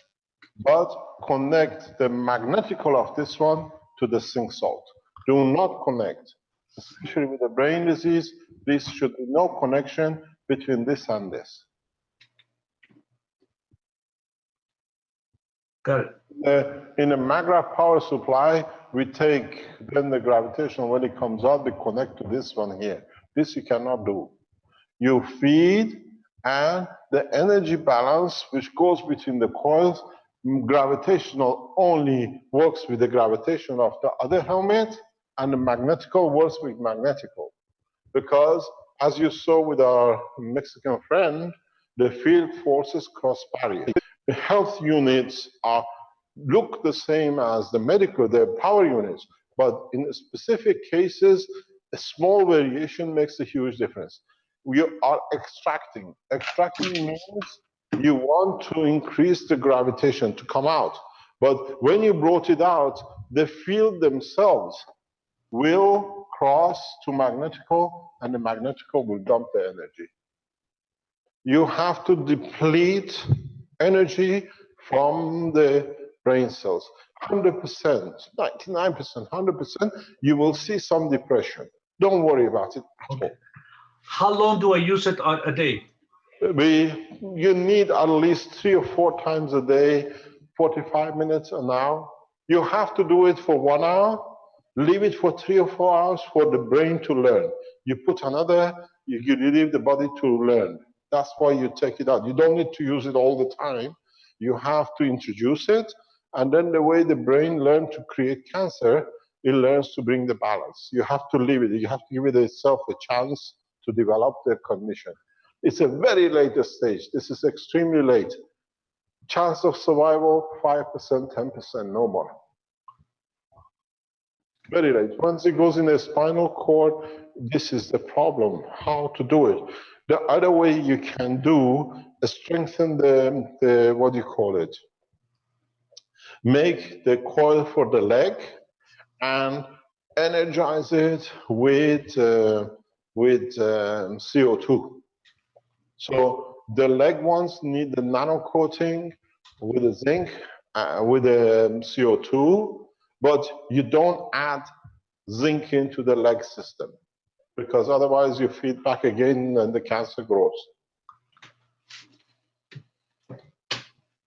but connect the magnetical of this one to the zinc salt. Do not connect. Especially with the brain disease, there should be no connection between this and this.
Got it.
In a magrav power supply, we take then the gravitational, when it comes out, we connect to this one here. This you cannot do. You feed, and the energy balance which goes between the coils, gravitational only works with the gravitation of the other helmet, and the magnetical works with magnetical. Because as you saw with our Mexican friend, the field forces cross barriers. The health units look the same as the medical, the power units, but in specific cases, a small variation makes a huge difference. We are extracting. Extracting means you want to increase the gravitation to come out. But when you brought it out, the field themselves will cross to magnetical, and the magnetical will dump the energy. You have to deplete energy from the brain cells. 100%, 99%, 100%, you will see some depression. Don't worry about it at all.
How long do I use it a day?
You need at least 3 or 4 times a day, 45 minutes, an hour. You have to do it for 1 hour. Leave it for 3 or 4 hours for the brain to learn. You put another, you leave the body to learn. That's why you take it out. You don't need to use it all the time. You have to introduce it, And then the way the brain learns to create cancer, it learns to bring the balance. You have to leave it. You have to give it itself a chance to develop the cognition. It's a very late stage. This is extremely late. Chance of survival, 5%, 10%, no more. Very late. Once it goes in the spinal cord, this is the problem, how to do it. The other way you can do is strengthen the what do you call it? Make the coil for the leg and energize it with CO2. So the leg ones need the nano coating with the zinc, with the CO2, but you don't add zinc into the leg system because otherwise you feed back again and the cancer grows.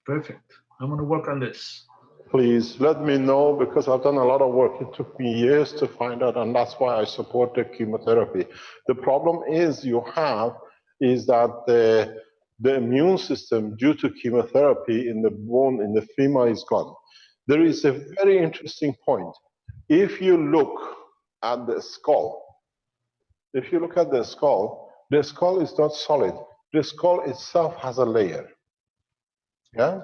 Perfect. I'm going to work on this.
Please let me know because I've done a lot of work. It took me years to find out, and that's why I support the chemotherapy. The problem is that the immune system due to chemotherapy in the bone, in the femur is gone. There is a very interesting point. If you look at the skull, the skull is not solid. The skull itself has a layer. Yeah?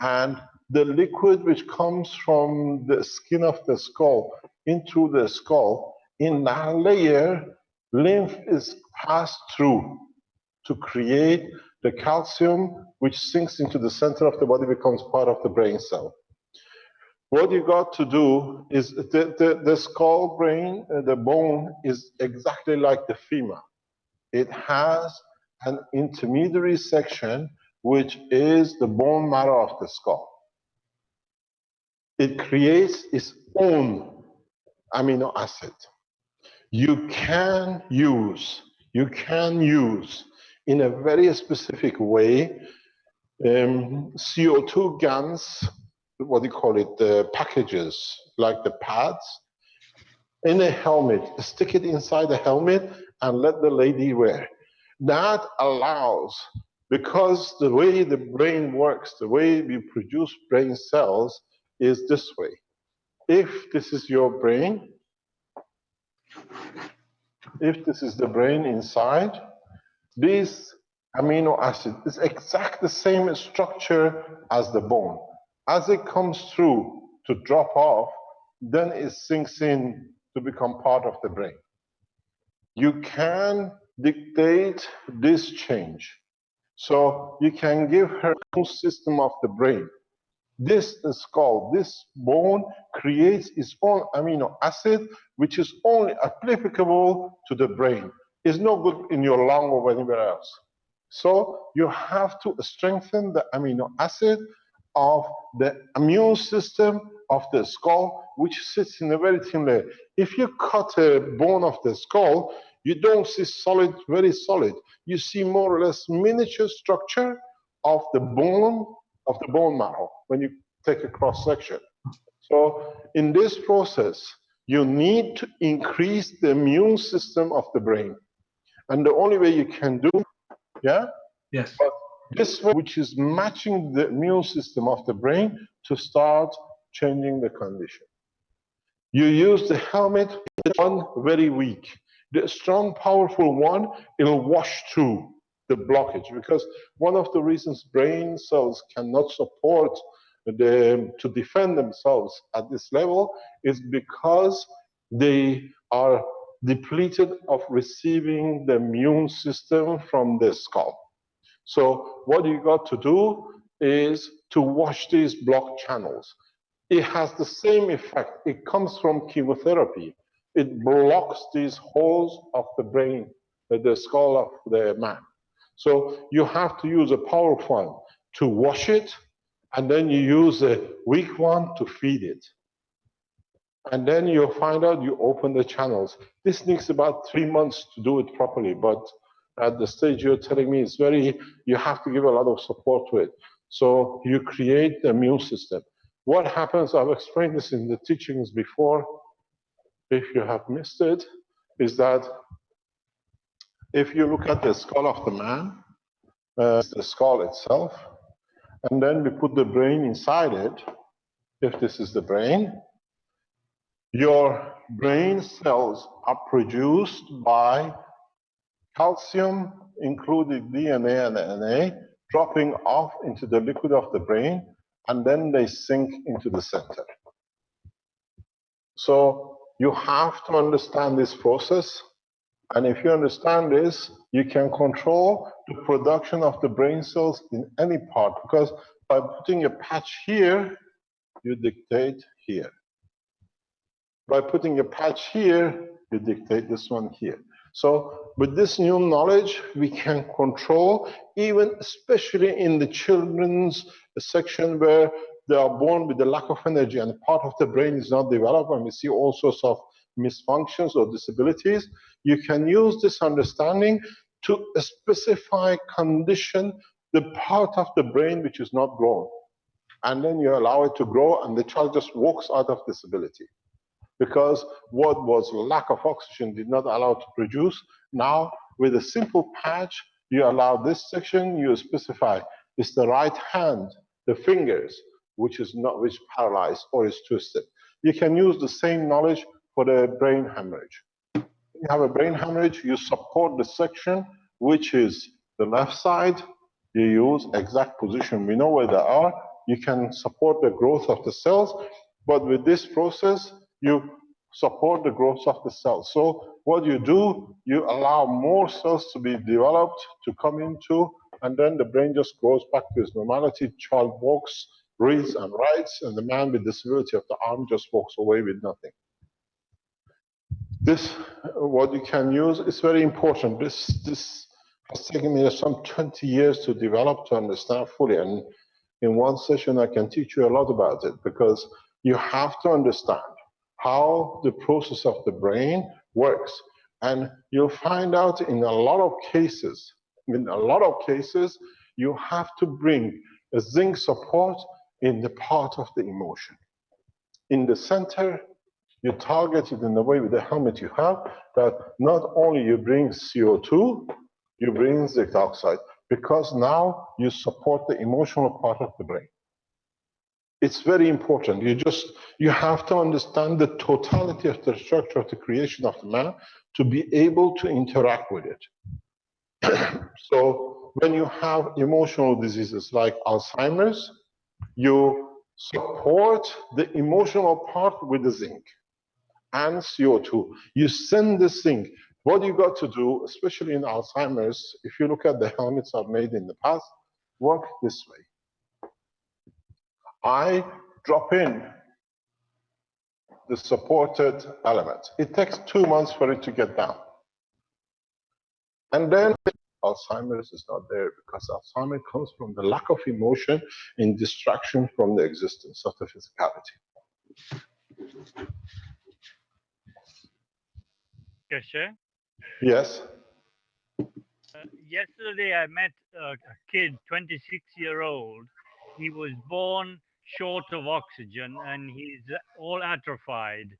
And the liquid which comes from the skin of the skull into the skull, in that layer, lymph is passed through to create the calcium which sinks into the center of the body, becomes part of the brain cell. What you got to do is the skull brain, the bone is exactly like the femur. It has an intermediary section which is the bone marrow of the skull. It creates its own amino acid. You can use in a very specific way CO2 GANs, what do you call it, the packages, like the pads, in a helmet. Stick it inside the helmet and let the lady wear. That allows, because the way the brain works, the way we produce brain cells is this way. If this is your brain, if this is the brain inside, this amino acid is exactly the same structure as the bone. As it comes through to drop off, then it sinks in to become part of the brain. You can dictate this change. So you can give her a whole system of the brain. This skull, this bone creates its own amino acid, which is only applicable to the brain. It's no good in your lung or anywhere else. So you have to strengthen the amino acid of the immune system of the skull, which sits in a very thin layer. If you cut a bone of the skull, you don't see solid, very solid. You see more or less miniature structure of the bone marrow when you take a cross section. So in this process, you need to increase the immune system of the brain. And the only way you can do,
Yes.
But this way, which is matching the immune system of the brain to start changing the condition. You use the helmet, one very weak. The strong, powerful one, it'll wash through the blockage, because one of the reasons brain cells cannot support to defend themselves at this level is because they are depleted of receiving the immune system from the skull. So what you got to do is to wash these blocked channels. It has the same effect. It comes from chemotherapy. It blocks these holes of the brain, the skull of the man. So you have to use a powerful one to wash it, and then you use a weak one to feed it. And then you'll find out you open the channels. This takes about 3 months to do it properly, but at the stage you're telling me, you have to give a lot of support to it. So you create the immune system. What happens, I've explained this in the teachings before, if you have missed it, is that if you look at the skull of the man, the skull itself, and then we put the brain inside it, if this is the brain, your brain cells are produced by calcium, including DNA and Na, dropping off into the liquid of the brain, and then they sink into the center. So you have to understand this process, and if you understand this, you can control the production of the brain cells in any part, because by putting a patch here, you dictate here. By putting a patch here, you dictate this one here. So with this new knowledge, we can control, even especially in the children's section where they are born with a lack of energy and part of the brain is not developed, and we see all sorts of misfunctions or disabilities. You can use this understanding to specify, condition the part of the brain which is not grown. And then you allow it to grow, and the child just walks out of disability. Because what was lack of oxygen did not allow to produce. Now, with a simple patch, you allow this section, you specify it's the right hand, the fingers, which is paralyzed or is twisted. You can use the same knowledge for the brain hemorrhage. When you have a brain hemorrhage, you support the section, which is the left side. You use exact position. We know where they are. You can support the growth of the cells, but with this process, you support the growth of the cells. So what you do, you allow more cells to be developed, to come into, and then the brain just goes back to its normality. Child walks, reads and writes, and the man with disability of the arm just walks away with nothing. This, what you can use, is very important. This has taken me some 20 years to develop, to understand fully. And in one session, I can teach you a lot about it, because you have to understand how the process of the brain works. And you'll find out in a lot of cases, you have to bring a zinc support in the part of the emotion. In the center, you target it in the way with the helmet you have, that not only you bring CO2, you bring zinc oxide, because now you support the emotional part of the brain. It's very important. You have to understand the totality of the structure of the creation of the man to be able to interact with it. So when you have emotional diseases like Alzheimer's, you support the emotional part with the zinc and CO2. You send the zinc. What you got to do, especially in Alzheimer's, if you look at the helmets I've made in the past, work this way. I drop in the supported element. It takes 2 months for it to get down. And then Alzheimer's is not there, because Alzheimer's comes from the lack of emotion in distraction from the existence of the physicality.
Keshe?
Yes?
Yesterday I met a kid, 26-year-old. He was born short of oxygen and he's all atrophied.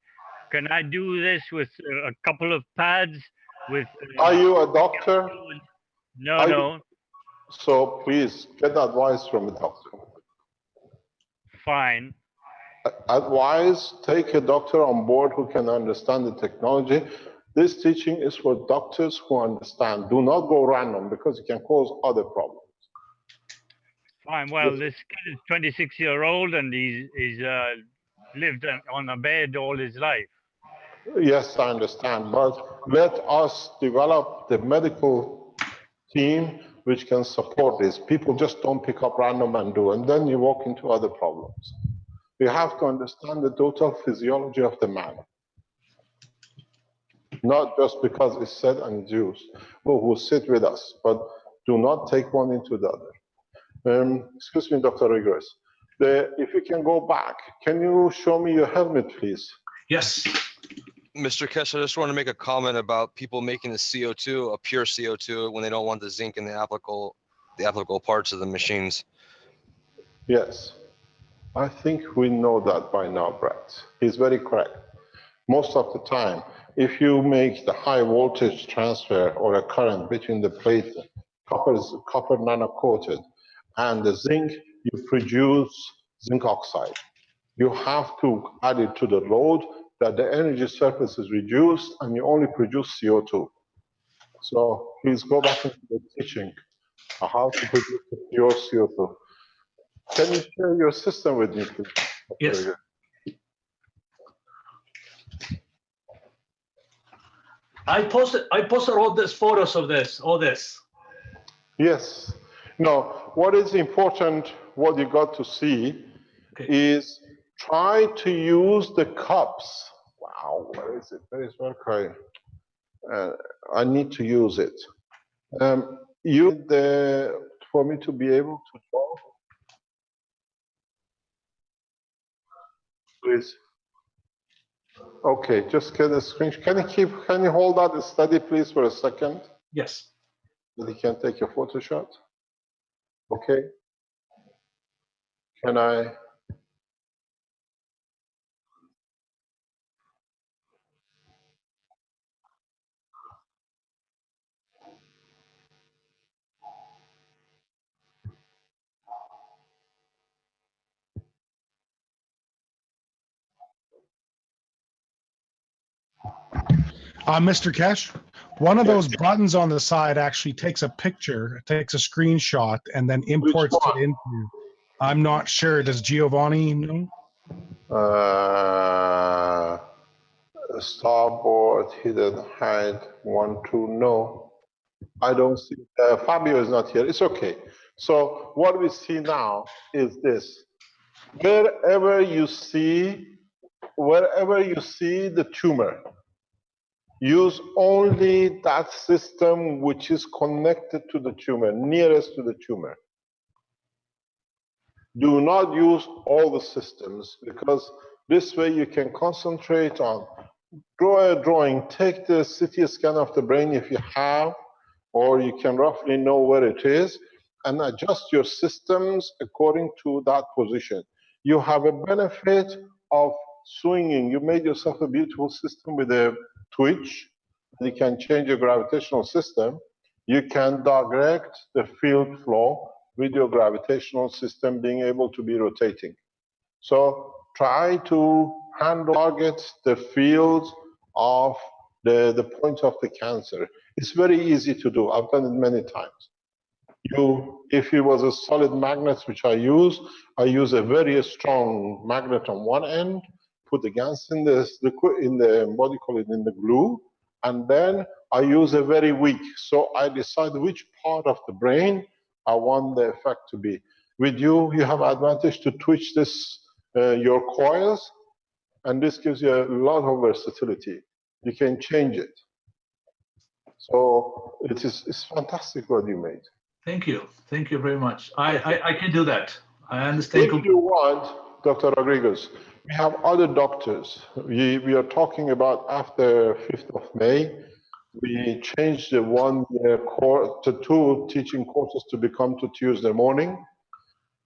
Can I do this with a couple of pads?
Are you a doctor?
No.
So please get advice from a doctor.
Fine.
Advise, take a doctor on board who can understand the technology. This teaching is for doctors who understand. Do not go random, because it can cause other problems.
Fine. Well, this kid is 26-year-old and he's lived on a bed all his life.
Yes, I understand, but let us develop the medical team which can support this. People just don't pick up random and do, and then you walk into other problems. You have to understand the total physiology of the man. Not just because it's said and used. Who will sit with us, but do not take one into the other. Excuse me, Dr. Rigorous. If you can go back, can you show me your helmet, please?
Yes.
Mr. Keshe, I just want to make a comment about people making the CO2 a pure CO2 when they don't want the zinc in the applicable parts of the machines.
Yes. I think we know that by now, Brett. He's very correct. Most of the time, if you make the high voltage transfer or a current between the plate, copper nano-coated, and the zinc, you produce zinc oxide. You have to add it to the load that the energy surface is reduced and you only produce CO2. So please go back into the teaching of how to produce pure CO2. Can you share your system with me, please?
Yes. I posted all these photos of all this.
Yes. No, what is important, what you got to see is try to use the cups. Wow, where is it? Where is Mercury? I need to use it. Use for me to be able to draw. Please. Okay, just get a screen. Can you hold that steady, please, for a second?
Yes.
That you can take your photo shot. Okay. Can I?
Mr. Keshe, one of those buttons on the side actually takes a picture, takes a screenshot, and then imports it into. I'm not sure. Does Giovanni know?
Starboard, hidden, hide, 1, 2, no. I don't see, Fabio is not here, it's okay. So what we see now is this. Wherever you see the tumor, use only that system which is connected to the tumor, nearest to the tumor. Do not use all the systems because this way you can concentrate on draw a drawing, take the CT scan of the brain if you have, or you can roughly know where it is, and adjust your systems according to that position. You have a benefit of swinging. You made yourself a beautiful system with a twitch. You can change your gravitational system. You can direct the field flow with your gravitational system being able to be rotating. So try to handle target the fields of the point of the cancer. It's very easy to do. I've done it many times. If it was a solid magnet, which I use a very strong magnet on one end, put the gas in the what do you call it, in the glue, and then I use a very weak. So I decide which part of the brain I want the effect to be. With you have advantage to twitch this your coils, and this gives you a lot of versatility. You can change it. So it's fantastic what you made.
Thank you very much. I can do that. I understand.
If you want, Dr. Rodriguez, we have other doctors. We are talking about after 5th of May, we changed the 1 year course to 2 teaching courses to become to Tuesday morning.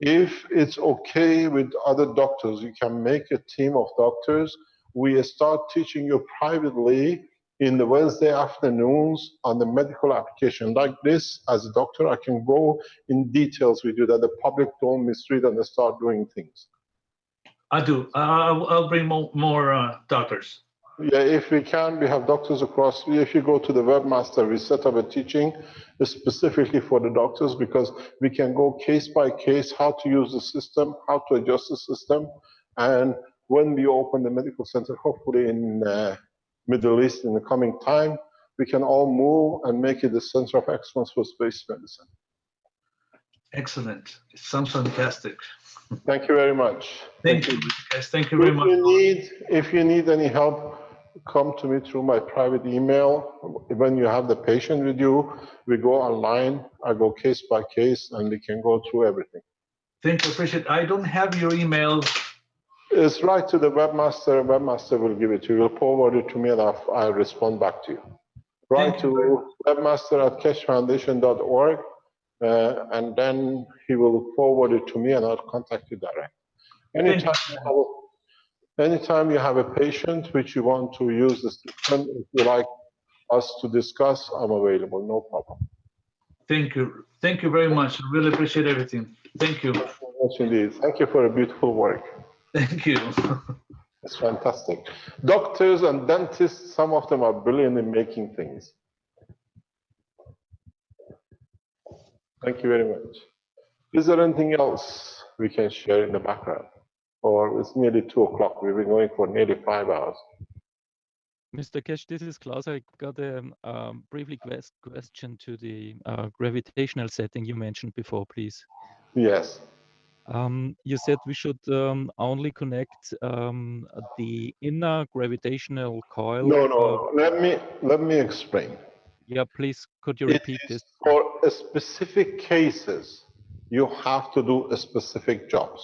If it's okay with other doctors, you can make a team of doctors. We start teaching you privately in the Wednesday afternoons on the medical application. Like this, as a doctor, I can go in details with you that the public don't misread and they start doing things.
I do. I'll bring more doctors.
Yeah, if we can, we have doctors across. If you go to the webmaster, we set up a teaching specifically for the doctors because we can go case by case, how to use the system, how to adjust the system. And when we open the medical center, hopefully in Middle East in the coming time, we can all move and make it the center of excellence for space medicine.
Excellent. It sounds fantastic.
Thank you very much.
Thank you, guys. Thank you very much.
If you need any help, come to me through my private email. When you have the patient with you, we go online. I go case by case, and we can go through everything.
Thank you. Appreciate it. I don't have your email.
It's right to the webmaster. Webmaster will give it to you. You'll forward it to me, and I'll respond back to you. Write to webmaster@keshefoundation.org, and then he will forward it to me, and I'll contact you direct. Anytime you have a patient which you want to use the system, if you like us to discuss, I'm available, no problem.
Thank you. Thank you very much. I really appreciate everything. Thank you.
Thank you very much indeed. Thank you for a beautiful work.
Thank you.
It's fantastic. Doctors and dentists, some of them are brilliant in making things. Thank you very much. Is there anything else we can share in the background? Or it's nearly 2 o'clock. We've been going for nearly 5 hours.
Mr. Keshe, this is Klaus. I got a briefly question to the gravitational setting you mentioned before, please.
Yes.
You said we should only connect the inner gravitational coil.
No. Let me explain.
Yeah, please, could you
It
repeat
is
this?
for specific cases, you have to do specific jobs.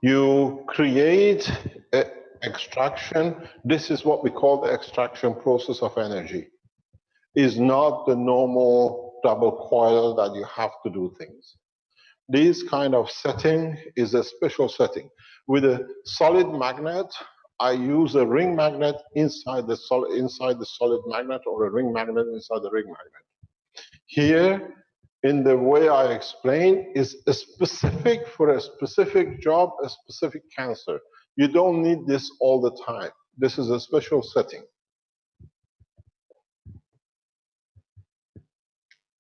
You create extraction. This is what we call the extraction process of energy. Is not the normal double coil that you have to do things. This kind of setting is a special setting. With a solid magnet, I use a ring magnet inside the solid magnet, or a ring magnet inside the ring magnet. Here, in the way I explain, is a specific for a specific job, a specific cancer. You don't need this all the time. This is a special setting.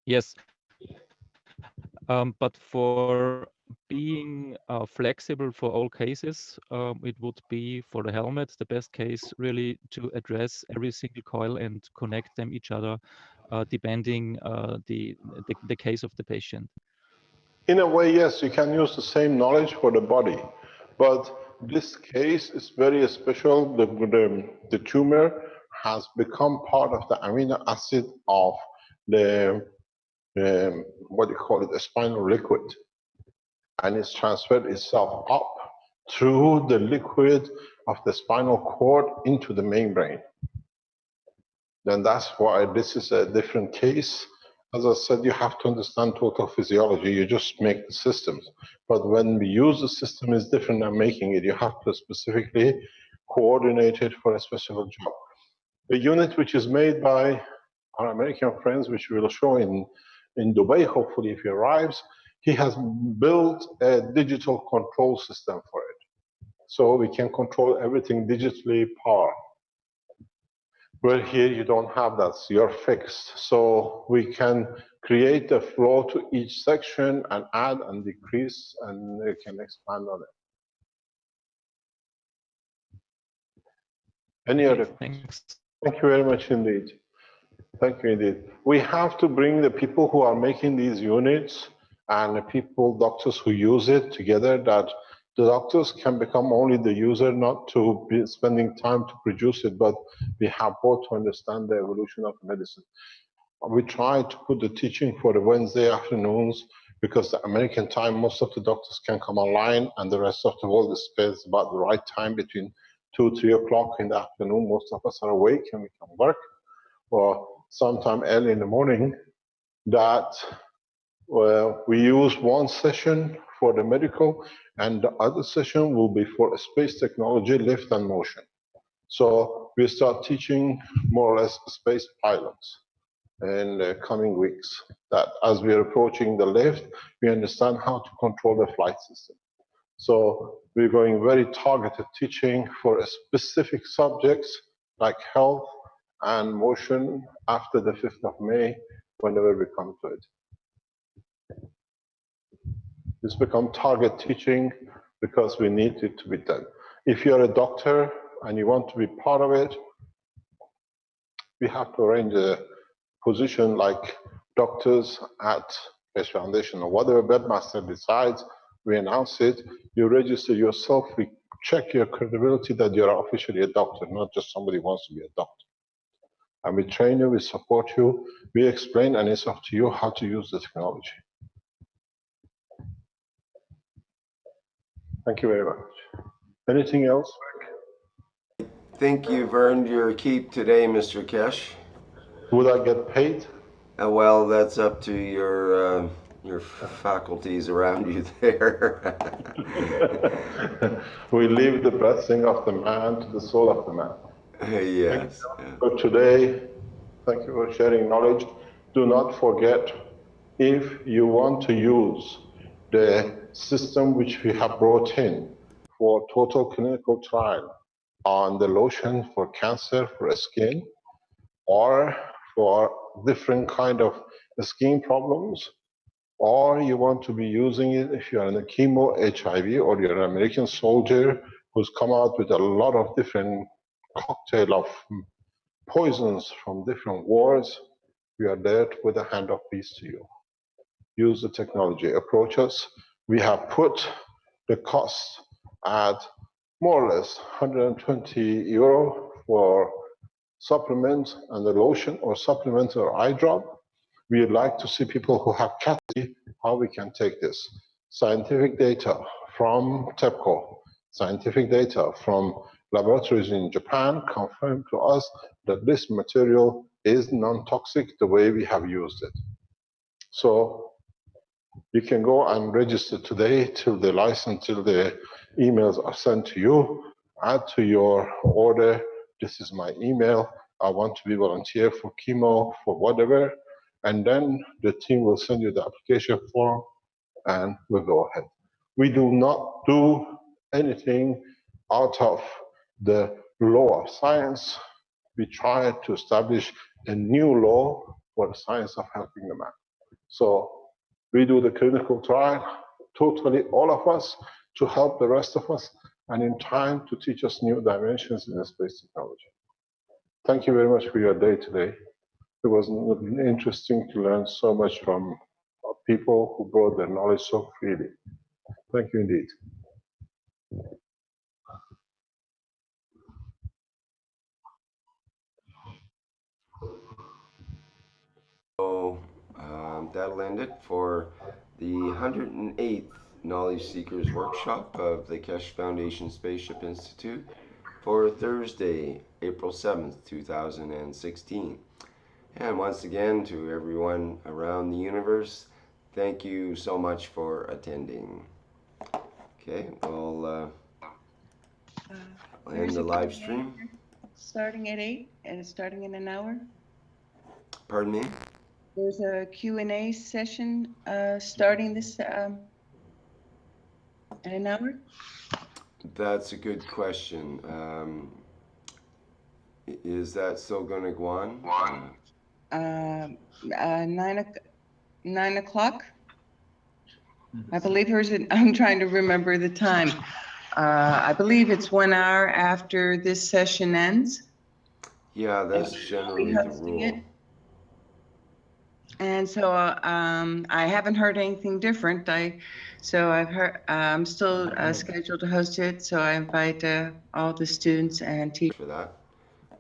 Yes. But for being flexible for all cases, it would be for the helmet, the best case really to address every single coil and connect them each other, depending the case of the patient.
In a way, yes, you can use the same knowledge for the body, but this case is very special. The tumor has become part of the amino acid of the what do you call it, the spinal liquid, and it's transferred itself up through the liquid of the spinal cord into the membrane. Then that's why this is a different case. As I said, you have to understand total physiology. You just make the systems. But when we use the system, is different than making it. You have to specifically coordinate it for a specific job. A unit which is made by our American friends, which we will show in Dubai, hopefully if he arrives, he has built a digital control system for it. So we can control everything digitally powered. Where here you don't have that, so you're fixed. So we can create a flow to each section and add and decrease, and we can expand on it. Any other questions? Thank you very much indeed. Thank you indeed. We have to bring the people who are making these units and the people, doctors who use it together, that the doctors can become only the user, not to be spending time to produce it, but we have both to understand the evolution of medicine. We try to put the teaching for the Wednesday afternoons, because the American time, most of the doctors can come online, and the rest of the world is spares about the right time between 2, 3 o'clock in the afternoon. Most of us are awake and we can work, or sometime early in the morning, that we use one session for the medical, and the other session will be for space technology, lift and motion. So we start teaching more or less space pilots in the coming weeks, that as we are approaching the lift, we understand how to control the flight system. So we're going very targeted teaching for specific subjects like health and motion after the 5th of May, whenever we come to it. It's become target teaching because we need it to be done. If you're a doctor and you want to be part of it, we have to arrange a position like doctors at Keshe Foundation, or whatever webmaster decides, we announce it, you register yourself, we check your credibility that you're officially a doctor, not just somebody who wants to be a doctor. And we train you, we support you, we explain, and it's up to you how to use the technology. Thank you very much. Anything else, Rick?
I think you've earned your keep today, Mr. Keshe.
Would I get paid?
Well, that's up to your faculties around you there.
We leave the blessing of the man to the soul of the man.
Yes.
For today, thank you for sharing knowledge. Do not forget, if you want to use the system which we have brought in for total clinical trial on the lotion for cancer for skin or for different kind of skin problems, or you want to be using it if you're in a chemo HIV or you're an American soldier who's come out with a lot of different cocktail of poisons from different wars, we are there to put a hand of peace to you. Use the technology. Approach us. We have put the cost at more or less 120 euro for supplement and the lotion or supplement or eye drop. We would like to see people who have capacity how we can take this. Scientific data from TEPCO, scientific data from laboratories in Japan confirm to us that this material is non-toxic the way we have used it. So you can go and register today till the license, till the emails are sent to you. Add to your order, this is my email. I want to be volunteer for chemo, for whatever. And then the team will send you the application form and we'll go ahead. We do not do anything out of the law of science. We try to establish a new law for the science of helping the man. So we do the clinical trial, totally all of us, to help the rest of us, and in time to teach us new dimensions in the space technology. Thank you very much for your day today. It was interesting to learn so much from people who brought their knowledge so freely. Thank you indeed.
So that'll end it for the 108th Knowledge Seekers Workshop of the Keshe Foundation Spaceship Institute for Thursday, April 7th, 2016. And once again, to everyone around the universe, thank you so much for attending. Okay, we'll end the live stream.
Starting at 8 and it's starting in an hour.
Pardon me?
There's a Q&A session starting this in an hour.
That's a good question. Is that still going to go on?
9 o'clock. I believe I'm trying to remember the time. I believe it's 1 hour after this session ends.
Yeah, that's generally the rule.
And so I haven't heard anything different. I'm still scheduled to host it. So I invite all the students and teachers
for that.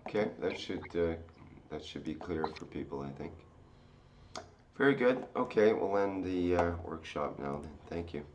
Okay, that should be clear for people, I think. Very good. Okay, we'll end the workshop now then. Thank you.